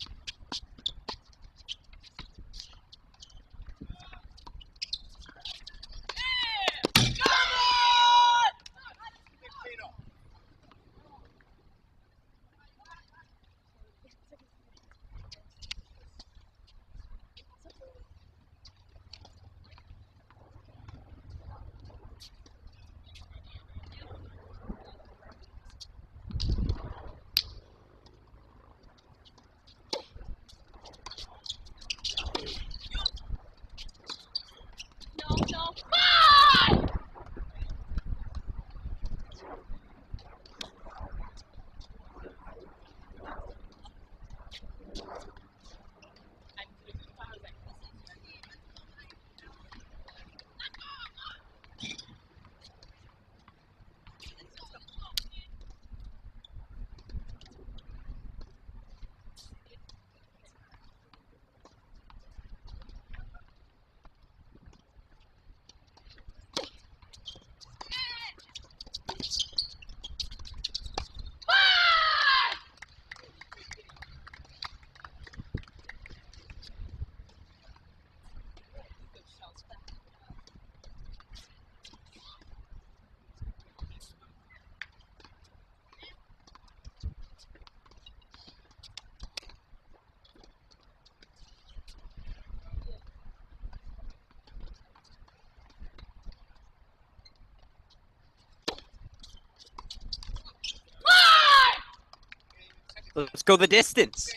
Let's go the distance.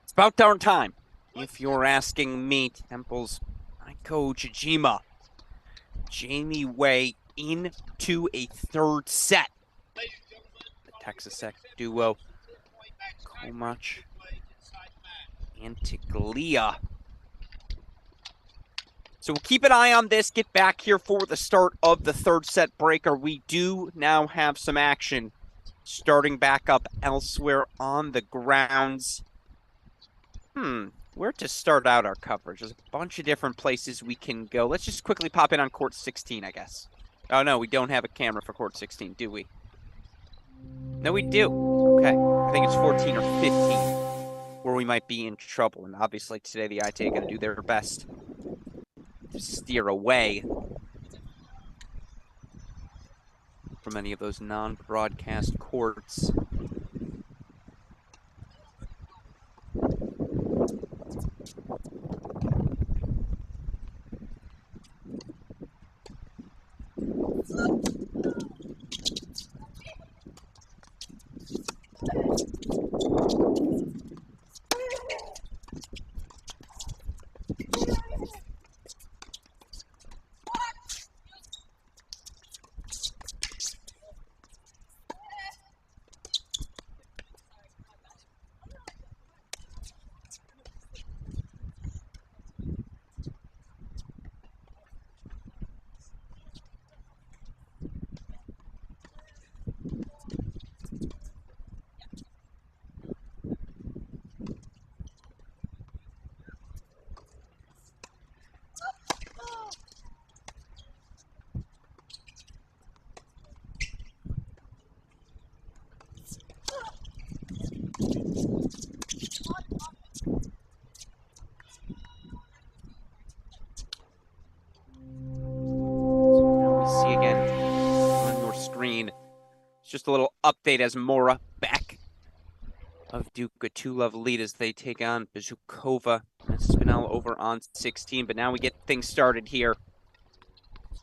It's about darn time. If you're asking me, Temple's Maiko Chijima, Jamie Way into a third set. The Texas Tech duo, Komach and Tiglia. So we'll keep an eye on this. Get back here for the start of the third set breaker. We do now have some action starting back up elsewhere on the grounds. where to start out our coverage. There's a bunch of different places we can go. Let's just quickly pop in on court 16, I guess. Oh, no, we don't have a camera for court 16, do we? No, we do. Okay. I think it's 14 or 15 where we might be in trouble. And obviously today the ITA are going to do their best to steer away from any of those non-broadcast courts. Just a little update as Mora back of Duca. 2-love lead as they take on Bezukova and Spinell over on 16. But now we get things started here.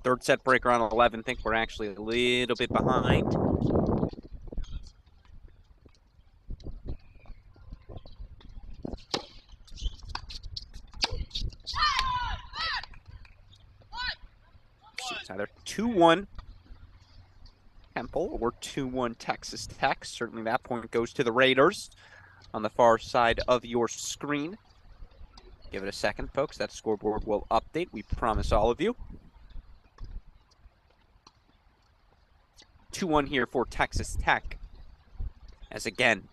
Third set breaker on 11. Think we're actually a little bit behind. It's either 2-1 Temple or 2-1 Texas Tech. Certainly that point goes to the Raiders on the far side of your screen. Give it a second, folks. That scoreboard will update. We promise all of you. 2-1 here for Texas Tech. As again,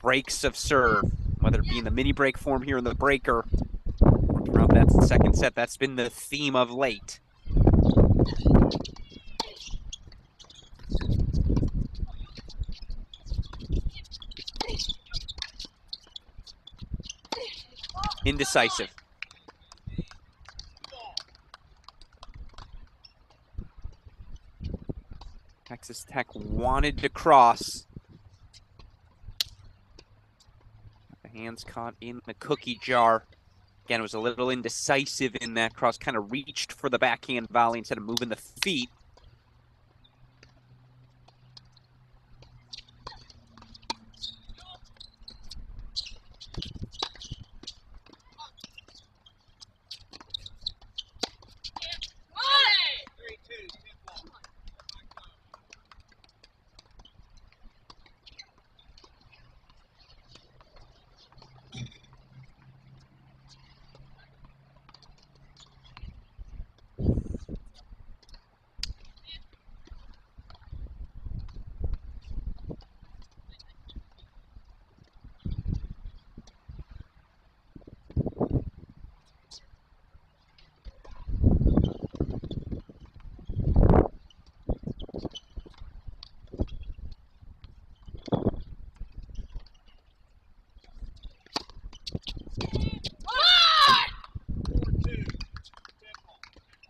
breaks of serve, whether it be in the mini break form here in the breaker or throughout that second set, that's been the theme of late. Indecisive. Texas Tech wanted to cross. The hands caught in the cookie jar. Again, it was a little indecisive in that cross. Kind of reached for the backhand volley instead of moving the feet.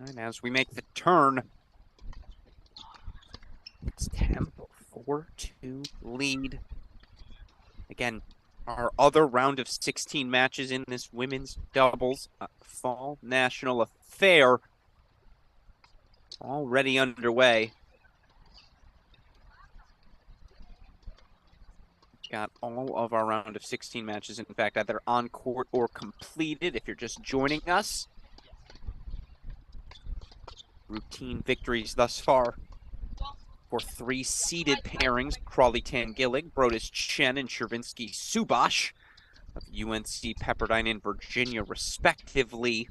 And as we make the turn, it's Temple 4-2 lead. Again, our other round of 16 matches in this women's doubles fall national affair already underway. Got all of our round of 16 matches, in fact, either on court or completed if you're just joining us. Routine victories thus far for 3 seeded pairings: Crowley-Tangelic, Brodus-Chen, and Travinsky-Subash of UNC Pepperdine and Virginia, respectively.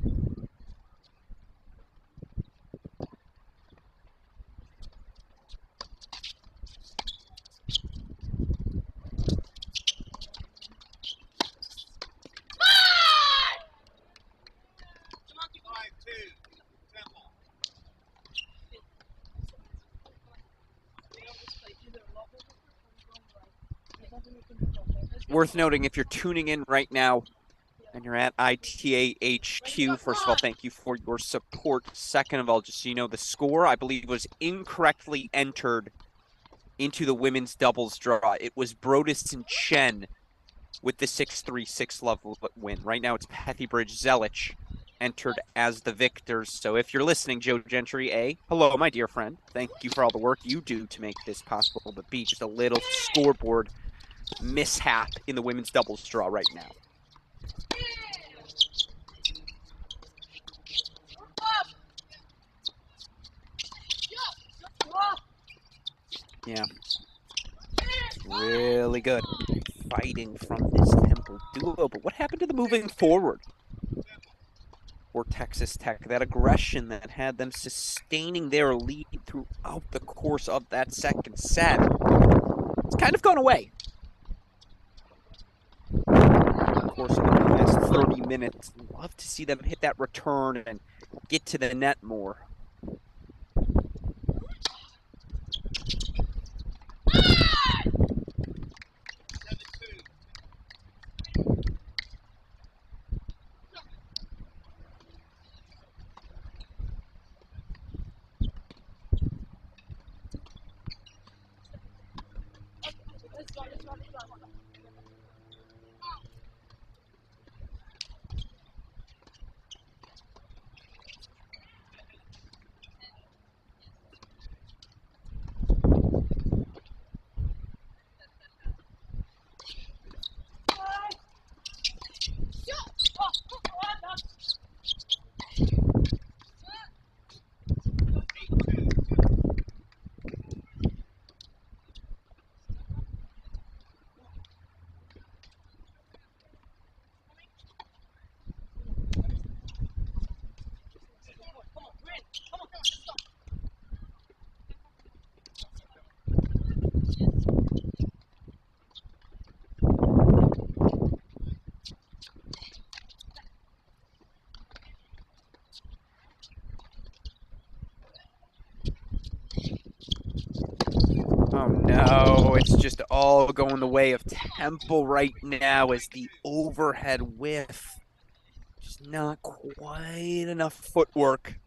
Worth noting, if you're tuning in right now and you're at ITA HQ, first of all, thank you for your support. Second of all, just so you know, the score, I believe, was incorrectly entered into the women's doubles draw. It was Brodus-Chen with the 6-3, 6-love win. Right now, it's Pethy-Bridge-Zelich entered as the victors. So if you're listening, Joe Gentry, A, hello, my dear friend. Thank you for all the work you do to make this possible. But B, just a little scoreboard mishap in the women's doubles draw right now. Yeah. Really good fighting from this Temple duo. But what happened to the moving forward for Texas Tech? That aggression that had them sustaining their lead throughout the course of that second set. It's kind of gone away. Of course, in the last 30 minutes, love to see them hit that return and get to the net more. Oh no, it's just all going the way of Temple right now as the overhead whiff. Just not quite enough footwork.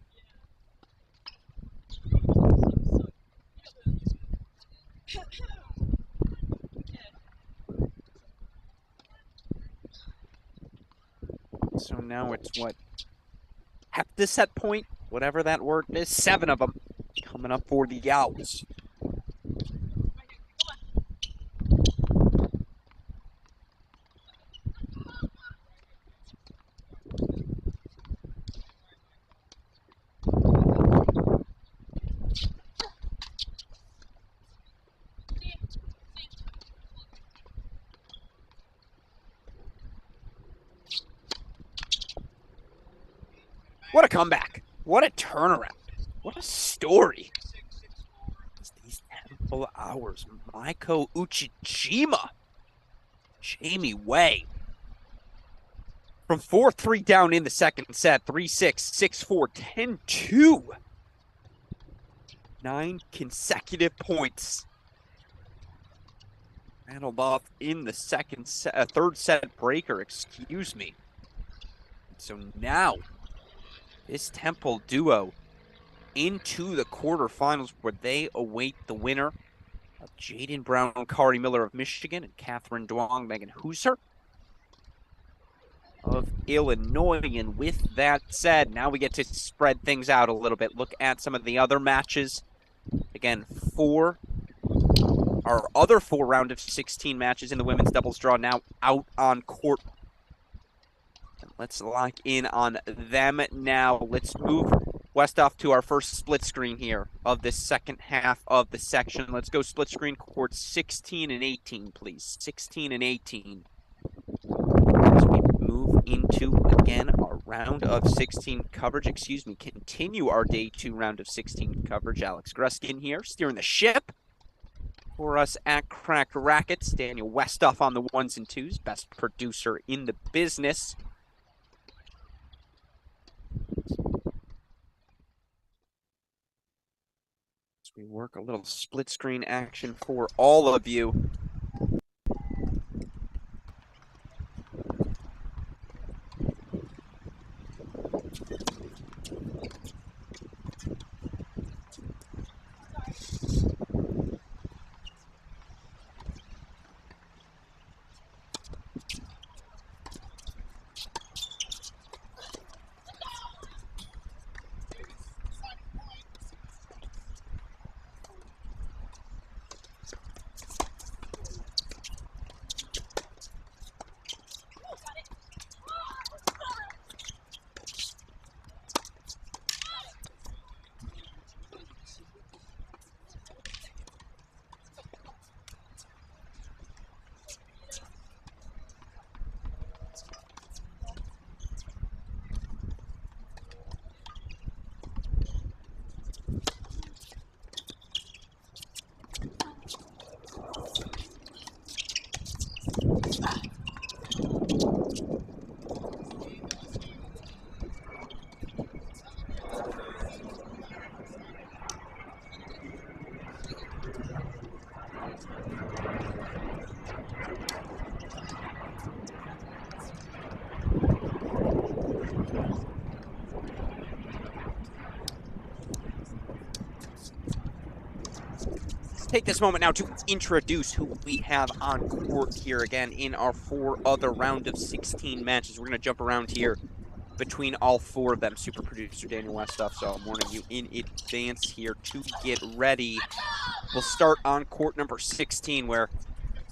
So now it's what? At this set point, whatever that word is, 7 of them coming up for the Owls. What a comeback. What a turnaround. What a story. It's these Temple Hours. Maiko Uchijima. Jamie Way. From 4-3 down in the second set. 3-6, 6-4, 10-2. 9 consecutive points. Rattled off in the third set breaker, excuse me. So now, this Temple duo into the quarterfinals where they await the winner of Jaden Brown, Kari Miller of Michigan, and Catherine Duong, Megan Hooser of Illinois. And with that said, now we get to spread things out a little bit. Look at some of the other matches. Again, our other 4 round of 16 matches in the women's doubles draw now out on court. Let's lock in on them now. Let's move west off to our first split screen here of the second half of the section. Let's go split screen courts 16 and 18, please. 16 and 18. As we move into, again, our round of 16 coverage. Continue our day 2 round of 16 coverage. Alex Gruskin here, steering the ship for us at Cracked Racquets. Daniel Westoff on the 1s and 2s, best producer in the business. We work a little split screen action for all of you. take this moment now to introduce who we have on court here again in our 4 other round of 16 matches. We're going to jump around here between all 4 of them. Super producer Daniel Westoff, so I'm warning you in advance here to get ready. We'll start on court number 16, where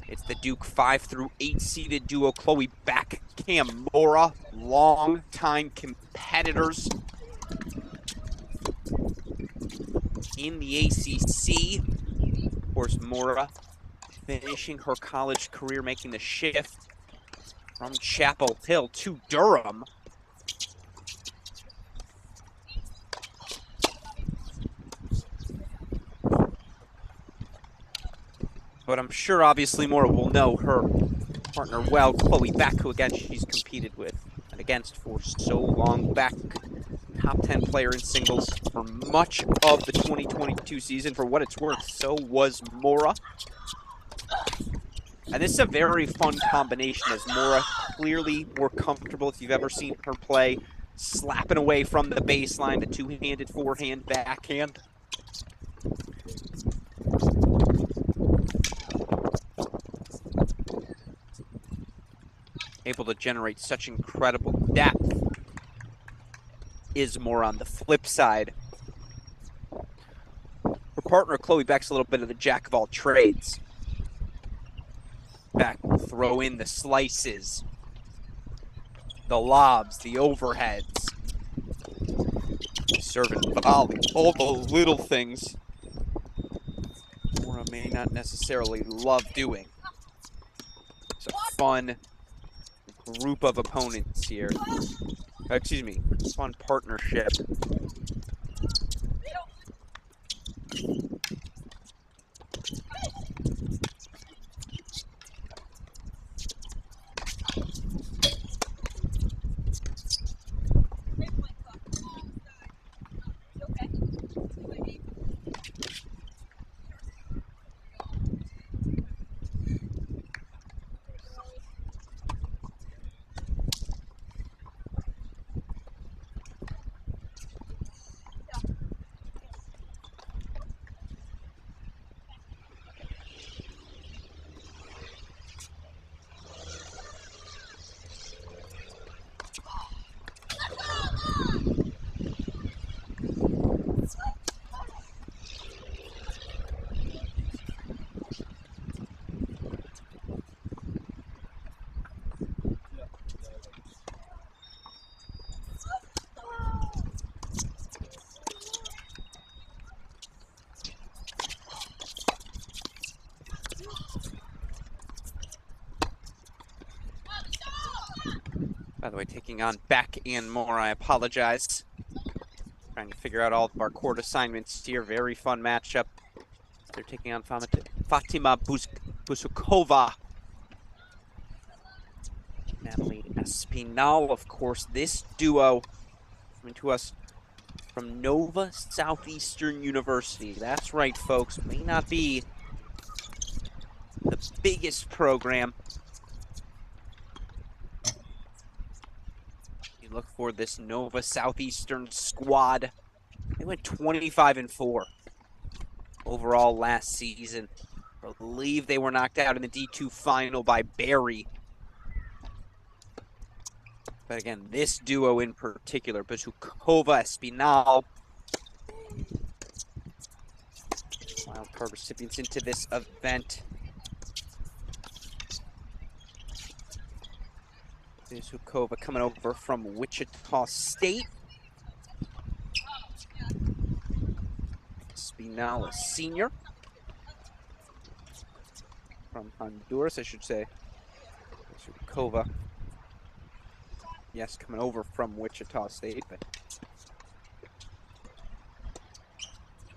it's the Duke 5 through 8 seeded duo, Chloe Beck, Cam Mora, long-time competitors in the ACC. Of course, Mora finishing her college career, making the shift from Chapel Hill to Durham. But I'm sure, obviously, Mora will know her partner well, Chloe Beck, who, again, she's competed with and against for so long. Beck, top 10 player in singles for much of the 2022 season. For what it's worth, so was Mora. And this is a very fun combination, as Mora clearly more comfortable, if you've ever seen her play, slapping away from the baseline, the two-handed forehand backhand. Able to generate such incredible depth is more on the flip side. Her partner, Chloe Beck's a little bit of the jack of all trades. Beck will throw in the slices, the lobs, the overheads, serve and volley, all the little things Mora may not necessarily love doing. It's a fun group of opponents here. Excuse me, fun partnership. By the way, taking on Beck and Mora, I apologize. Trying to figure out all of our court assignments here. Very fun matchup. They're taking on Fatima Busukova. Natalie Espinal, of course. This duo coming to us from Nova Southeastern University. That's right, folks. May not be the biggest program. Look for this Nova Southeastern squad. They went 25-4 overall last season. I believe they were knocked out in the D2 final by Barry. But again, this duo in particular, Busukova, Espinal, wildcard recipients into this event. Busukova coming over from Wichita State. Espinal, a senior. From Honduras, I should say. Busukova. Yes, coming over from Wichita State, but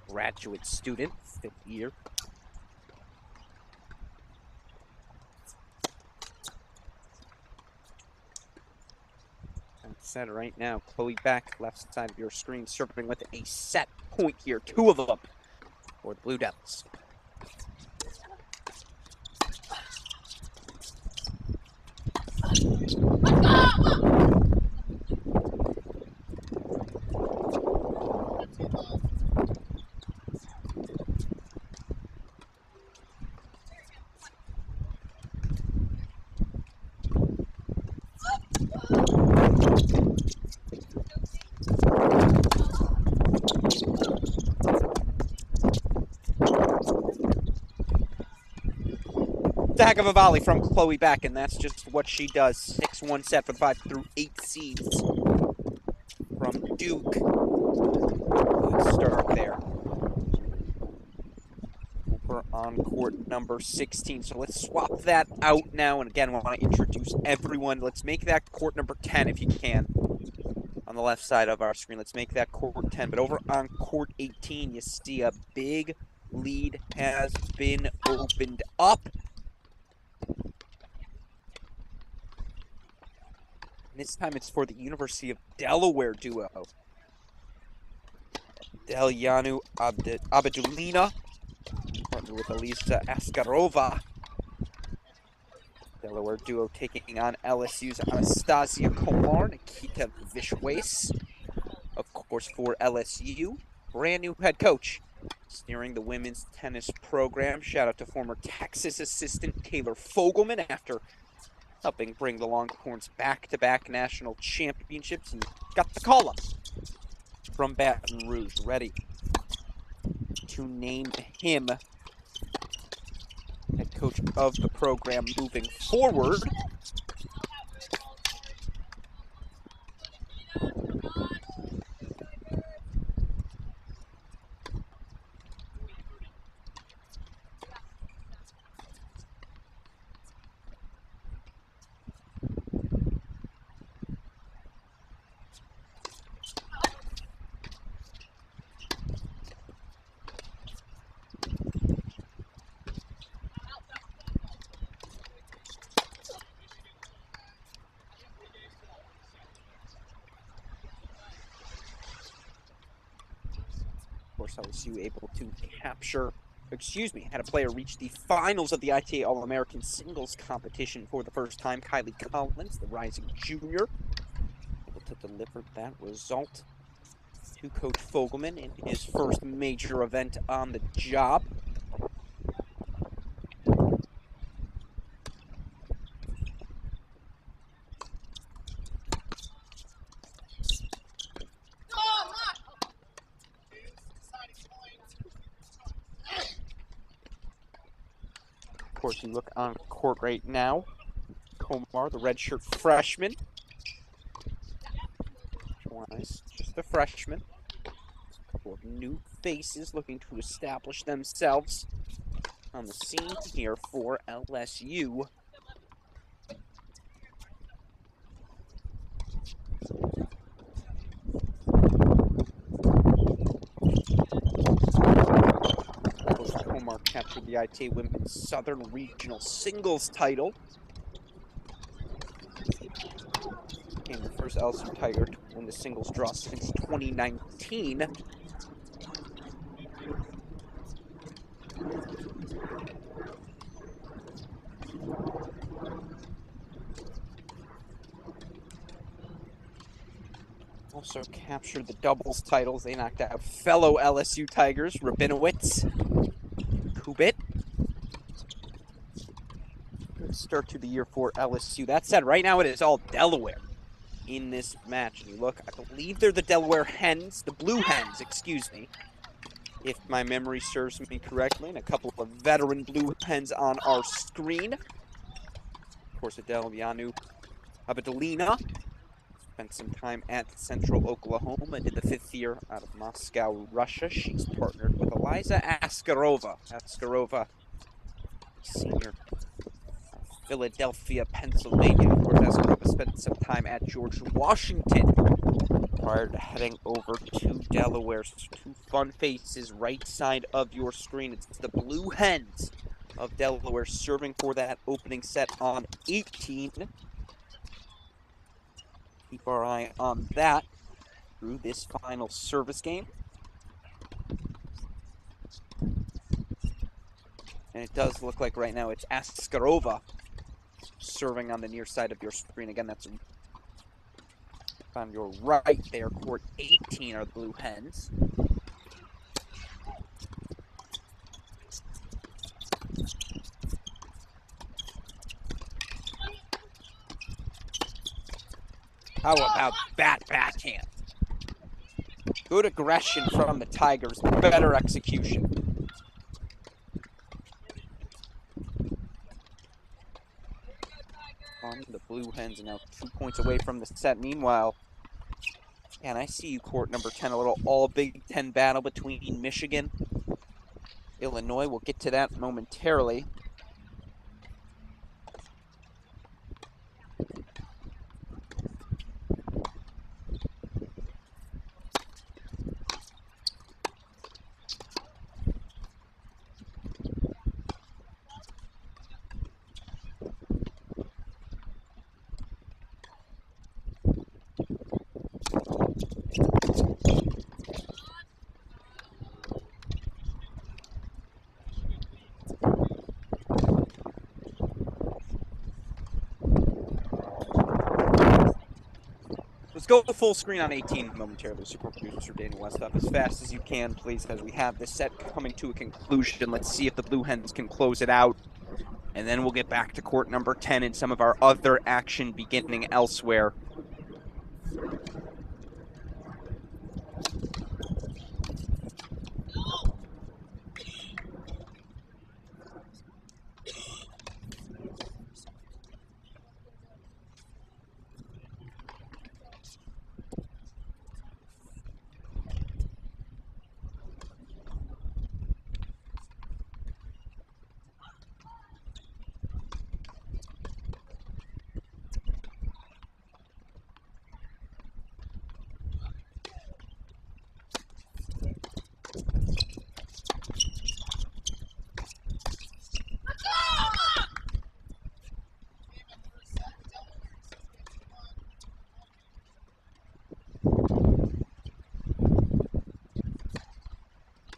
graduate student, 5th year. Set right now, Chloe Beck, left side of your screen, serving with a set point here, 2 of them for the Blue Devils. Heck of a volley from Chloe Beck, and that's just what she does. 6-1 set for the 5 through 8 seeds from Duke. Good start there. Over on court number 16. So let's swap that out now. And again, I want to introduce everyone. Let's make that court number 10 if you can. On the left side of our screen, let's make that court 10. But over on court 18, you see a big lead has been opened up. This time it's for the University of Delaware duo. Delyanu Abedulina, partnered with Elisa Askarova. Delaware duo taking on LSU's Anastasia Komar, Nikita Vishwace. Of course, for LSU, brand new head coach steering the women's tennis program. Shout out to former Texas assistant Taylor Fogelman after helping bring the Longhorns back-to-back national championships, and got the call-up from Baton Rouge, ready to name him head coach of the program moving forward. LSU able to had a player reach the finals of the ITA All-American Singles competition for the first time. Kylie Collins, the rising junior, able to deliver that result to Coach Fogelman in his first major event on the job. Of course, you look on court right now. Komar, the redshirt freshman. Just a freshman. A couple of new faces looking to establish themselves on the scene here for LSU. Komar captured the ITA Women's Southern Regional Singles title. Became the first LSU Tiger to win the singles draw since 2019. Also captured the doubles titles. They knocked out fellow LSU Tigers, Rabinowitz, Kubit. Good start to the year for LSU. That said, right now it is all Delaware in this match. And you look, I believe they're the Delaware Hens, the Blue Hens, excuse me, if my memory serves me correctly. And a couple of veteran Blue Hens on our screen. Of course, Delyanu Abedulina spent some time at Central Oklahoma, did the 5th year out of Moscow, Russia. She's partnered with Eliza Askarova. Askarova, senior, Philadelphia, Pennsylvania. Of course, Askarova spent some time at George Washington prior to heading over to Delaware. So 2 fun faces right side of your screen. It's the Blue Hens of Delaware serving for that opening set on 18. Keep our eye on that through this final service game. And it does look like right now it's Askarova serving on the near side of your screen. Again, that's on your right there. Court 18 are the Blue Hens. How about that backhand? Good aggression from the Tigers, better execution. 1. The Blue Hens are now 2 points away from the set. Meanwhile, and I see you, court number 10, a little all Big Ten battle between Michigan, Illinois. We'll get to that momentarily. Let's go full screen on 18 momentarily. Super producer Daniel Westhoff, as fast as you can, please, as we have this set coming to a conclusion. Let's see if the Blue Hens can close it out. And then we'll get back to court number 10 and some of our other action beginning elsewhere.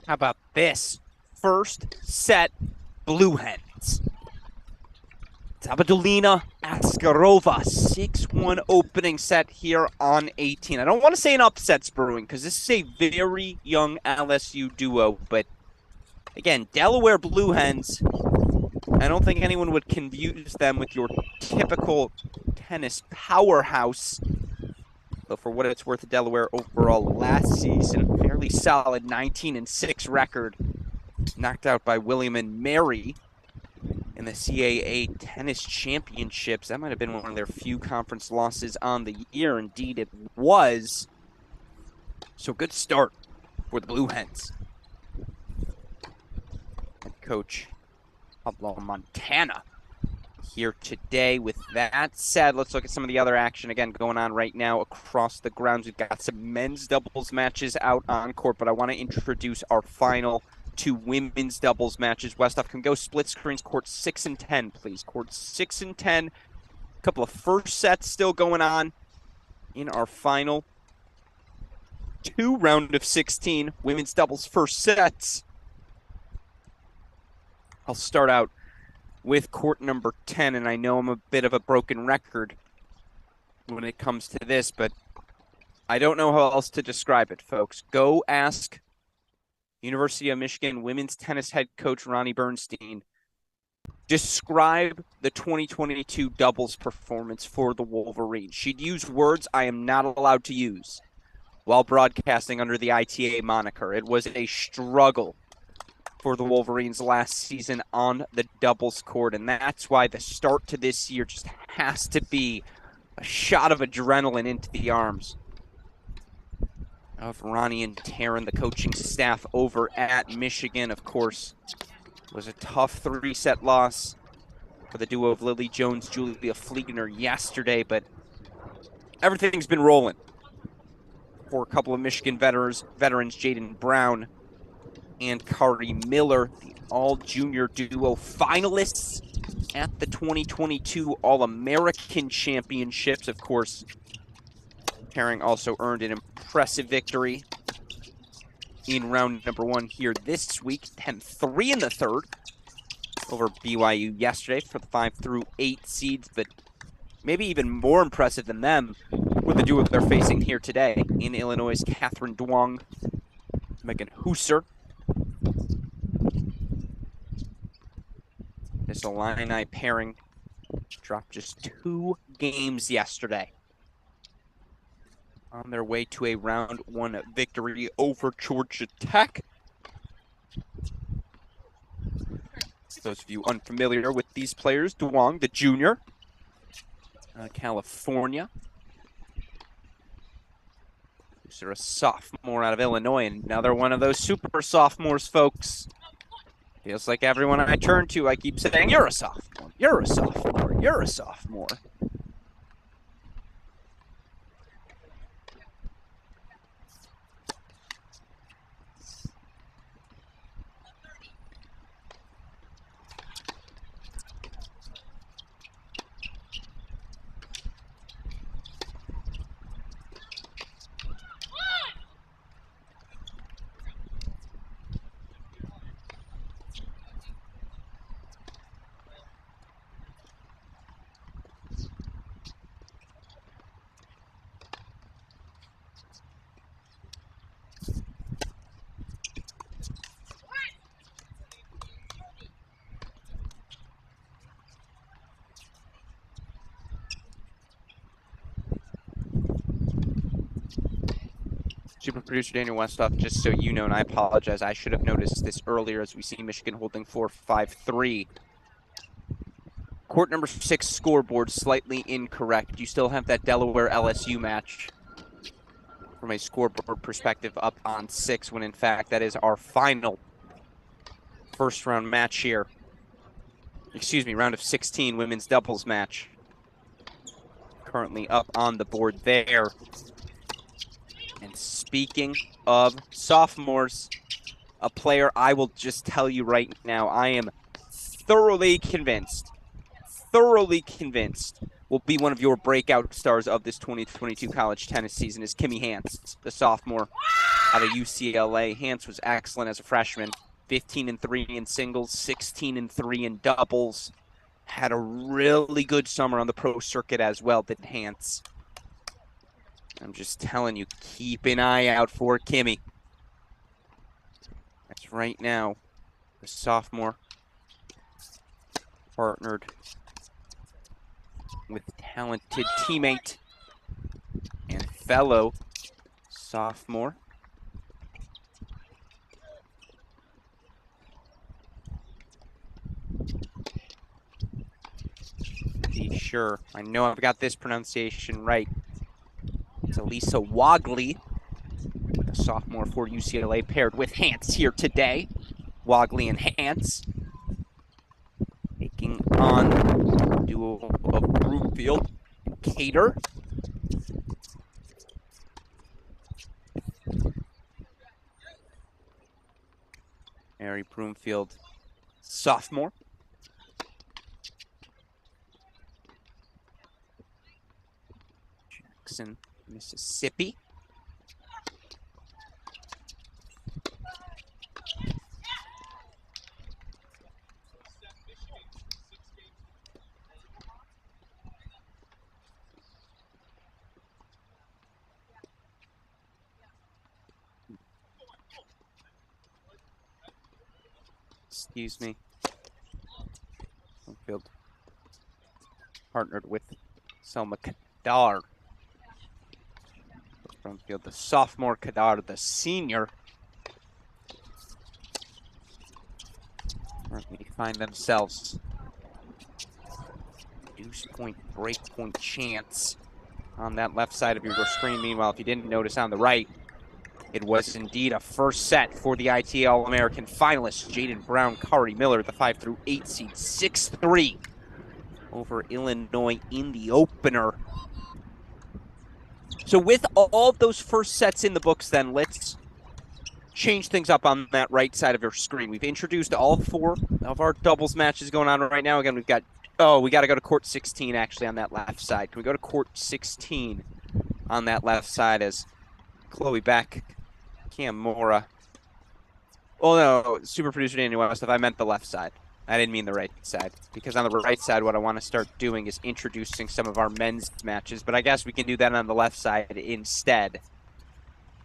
How about this? First set, Blue Hens. Tabadulina Askarova, 6-1 opening set here on 18. I don't want to say an upset's brewing because this is a very young LSU duo, but again, Delaware Blue Hens, I don't think anyone would confuse them with your typical tennis powerhouse. But for what it's worth, Delaware overall last season, fairly solid 19-6 record, knocked out by William and Mary in the CAA Tennis Championships. That might have been one of their few conference losses on the year. Indeed, it was. So good start for the Blue Hens. Head coach Pablo Montana here today. With that said, let's look at some of the other action again going on right now across the grounds. We've got some men's doubles matches out on court, but I want to introduce our final two women's doubles matches. Westhoff, can go split screens, court 6 and 10, please. Court 6 and 10. A couple of first sets still going on in our final two round of 16 women's doubles first sets. I'll start out with court number 10, and I know I'm a bit of a broken record when it comes to this, but I don't know how else to describe it, folks. Go ask University of Michigan women's tennis head coach Ronnie Bernstein. Describe the 2022 doubles performance for the Wolverines. She'd use words I am not allowed to use while broadcasting under the ITA moniker. It was a struggle for the Wolverines last season on the doubles court, and that's why the start to this year just has to be a shot of adrenaline into the arms of Ronnie and Taryn, the coaching staff over at Michigan. Of course, it was a tough 3-set loss for the duo of Lily Jones, Julia Fliegner yesterday, but everything's been rolling for a couple of Michigan veterans, Jaden Brown and Kari Miller, the all-junior duo finalists at the 2022 All-American Championships. Of course, Herring also earned an impressive victory in round number 1 here this week, 10-3 in the third over BYU yesterday for the 5 through 8 seeds, but maybe even more impressive than them with the duo they're facing here today in Illinois' Catherine Duong, Megan Husser. This Illini pairing dropped just 2 games yesterday on their way to a round 1 victory over Georgia Tech. Those of you unfamiliar with these players, Duong, the junior, California. These are a sophomore out of Illinois, another one of those super sophomores, folks. Feels like everyone I turn to, I keep saying, you're a sophomore, you're a sophomore, you're a sophomore. Super producer Daniel Westoff, just so you know, and I apologize, I should have noticed this earlier as we see Michigan holding 4-5-3. Court number 6 scoreboard slightly incorrect. You still have that Delaware LSU match from a scoreboard perspective up on 6, when in fact that is our final first round match here. Excuse me, round of 16 women's doubles match. Currently up on the board there. And speaking of sophomores, a player I will just tell you right now, I am thoroughly convinced will be one of your breakout stars of this 2022 college tennis season is Kimmy Hance, the sophomore out of UCLA. Hance was excellent as a freshman, 15-3 in singles, 16-3 in doubles. Had a really good summer on the pro circuit as well, did Hance. I'm just telling you, keep an eye out for Kimmy. That's right now, the sophomore partnered with talented teammate and fellow sophomore be sure I know I've got this pronunciation right. It's Elisa Wogley, the sophomore for UCLA, paired with Hance here today. Wogley and Hance taking on the duo of Broomfield and Cater. Mary Broomfield, sophomore. Jackson, Mississippi. Excuse me. Broomfield partnered with Selma Kadar. Broomfield, the sophomore, Kadar, the senior. Currently find themselves deuce point, break point chance on that left side of your screen. Meanwhile, if you didn't notice on the right, it was indeed a first set for the ITA All-American finalists. Jaden Brown, Kari Miller, the 5-8 seed, 6-3 over Illinois in the opener. So with all of those first sets in the books, then let's change things up on that right side of your screen. We've introduced all 4 of our doubles matches going on right now. Again, we've got, we got to go to court 16 actually on that left side. Can we go to court 16 on that left side as Chloe Beck, Cam Mora. Oh no, super producer Daniel West, if I meant the left side. I didn't mean the right side, because on the right side, what I want to start doing is introducing some of our men's matches, but I guess we can do that on the left side instead.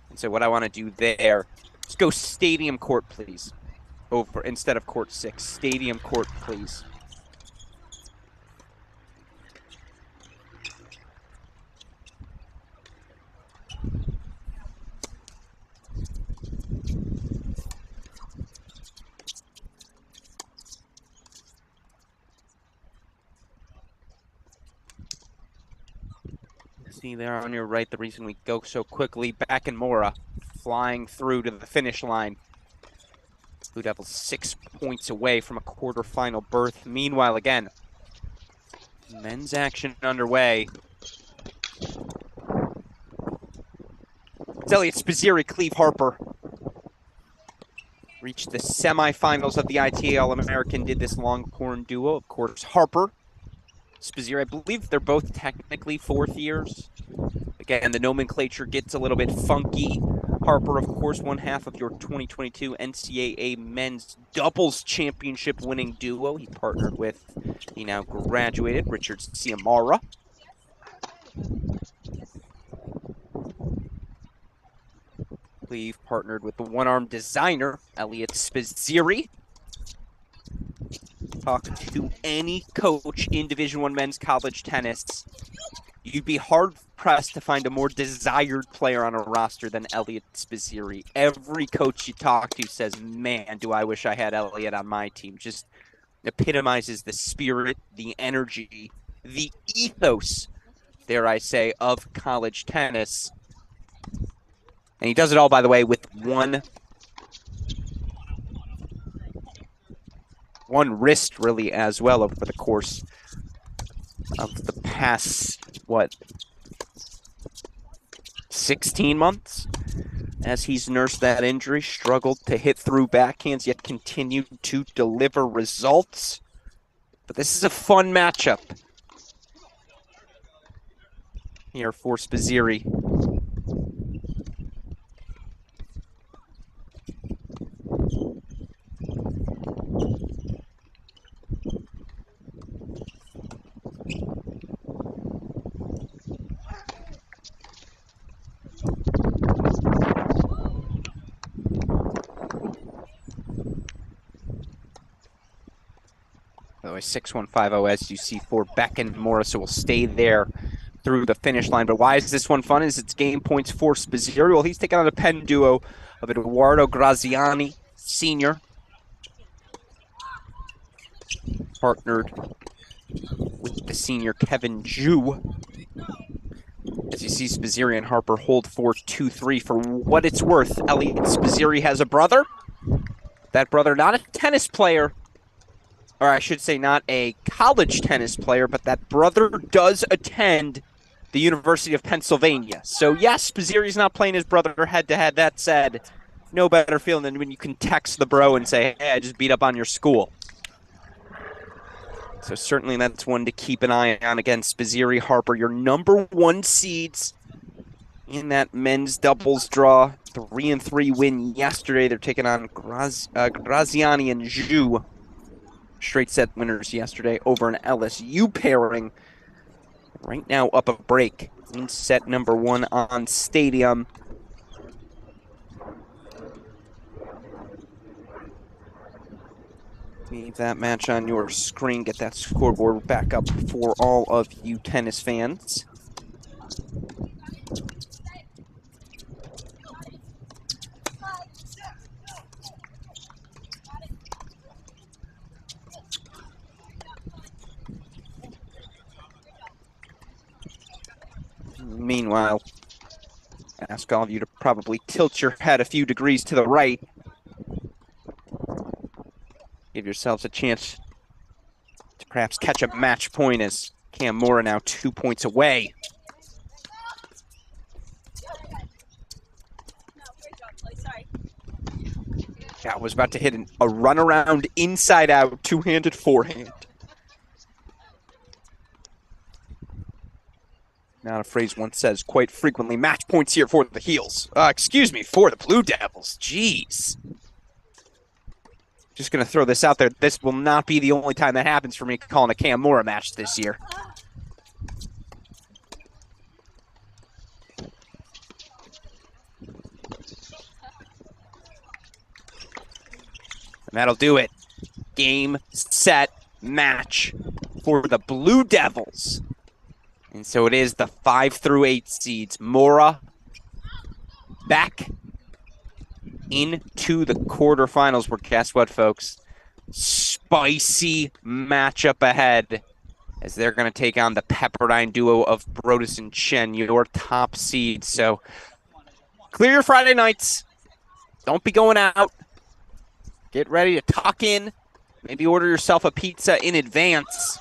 And so what I want to do there, let's go stadium court, please. Over instead of court 6, stadium court, please. see there on your right the reason we go so quickly. Back in Mora, flying through to the finish line. Blue Devils 6 points away from a quarterfinal berth. Meanwhile, again, men's action underway. It's Elliot Spizzirri, Cleve Harper. Reached the semifinals of the ITA All-American, did this Longhorn duo. Of course, Harper, Spizzirri, I believe they're both technically fourth years. Again, the nomenclature gets a little bit funky. Harper, of course, one half of your 2022 NCAA Men's Doubles Championship winning duo. He partnered with the now graduated Richard Ciamara. Cleve partnered with the one-armed designer, Elliot Spizzirri. Talk to any coach in Division I men's college tennis. You'd be hard-pressed to find a more desired player on a roster than Elliot Spizzirri. Every coach you talk to says, man, do I wish I had Elliot on my team. Just epitomizes the spirit, the energy, the ethos, dare I say, of college tennis. And he does it all, by the way, with one wrist, really, as well, over the course of the past, 16 months? As he's nursed that injury, struggled to hit through backhands, yet continued to deliver results. But this is a fun matchup here for Spizzirri. By the way, 6-1-5-0 as you see for Beck and Morris, so will stay there through the finish line. But why is this one fun? Is it's game points for Spizzirri. Well, he's taking on a Penn duo of Eduardo Graziani, senior. Partnered with the senior Kevin Ju. As you see, Spizzirri and Harper hold 4-2-3. For what it's worth, Elliot Spizzirri has a brother. That brother, not a tennis player, or I should say not a college tennis player, but that brother does attend the University of Pennsylvania. So yes, Spizzirri's not playing his brother head-to-head. That said, no better feeling than when you can text the bro and say, hey, I just beat up on your school. So certainly that's one to keep an eye on. Again, Spizzirri, Harper, your number one seeds in that men's doubles draw. 3-3 win yesterday. They're taking on Graziani and Ju. Straight set winners yesterday over an LSU pairing. Right now up a break in set number 1 on Stadium. Leave that match on your screen. Get that scoreboard back up for all of you tennis fans. Meanwhile, ask all of you to probably tilt your head a few degrees to the right. Give yourselves a chance to perhaps catch a match point as Cam Mora now 2 points away. Yeah, was about to hit a runaround inside out, two-handed forehand. Not a phrase one says quite frequently. Match points here for the Heels. For the Blue Devils. Jeez. Just going to throw this out there. This will not be the only time that happens for me calling a Cam Mora match this year. And that'll do it. Game, set, match for the Blue Devils. And so it is the 5 through 8 seeds. Mora back into the quarterfinals, where guess what, folks? Spicy matchup ahead as they're going to take on the Pepperdine duo of Brodus and Chen, your top seed. So clear your Friday nights. Don't be going out. Get ready to tuck in. Maybe order yourself a pizza in advance.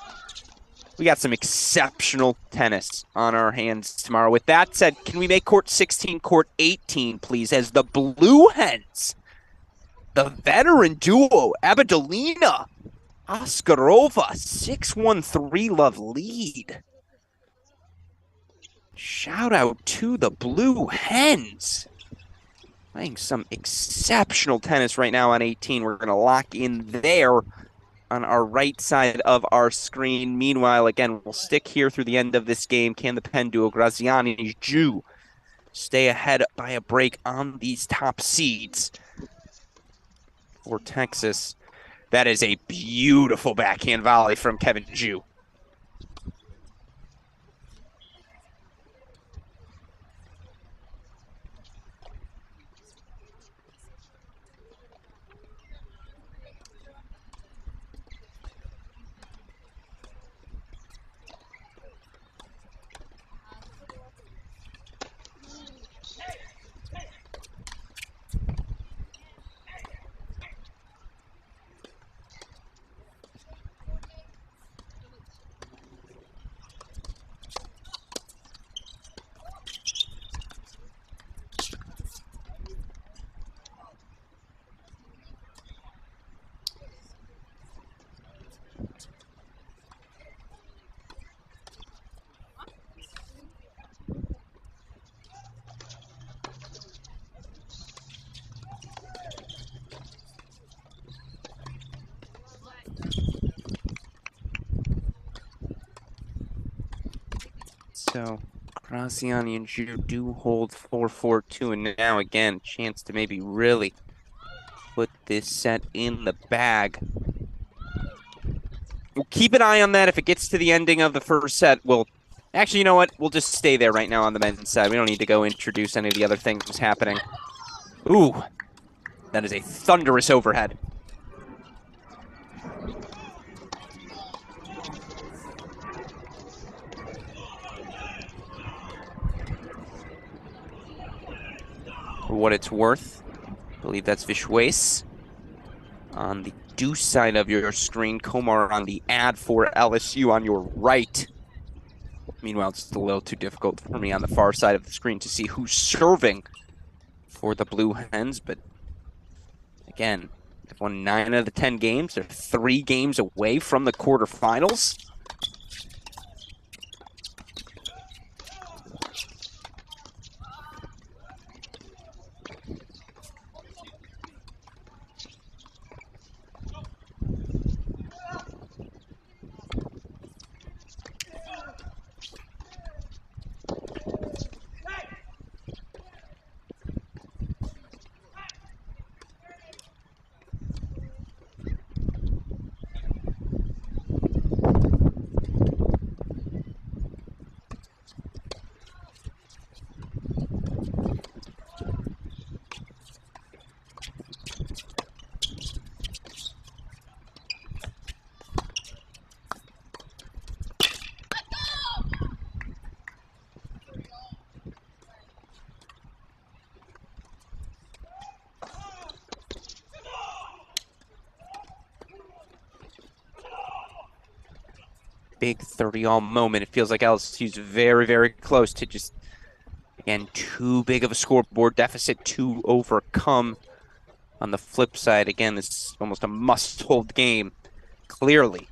We got some exceptional tennis on our hands tomorrow. With that said, can we make court 16, court 18, please, as the Blue Hens, the veteran duo, Abadalina, Oscarova, 6-1-3 love lead. Shout out to the Blue Hens. Playing some exceptional tennis right now on 18. We're going to lock in there on our right side of our screen. Meanwhile, again, we'll stick here through the end of this game. Can the Penn duo, Graziani and Zhu, stay ahead by a break on these top seeds? For Texas, that is a beautiful backhand volley from Kevin Zhu. So Graziani and Zhu do hold 4-4-2, and now again, chance to maybe really put this set in the bag. We'll keep an eye on that. If it gets to the ending of the first set, we'll... Actually, you know what? We'll just stay there right now on the men's side. We don't need to go introduce any of the other things happening. Ooh, that is a thunderous overhead. For what it's worth, I believe that's Vishwace on the deuce side of your screen. Komar on the ad for LSU on your right. Meanwhile, it's a little too difficult for me on the far side of the screen to see who's serving for the Blue Hens. But again, they've won 9 out of the 10 games. They're 3 games away from the quarterfinals. Big 30-all moment. It feels like LSU's very, very close to just, again, too big of a scoreboard deficit to overcome. On the flip side, again, this is almost a must-hold game, clearly,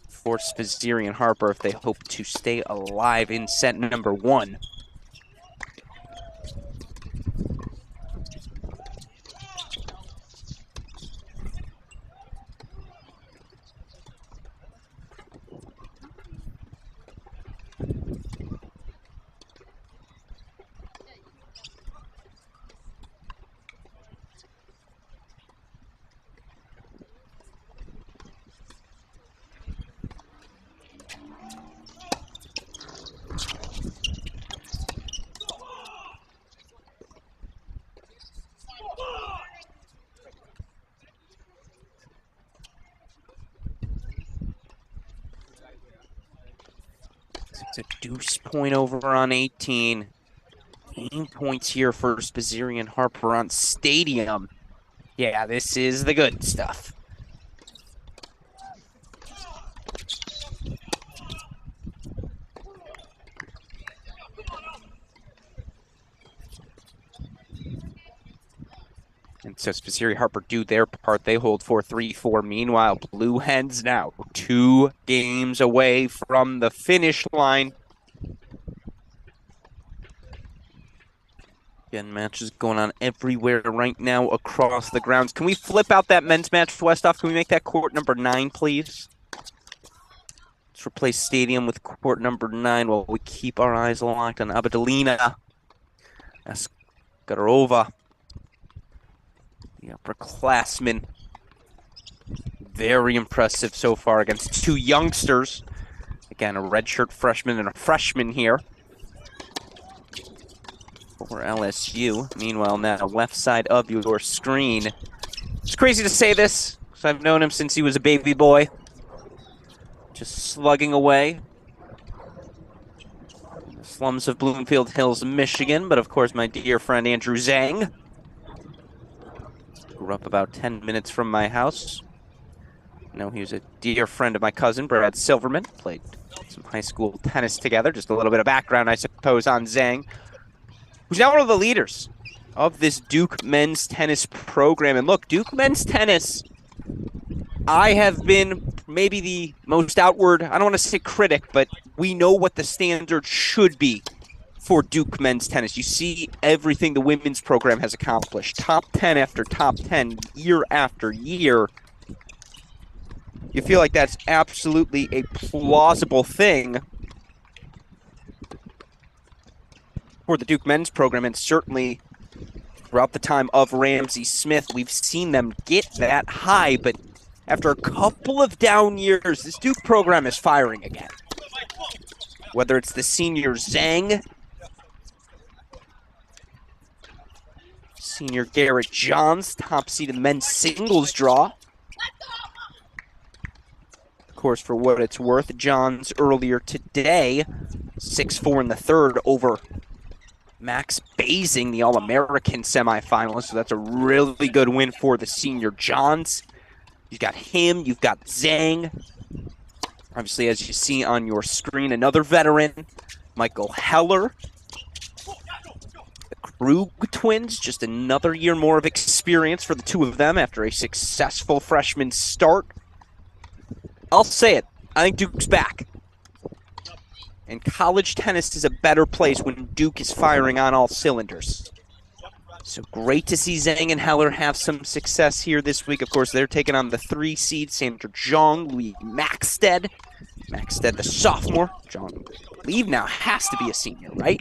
for Spizzeri and Harper if they hope to stay alive in set number 1. It's a deuce point over on 18. Game points here for Spizzirri and Harper on Stadium. Yeah, this is the good stuff. And so Spizzirri Harper do their part. They hold 4-3-4. Meanwhile, Blue Hens now 2 games away from the finish line. Again, matches going on everywhere right now across the grounds. Can we flip out that men's match, Westoff? Can we make that court number 9, please? Let's replace Stadium with court number 9 while we keep our eyes locked on Abadalina Askarova. The upperclassmen. Very impressive so far against 2 youngsters. Again, a redshirt freshman and a freshman here for LSU. Meanwhile, now left side of your screen. It's crazy to say this, because I've known him since he was a baby boy. Just slugging away in the slums of Bloomfield Hills, Michigan. But of course, my dear friend Andrew Zhang grew up about 10 minutes from my house. No, he was a dear friend of my cousin, Brad Silverman. Played some high school tennis together. Just a little bit of background, I suppose, on Zhang, who's now one of the leaders of this Duke men's tennis program. And look, Duke men's tennis, I have been maybe the most outward, I don't want to say critic, but we know what the standard should be for Duke men's tennis. You see everything the women's program has accomplished. Top 10 after top 10, year after year. You feel like that's absolutely a plausible thing for the Duke men's program, and certainly throughout the time of Ramsey Smith, we've seen them get that high, but after a couple of down years, this Duke program is firing again. Whether it's the senior Zhang, senior Garrett Johns, top seed in the men's singles draw. Of course, for what it's worth, Johns earlier today, 6-4 in the third over Max Basing, the All-American semifinalist. So that's a really good win for the senior Johns. You've got him, you've got Zhang. Obviously, as you see on your screen, another veteran, Michael Heller. The Krug twins, just another year more of experience for the two of them after a successful freshman start. I'll say it, I think Duke's back. And college tennis is a better place when Duke is firing on all cylinders. So great to see Zhang and Heller have some success here this week. Of course, they're taking on the 3 seed, Sandra Zhang, Louis Maxted. Maxted, the sophomore. Zhang, I believe now has to be a senior, right?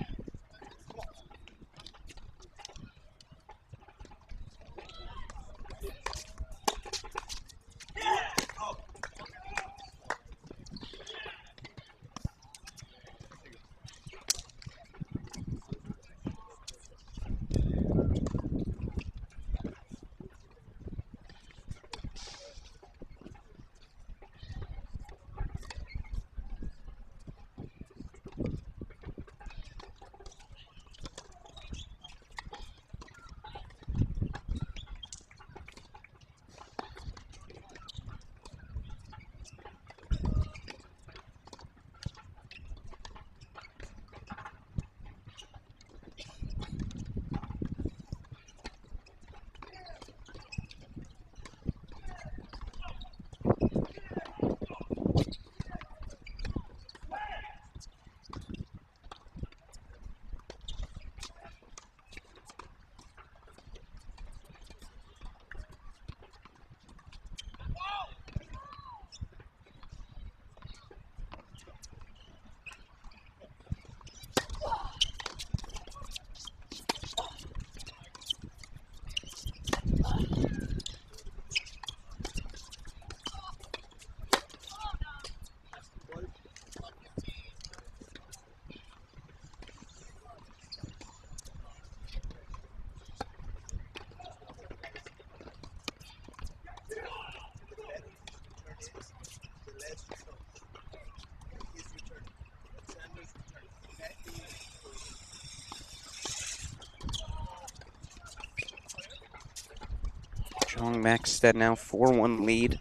Jong Maxted now 4-1 lead.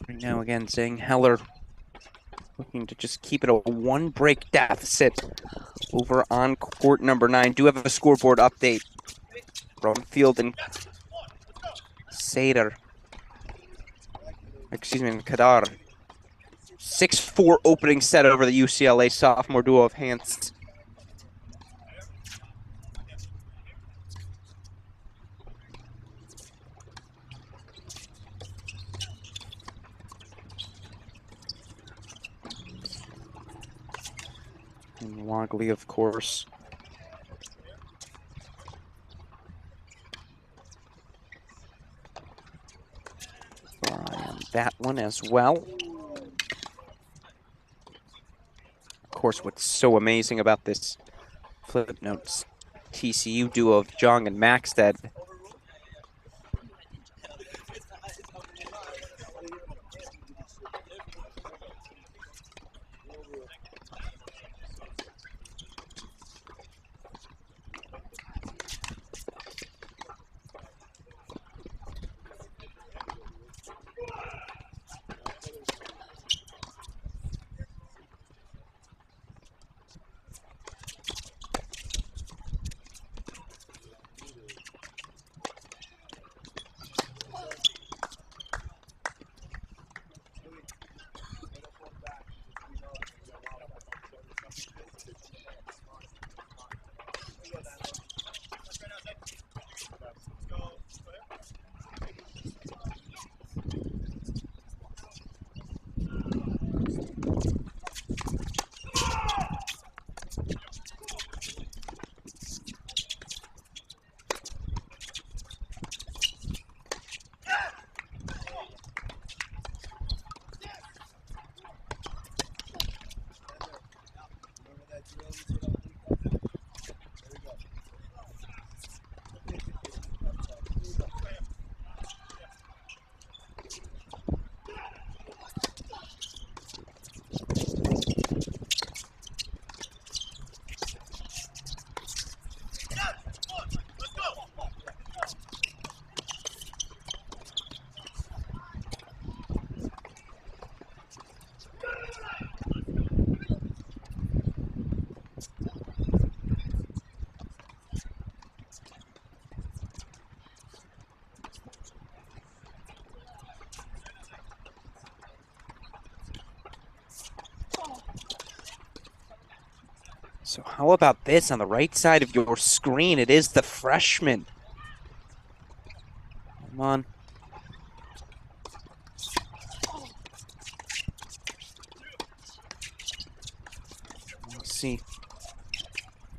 Right now, again, Zhang Heller looking to just keep it a one-break deficit over on court number 9. Do have a scoreboard update from Field and Kadar. 6-4 opening set over the UCLA sophomore duo of Hans. And Logley, of course. On that one as well. Of course, what's so amazing about this flip notes TCU duo of Jong and Maxted. So how about this on the right side of your screen? It is the freshman. Come on. Let's see.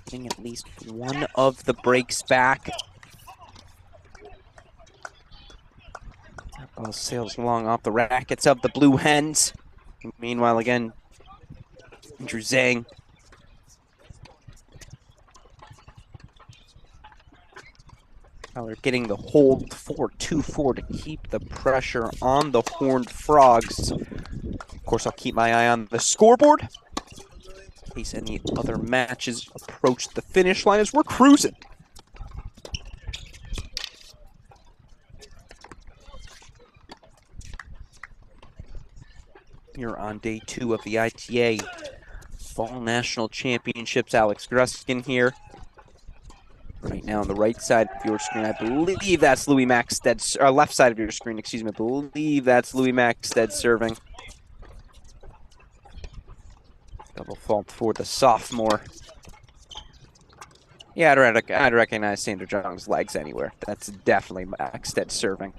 Getting at least one of the breaks back. That ball sails along off the rackets of the Blue Hens. Meanwhile, again, Andrew Zhang. They're getting the hold 4-2-4 to keep the pressure on the Horned Frogs. Of course, I'll keep my eye on the scoreboard in case any other matches approach the finish line as we're cruising. Here on day 2 of the ITA Fall National Championships. Alex Gruskin here. Right now on the right side of your screen, I believe that's Louis Maxted, or left side of your screen, excuse me, I believe that's Louis Maxted serving. Double fault for the sophomore. Yeah, I'd recognize Sandra Jong's legs anywhere. That's definitely Maxted serving.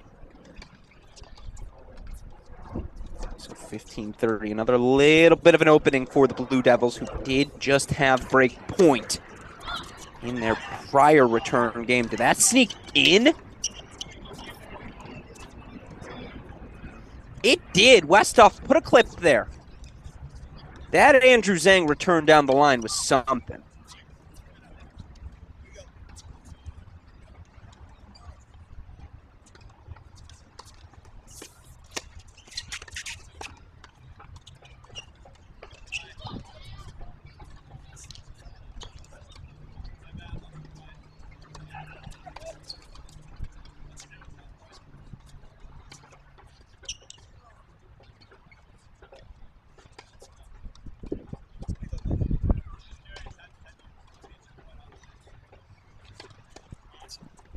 So 15-30, another little bit of an opening for the Blue Devils, who did just have break point in their prior return game. Did that sneak in? It did. Westhoff, put a clip there. That Andrew Zhang return down the line was something.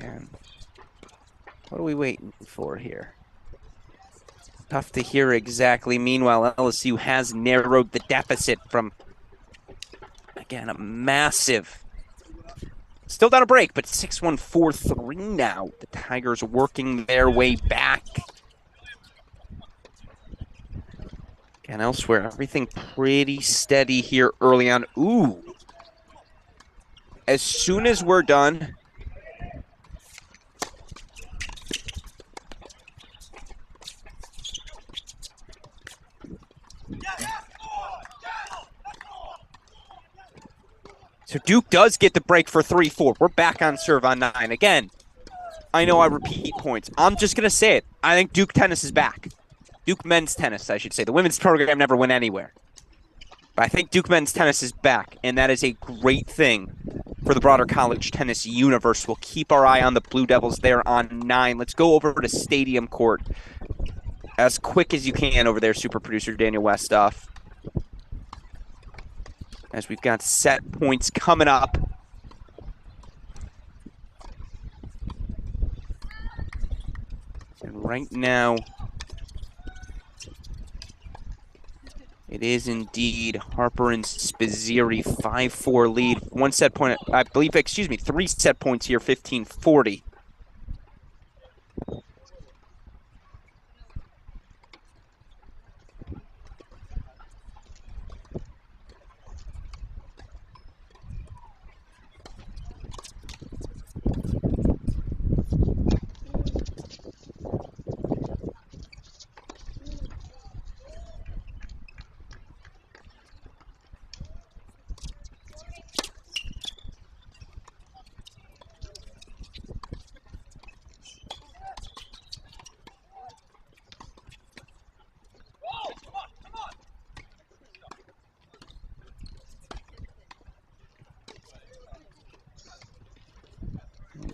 And what are we waiting for here? Tough to hear exactly. Meanwhile, LSU has narrowed the deficit from, again, a massive, still down a break, but 6-1, 4-3 now. The Tigers working their way back. And elsewhere, everything pretty steady here early on. Ooh. As soon as we're done, so Duke does get the break for 3-4. We're back on serve on 9. Again, I know I repeat points. I'm just going to say it. I think Duke tennis is back. Duke men's tennis, I should say. The women's program never went anywhere. But I think Duke men's tennis is back, and that is a great thing for the broader college tennis universe. We'll keep our eye on the Blue Devils there on 9. Let's go over to Stadium Court as quick as you can over there, super producer Daniel Westhoff, as we've got set points coming up. And right now, it is indeed Harper and Spizzirri, 5-4 lead. 1 set point, I believe, 3 set points here, 15-40.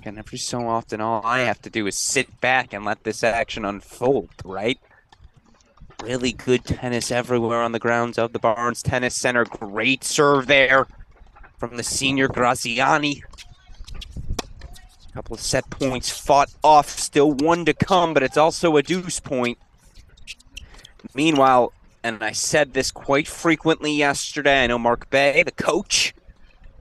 And every so often, all I have to do is sit back and let this action unfold, right? Really good tennis everywhere on the grounds of the Barnes Tennis Center. Great serve there from the senior Graziani. A couple of set points fought off. Still 1 to come, but it's also a deuce point. Meanwhile, and I said this quite frequently yesterday, I know Mark Bay, the coach,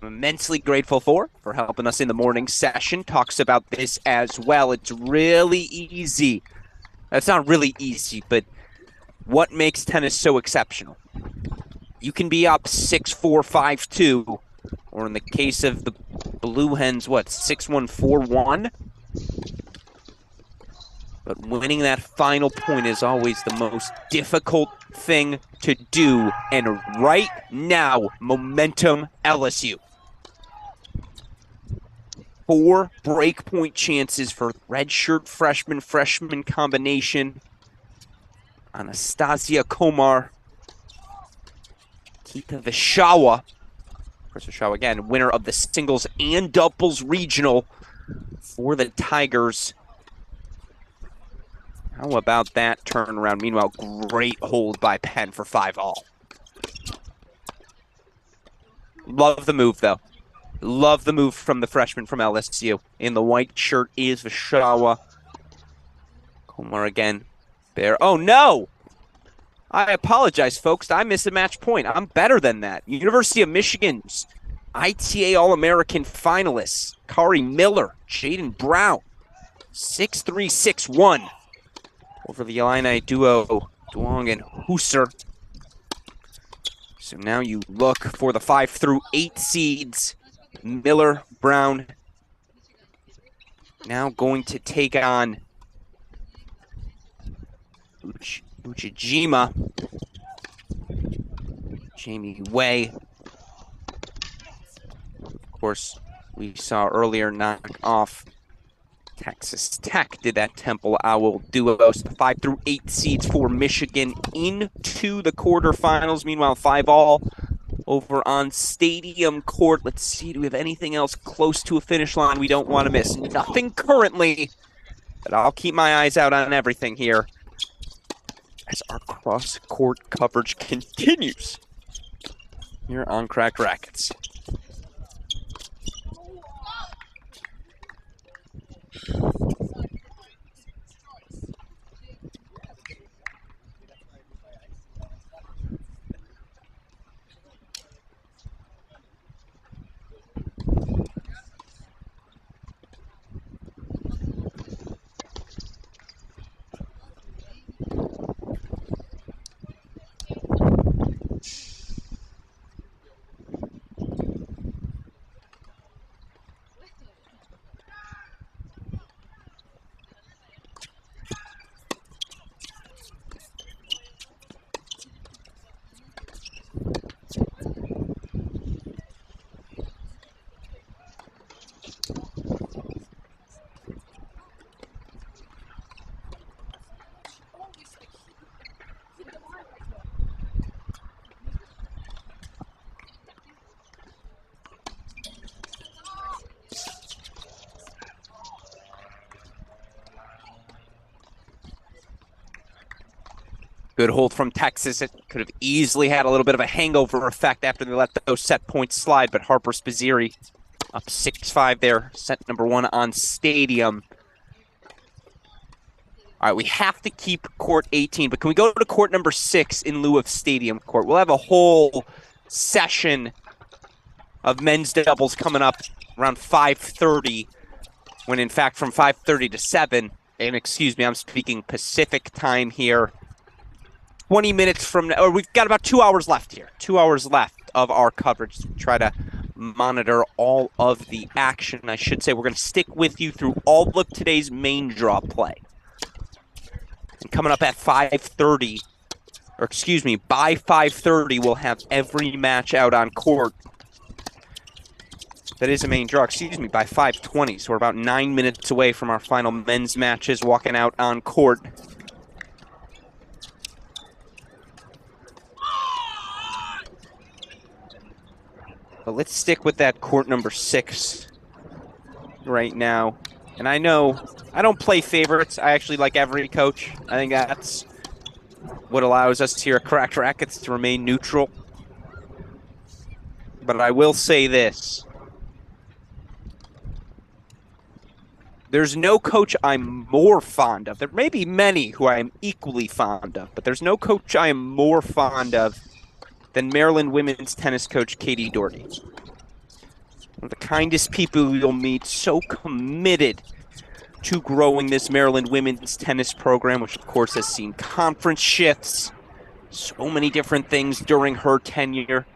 I'm immensely grateful for helping us in the morning session, talks about this as well. It's really easy. It's not really easy, but what makes tennis so exceptional? You can be up 6-4, 5-2, or in the case of the Blue Hens, 6-1, 4-1? But winning that final point is always the most difficult thing to do. And right now, momentum LSU. 4 breakpoint chances for redshirt freshman combination. Anastasia Komar. Kita Vishawa. Of course, Vishawa, again, winner of the singles and doubles regional for the Tigers. How about that turnaround? Meanwhile, great hold by Penn for 5-all. Love the move, though. Love the move from the freshman from LSU. In the white shirt is Vishawa. Komar again. There. Oh, no! I apologize, folks. I missed a match point. I'm better than that. University of Michigan's ITA All-American finalists. Kari Miller, Jaden Brown. 6-3, 6-1. Over the Illini duo, Duong and Husser. So now you look for the 5 through 8 seeds. Miller, Brown, now going to take on Uchijima. Jamie Way. Of course, we saw earlier knock off Texas Tech did that Temple Owl duo. So the 5 through 8 seeds for Michigan into the quarterfinals. Meanwhile, 5-all over on Stadium Court. Let's see, do we have anything else close to a finish line we don't want to miss? Nothing currently, but I'll keep my eyes out on everything here as our cross-court coverage continues here on Cracked Racquets. Good hold from Texas. It could have easily had a little bit of a hangover effect after they let those set points slide, but Harper Spizziri up 6-5 there, set number 1 on Stadium. All right, we have to keep court 18, but can we go to court number 6 in lieu of Stadium Court? We'll have a whole session of men's doubles coming up around 5:30, when in fact from 5:30 to 7, and excuse me, I'm speaking Pacific time here, 20 minutes from now, or we've got about 2 hours left here. 2 hours left of our coverage to try to monitor all of the action. I should say we're going to stick with you through all of today's main draw play. And coming up at 5:30, or excuse me, by 5:30, we'll have every match out on court. That is a main draw, excuse me, by 5:20. So we're about 9 minutes away from our final men's matches walking out on court. But let's stick with that court number 6 right now. And I know I don't play favorites. I actually like every coach. I think that's what allows us here at Cracked Racquets to remain neutral. But I will say this. There's no coach I'm more fond of. There may be many who I am equally fond of, but there's no coach I am more fond of than Maryland women's tennis coach Katie Doherty. One of the kindest people you'll meet, so committed to growing this Maryland women's tennis program, which of course has seen conference shifts, so many different things during her tenure.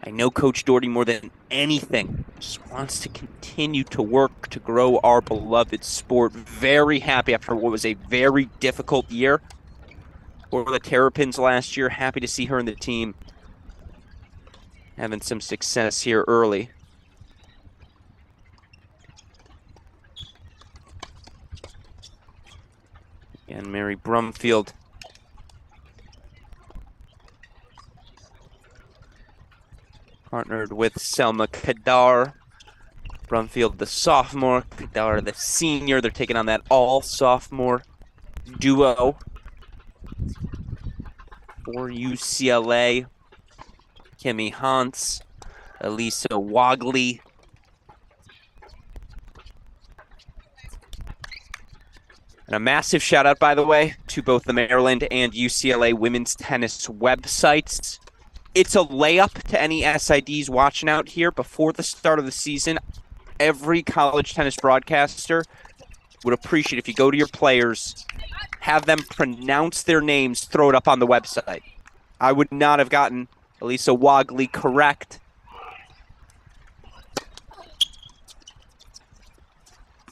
I know Coach Doherty more than anything just wants to continue to work to grow our beloved sport. Very happy after what was a very difficult year for the Terrapins last year. Happy to see her in the team having some success here early. And Mary Brumfield partnered with Selma Kadar. Brumfield the sophomore, Kadar the senior. They're taking on that all-sophomore duo for UCLA. Kimmy Hans, Elisa Wagley. And a massive shout out, by the way, to both the Maryland and UCLA women's tennis websites. It's a layup to any SIDs watching out here. Before the start of the season, every college tennis broadcaster would appreciate if you go to your players, have them pronounce their names, throw it up on the website. I would not have gotten Elisa Wogley correct.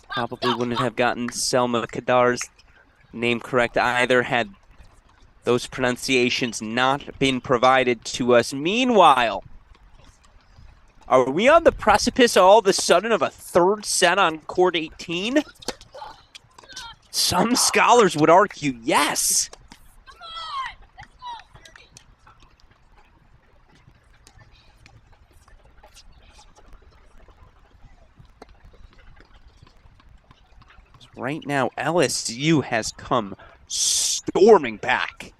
Probably wouldn't have gotten Selma Kadar's name correct either had those pronunciations not been provided to us. Meanwhile, are we on the precipice all of a sudden of a third set on court 18? Some scholars would argue yes. Right now, LSU has come storming back.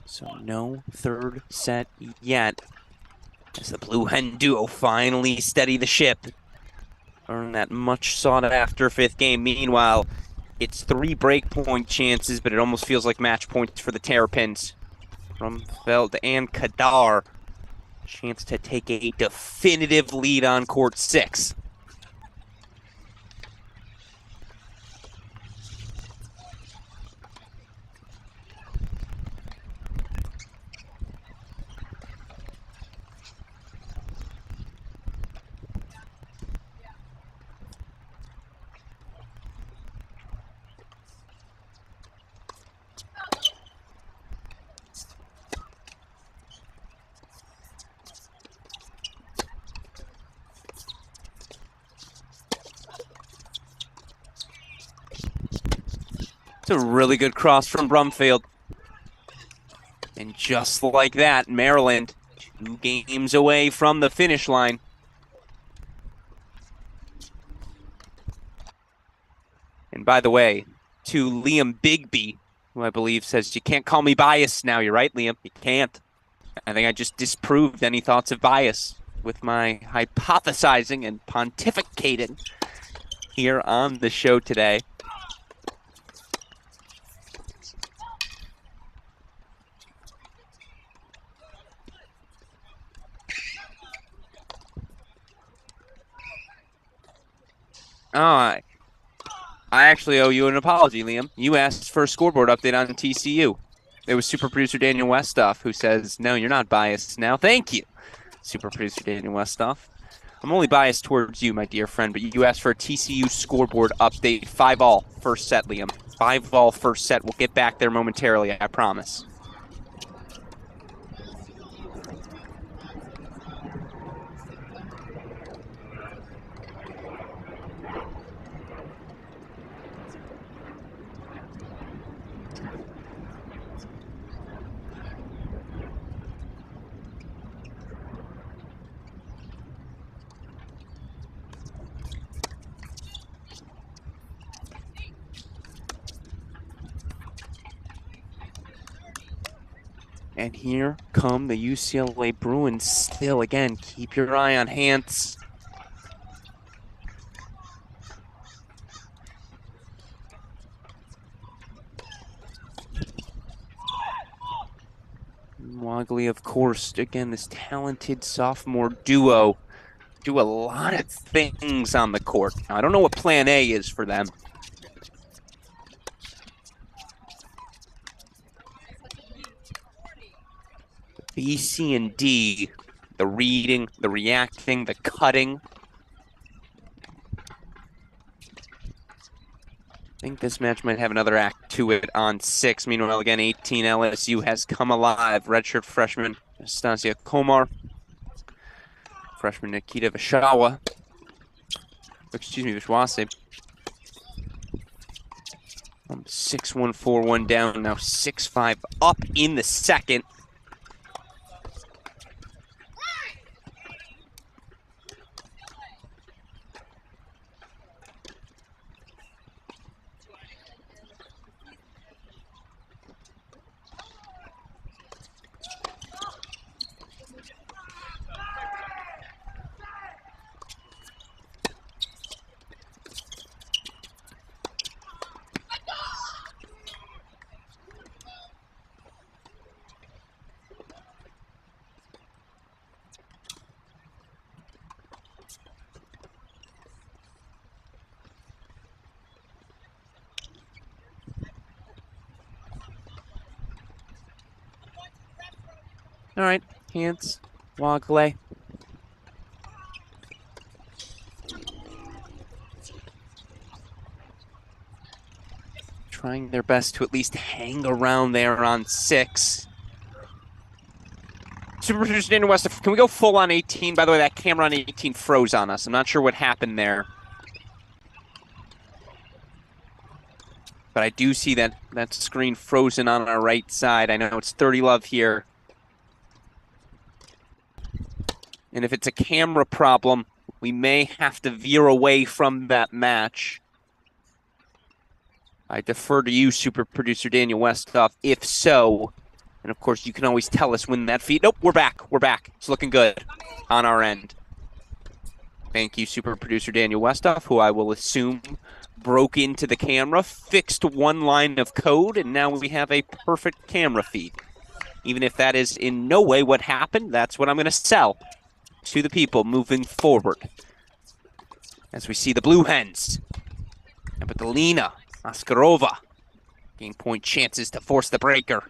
So no third set yet. As the Blue Hen duo finally steady the ship. Earn that much sought after fifth game. Meanwhile, it's 3 breakpoint chances, but it almost feels like match points for the Terrapins. From Feld and Kadar. Chance to take a definitive lead on court 6. It's a really good cross from Brumfield. And just like that, Maryland, 2 games away from the finish line. And by the way, to Liam Bigby, who I believe says, you can't call me biased now. You're right, Liam. You can't. I think I just disproved any thoughts of bias with my hypothesizing and pontificating here on the show today. I actually owe you an apology, Liam. You asked for a scoreboard update on TCU. It was super producer Daniel Westoff who says, no, you're not biased now. Thank you, super producer Daniel Westoff. I'm only biased towards you, my dear friend, but you asked for a TCU scoreboard update. 5-all first set, Liam. 5-all first set. We'll get back there momentarily, I promise. And here come the UCLA Bruins still. Again, keep your eye on Hantz. Wogley, of course, again, this talented sophomore duo do a lot of things on the court. Now, I don't know what plan A is for them. B, C, and D, the reading, the reacting, the cutting. I think this match might have another act to it on 6. Meanwhile, again, 18 LSU has come alive. Redshirt freshman Anastasia Komar. Freshman Nikita Vishwase. From 6-1, 4-1 down, now 6-5 up in the second. All right, hands, Wogley. Trying their best to at least hang around there on 6. Super producer Daniel West, can we go full on 18? By the way, that camera on 18 froze on us. I'm not sure what happened there. But I do see that screen frozen on our right side. I know it's 30 love here. And if it's a camera problem, we may have to veer away from that match. I defer to you, super producer Daniel Westhoff, if so. And of course, you can always tell us when that feed. Nope, we're back. We're back. It's looking good on our end. Thank you, super producer Daniel Westhoff, who I will assume broke into the camera, fixed one line of code, and now we have a perfect camera feed. Even if that is in no way what happened, that's what I'm going to sell to the people moving forward. As we see the Blue Hens, Epitalina, Oskarova, game point chances to force the breaker.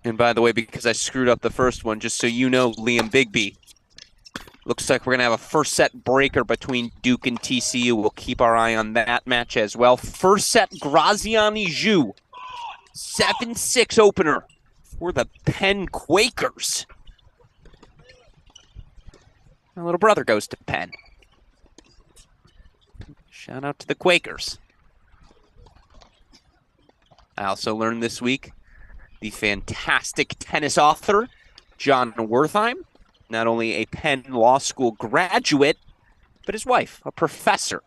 And by the way, because I screwed up the first one, just so you know, Liam Bigby, looks like we're going to have a first set breaker between Duke and TCU. We'll keep our eye on that match as well. First set, Graziani Zhu, 7-6 opener for the Penn Quakers. My little brother goes to Penn. Shout out to the Quakers. I also learned this week the fantastic tennis author, John Wertheim, not only a Penn Law School graduate, but his wife, a professor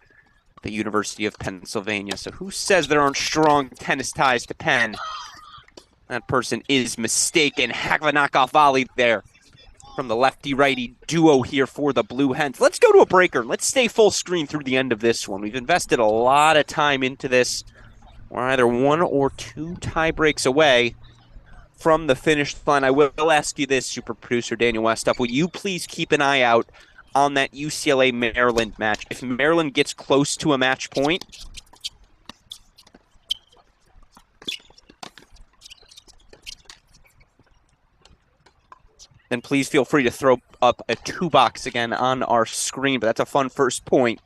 at the University of Pennsylvania. So who says there aren't strong tennis ties to Penn? That person is mistaken. Heck of a knockoff volley there from the lefty-righty duo here for the Blue Hens. Let's go to a breaker. Let's stay full screen through the end of this one. We've invested a lot of time into this. We're either 1 or 2 tie breaks away from the finish line. I will ask you this, super producer Daniel Westhoff. Will you please keep an eye out on that UCLA-Maryland match? If Maryland gets close to a match point, then please feel free to throw up a 2-box again on our screen. But that's a fun first point.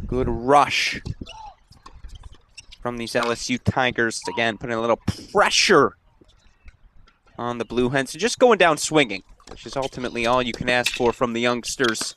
Good rush from these LSU Tigers. Again, putting a little pressure on the Blue Hens. Just going down swinging, which is ultimately all you can ask for from the youngsters.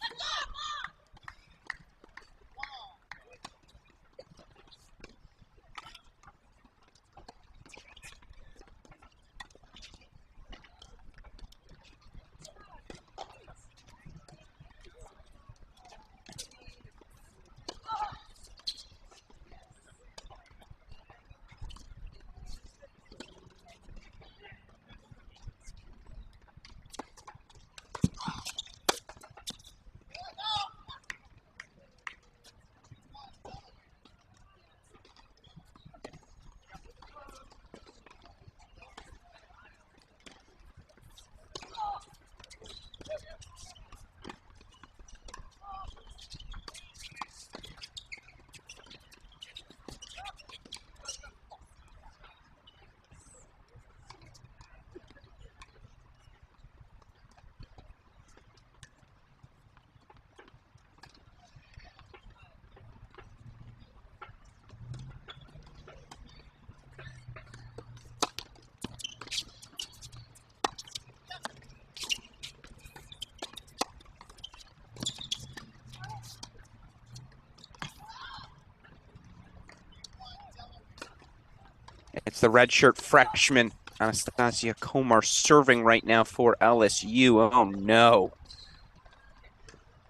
It's the redshirt freshman, Anastasia Komar, serving right now for LSU. Oh, no.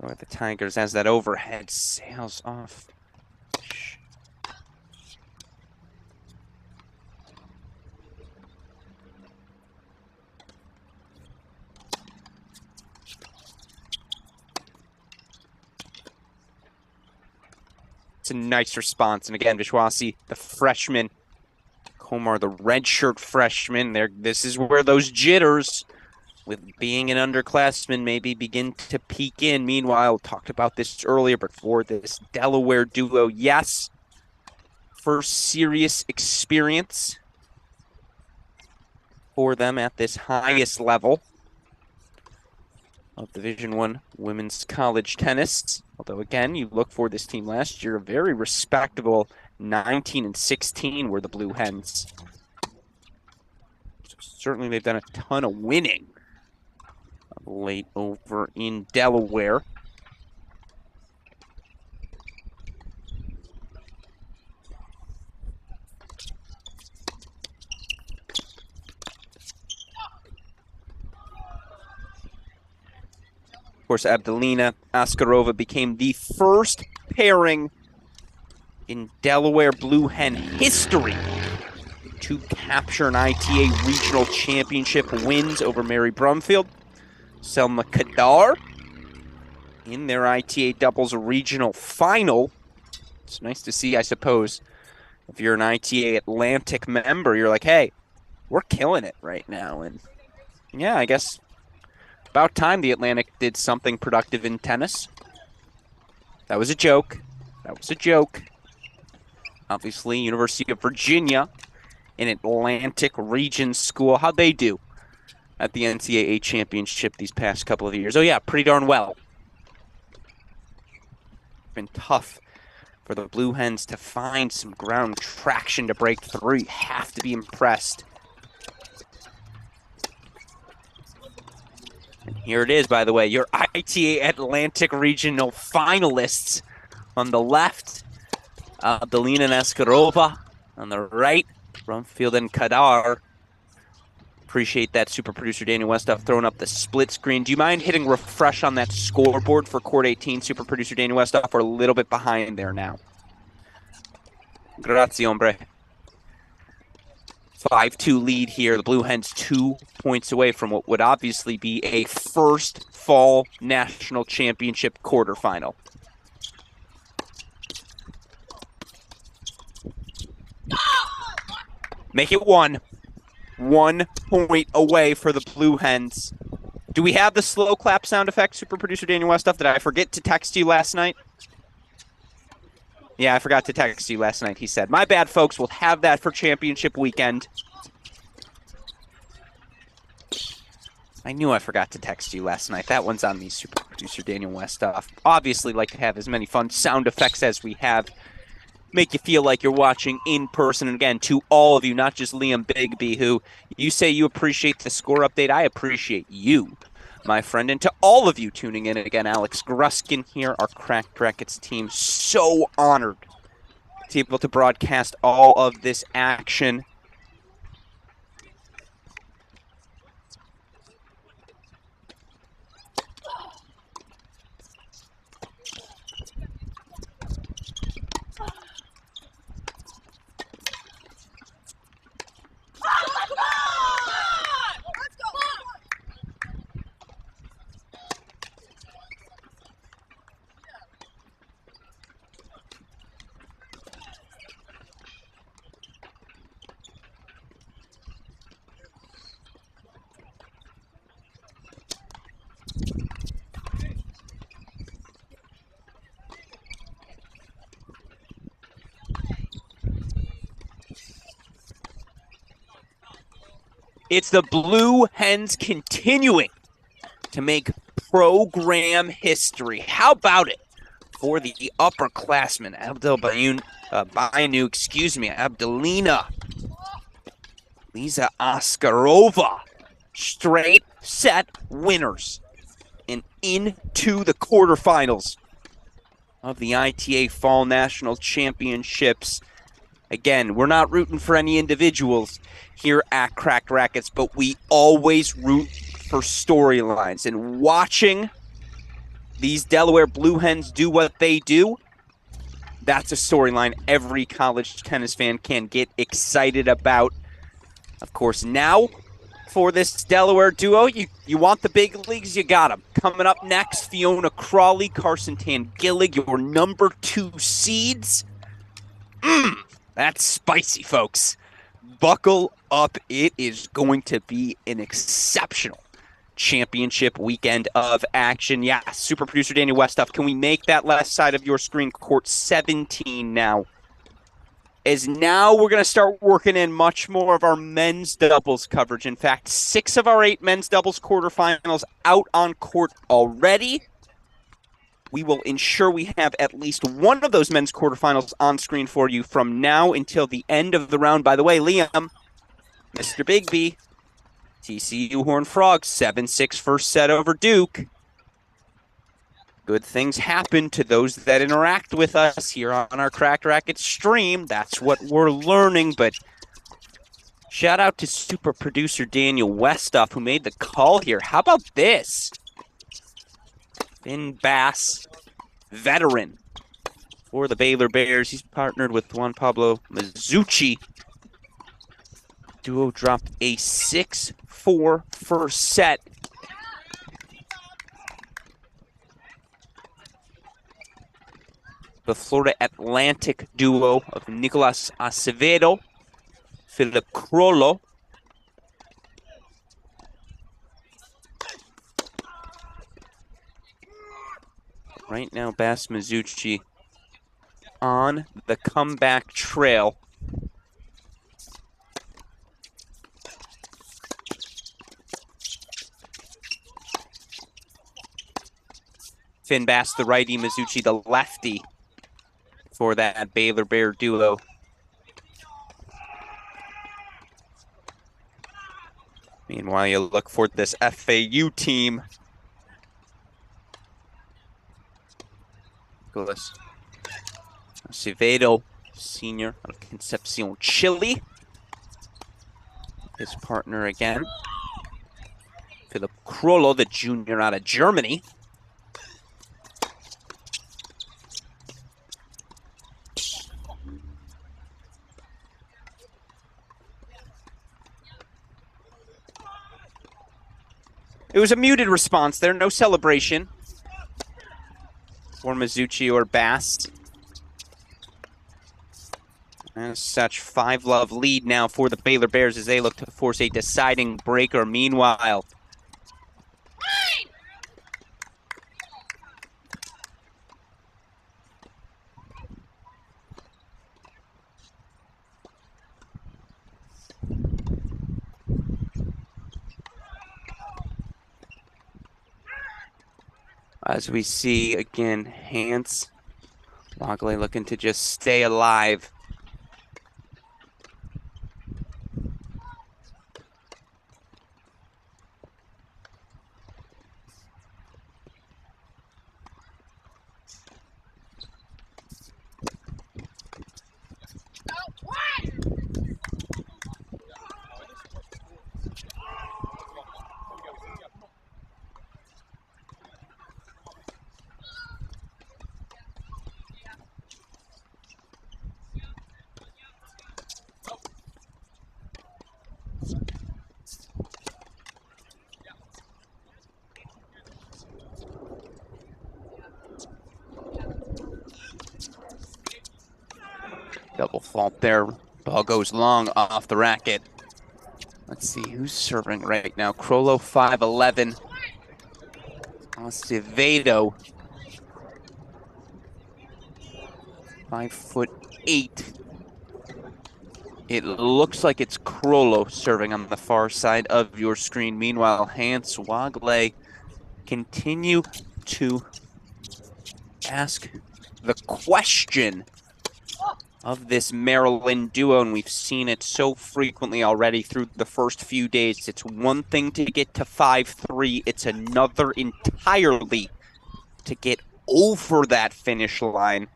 Oh, the Tigers as that overhead sails off. It's a nice response. And again, Vishwasi, the freshman, Komar, the redshirt freshman. This is where those jitters with being an underclassman maybe begin to peek in. Meanwhile, talked about this earlier, but for this Delaware duo, yes, first serious experience for them at this highest level of Division I women's college tennis. Although, again, you look for this team last year, a very respectable 19-16 were the Blue Hens. So certainly they've done a ton of winning late over in Delaware. Of course, Abdelina Askarova became the first pairing in Delaware Blue Hen history to capture an ITA regional championship wins over Mary Brumfield, Selma Kadar in their ITA doubles regional final. It's nice to see, I suppose, if you're an ITA Atlantic member, you're like, hey, we're killing it right now. And yeah, I guess about time the Atlantic did something productive in tennis. That was a joke. That was a joke. Obviously, University of Virginia, an Atlantic region school. How'd they do at the NCAA championship these past couple of years? Oh, yeah, pretty darn well. Been tough for the Blue Hens to find some ground traction to break through. You have to be impressed. And here it is, by the way, your ITA Atlantic Regional finalists. On the left, Abdelina Askarova. On the right, Brumfield and Kadar. Appreciate that, super producer Daniel Westoff throwing up the split screen. Do you mind hitting refresh on that scoreboard for Court 18, super producer Daniel Westoff? We're a little bit behind there now. Grazie, hombre. 5-2 lead here. The Blue Hens 2 points away from what would obviously be a first fall national championship quarterfinal. Make it 1. 1 point away for the Blue Hens. Do we have the slow clap sound effect, super producer Daniel Westoff? Did I forget to text you last night? Yeah, I forgot to text you last night, he said. My bad, folks. We'll have that for championship weekend. I knew I forgot to text you last night. That one's on me, super producer Daniel Westoff. Obviously, like to have as many fun sound effects as we have. Make you feel like you're watching in person. And again, to all of you, not just Liam Bigby, who you say you appreciate the score update. I appreciate you, my friend. And to all of you tuning in, again, Alex Gruskin here, our Cracked Racquets team. So honored to be able to broadcast all of this action. It's the Blue Hens continuing to make program history. How about it for the upperclassmen? Abdelina Liza Askarova. Straight set winners and into the quarterfinals of the ITA Fall National Championships. Again, we're not rooting for any individuals here at Cracked Racquets, but we always root for storylines. And watching these Delaware Blue Hens do what they do, that's a storyline every college tennis fan can get excited about. Of course, now for this Delaware duo, you want the big leagues, you got them. Coming up next, Fiona Crawley, Carson-Tangelic, your number 2 seeds. That's spicy, folks. Buckle up. It is going to be an exceptional championship weekend of action. Yeah, super producer Daniel Westhoff, can we make that left side of your screen court 17 now? As now we're going to start working in much more of our men's doubles coverage. In fact, 6 of our 8 men's doubles quarterfinals out on court already. We will ensure we have at least one of those men's quarterfinals on screen for you from now until the end of the round. By the way, Liam, Mr. Bigby, TCU Horned Frogs, 7-6 first set over Duke. Good things happen to those that interact with us here on our Cracked Racquets stream. That's what we're learning, but shout out to super producer Daniel Westhoff who made the call here. How about this? Finn Bass, veteran for the Baylor Bears. He's partnered with Juan Pablo Mazzucci. Duo dropped a 6-4 first set. The Florida Atlantic duo of Nicolas Acevedo, Philip Crollo. Right now, Bass Mazzucci on the comeback trail. Finn Bass, the righty, Mazzucci, the lefty for that Baylor Bear duo. Meanwhile, you look for this FAU team. Nicolas Acevedo, senior out of Concepcion, Chile. His partner again, Philip Crollo, the junior out of Germany. It was a muted response there, no celebration for Mazzucci or Bass. As such, 5-love lead now for the Baylor Bears as they look to force a deciding breaker. Meanwhile, as we see again, Hans Wagley looking to just stay alive. Double fault there. Ball goes long off the racket. Let's see who's serving right now. Crollo 5'11". Acevedo 5'8". It looks like it's Crollo serving on the far side of your screen. Meanwhile, Hans Wagley continue to ask the question of this Maryland duo, and we've seen it so frequently already through the first few days. It's one thing to get to 5-3. It's another entirely to get over that finish line.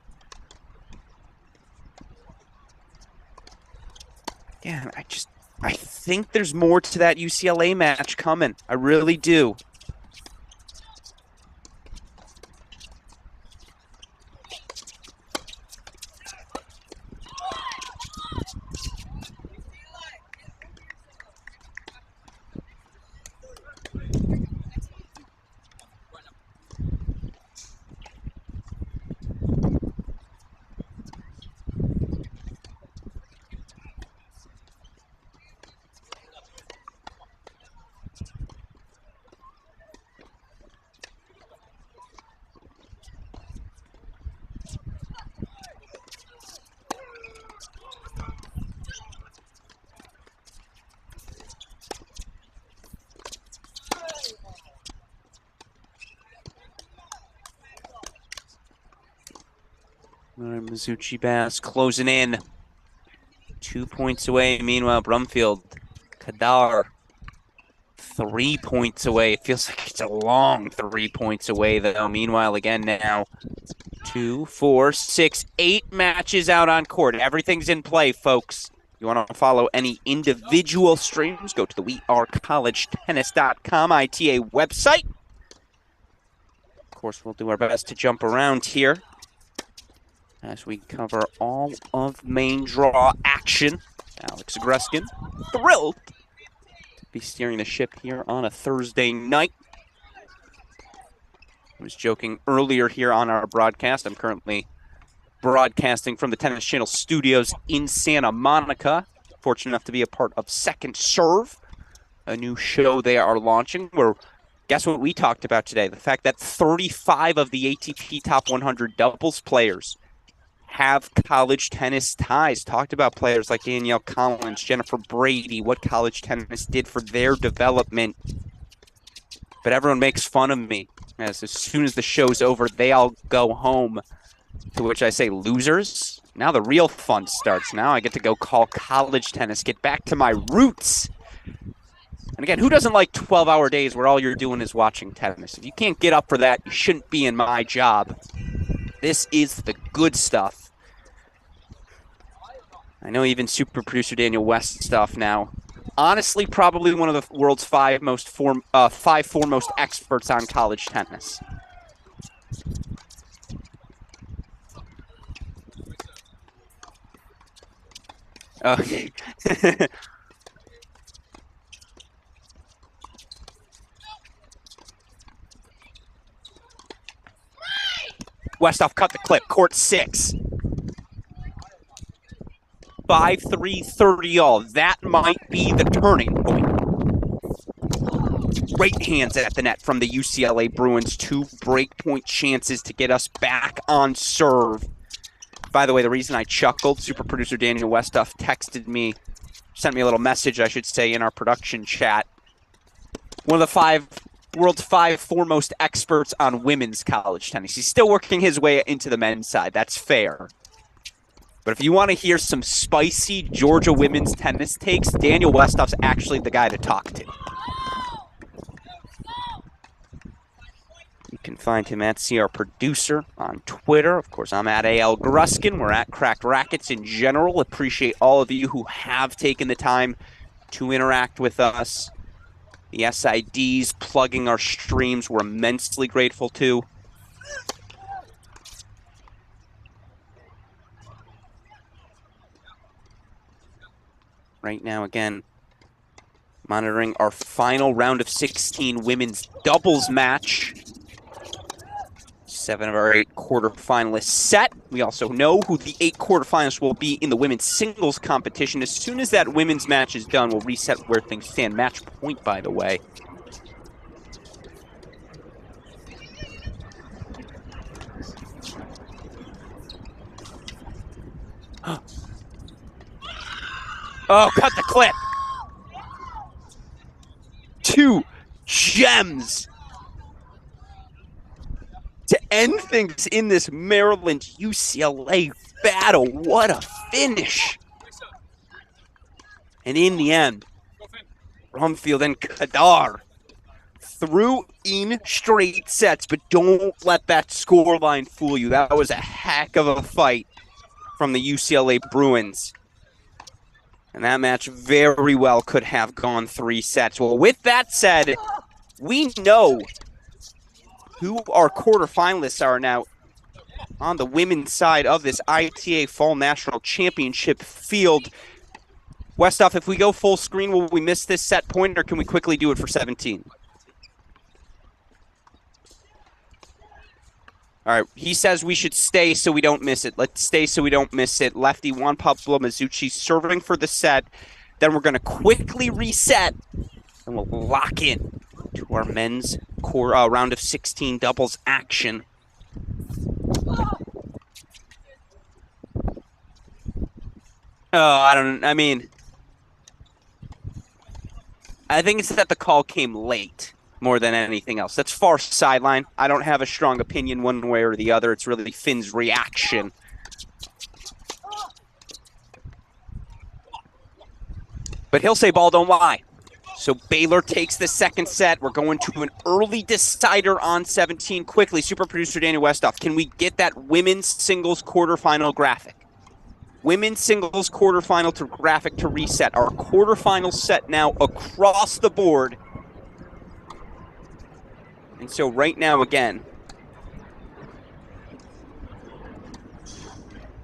Yeah, I think there's more to that UCLA match coming. I really do. All right, Mizuchi Bass closing in. 2 points away. Meanwhile, Brumfield, Kadar, 3 points away. It feels like it's a long 3 points away, though. Meanwhile, again now, 2, 4, 6, 8 matches out on court. Everything's in play, folks. You want to follow any individual streams, go to the wearecollegetennis.com ITA website. Of course, we'll do our best to jump around here as we cover all of main draw action. Alex Gruskin, thrilled to be steering the ship here on a Thursday night. I was joking earlier here on our broadcast. I'm currently broadcasting from the Tennis Channel studios in Santa Monica. Fortunate enough to be a part of Second Serve, a new show they are launching where, guess what we talked about today? The fact that 35 of the ATP Top 100 doubles players have college tennis ties. Talked about players like Danielle Collins, Jennifer Brady, what college tennis did for their development. But everyone makes fun of me. As soon as the show's over, they all go home. To which I say, losers? Now the real fun starts. Now I get to go call college tennis, get back to my roots. And again, who doesn't like 12-hour days where all you're doing is watching tennis? If you can't get up for that, you shouldn't be in my job. This is the good stuff. I know even super producer Daniel West stuff now. Honestly, probably one of the world's five foremost experts on college tennis. Okay. Westhoff cut the clip. Court 6. 5-3, 30-all. That might be the turning point. Great hands at the net from the UCLA Bruins. 2 breakpoint chances to get us back on serve. By the way, the reason I chuckled, super producer Daniel Westhoff texted me, sent me a little message, I should say, in our production chat. One of the world's 5 foremost experts on women's college tennis. He's still working his way into the men's side. That's fair. But if you want to hear some spicy Georgia women's tennis takes, Daniel Westhoff's actually the guy to talk to. You can find him at CR Producer on Twitter. Of course, I'm at AL Gruskin. We're at Cracked Racquets in general. Appreciate all of you who have taken the time to interact with us. The SIDs plugging our streams, we're immensely grateful to. Right now, again, monitoring our final round of 16 women's doubles match. 7 of our 8 quarterfinalists set. We also know who the 8 quarterfinalists will be in the women's singles competition. As soon as that women's match is done, we'll reset where things stand. Match point, by the way. Oh, cut the clip. 2 gems to end things in this Maryland UCLA battle. What a finish. And in the end, Brumfield and Kadar threw in straight sets, but don't let that scoreline fool you. That was a heck of a fight from the UCLA Bruins. And that match very well could have gone 3 sets. Well, with that said, we know who our quarterfinalists are now on the women's side of this ITA Fall National Championship field. Westhoff, if we go full screen, will we miss this set point, or can we quickly do it for 17? All right, he says we should stay so we don't miss it. Let's stay so we don't miss it. Lefty Juan Pablo Mazzucci serving for the set. Then we're going to quickly reset, and we'll lock in to our men's round of 16 doubles action. I think it's that the call came late more than anything else. That's far sideline. I don't have a strong opinion one way or the other. It's really Finn's reaction. But he'll say ball don't lie. So Baylor takes the second set. We're going to an early decider on 17 quickly. Super producer Daniel Westhoff, can we get that women's singles quarterfinal graphic? Women's singles quarterfinal to graphic to reset. Our quarterfinal set now across the board. And so right now, again,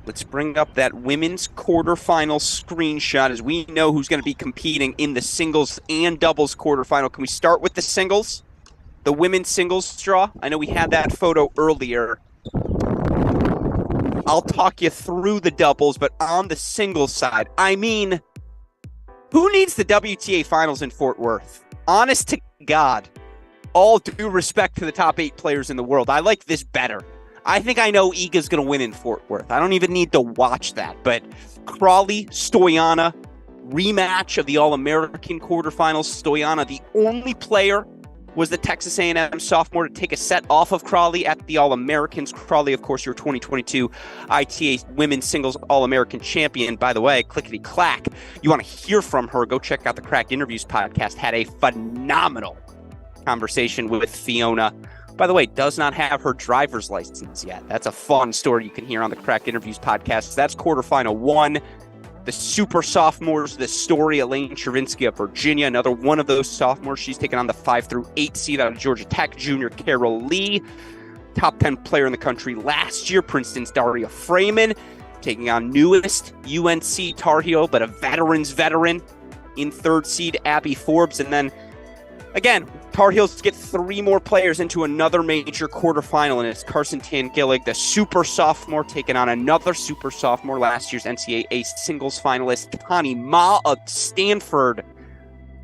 let's bring up that women's quarterfinal screenshot as we know who's going to be competing in the singles and doubles quarterfinal. Can we start with the singles? The women's singles draw? I know we had that photo earlier. I'll talk you through the doubles, but on the singles side, I mean, who needs the WTA finals in Fort Worth? Honest to God, all due respect to the top 8 players in the world, I like this better. I think I know Iga's going to win in Fort Worth. I don't even need to watch that, but Crowley-Stoyana, rematch of the All-American quarterfinals. Stoyana, the only player, was the Texas A&M sophomore to take a set off of Crowley at the All-Americans. Crowley, of course, your 2022 ITA Women's Singles All-American champion. By the way, clickety-clack. You want to hear from her, go check out the Cracked Interviews podcast. Had a phenomenal conversation with Fiona. By the way, does not have her driver's license yet. That's a fun story you can hear on the Cracked Interviews podcast. That's quarterfinal 1. The super sophomores, the story, Elaine Travinsky of Virginia, another one of those sophomores. She's taken on the 5 through 8 seed out of Georgia Tech, junior Carol Lee. Top 10 player in the country last year, Princeton's Daria Freeman, taking on newest UNC Tar Heel, but a veteran's veteran in 3rd seed, Abby Forbes. And then, again, Tar Heels get 3 more players into another major quarterfinal, and it's Carson-Tangelic, the super sophomore, taking on another super sophomore, last year's NCAA singles finalist, Connie Ma of Stanford.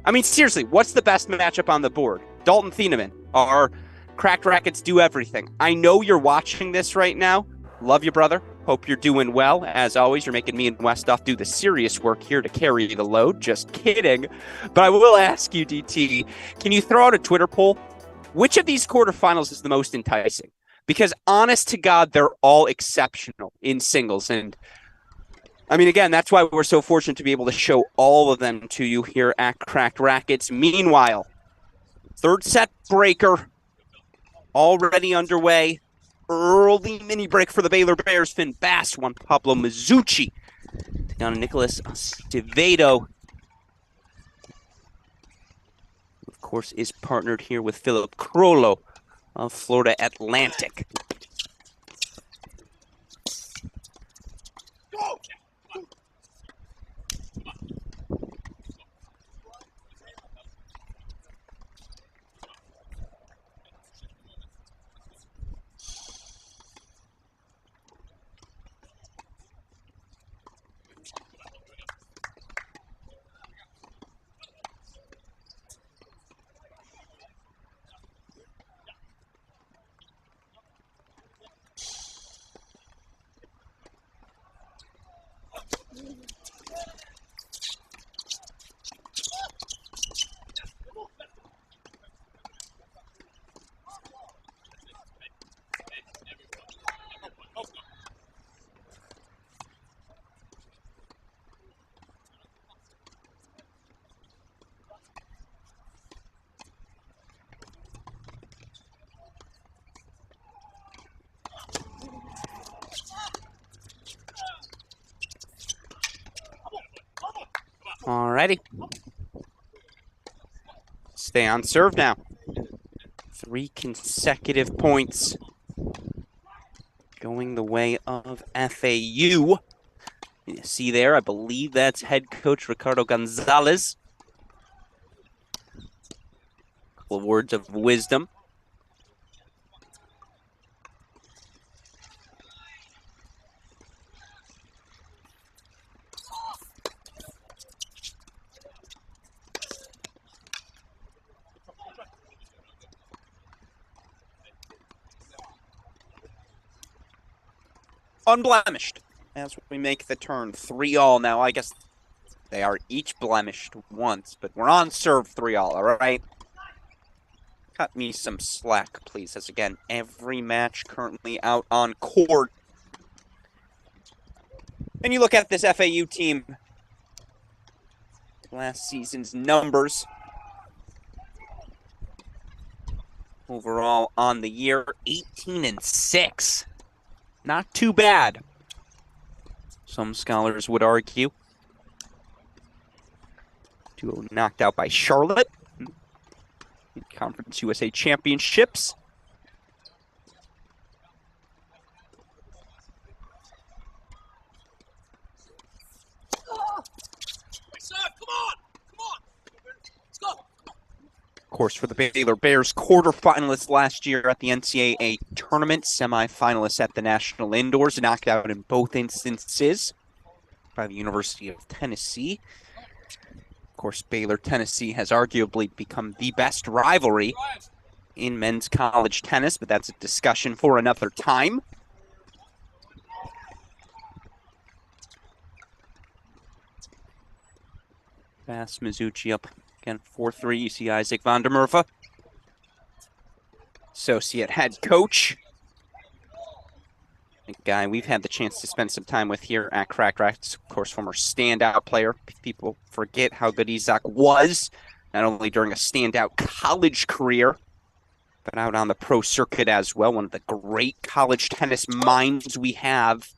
I mean, seriously, what's the best matchup on the board? Dalton Thieneman, our Cracked Racquets do everything. I know you're watching this right now. Love you, brother. Hope you're doing well. As always, you're making me and Westhoff do the serious work here to carry the load. Just kidding. But I will ask you, DT, can you throw out a Twitter poll? Which of these quarterfinals is the most enticing? Because honest to God, they're all exceptional in singles. And I mean, again, that's why we're so fortunate to be able to show all of them to you here at Cracked Racquets. Meanwhile, 3rd set breaker already underway. Early mini break for the Baylor Bears. Finn Bass, Juan Pablo Mazzucci down to Nicholas Acevedo. Of course, is partnered here with Philip Crollo of Florida Atlantic. Alrighty. Stay on serve now. 3 consecutive points going the way of FAU. You see there, I believe that's head coach Ricardo Gonzalez. A couple of words of wisdom. Unblemished as we make the turn. 3-all now. I guess they are each blemished once, but we're on serve 3-all, all right? Cut me some slack, please, as again, every match currently out on court. And you look at this FAU team, last season's numbers. Overall on the year, 18-6. Not too bad, some scholars would argue. 2-0 knocked out by Charlotte in Conference USA Championships. Of course, for the Baylor Bears, quarterfinalists last year at the NCAA tournament, semifinalists at the National Indoors, knocked out in both instances by the University of Tennessee. Of course, Baylor-Tennessee has arguably become the best rivalry in men's college tennis, but that's a discussion for another time. Bass Mizuchi up again, 4-3. You see Isaac van der Merwe, associate head coach. A guy we've had the chance to spend some time with here at Crack Rackets. Of course, former standout player. People forget how good Isaac was, not only during a standout college career, but out on the pro circuit as well. One of the great college tennis minds we have.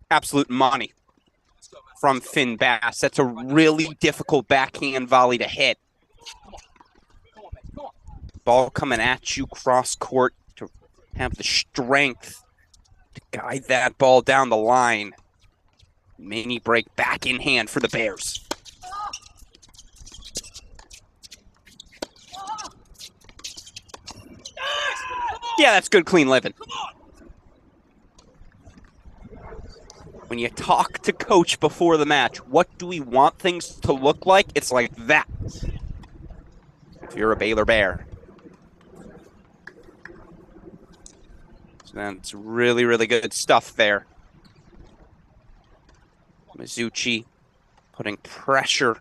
Absolute money from Finn Bass. That's a really difficult backhand volley to hit. Ball coming at you cross court to have the strength to guide that ball down the line. Mini break back in hand for the Bears. Yeah, that's good clean living. When you talk to coach before the match, what do we want things to look like? It's like that. If you're a Baylor Bear. So that's really, really good stuff there. Mizuchi putting pressure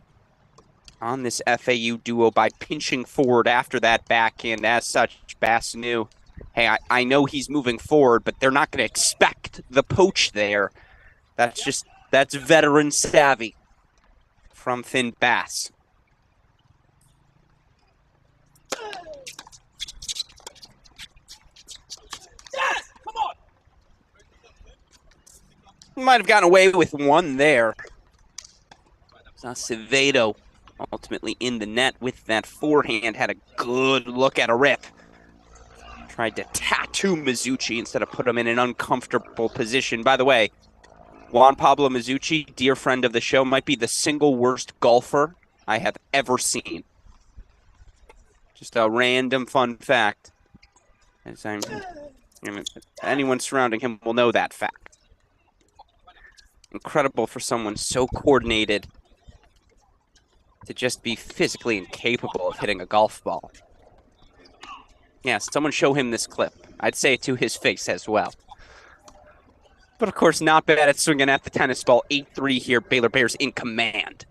on this FAU duo by pinching forward after that backhand. As such, Bass knew, hey, I know he's moving forward, but they're not going to expect the poach there. That's veteran savvy from Finn Bass. Might have gotten away with one there. Acevedo ultimately in the net with that forehand, had a good look at a rip. Tried to tattoo Mizuchi instead of put him in an uncomfortable position. By the way, Juan Pablo Mizuchi, dear friend of the show, might be the single worst golfer I have ever seen. Just a random fun fact. Anyone surrounding him will know that fact. Incredible for someone so coordinated to just be physically incapable of hitting a golf ball. Yeah, someone show him this clip. I'd say it to his face as well. But, of course, not bad at swinging at the tennis ball. 8-3 here. Baylor Bears in command.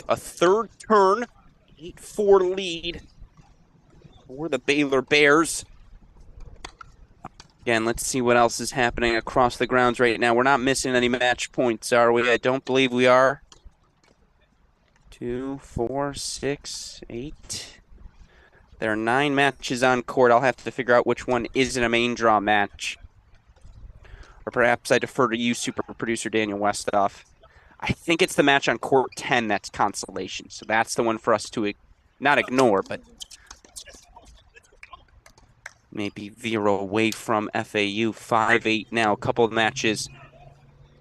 a third turn, 8-4 lead for the Baylor Bears. Again, let's see what else is happening across the grounds right now. We're not missing any match points, are we? I don't believe we are. 2, 4, 6, 8. There are 9 matches on court. I'll have to figure out which one isn't a main draw match. Or perhaps I defer to you, super producer Daniel Westoff. I think it's the match on court 10 that's consolation. So that's the one for us to not ignore, but maybe veer away from. FAU 5-8 now. A couple of matches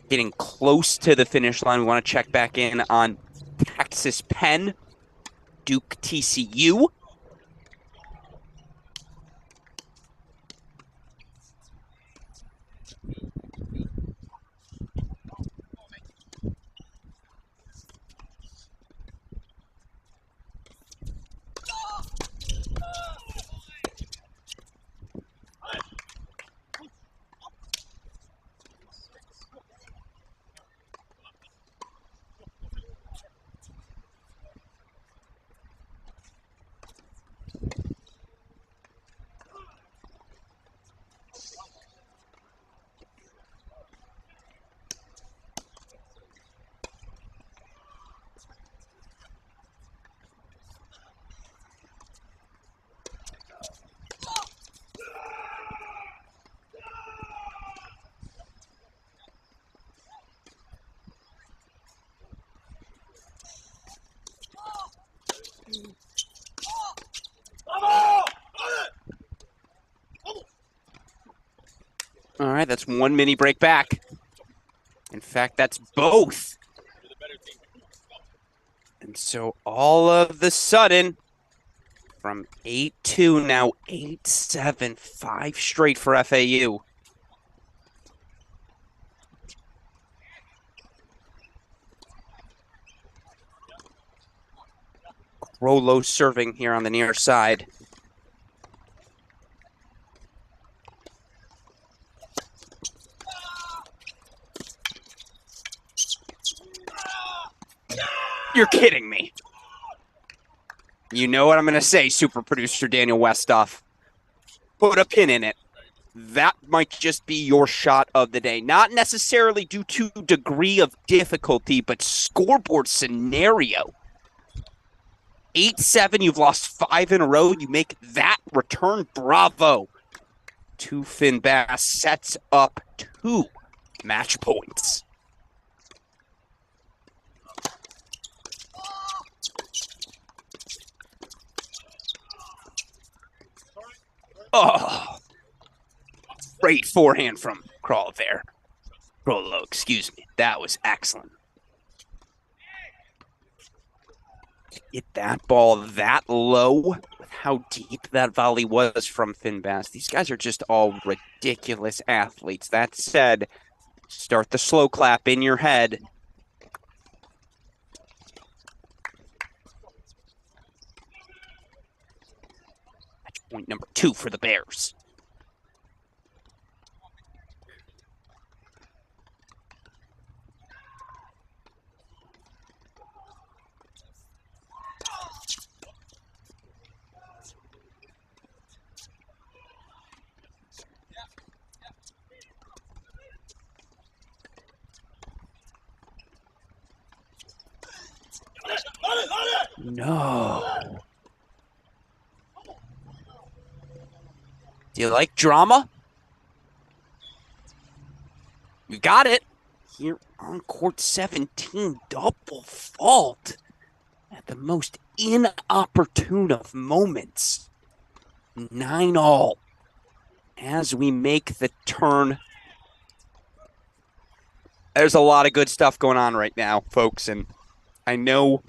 getting close to the finish line. We want to check back in on Texas Penn, Duke TCU. All right, that's one mini break back. In fact, that's both. And so all of the sudden, from 8-2, now 8-7, 5 straight for FAU. Rolo serving here on the near side. You're kidding me. You know what I'm going to say, super producer Daniel Westoff. Put a pin in it. That might just be your shot of the day. Not necessarily due to degree of difficulty, but scoreboard scenario. 8-7, you've lost 5 in a row. You make that return. Bravo to Finn Bass. Sets up 2 match points. Oh, great forehand from Crawl there. Rolo, excuse me. That was excellent. Get that ball that low with how deep that volley was from Finn Bass. These guys are just all ridiculous athletes. That said, start the slow clap in your head. Match point number 2 for the Bears. No. Do you like drama? You got it. Here on court 17, double fault at the most inopportune of moments. 9-all as we make the turn. There's a lot of good stuff going on right now, folks, and I know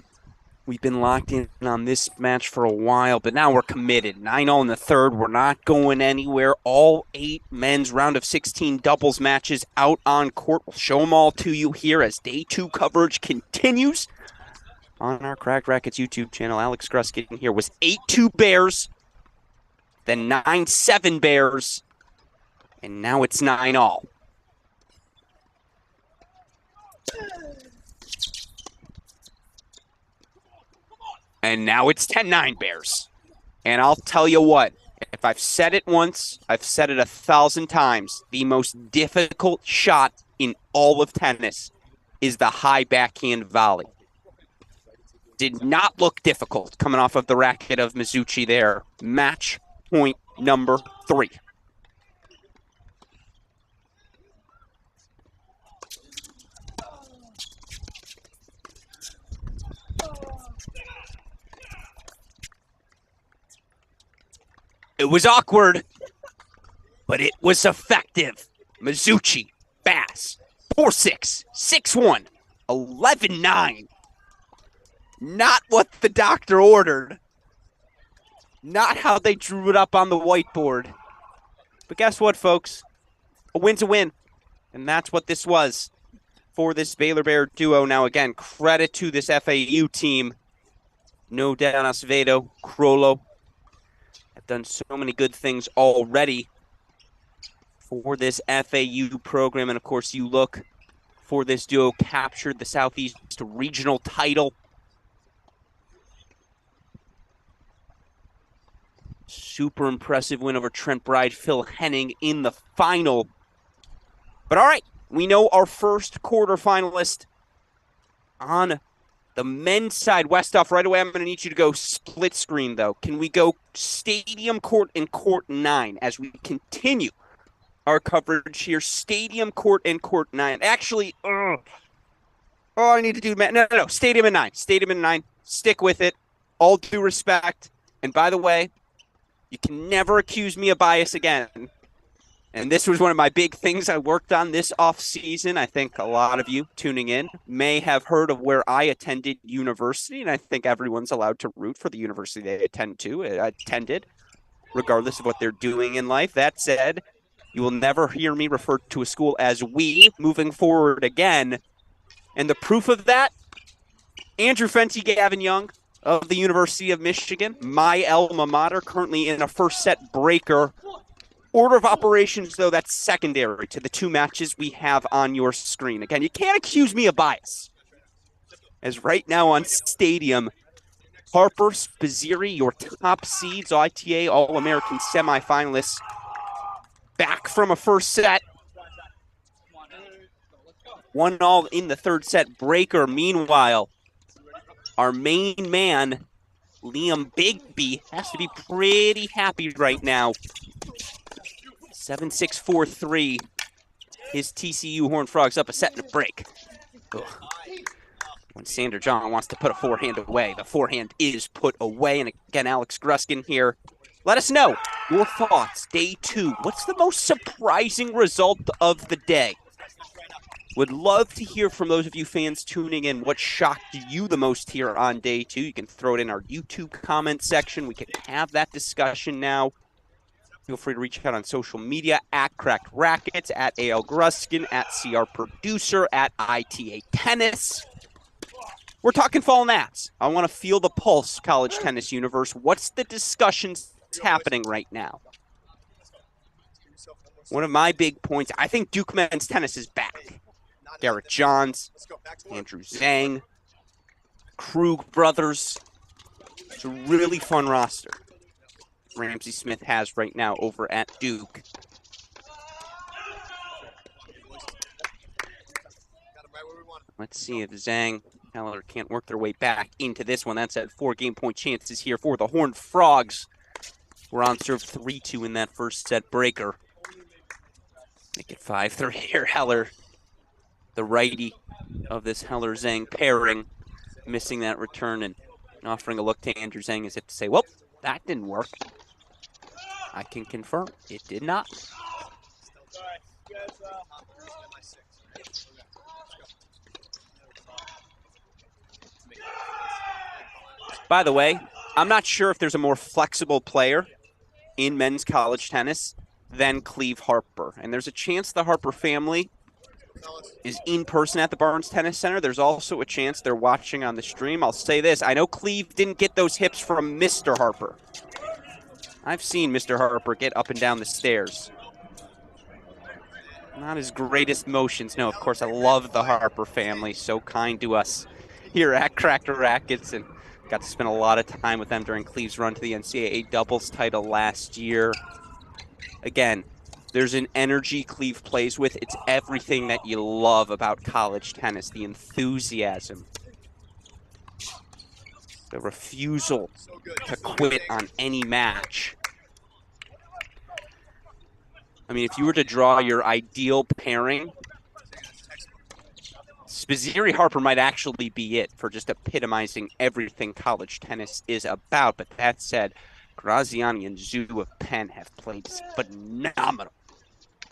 we've been locked in on this match for a while, but now we're committed. 9-all in the third. We're not going anywhere. All 8 men's round of 16 doubles matches out on court. We'll show them all to you here as day 2 coverage continues on our Cracked Racquets YouTube channel. Alex Gruskin here was 8-2 Bears, then 9-7 Bears, and now it's 9-all. And now it's 10-9 Bears. And I'll tell you what, if I've said it once, I've said it 1,000 times. The most difficult shot in all of tennis is the high backhand volley. Did not look difficult coming off of the racket of Mizuchi there. Match point number 3. It was awkward, but it was effective. Mizuchi, Bass, 4-6, 6-1, 11-9. Not what the doctor ordered. Not how they drew it up on the whiteboard. But guess what, folks? A win's a win. And that's what this was for this Baylor Bear duo. Now, again, credit to this FAU team. No doubt Acevedo, Crollo have done so many good things already for this FAU program. And, of course, you look for this duo, captured the Southeast Regional title. Super impressive win over Trent Bride, Phil Henning in the final. But all right, we know our first quarterfinalist on the men's side. Westoff, right away, I'm going to need you to go split screen, though. Can we go Stadium Court and Court 9 as we continue our coverage here? Stadium Court and Court 9. Actually, I need to do no. Stadium and 9. Stadium and 9. Stick with it. All due respect. And by the way, you can never accuse me of bias again. And this was one of my big things I worked on this offseason. I think a lot of you tuning in may have heard of where I attended university, and I think everyone's allowed to root for the university they attended, regardless of what they're doing in life. That said, you will never hear me refer to a school as we moving forward again. And the proof of that, Andrew Fenty, Gavin Young of the University of Michigan, my alma mater, currently in a first set breaker. Order of operations, though, that's secondary to the two matches we have on your screen. Again, you can't accuse me of bias. As right now on Stadium, Harper, Spazzeri, your top seeds, ITA All-American semifinalists, back from a first set. 1-1 in the third set breaker. Meanwhile, our main man, Liam Bigby, has to be pretty happy right now. 7-6-4-3. His TCU Horned Frogs up a set and a break. Ugh. When Sander John wants to put a forehand away, the forehand is put away. And again, Alex Gruskin here. Let us know your thoughts. Day 2. What's the most surprising result of the day? Would love to hear from those of you fans tuning in. What shocked you the most here on Day 2? You can throw it in our YouTube comment section. We can have that discussion now. Feel free to reach out on social media, at Cracked Racquets, at AL Gruskin, at CR Producer, at ITA Tennis. We're talking fall nats. I want to feel the pulse, college tennis universe. What's the discussions happening right now? One of my big points, I think Duke men's tennis is back. Garrett Johns, Andrew Zhang, Krug brothers. It's a really fun roster Ramsey Smith has right now over at Duke. Let's see if Zhang, Heller can't work their way back into this one. That's at 4 game point chances here for the Horned Frogs. We're on serve 3-2 in that first set breaker. Make it 5-3 here. Heller, the righty of this Heller-Zhang pairing, missing that return and offering a look to Andrew Zhang as if to say, well, that didn't work. I can confirm it did not. By the way, I'm not sure if there's a more flexible player in men's college tennis than Cleve Harper. And there's a chance the Harper family is in person at the Barnes Tennis Center. There's also a chance they're watching on the stream. I'll say this. I know Cleve didn't get those hips from Mr. Harper. I've seen Mr. Harper get up and down the stairs. Not his greatest motions. No, of course, I love the Harper family. So kind to us here at Cracker Rackets. And Got to spend a lot of time with them during Cleve's run to the NCAA doubles title last year. Again, there's an energy Cleve plays with. It's everything that you love about college tennis, the enthusiasm, the refusal to quit on any match. I mean, if you were to draw your ideal pairing, Spizzirri-Harper might actually be it for just epitomizing everything college tennis is about. But that said, Graziani and Zhu of Penn have played phenomenal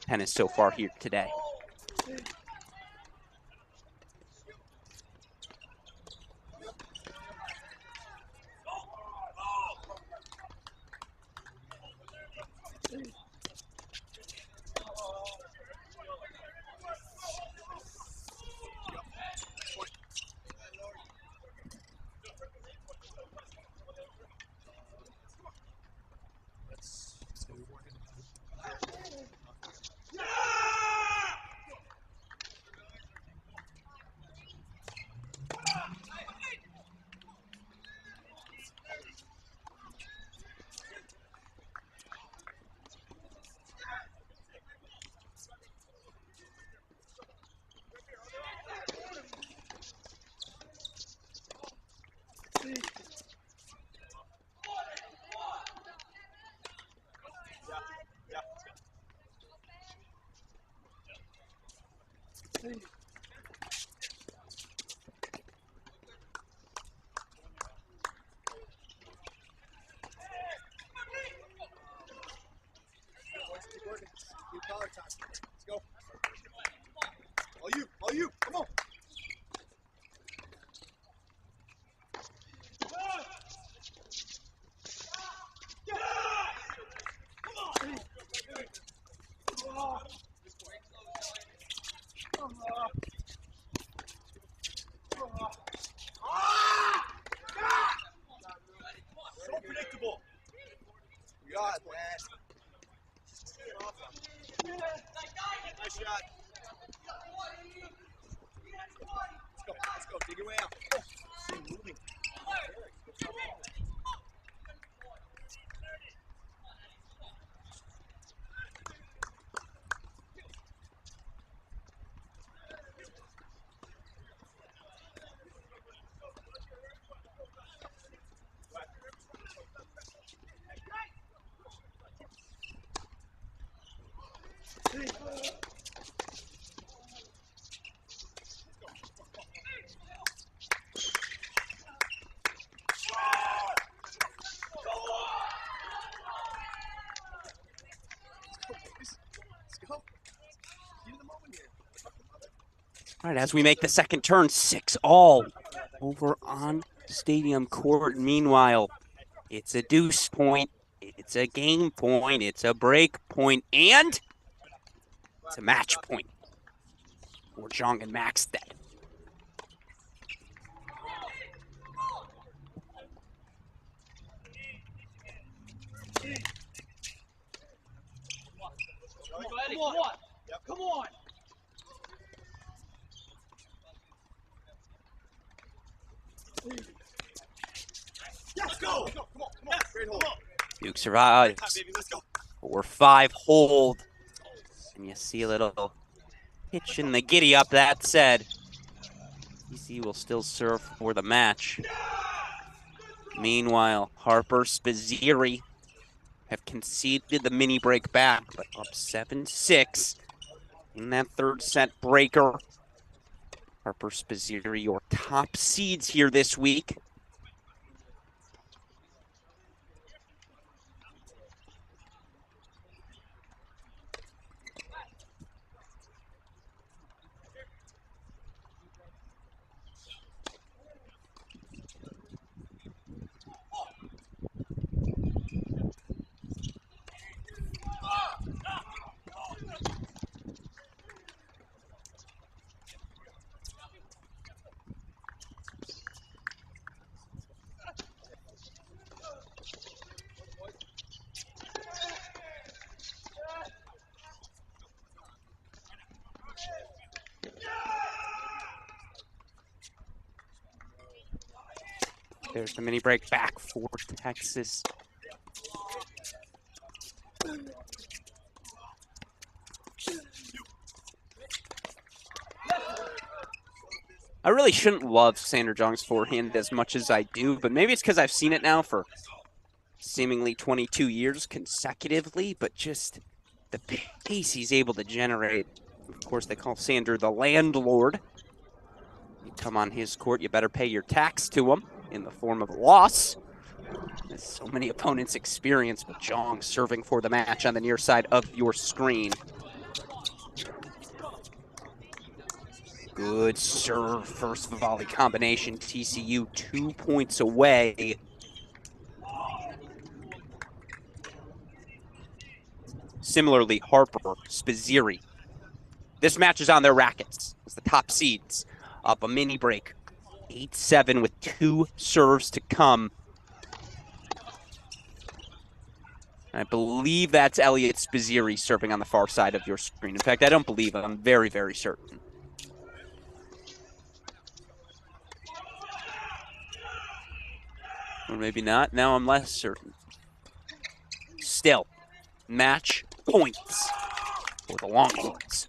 tennis so far here today. Come on. So predictable. We got that. Nice shot. Let's go. Dig your way out. Moving. All right, as we make the second turn, 6-all over on Stadium Court. Meanwhile, it's a deuce point, it's a game point, it's a break point, and it's a match point for Zhang and Maxted. Come on. Let's go. Come on. Great hold. Duke survives. 4-5 hold. And you see a little hitch in the giddy up. That said, DC will still serve for the match. Meanwhile, Harper, Spizzirri have conceded the mini break back, but up 7-6 in that third set breaker. Harper, Spizzirri, your top seeds here this week. There's the mini break back for Texas. I really shouldn't love Sander Jong's forehand as much as I do, but maybe it's because I've seen it now for seemingly 22 years consecutively, but just the pace he's able to generate. Of course, they call Sander the landlord. You come on his court, you better pay your tax to him in the form of a loss. As so many opponents experience, with Jong serving for the match on the near side of your screen. Good serve, first volley combination. TCU 2 points away. Similarly, Harper, Spizzirri. This match is on their rackets. It's the top seeds. Up a mini break. 8-7 with 2 serves to come. I believe that's Elliot Spizzirri serving on the far side of your screen. In fact, I don't believe it. I'm very, very certain. Or maybe not. Now I'm less certain. Still, match points for the Longhorns.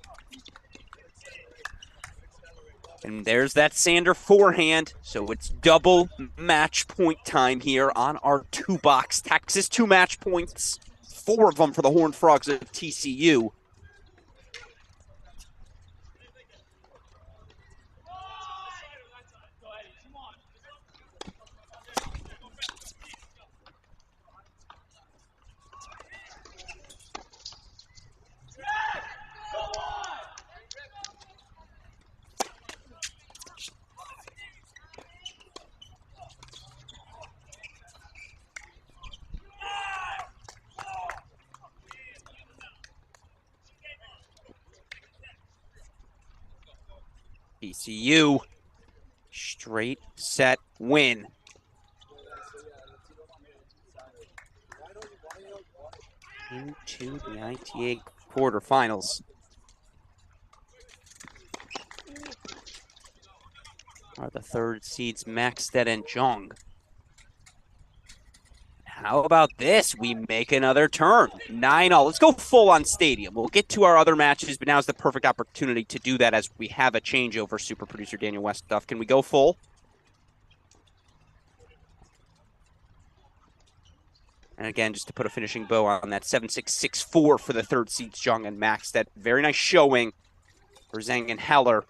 And there's that Sander forehand. So it's double match point time here on our 2-box. Texas 2 match points. 4 of them for the Horned Frogs of TCU. TCU, straight set win. Into the ITA quarterfinals. Are the third seeds Maxted and Jong. How about this? We make another turn. 9-all. Let's go full on stadium. We'll get to our other matches, but now's the perfect opportunity to do that as we have a changeover, super producer Daniel Westhoff. Can we go full? And again, just to put a finishing bow on that, 7-6-6-4 for the third seeds, Jong and Maxted. Very nice showing for Zhang and Heller.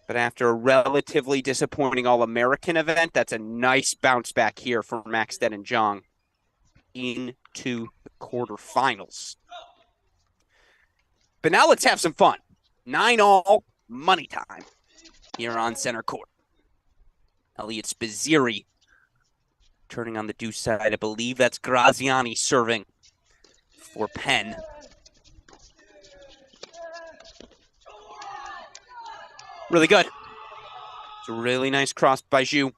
But after a relatively disappointing All-American event, that's a nice bounce back here for Maxted and Jong into the quarterfinals. But now let's have some fun. 9-all, money time here on center court. Elliot Spizzirri turning on the deuce side. I believe that's Graziani serving for Penn. Really good. It's a really nice cross by Zhu.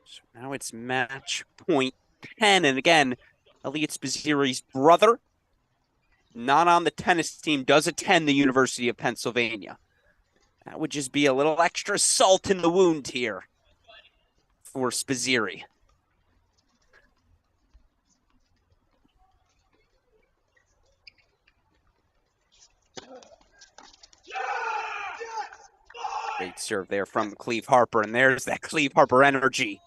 So now it's match point 10. And again, Elliot Spizzirri's brother, not on the tennis team, does attend the University of Pennsylvania. That would just be a little extra salt in the wound here for Spizzirri. Great serve there from Cleve Harper, and there's that Cleve Harper energy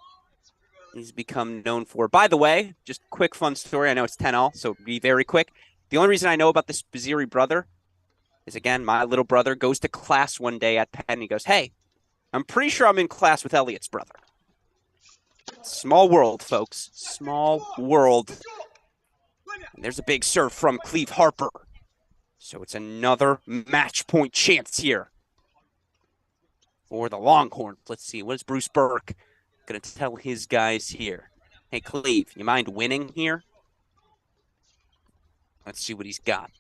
he's become known for. By the way, just quick fun story. I know it's 10-all, so be very quick. The only reason I know about the Spizzirri brother is, again, my little brother goes to class one day at Penn, and he goes, hey, I'm pretty sure I'm in class with Elliot's brother. Small world, folks. Small world. And there's a big serve from Cleve Harper. So it's another match point chance here for the Longhorns. Let's see, what is Bruce Burke going to tell his guys here? Hey, Cleve, you mind winning here? Let's see what he's got.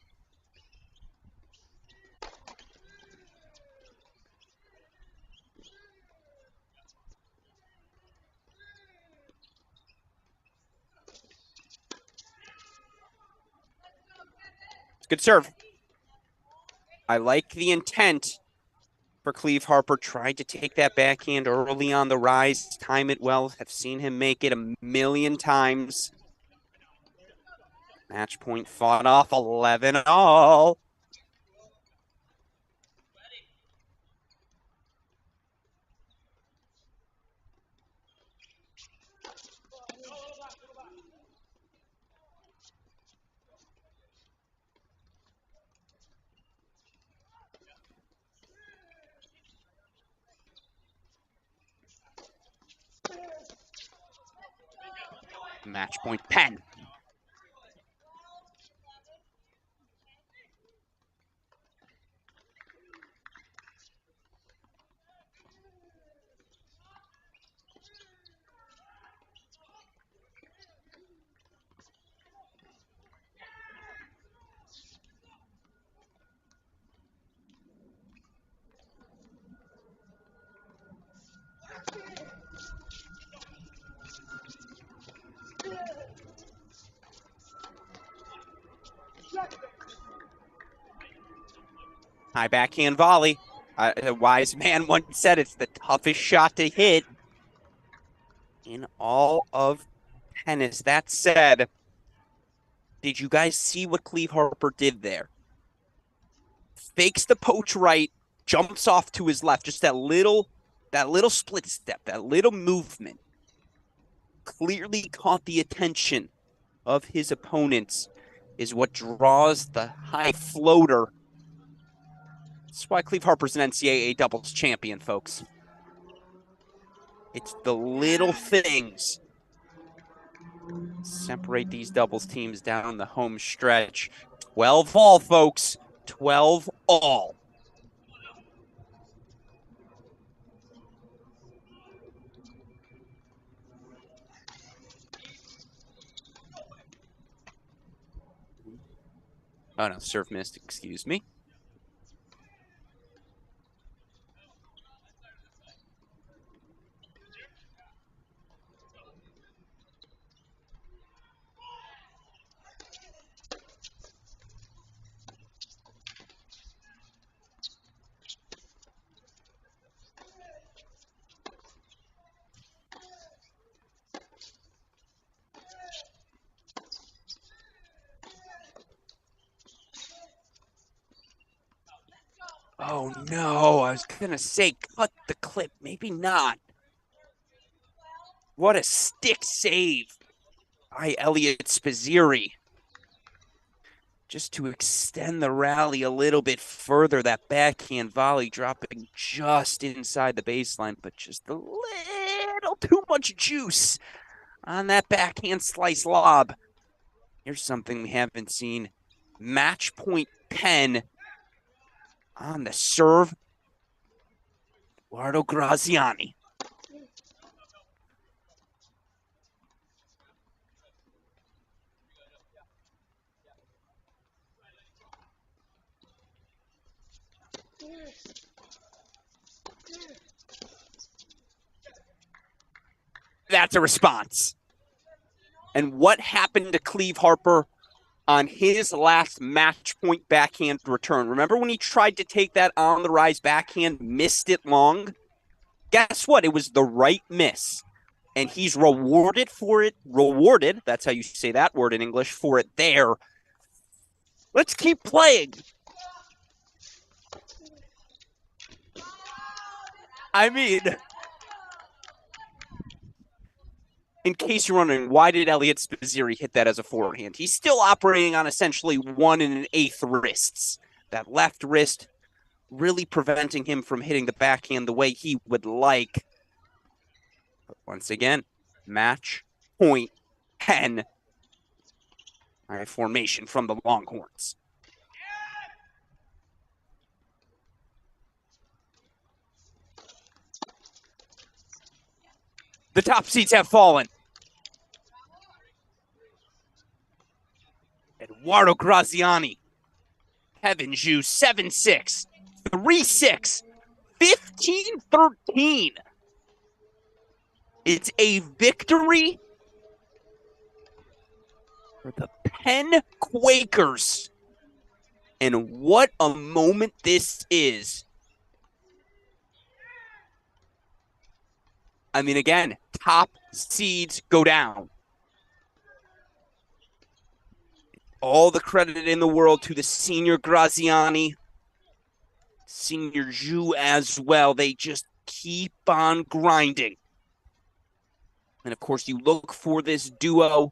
It's a good serve. I like the intent. for Cleve Harper. Tried to take that backhand early on the rise, time it well. Have seen him make it a million times. Match point fought off 11-all. Match point Penn. High backhand volley. A wise man once said it's the toughest shot to hit in all of tennis. That said, did you guys see what Cleve Harper did there? Fakes the poach right, jumps off to his left. Just that little split step, that little movement clearly caught the attention of his opponents, is what draws the high floater. That's why Cleve Harper's an NCAA doubles champion, folks. It's the little things separate these doubles teams down the home stretch. 12-all, folks. 12-all. Oh, no, serve missed. Excuse me. Oh, no. I was going to say cut the clip. Maybe not. What a stick save by Elliot Spizzirri. Just to extend the rally a little bit further, that backhand volley dropping just inside the baseline, but just a little too much juice on that backhand slice lob. Here's something we haven't seen. Match point Penn on the serve. Eduardo Graziani. That's a response. And what happened to Cleve Harper on his last match point backhand return? Remember when he tried to take that on the rise backhand, missed it long? Guess what? It was the right miss. And he's rewarded for it. Rewarded, that's how you say that word in English, for it there. Let's keep playing. I mean, in case you're wondering, why did Elliot Spizzirri hit that as a forehand? He's still operating on essentially 1 1/8 wrists. That left wrist really preventing him from hitting the backhand the way he would like. But once again, match point Penn. All right, formation from the Longhorns. The top seeds have fallen. Eduardo Graziani. Kevin Zhu, 7-6, 3-6, 15-13. It's a victory for the Penn Quakers. And what a moment this is I mean, again, top seeds go down. All the credit in the world to the senior Graziani, senior Zhu as well. They just keep on grinding. And, of course, you look for this duo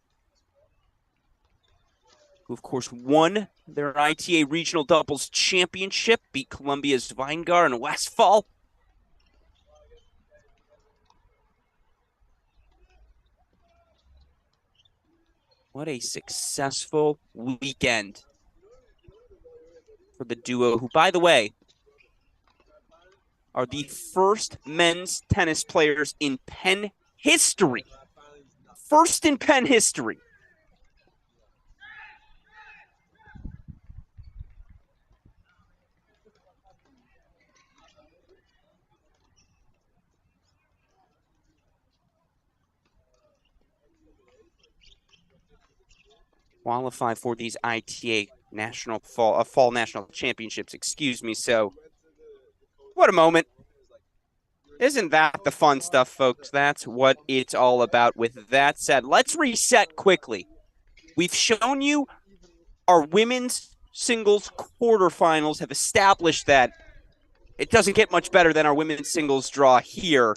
who, of course, won their ITA Regional Doubles Championship, beat Columbia's Weingar and Westphal. What a successful weekend for the duo, who, by the way, are the first men's tennis players in Penn history. First in Penn history. Qualify for these ITA fall national championships, excuse me. So what a moment. Isn't that the fun stuff, folks? That's what it's all about. With that said, let's reset quickly. We've shown you our women's singles quarterfinals, have established that it doesn't get much better than our women's singles draw here.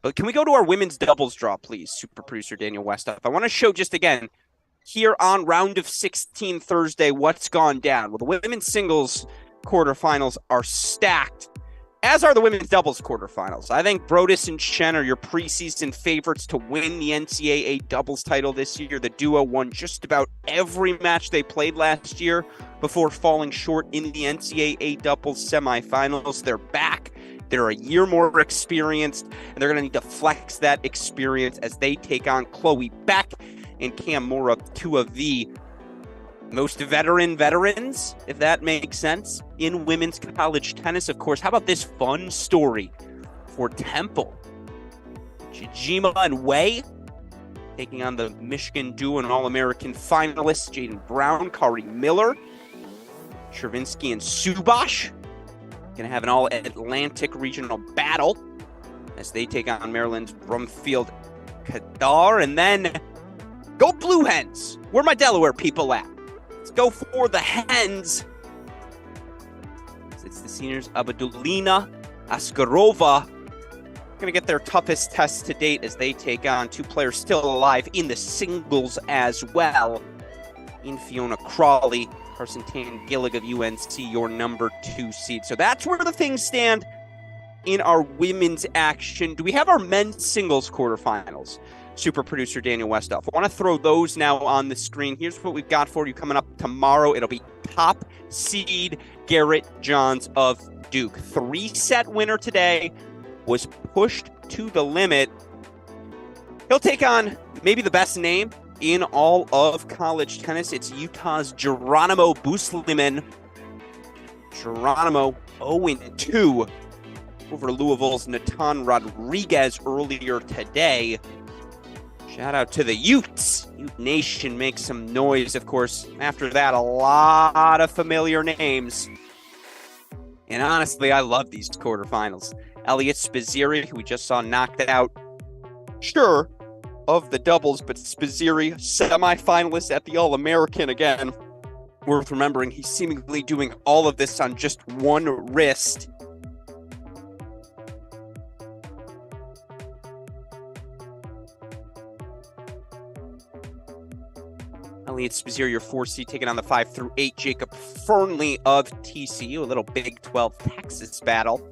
But can we go to our women's doubles draw, please, super producer Daniel Westoff? I want to show just again here on round of 16 Thursday what's gone down. Well, the women's singles quarterfinals are stacked, as are the women's doubles quarterfinals. I think Brodus-Chen are your preseason favorites to win the NCAA doubles title this year. The duo won just about every match they played last year before falling short in the NCAA doubles semifinals. They're back. They're a year more experienced, and they're going to need to flex that experience as they take on Chloe Beck and Cam Mora, two of the most veterans, if that makes sense, in women's college tennis. Of course, how about this fun story for Temple? Chijima and Wei taking on the Michigan duo and All-American finalists, Jaden Brown, Kari Miller, Travinsky and Subash. Going to have an all-Atlantic regional battle as they take on Maryland's Brumfield Kadar. And then go Blue Hens. Where are my Delaware people at? Let's go for the Hens. It's the seniors Abdulina Askarova. Going to get their toughest test to date as they take on two players still alive in the singles as well. In Fiona Crawley, Carson Tangelic of UNC, your number 2 seed. So that's where the things stand in our women's action. Do we have our men's singles quarterfinals? Super producer Daniel Westoff. I want to throw those now on the screen. Here's what we've got for you coming up tomorrow. It'll be top seed Garrett Johns of Duke. 3-set winner today, was pushed to the limit. He'll take on maybe the best name in all of college tennis. It's Utah's Geronimo Busliman. Geronimo 0-2 over Louisville's Natan Rodriguez earlier today. Shout out to the Utes. Ute Nation makes some noise, of course. After that, a lot of familiar names. And honestly, I love these quarterfinals. Elliot Spizzirri, who we just saw knocked out, sure, of the doubles, but Spizzirri, semifinalist at the All-American again. Worth remembering, he's seemingly doing all of this on just one wrist. Elliot Spizzirri, your 4 seed, taking on the 5 through 8, Jacob Fernley of TCU, a little Big 12 Texas battle.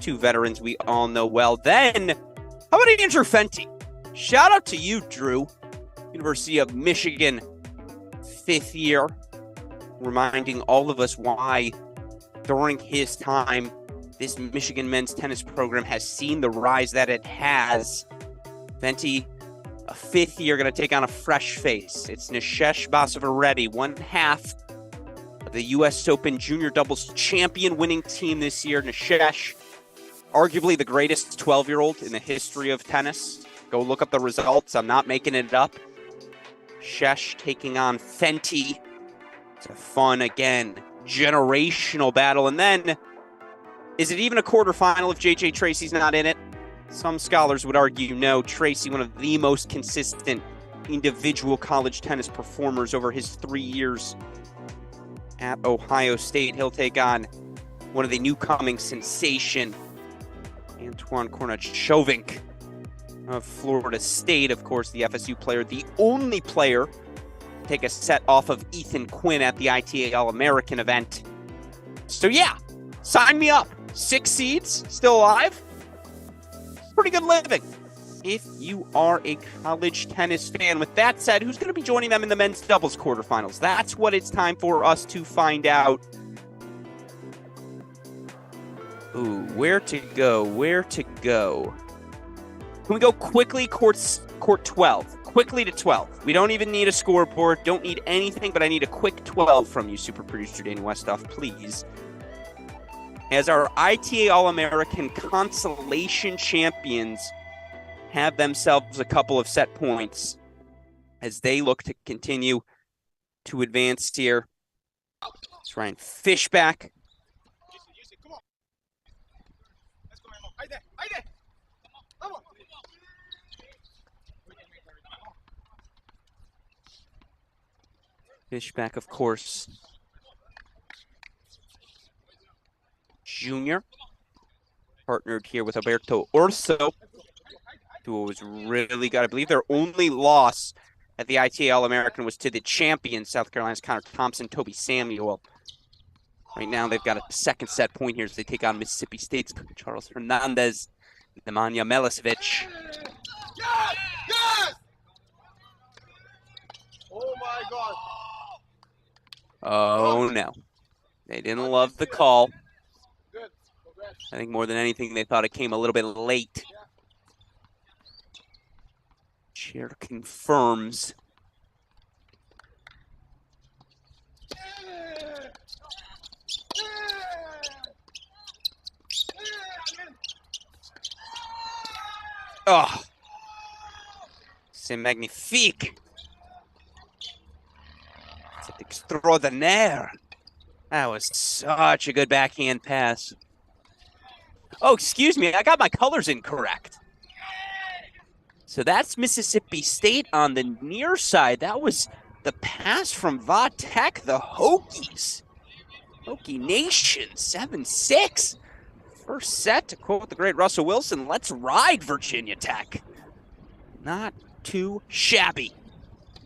Two veterans we all know well. Then, how about Andrew Fenty? Shout out to you, Drew. University of Michigan, 5th year. Reminding all of us why, during his time, this Michigan men's tennis program has seen the rise that it has. Fenty, a 5th year, going to take on a fresh face. It's Nishesh Basa-Retti, 1/2 of the U.S. Open Junior Doubles champion winning team this year. Nishesh, arguably the greatest 12-year-old in the history of tennis. Go look up the results. I'm not making it up. Shesh taking on Fenty. It's a fun, again, generational battle. And then, is it even a quarterfinal if J.J. Tracy's not in it? Some scholars would argue no. Tracy, one of the most consistent individual college tennis performers over his 3 years at Ohio State. He'll take on one of the newcoming sensation, Antoine Shavanka of Florida State. Of course, the FSU player, the only player to take a set off of Ethan Quinn at the ITA All-American event. So yeah, sign me up. 6 seeds, still alive. Pretty good living if you are a college tennis fan. With that said, who's going to be joining them in the men's doubles quarterfinals? That's what it's time for us to find out. Ooh, where to go? Where to go? Can we go quickly? Court 12. Quickly to 12. We don't even need a scoreboard. Don't need anything, but I need a quick 12 from you, super producer Danny Westoff, please. As our ITA All-American consolation champions have themselves a couple of set points as they look to continue to advance here. It's Ryan Fishback. Fishback, of course, Junior, partnered here with Alberto Urso. Duo was really good. I believe their only loss at the ITA All-American was to the champion, South Carolina's Connor Thompson, Toby Samuel. Right now, they've got a second set point here as they take on Mississippi State's Charles Hernandez, Nemanja Milicevic. Yes! Yes! Oh my God. Oh no. They didn't love the call. I think more than anything, they thought it came a little bit late. Chair confirms. Oh, c'est magnifique. C'est extraordinaire. That was such a good backhand pass. Oh, excuse me, I got my colors incorrect. So that's Mississippi State on the near side. That was the pass from Va Tech, the Hokies. Hokie Nation, 7-6. First set, to quote the great Russell Wilson, let's ride Virginia Tech. Not too shabby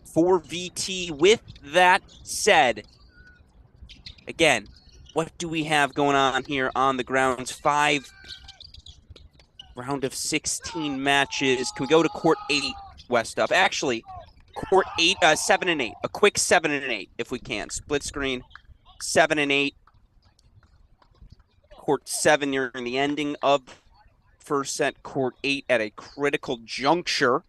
for VT. With that said, again, what do we have going on here on the grounds? 5 round of 16 matches. Can we go to court 8, Westoff? Actually, court 8, 7 and 8. A quick 7 and 8 if we can. Split screen, 7 and 8. Court 7 near the ending of first set. Court 8 at a critical juncture.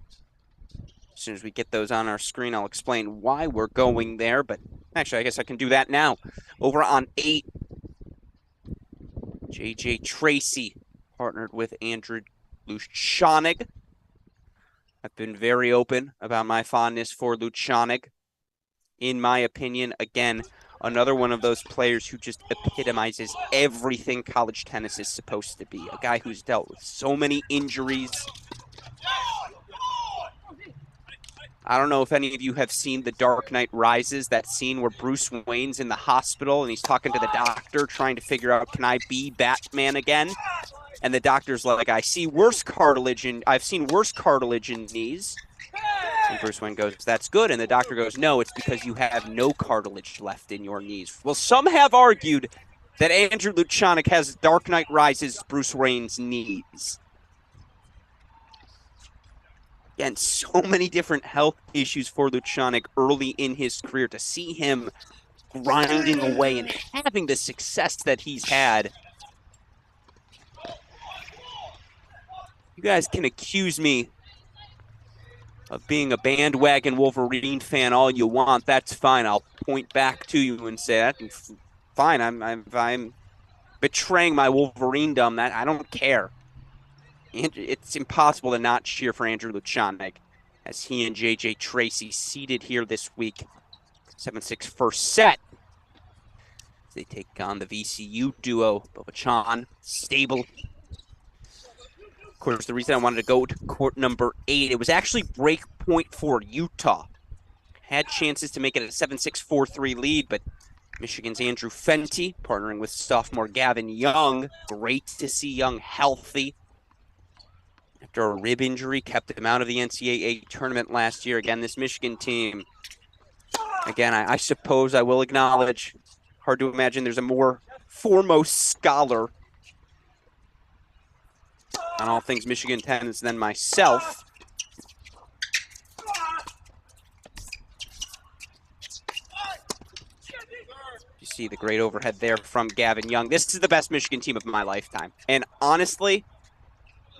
As soon as we get those on our screen, I'll explain why we're going there. But actually, I guess I can do that now. Over on 8, J.J. Tracy partnered with Andrew Luchonic. I've been very open about my fondness for Luchonic. In my opinion, again, another one of those players who just epitomizes everything college tennis is supposed to be. A guy who's dealt with so many injuries. I don't know if any of you have seen The Dark Knight Rises, that scene where Bruce Wayne's in the hospital and he's talking to the doctor trying to figure out, can I be Batman again? And the doctor's like, I've seen worse cartilage in knees. And Bruce Wayne goes, that's good. And the doctor goes, no, it's because you have no cartilage left in your knees. Well, some have argued that Andrew Luchonic has Dark Knight Rises Bruce Wayne's knees. Again, so many different health issues for Luchonic early in his career. To see him grinding away and having the success that he's had. You guys can accuse me of being a bandwagon Wolverine fan all you want. That's fine. I'll point back to you and say that. Fine. I'm betraying my Wolverine-dom. That I don't care. It's impossible to not cheer for Andrew Luchonic as he and J.J. Tracy seeded here this week. 7-6 first set. They take on the VCU duo, Brodus-Chen, stable. Of course, the reason I wanted to go to court number 8, it was actually break point for Utah. Had chances to make it a 7-6, 4-3 lead, but Michigan's Andrew Fenty partnering with sophomore Gavin Young. Great to see Young healthy. After a rib injury, kept him out of the NCAA tournament last year. Again, this Michigan team, again, I suppose I will acknowledge, hard to imagine there's a more foremost scholar on all things Michigan tennis than myself. You see the great overhead there from Gavin Young. This is the best Michigan team of my lifetime. And honestly,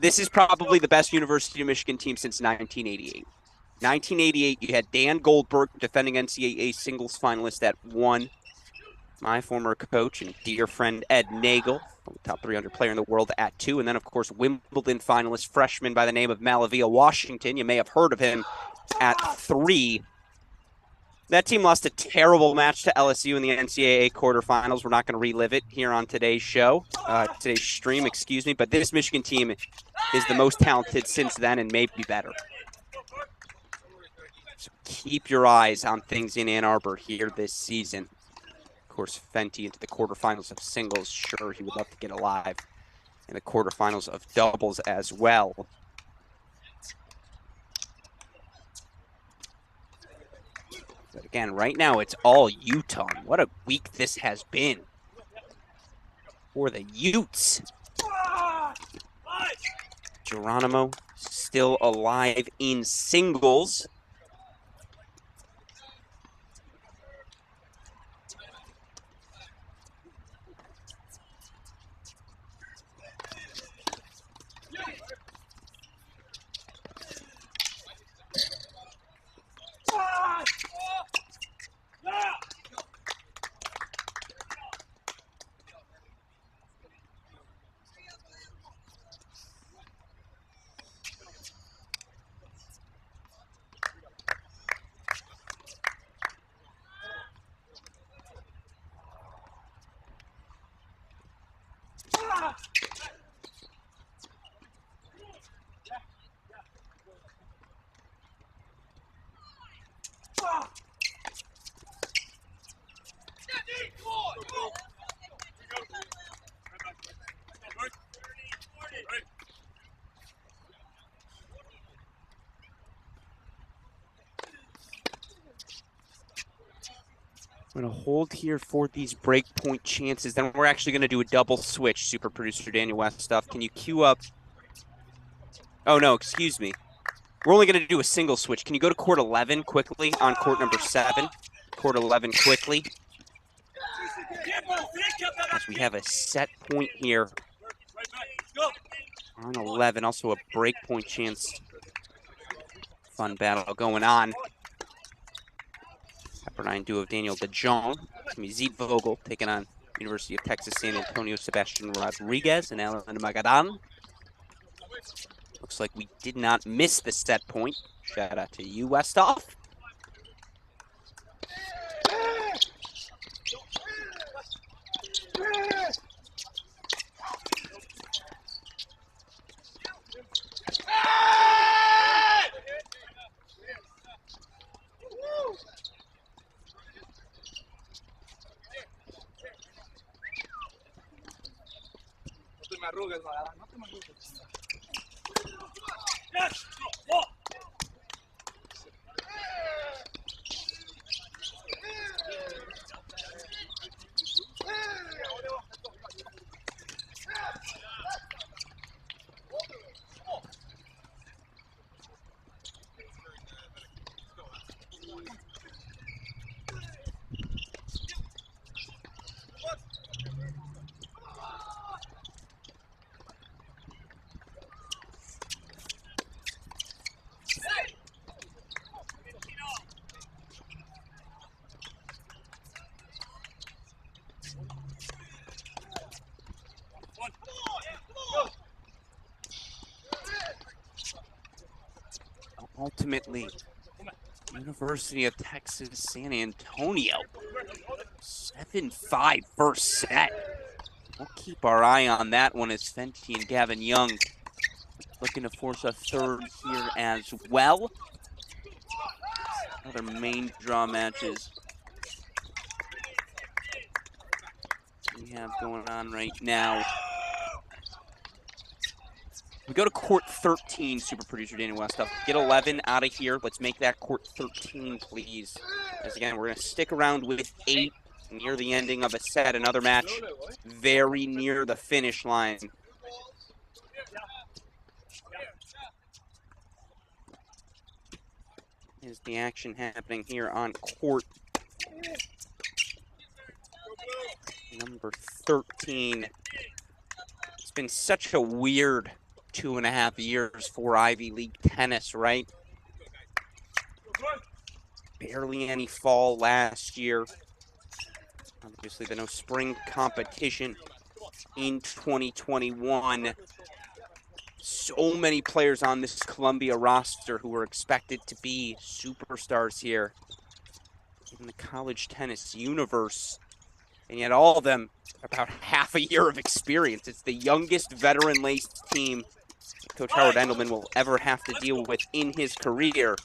this is probably the best University of Michigan team since 1988. 1988, you had Dan Goldberg, defending NCAA singles finalist at 1. My former coach and dear friend Ed Nagel, top 300 player in the world, at 2. And then, of course, Wimbledon finalist, freshman by the name of Melville Washington. You may have heard of him, at 3. That team lost a terrible match to LSU in the NCAA quarterfinals. We're not going to relive it here on today's show, today's stream, excuse me. But this Michigan team is the most talented since then and maybe better. So keep your eyes on things in Ann Arbor here this season. Of course, Fenty into the quarterfinals of singles. Sure, he would love to get alive in the quarterfinals of doubles as well. But again, right now it's all Utah. What a week this has been for the Utes. Geronimo still alive in singles. I'm going to hold here for these breakpoint chances. Then we're actually going to do a double switch. Super producer Daniel Westhoff, can you queue up? Oh, no, excuse me. We're only going to do a single switch. Can you go to court 11 quickly on court number 7? Court 11 quickly. As we have a set point here on 11. Also a breakpoint chance. Fun battle going on. Pepperdine duo of Daniel DeJong. Zeke Vogel taking on University of Texas San Antonio Sebastian Rodriguez and Alan Magadan. Looks like we did not miss the set point. Shout out to you, Westhoff. Ultimately, University of Texas San Antonio 7-5 first set. We'll keep our eye on that one as Fenty and Gavin Young looking to force a third here as well. Other main draw matches we have going on right now. We go to court 13, super producer Daniel Westoff. Get 11 out of here. Let's make that court 13, please. As again, we're going to stick around with 8 near the ending of a set. Another match very near the finish line. Is the action happening here on court number 13. It's been such a weird 2.5 years for Ivy League tennis, right? Barely any fall last year. Obviously, there no spring competition in 2021. So many players on this Columbia roster who were expected to be superstars here in the college tennis universe. And yet all of them about half a year of experience. It's the youngest veteran-laced team Coach Howard Endelman will ever have to deal with in his career.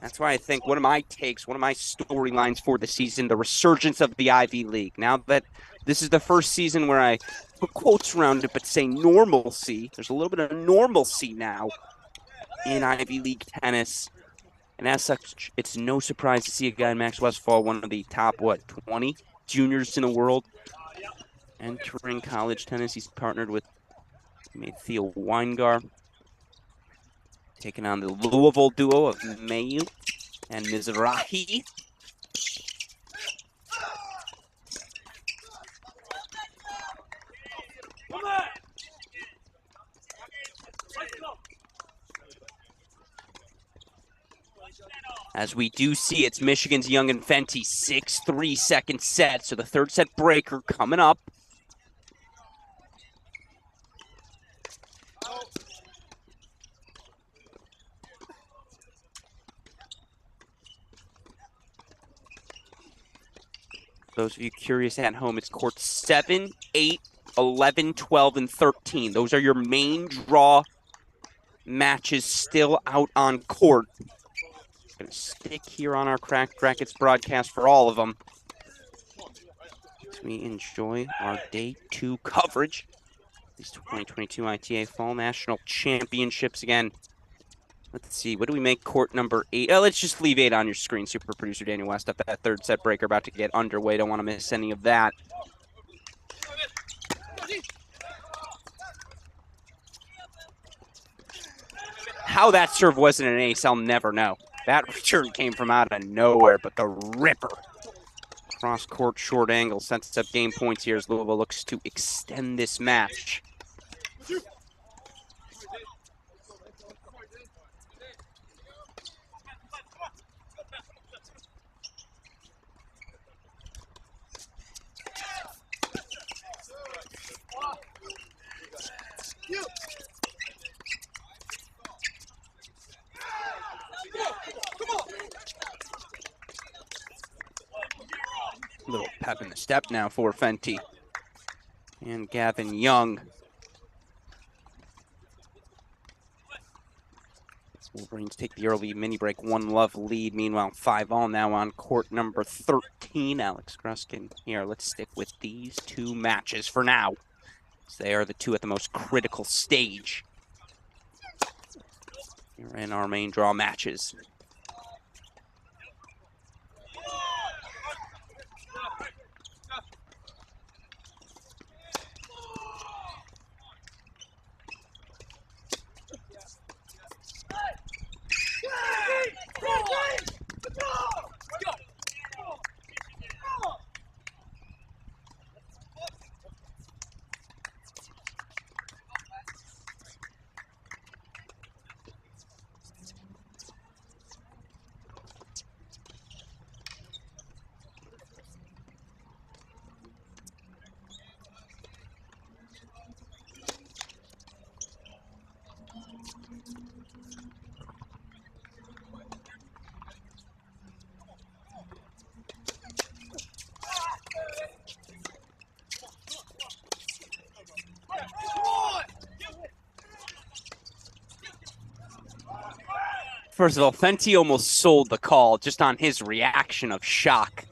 That's why I think one of my takes, one of my storylines for the season, the resurgence of the Ivy League. Now that this is the first season where I put quotes around it, but say normalcy. There's a little bit of normalcy now in Ivy League tennis. And as such, it's no surprise to see a guy, Max Westphal, one of the top, 20 juniors in the world, entering college tennis. He's partnered with Theo Weingart, taking on the Louisville duo of Mayu and Mizrahi. As we do see, it's Michigan's Young and Fenty, 6-3 second set. So the third set breaker coming up. Those of you curious at home, it's court 7, 8, 11, 12, and 13. Those are your main draw matches still out on court. Going to stick here on our Cracked Racquets broadcast for all of them as we enjoy our Day 2 coverage. These 2022 ITA Fall National Championships again. Let's see, what do we make court number 8? Oh, let's just leave 8 on your screen, super producer Daniel West. Up that third set breaker about to get underway. Don't want to miss any of that. How that serve wasn't an ace, I'll never know. That return came from out of nowhere, but the ripper. Cross-court short angle sets up game points here as Louisville looks to extend this match. Little pep in the step now for Fenty and Gavin Young. Wolverines take the early mini break, 1-love lead. Meanwhile, 5-all now on court number 13. Alex Gruskin here. Let's stick with these two matches for now, as they are the two at the most critical stage here in our main draw matches. First of all, Fenty almost sold the call just on his reaction of shock.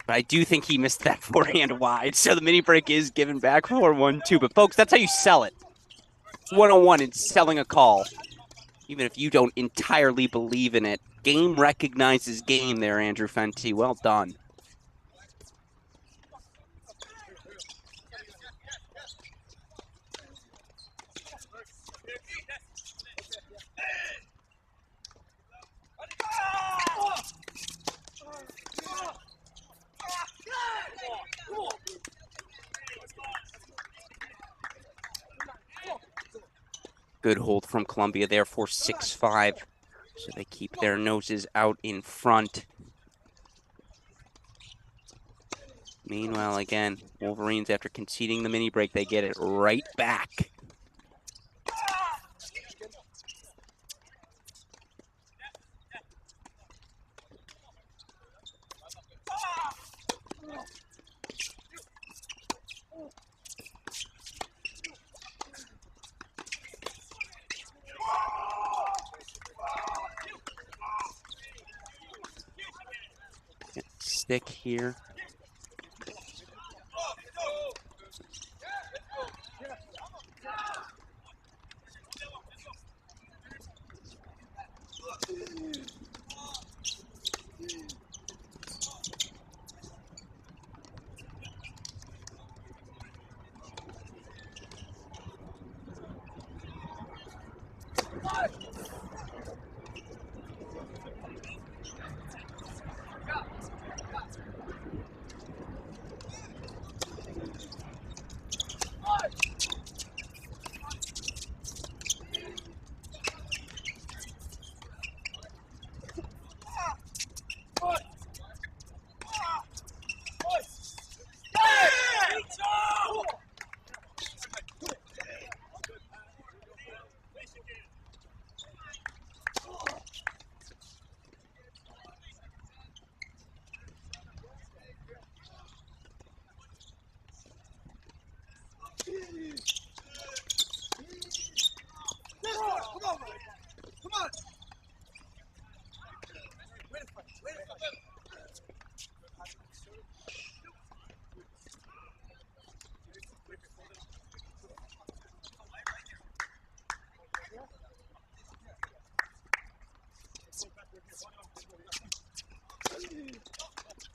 But I do think he missed that forehand wide. So the mini break is given back for 1-2. But folks, that's how you sell it. It's 101 in selling a call. Even if you don't entirely believe in it. Game recognizes game there, Andrew Fenty. Well done. Good hold from Columbia there for 6-5. So they keep their noses out in front. Meanwhile, again, Wolverines, after conceding the mini break, they get it right back. Stick here.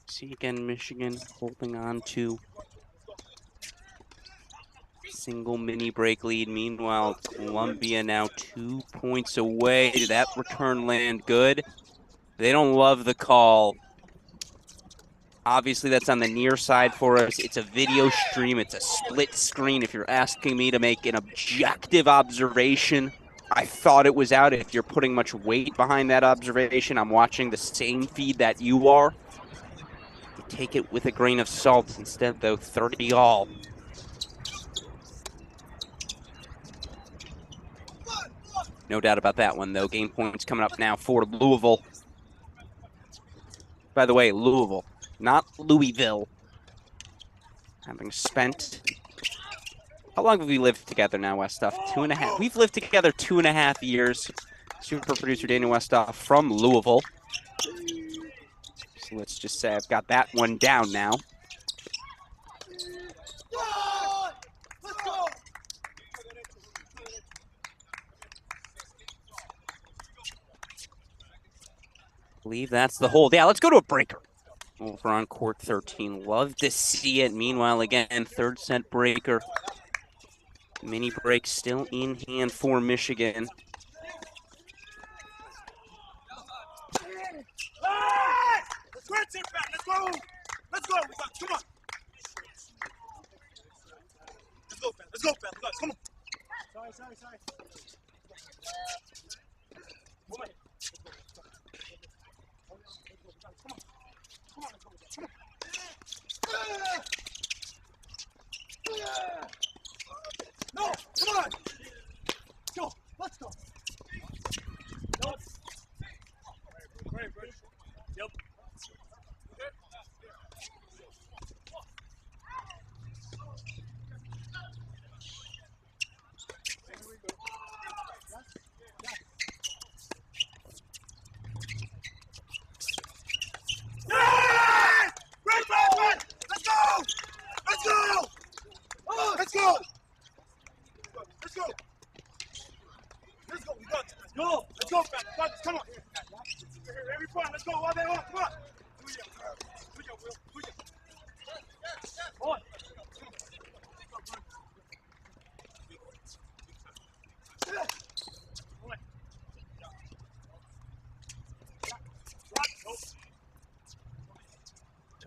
See again, Michigan holding on to single mini break lead. Meanwhile, Columbia now 2 points away. Did that return land good? They don't love the call. Obviously, that's on the near side for us. It's a video stream. It's a split screen. If you're asking me to make an objective observation, I thought it was out. If you're putting much weight behind that observation, I'm watching the same feed that you are. You take it with a grain of salt. Instead, though, 30 all. No doubt about that one, though. Game points coming up now for Louisville. By the way, Louisville, not Louisville. Having spent... How long have we lived together now, Westhoff? 2.5. We've lived together 2.5 years. Super producer Daniel Westhoff from Louisville. So let's just say I've got that one down now. I believe that's the hold. Yeah, let's go to a breaker. Over on court 13. Love to see it. Meanwhile, again, third set breaker. Mini break still in hand for Michigan. Let's go! Let's go! Come on! Let's go, Penn. Let's go, Penn. Come on! Sorry. Come on. No! Come on! Go! Let's go! No! Great. Yep. go. Let's go. Let's go. We got it. Let's go. Let's go, man. Come on. Every point. Let's go. All day long. Come on. Good job, Will. Good job. On.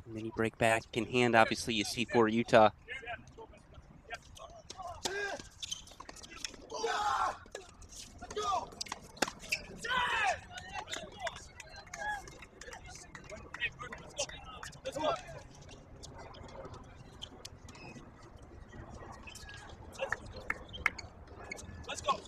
Mini break back in hand, obviously, you see for Utah. Let's go.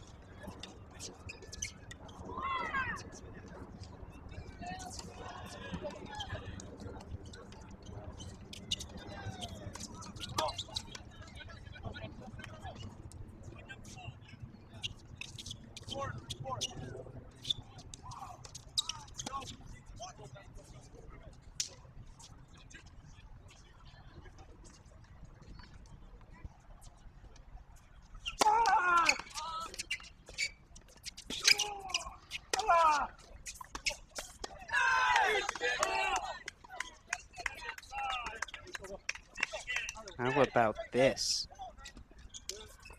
How about this?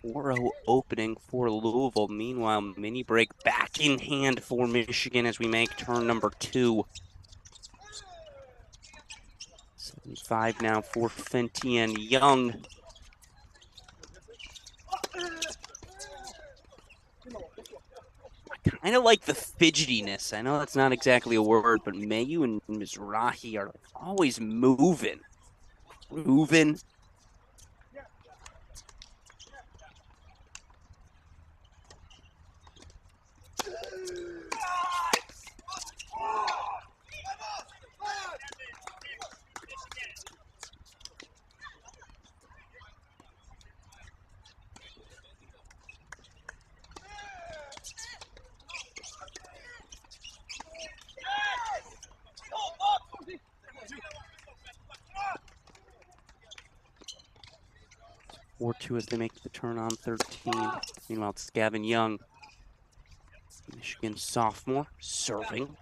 4-0 opening for Louisville. Meanwhile, mini break back in hand for Michigan as we make turn number 2. 7-5 now for Fenty and Young. I kind of like the fidgetiness. I know that's not exactly a word, but Mayu and Mizrahi are always moving. Or 2 as they make the turn on 13. Meanwhile, it's Gavin Young, Michigan sophomore, serving.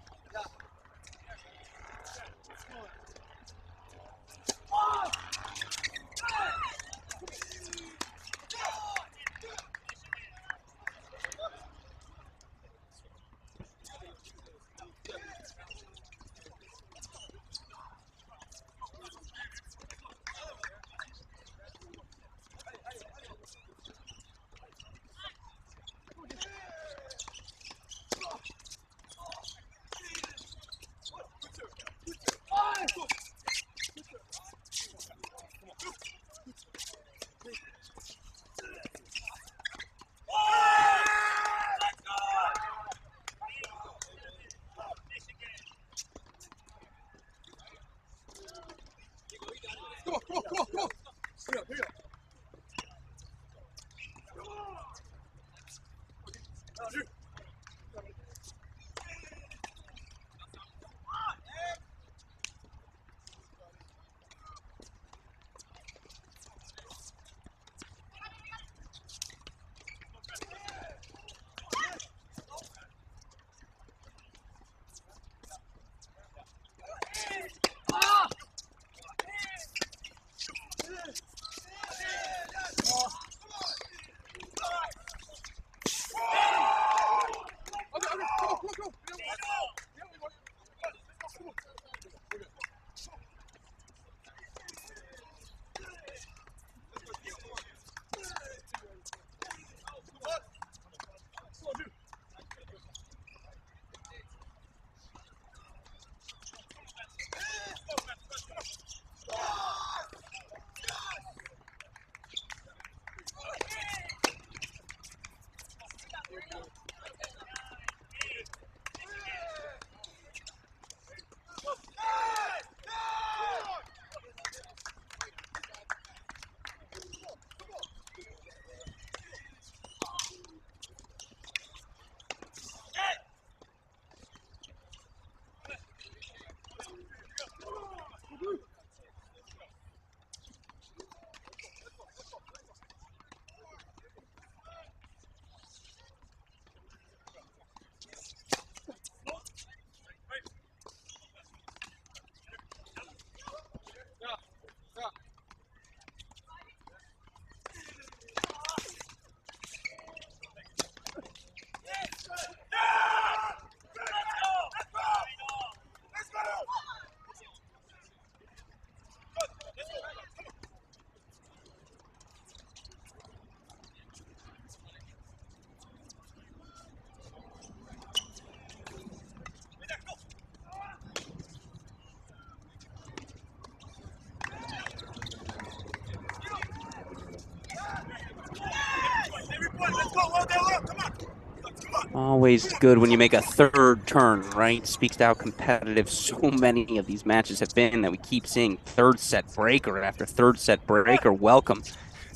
Always good when you make a third turn, right? Speaks to how competitive so many of these matches have been that we keep seeing third set breaker after third set breaker. Welcome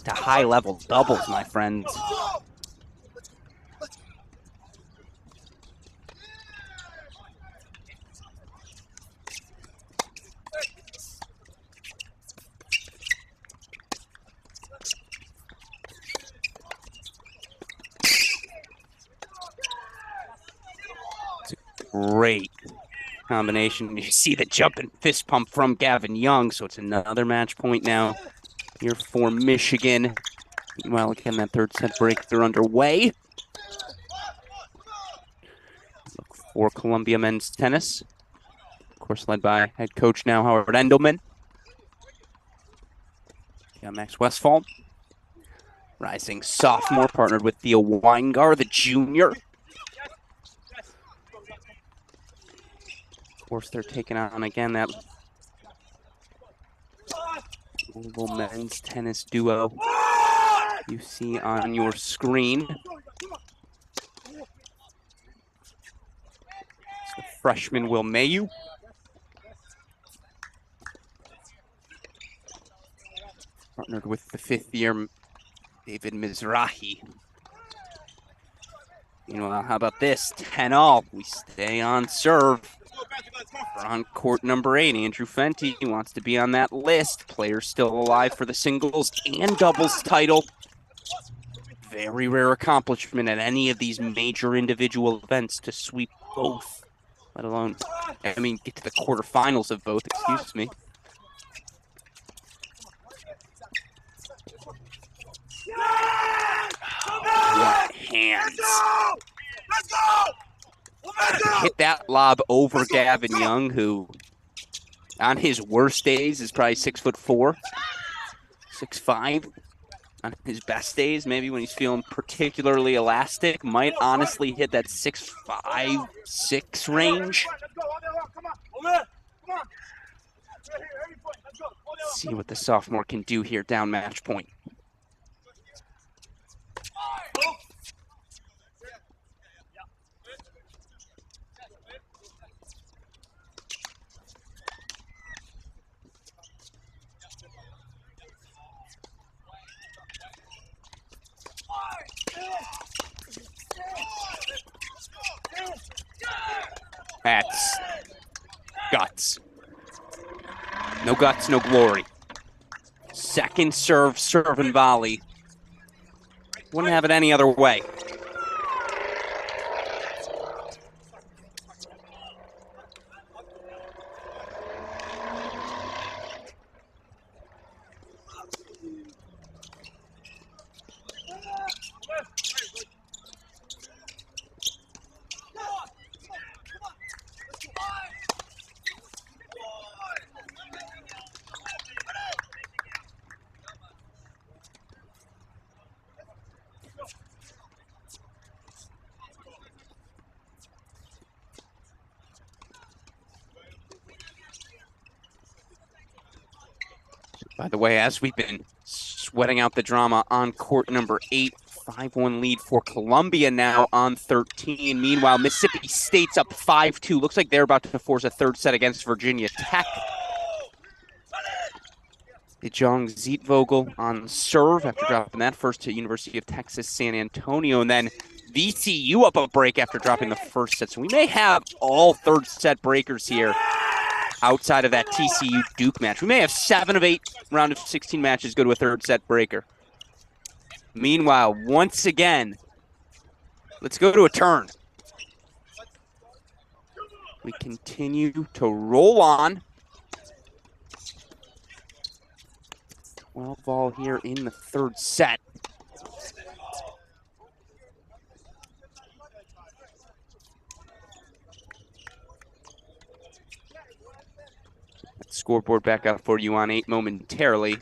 to high-level doubles, my friends. Great combination. You see the jumping fist pump from Gavin Young, so it's another match point now here for Michigan. Meanwhile, again, that third set breakthrough underway. Look for Columbia men's tennis. Of course, led by head coach now Howard Endelman. Yeah, Max Westphal. Rising sophomore, partnered with Theo Weingar, the junior. Of course, they're taking on, again, that global men's tennis duo you see on your screen. It's the freshman Will Mayu. Partnered with the fifth-year David Mizrahi. Meanwhile, how about this? 10-all. We stay on serve. We're on court number 8. Andrew Fenty wants to be on that list. Players still alive for the singles and doubles title. Very rare accomplishment at any of these major individual events to sweep both, let alone, I mean, get to the quarterfinals of both, excuse me. What hands. Let's go! Hit that lob over Gavin Young, who on his worst days is probably 6'4", 6'5". On his best days, maybe when he's feeling particularly elastic, might honestly hit that 6'5", 6 range. Let's see what the sophomore can do here down match point. That's guts. No guts, no glory. Second serve, serve and volley. Wouldn't have it any other way. By the way, as we've been sweating out the drama on court number 8, 5-1 lead for Columbia now on 13. Meanwhile, Mississippi State's up 5-2. Looks like they're about to force a third set against Virginia Tech. Jong Zeitvogel on serve after dropping that first to University of Texas San Antonio. And then VCU up a break after dropping the first set. So we may have all third set breakers here outside of that TCU Duke match. We may have 7 of 8 round of 16 matches go to a third set breaker. Meanwhile, once again, let's go to a turn. We continue to roll on. 12 ball here in the third set. Scoreboard back up for you on 8 momentarily.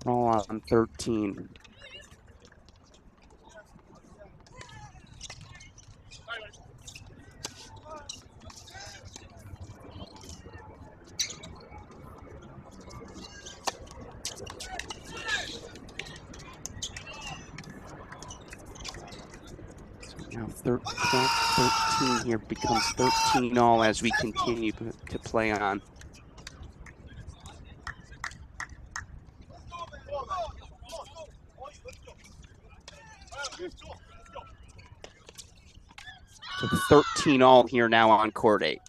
All on 13. Now 13 here becomes 13 all as we continue to play on. So 13 all here now on court 8.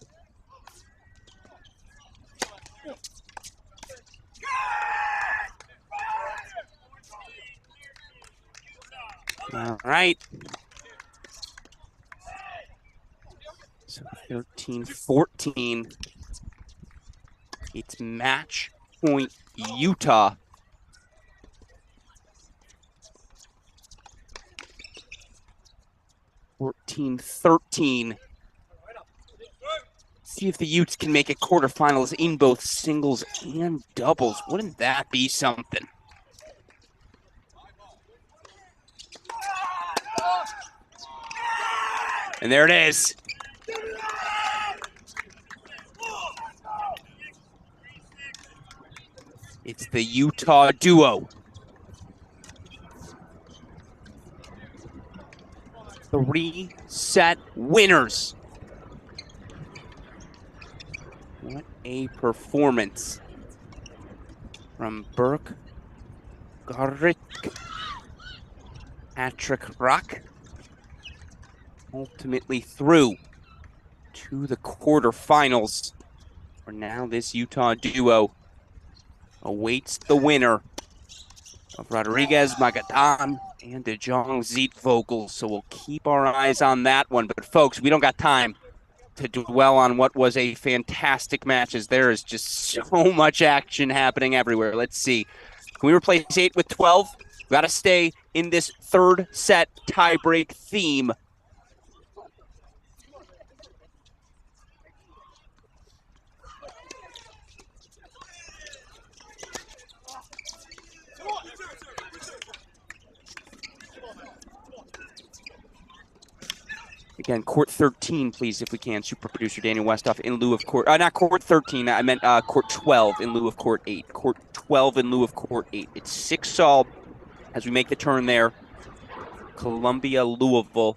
All right. So 13-14. It's match point Utah. (14-13). See if the Utes can make it quarterfinals in both singles and doubles. Wouldn't that be something? And there it is. It's the Utah duo. 3-set winners. What a performance from Burke, Garrick, Patrick Rock. Ultimately through to the quarterfinals, where now this Utah duo awaits the winner of Rodriguez Magadan and DeJong Zeitvogel. So we'll keep our eyes on that one. But folks, we don't got time to dwell on what was a fantastic match, as there is just so much action happening everywhere. Let's see. Can we replace 8 with 12? We got to stay in this third set tiebreak theme. Again, court 13, please, if we can. Super producer Daniel Westoff in lieu of court... not court 13. I meant court 12 in lieu of court 8. Court 12 in lieu of court 8. It's 6 all as we make the turn there. Columbia, Louisville.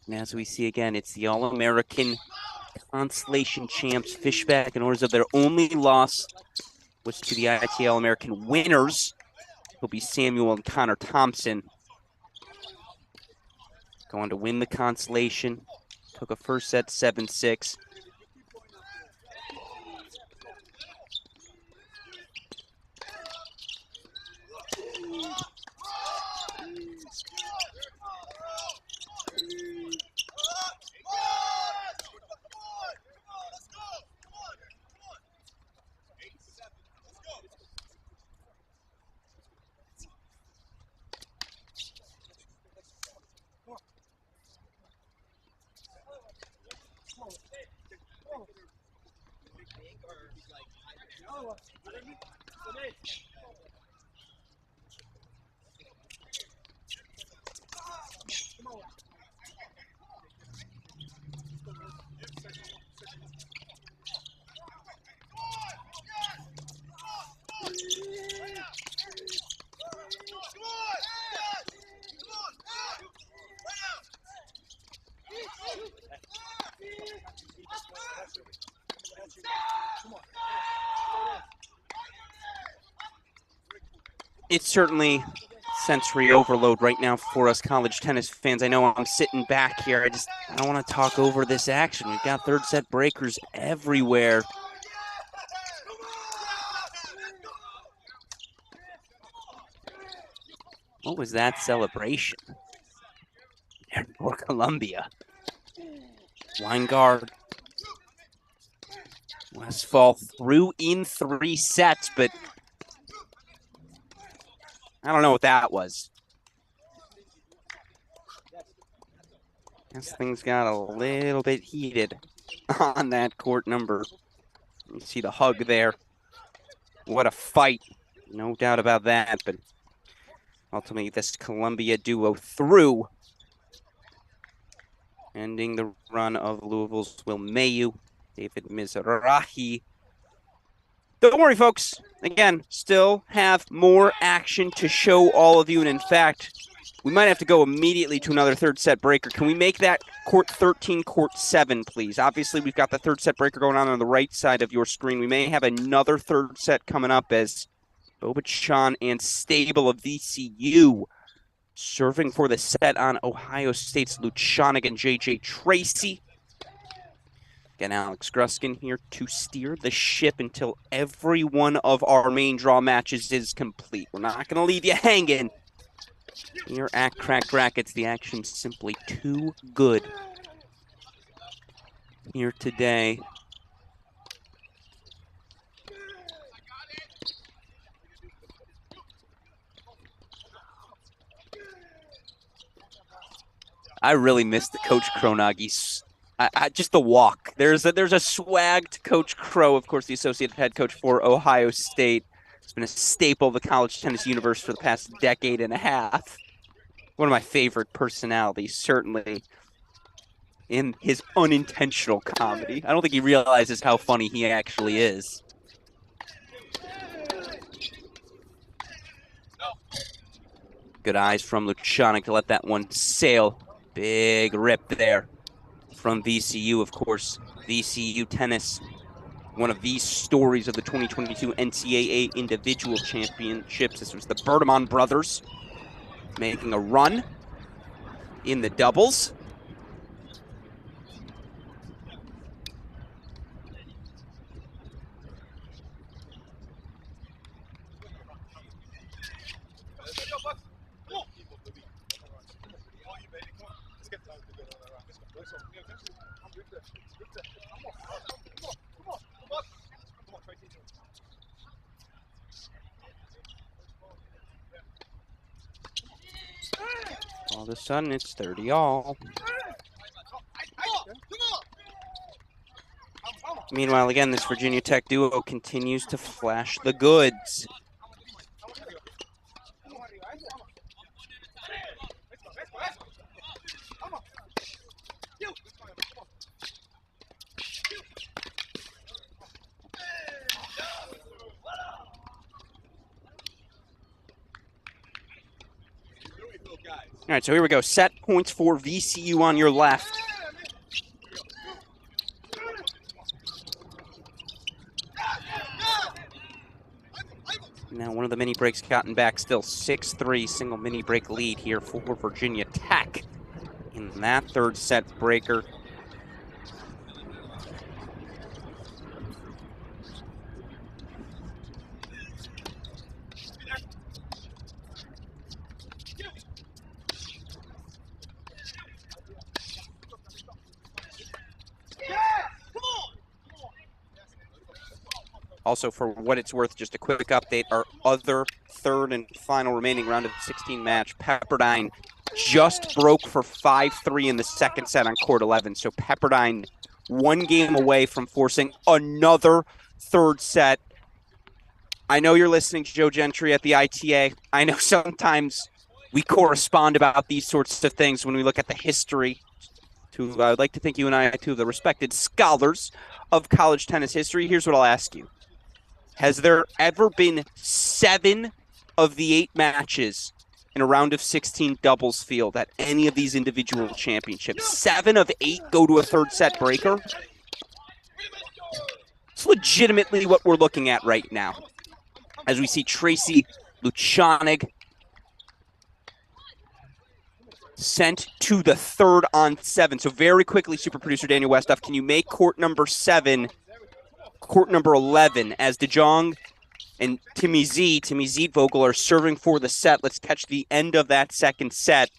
And as we see again, it's the All-American Constellation champs, Fishback, in orders of their only loss was to the ITA All-American winners. It'll be Samuel and Connor Thompson. Going to win the Constellation. Took a first set 7-6. It's certainly sensory overload right now for us college tennis fans. I know I'm sitting back here. I don't want to talk over this action. We've got third set breakers everywhere. What was that celebration? For Columbia. Weingart. Westphal threw in 3 sets, but I don't know what that was. Guess things got a little bit heated on that court number. You see the hug there. What a fight. No doubt about that, but ultimately this Columbia duo through, ending the run of Louisville's Will Mayu, David Mizrahi. Don't worry, folks. Again, still have more action to show all of you. And in fact, we might have to go immediately to another third set breaker. Can we make that court 13, court 7, please? Obviously, we've got the third set breaker going on the right side of your screen. We may have another third set coming up as Brodus-Chen and Stable of VCU serving for the set on Ohio State's Luchonic and J.J. Tracy. Again, Alex Gruskin here to steer the ship until every one of our main draw matches is complete. We're not going to leave you hanging. Here at Cracked Racquets, the action's simply too good here today. I really miss the Coach Kronagi's. Just the walk. There's a swag to Coach Crow, of course, the associate head coach for Ohio State. It's been a staple of the college tennis universe for the past decade and a half. One of my favorite personalities, certainly, in his unintentional comedy. I don't think he realizes how funny he actually is. Good eyes from Luchonic to let that one sail. Big rip there from VCU, of course. VCU tennis, one of these stories of the 2022 NCAA Individual Championships. This was the Berteman brothers making a run in the doubles. All of a sudden, it's 30-all. Meanwhile, again, this Virginia Tech duo continues to flash the goods. All right, so here we go. Set points for VCU on your left. Now one of the mini breaks gotten back, still 6-3 single mini break lead here for Virginia Tech in that third set breaker. Also, for what it's worth, just a quick update, our other third and final remaining round of 16 match, Pepperdine just broke for 5-3 in the second set on court 11. So Pepperdine one game away from forcing another third set. I know you're listening to Joe Gentry at the ITA. I know sometimes we correspond about these sorts of things when we look at the history. I would like to think you and I are two of the respected scholars of college tennis history. Here's what I'll ask you. Has there ever been 7 of the 8 matches in a round of 16 doubles field at any of these individual championships? 7 of 8 go to a third set breaker? It's legitimately what we're looking at right now. As we see Tracy Luchonic sent to the 3rd on 7. So very quickly, super producer Daniel Westoff, can you make court number 7 court number 11 as De Jong and Timmy Zietvogel are serving for the set? Let's catch the end of that second set,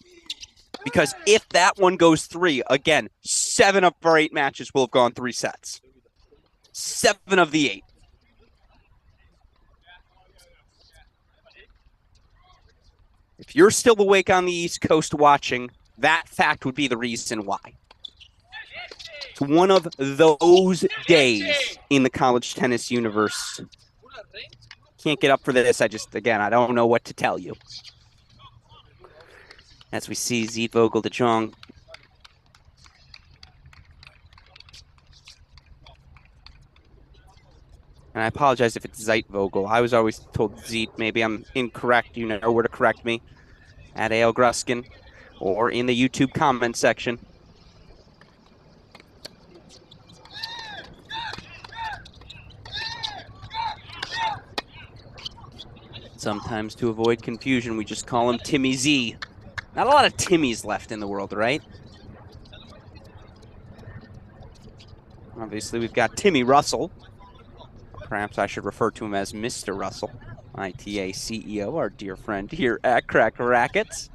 because if that one goes 3, again, 7 of our 8 matches will have gone 3 sets. 7 of the 8. If you're still awake on the East Coast watching, that fact would be the reason why. It's one of those days in the college tennis universe. Can't get up for this. I don't know what to tell you. As we see Zietvogel, De Jong. And I apologize if it's Zeitvogel. I was always told Zeit. Maybe I'm incorrect. You know where to correct me. At A.L. Gruskin or in the YouTube comment section. Sometimes to avoid confusion, we just call him Timmy Z. Not a lot of Timmys left in the world, right? Obviously, we've got Timmy Russell. Perhaps I should refer to him as Mr. Russell, ITA CEO, our dear friend here at Crack Rackets.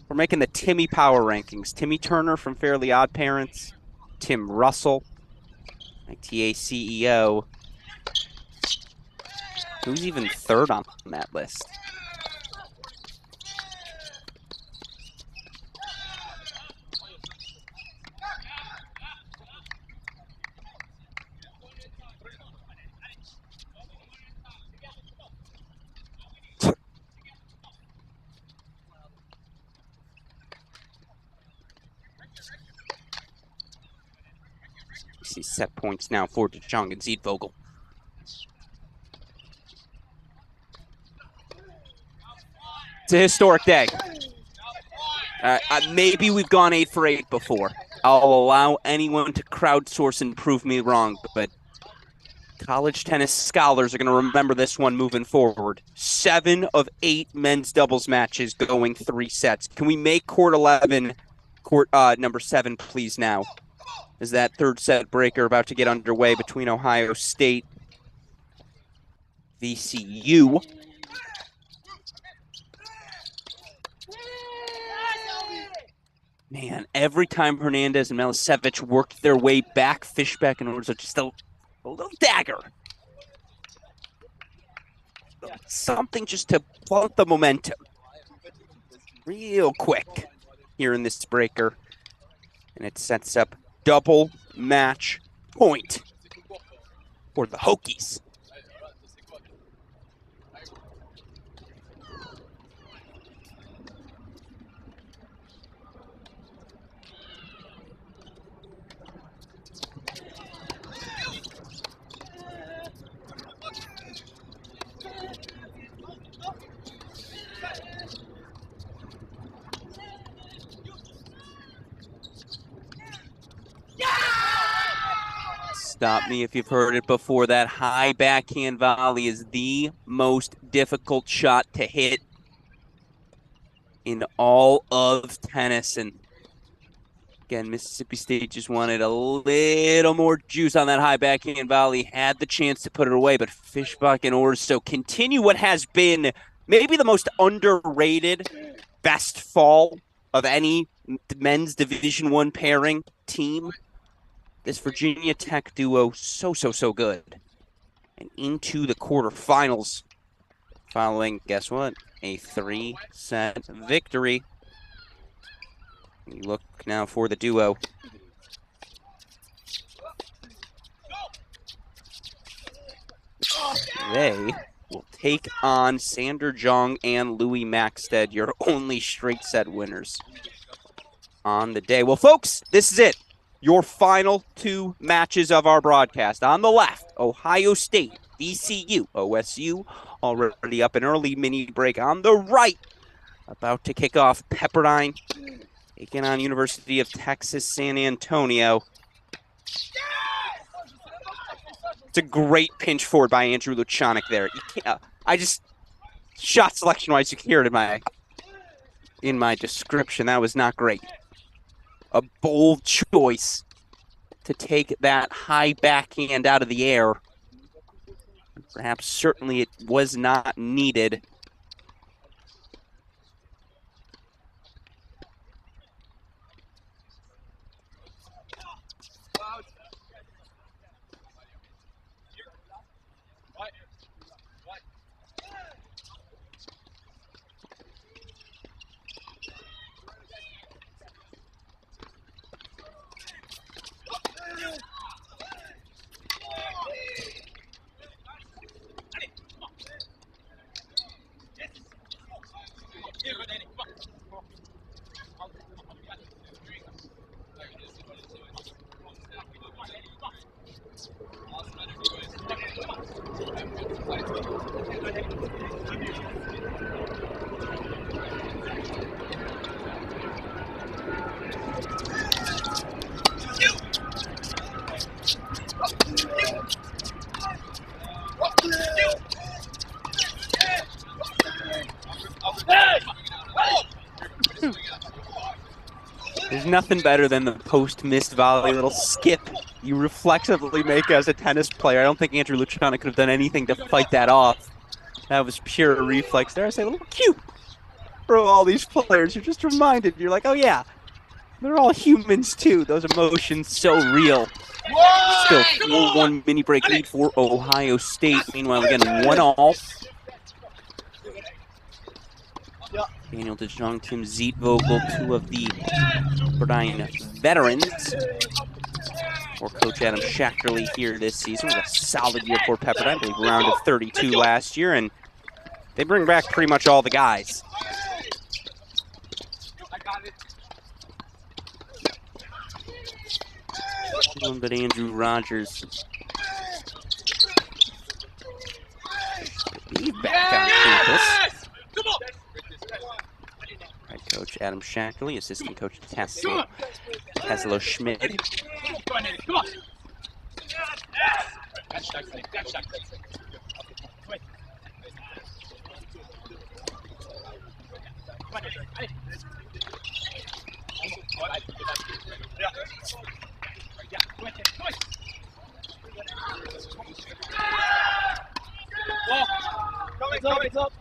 We're making the Timmy Power Rankings. Timmy Turner from Fairly Odd Parents, Tim Russell, ITA CEO. Who's even 3rd on that list? See set points now for De Jong and Zietvogel. It's a historic day. Maybe we've gone 8 for 8 before. I'll allow anyone to crowdsource and prove me wrong, but college tennis scholars are going to remember this one moving forward. 7 of 8 men's doubles matches going 3 sets. Can we make court 11, court number 7, please, now? Is that 3rd set breaker about to get underway between Ohio State, VCU. Man, every time Hernandez and Milicevic worked their way back, Fishback and Orzo just a little dagger. Something just to blunt the momentum. Real quick here in this breaker. And it sets up double match point for the Hokies. Stop me if you've heard it before. That high backhand volley is the most difficult shot to hit in all of tennis. And again, Mississippi State just wanted a little more juice on that high backhand volley. Had the chance to put it away, but Fishback and Orzo continue what has been maybe the most underrated best fall of any men's Division I pairing team. This Virginia Tech duo, so good. And into the quarterfinals following, guess what? A 3-set victory. We look now for the duo. They will take on Sander Jong and Louis Maxted, your only straight set winners on the day. Well, folks, this is it. Your final 2 matches of our broadcast. On the left, Ohio State, VCU, OSU, already up an early mini break. On the right, about to kick off, Pepperdine, taking on University of Texas, San Antonio. It's a great pinch forward by Andrew Luchonic there. shot selection-wise, you can hear it in my description. That was not great. A bold choice to take that high backhand out of the air. Perhaps certainly it was not needed. There's nothing better than the post-missed volley little skip you reflexively make as a tennis player. I don't think Andrew Luchonic could have done anything to fight that off. That was pure reflex there. I say a little cute for all these players. You're just reminded. You're like, oh yeah, they're all humans too. Those emotions so real. Still 4-1 mini break lead for Ohio State. Meanwhile, again, 1-all. Daniel DeJong, Tim Zietvogel, two of the Brodus-Chen veterans. For Coach Adam Schachterle here this season with a solid year for Pepperdine. I believe round of 32 last year, and they bring back pretty much all the guys. But Andrew Rogers. He's back on campus. Head coach Adam Schachterle, assistant coach Tesla Schmidt. Up.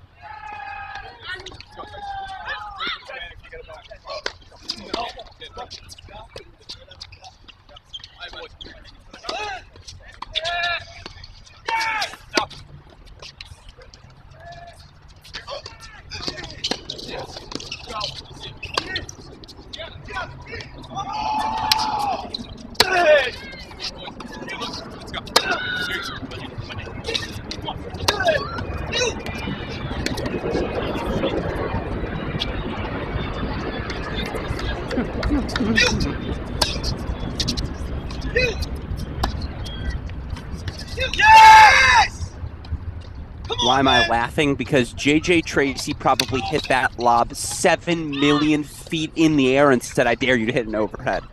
Why am I laughing? Because J.J. Tracy probably hit that lob 7 million feet in the air and said, I dare you to hit an overhead.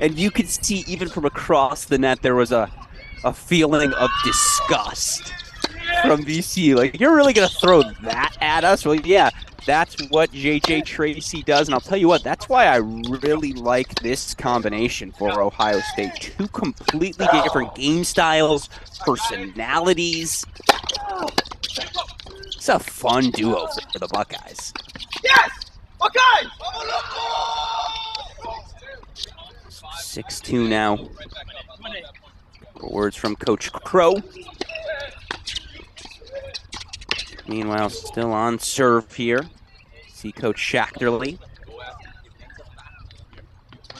And you could see even from across the net there was a feeling of disgust from BC. Like, you're really going to throw that at us? Well, yeah, that's what J.J. Tracy does. And I'll tell you what, that's why I really like this combination for Ohio State. Two completely different game styles, personalities. It's a fun duo for the Buckeyes. Yes! Buckeyes! 6-2 now. Words from Coach Crow. Meanwhile, still on serve here. See Coach Schachterle.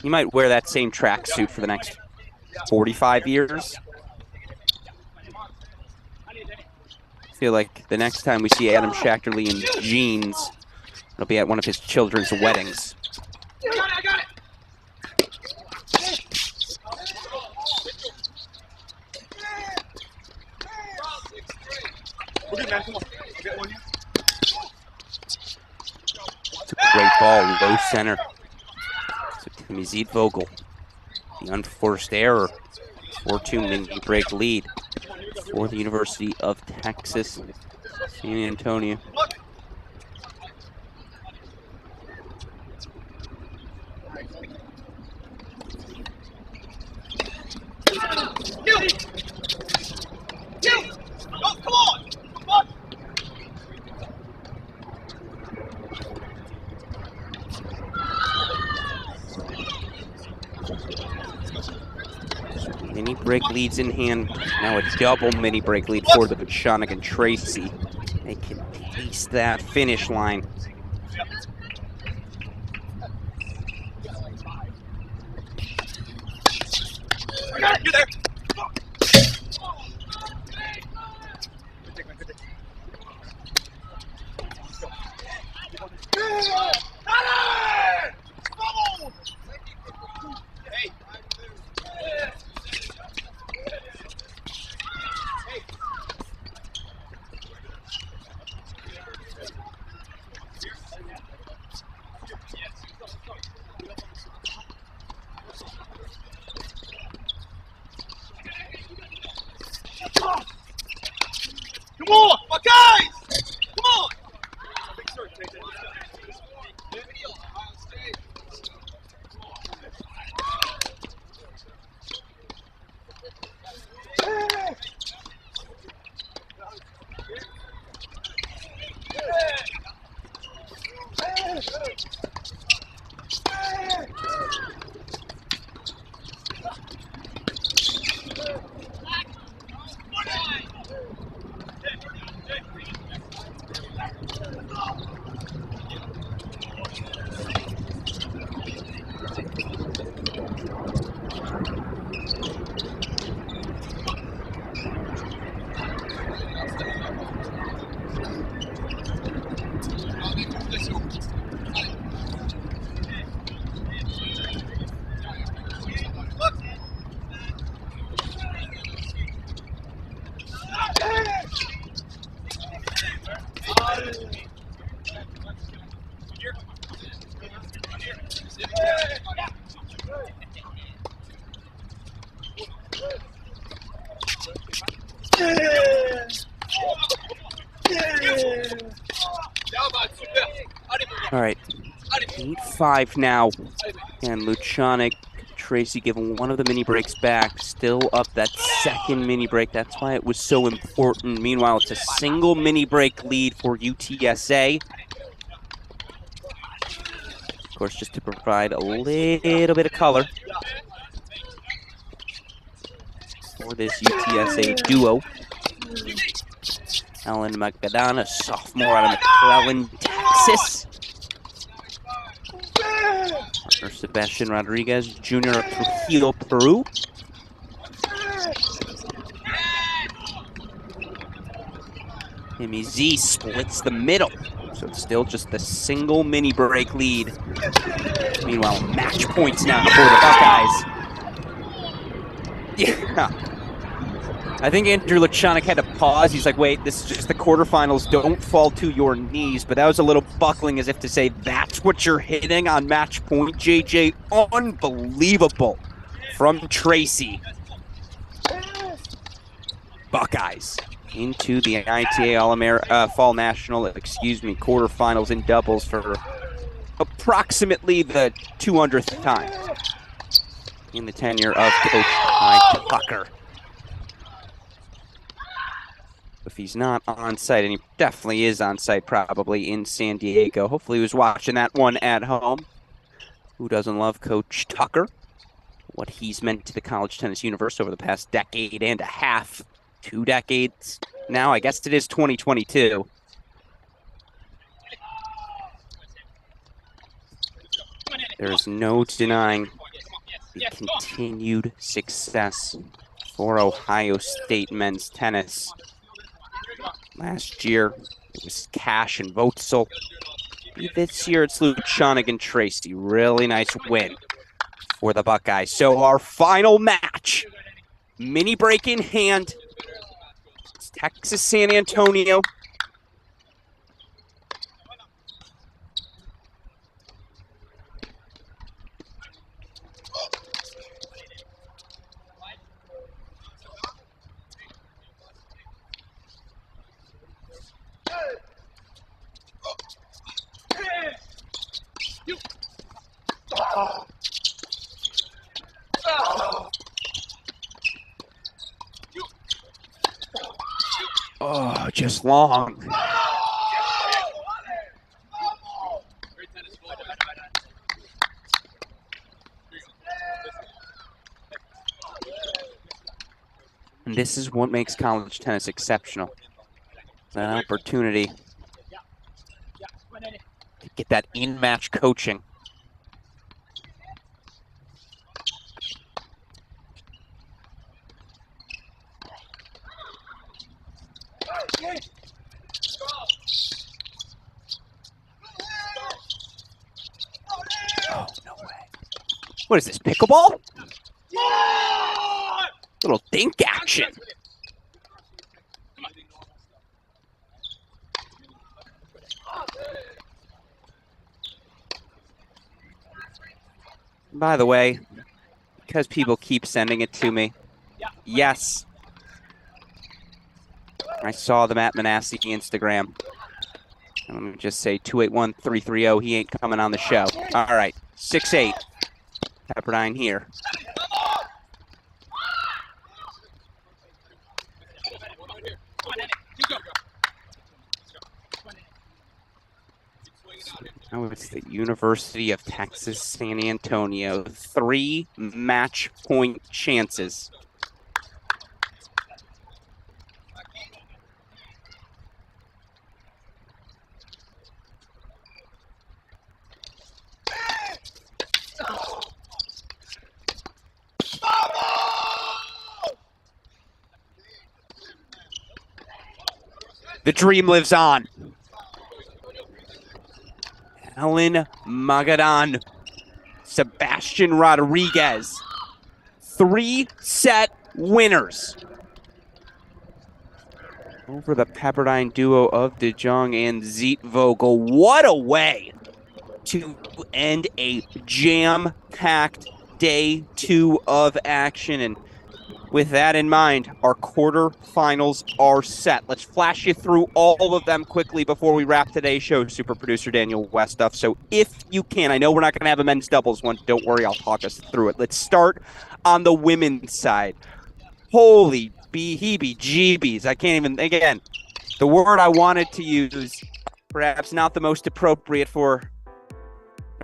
You might wear that same tracksuit for the next 45 years. I feel like the next time we see Adam Schachterle in jeans, it'll be at one of his children's weddings. I got it! It's a great ball, low center. So Timmy Zietvogel, the unforced error, 4-2 mini break lead for the University of Texas, San Antonio. Mini break leads in hand. Now a double mini break lead for the Luchonic and Tracy. They can taste that finish line. You're there. Come on, my guys! Come on! All right, 8-5 now, and Luchonic, Tracy giving one of the mini breaks back, still up that second mini break. That's why it was so important. Meanwhile, it's a single mini break lead for UTSA. Of course, just to provide a little bit of color for this UTSA duo. Ellen Magdalena, sophomore out of McClellan, Texas. Partner Sebastian Rodriguez, junior of Trujillo, Peru. Timmy Z splits the middle, so it's still just the single mini break lead. Meanwhile, match points now for the Buckeyes. Yeah. I think Andrew Luchonic had to pause. He's like, wait, this is just the quarterfinals. Don't fall to your knees. But that was a little buckling as if to say, that's what you're hitting on match point, JJ. Unbelievable from Tracy. Buckeyes into the ITA Fall National, quarterfinals in doubles for approximately the 200th time in the tenure of Coach Mike Tucker. If he's not on site, and he definitely is on site probably in San Diego. Hopefully he was watching that one at home. Who doesn't love Coach Tucker? What he's meant to the college tennis universe over the past decade and a half. 2 decades now. I guess it is 2022. There's no denying the continued success for Ohio State men's tennis. Last year, it was Cash and Votzel. This year, it's Luchonic and Tracy. Really nice win for the Buckeyes. So our final match, mini break in hand. It's Texas San Antonio. Oh, just long. And this is what makes college tennis exceptional. That opportunity to get that in-match coaching. Oh, no way. What is this, pickleball? Little dink action. By the way, because people keep sending it to me, yes, I saw the Matt Manassi Instagram. And let me just say 281-330, he ain't coming on the show. All right, 6'8", Pepperdine here. Oh, it's the University of Texas San Antonio. 3 match point chances. The dream lives on. Helen Magadan, Sebastian Rodriguez, 3-set winners over the Pepperdine duo of De Jong and Zeitvogel. What a way to end a jam-packed day 2 of action. And with that in mind, our quarterfinals are set. Let's flash you through all of them quickly before we wrap today's show, super producer Daniel Westoff. So if you can, I know we're not going to have a men's doubles one. Don't worry, I'll talk us through it. Let's start on the women's side. Holy heebie-jeebies. I can't even, again, the word I wanted to use, perhaps not the most appropriate for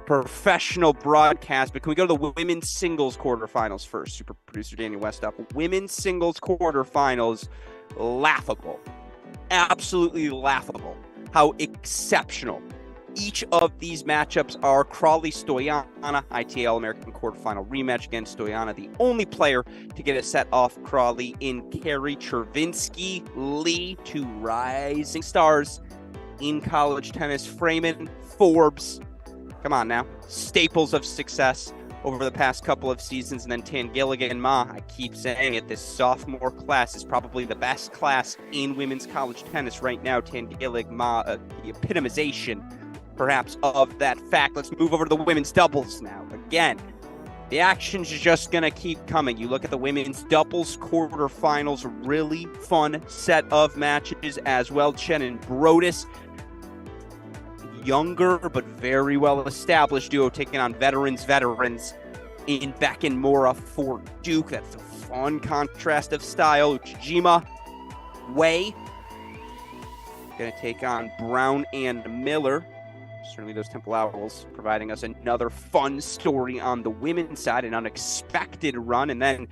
professional broadcast, but can we go to the women's singles quarterfinals first? Super producer Daniel Westoff. Women's singles quarterfinals, laughable. Absolutely laughable. How exceptional each of these matchups are. Crowley-Stoyana, ITA All-American quarterfinal rematch against Stoyana, the only player to get a set off Crowley in Carrie Travinsky-Lee, 2 rising stars in college tennis. Freeman, Forbes, come on now, staples of success over the past couple of seasons. And then Tangelic and Ma, I keep saying it, this sophomore class is probably the best class in women's college tennis right now. Tangelic, Ma, the epitomization, perhaps, of that fact. Let's move over to the women's doubles now. Again, the action's just going to keep coming. You look at the women's doubles quarterfinals, really fun set of matches as well. Chen and Brodus, younger but very well established duo taking on veterans in Beck and Mora for Duke. That's a fun contrast of style. Uchijima, Wei, going to take on Brown and Miller. Certainly those Temple Owls providing us another fun story on the women's side, an unexpected run. And then,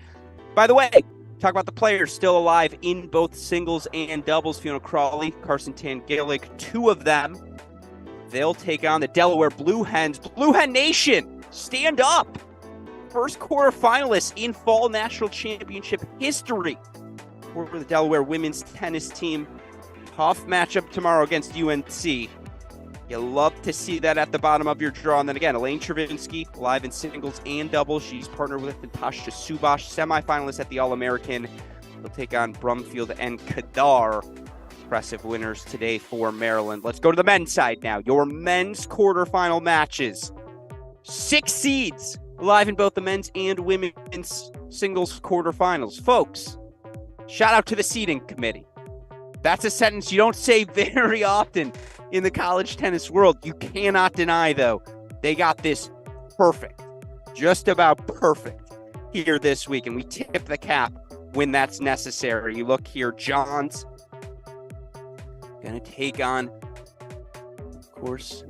by the way, talk about the players still alive in both singles and doubles. Fiona Crowley, Carson Tangelic, 2 of them. They'll take on the Delaware Blue Hens. Blue Hen Nation, stand up. First quarterfinalists in Fall National Championship history for the Delaware women's tennis team. Tough matchup tomorrow against UNC. You love to see that at the bottom of your draw. And then again, Elaine Travinsky, live in singles and doubles. She's partnered with Natasha Subash, semifinalist at the All-American. They'll take on Brumfield and Kadar. Impressive winners today for Maryland. Let's go to the men's side now. Your men's quarterfinal matches. 6 seeds live in both the men's and women's singles quarterfinals. Folks, shout out to the seeding committee. That's a sentence you don't say very often in the college tennis world. You cannot deny, though, they got this perfect. Just about perfect here this week. And we tip the cap when that's necessary. You look here, Johns going to take on, of course,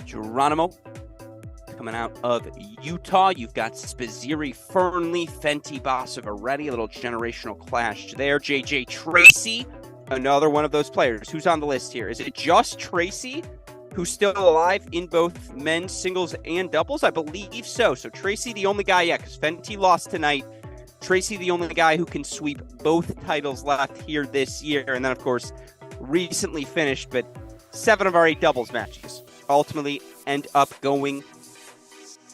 Geronimo. coming out of Utah. You've got Spizzirri, Fernley, Fenty, Basa-Retti, a little generational clash there. JJ Tracy, another one of those players. Who's on the list here? Is it just Tracy who's still alive in both men's singles and doubles? I believe so. So Tracy, the only guy, because Fenty lost tonight. Tracy, the only guy who can sweep both titles left here this year. And then, of course, recently finished, but 7 of our 8 doubles matches ultimately end up going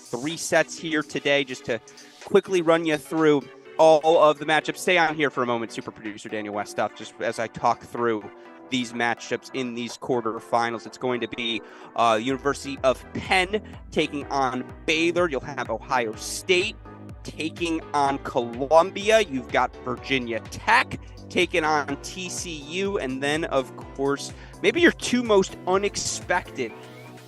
3 sets here today. Just to quickly run you through all of the matchups. Stay on here for a moment, super producer Daniel Westoff, just as I talk through these matchups in these quarterfinals. It's going to be University of Penn taking on Baylor. You'll have Ohio State taking on Columbia. You've got Virginia Tech taking on TCU. And then, of course, maybe your 2 most unexpected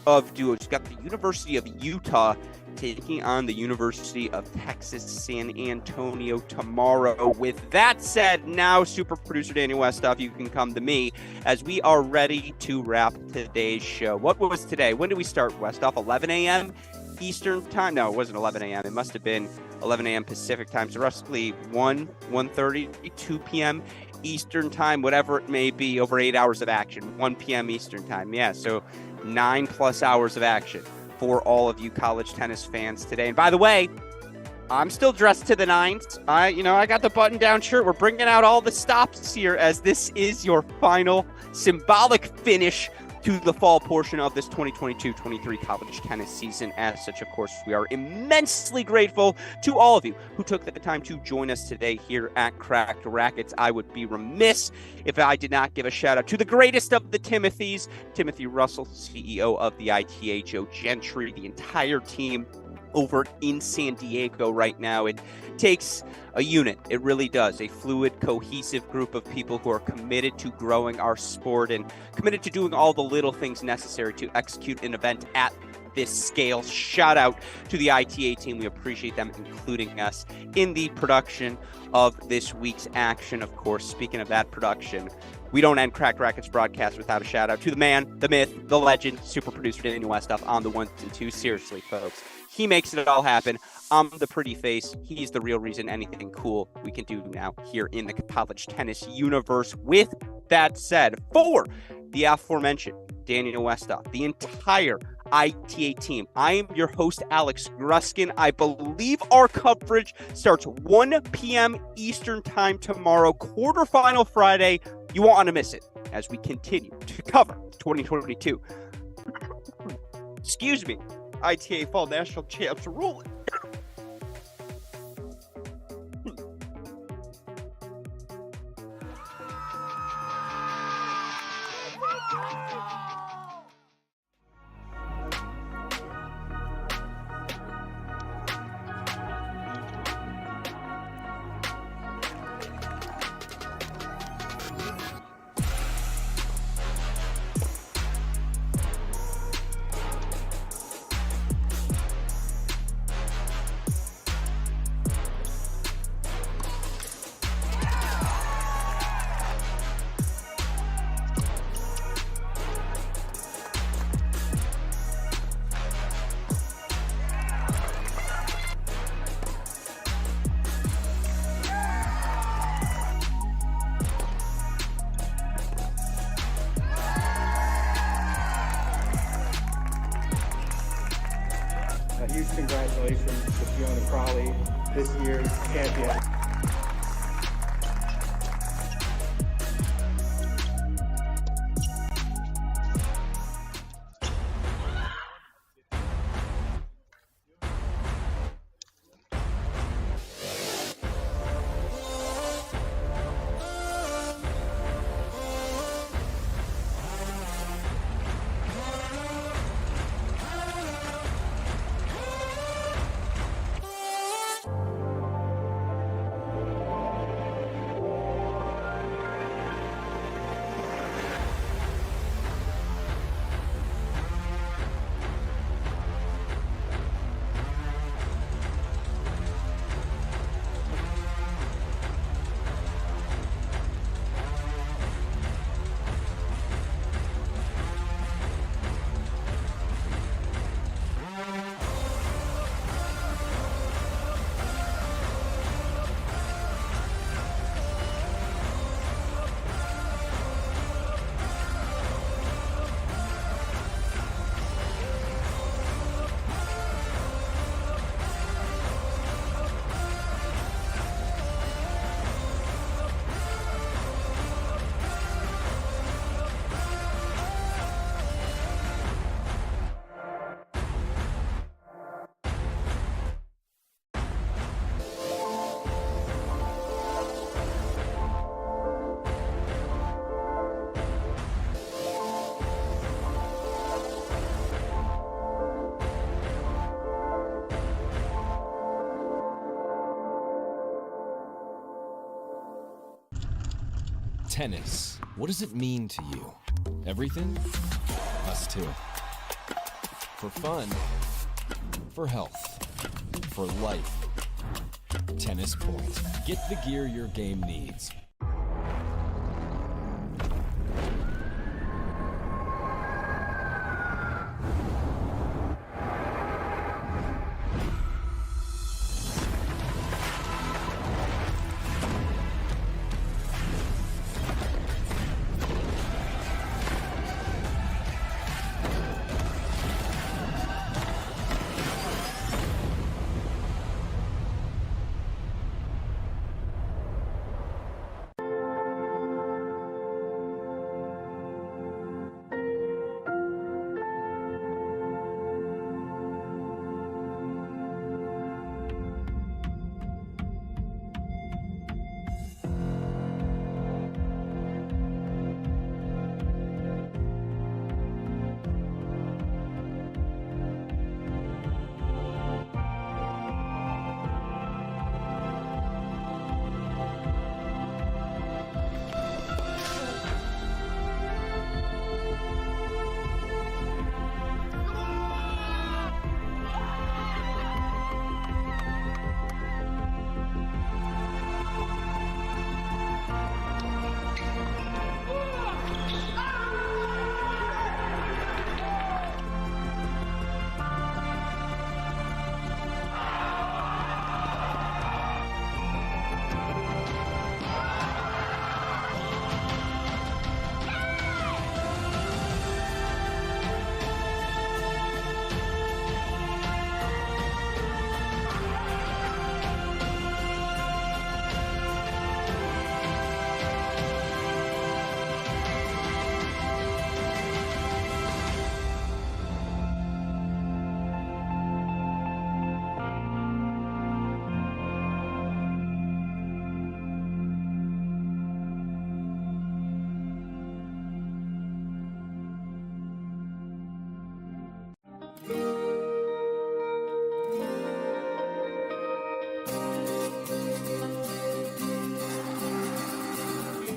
of duos. You've got the University of Utah taking on the University of Texas San Antonio tomorrow. With that said, now super producer Daniel Westoff, you can come to me as we are ready to wrap today's show. What was today? When did we start, Westoff? 11 a.m. Eastern time? No, it wasn't 11 a.m. It must have been 11 a.m. Pacific time. So roughly 1:30, 2 p.m. Eastern time, whatever it may be, over 8 hours of action. 1 p.m. Eastern time. Yeah, so 9+ hours of action for all of you college tennis fans today. And by the way, I'm still dressed to the nines. I got the button-down shirt. We're bringing out all the stops here as this is your final symbolic finish to the fall portion of this 2022-23 college tennis season. As such, of course, we are immensely grateful to all of you who took the time to join us today here at Cracked Racquets. I would be remiss if I did not give a shout out to the greatest of the Timothys, Timothy Russell, CEO of the ITA, Joe Gentry, the entire team over in San Diego right now. It takes a unit. It really does. A fluid, cohesive group of people who are committed to growing our sport and committed to doing all the little things necessary to execute an event at this scale. Shout out to the ITA team. We appreciate them including us in the production of this week's action. Of course, speaking of that production, we don't end Cracked Racquets broadcast without a shout out to the man, the myth, the legend, super producer Daniel Westoff on the 1s and 2s. Seriously, folks. He makes it all happen. I'm the pretty face. He's the real reason anything cool we can do now here in the college tennis universe. With that said, for the aforementioned Daniel Westoff, the entire ITA team, I am your host, Alex Gruskin. I believe our coverage starts 1 p.m. Eastern time tomorrow, quarterfinal Friday. You won't want to miss it as we continue to cover 2022. Excuse me. ITA Fall National Champs rolling. Huge congratulations to Fiona Crowley, this year's champion. Tennis. What does it mean to you? Everything? Us too. For fun, for health, for life. Tennis Point. Get the gear your game needs.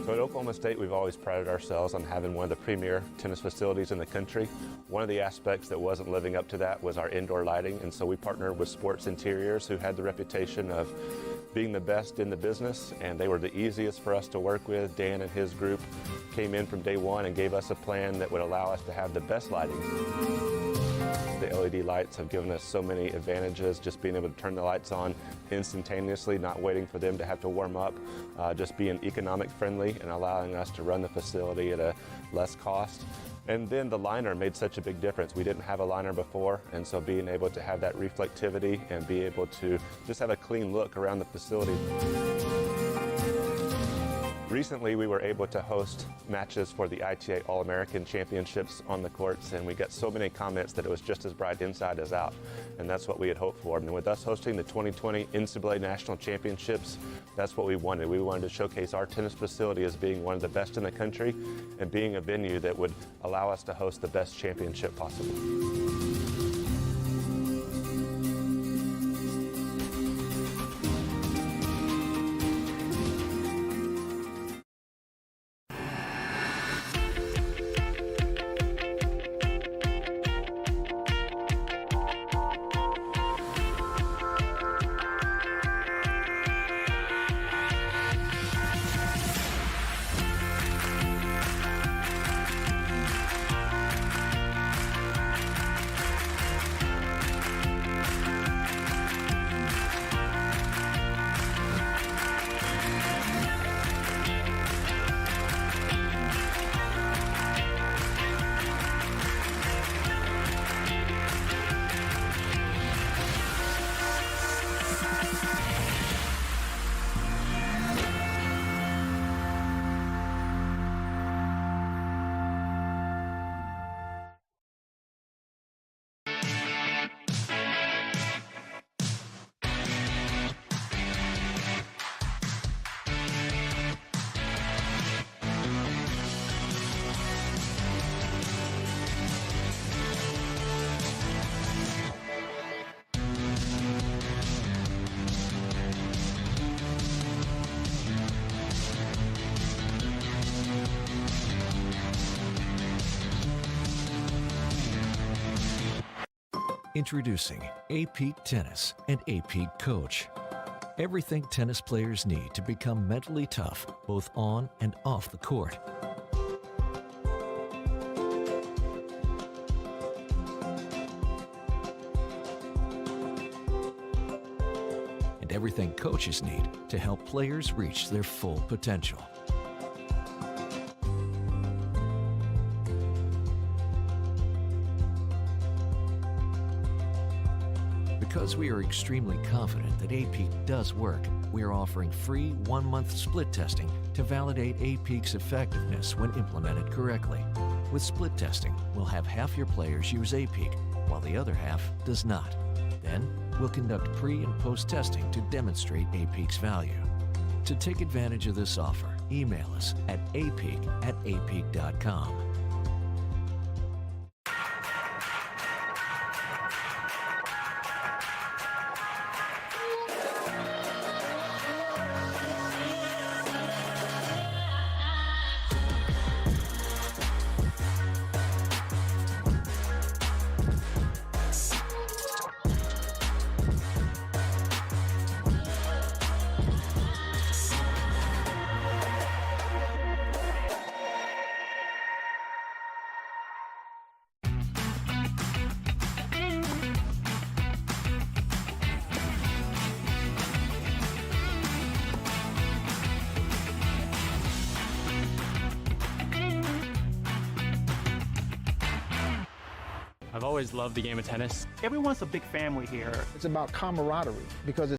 So at Oklahoma State, we've always prided ourselves on having one of the premier tennis facilities in the country. One of the aspects that wasn't living up to that was our indoor lighting, and so we partnered with Sports Interiors, who had the reputation of being the best in the business, and they were the easiest for us to work with. Dan and his group came in from day one and gave us a plan that would allow us to have the best lighting. The LED lights have given us so many advantages, just being able to turn the lights on instantaneously, not waiting for them to have to warm up, just being economic friendly and allowing us to run the facility at a less cost. And then the liner made such a big difference. We didn't have a liner before, and so being able to have that reflectivity and be able to just have a clean look around the facility. Recently, we were able to host matches for the ITA All-American Championships on the courts, and we got so many comments that it was just as bright inside as out, and that's what we had hoped for. And with us hosting the 2020 NCAA National Championships, that's what we wanted. We wanted to showcase our tennis facility as being one of the best in the country and being a venue that would allow us to host the best championship possible. Introducing A-Peak Tennis and A-Peak Coach. Everything tennis players need to become mentally tough, both on and off the court. And everything coaches need to help players reach their full potential. Because we are extremely confident that A-Peak does work, we are offering free 1-month split testing to validate A-Peak's effectiveness when implemented correctly. With split testing, we'll have half your players use A-Peak, while the other half does not. Then, we'll conduct pre- and post-testing to demonstrate A-Peak's value. To take advantage of this offer, email us at apeak@apeak.com. I've always loved the game of tennis. Everyone's a big family here. It's about camaraderie because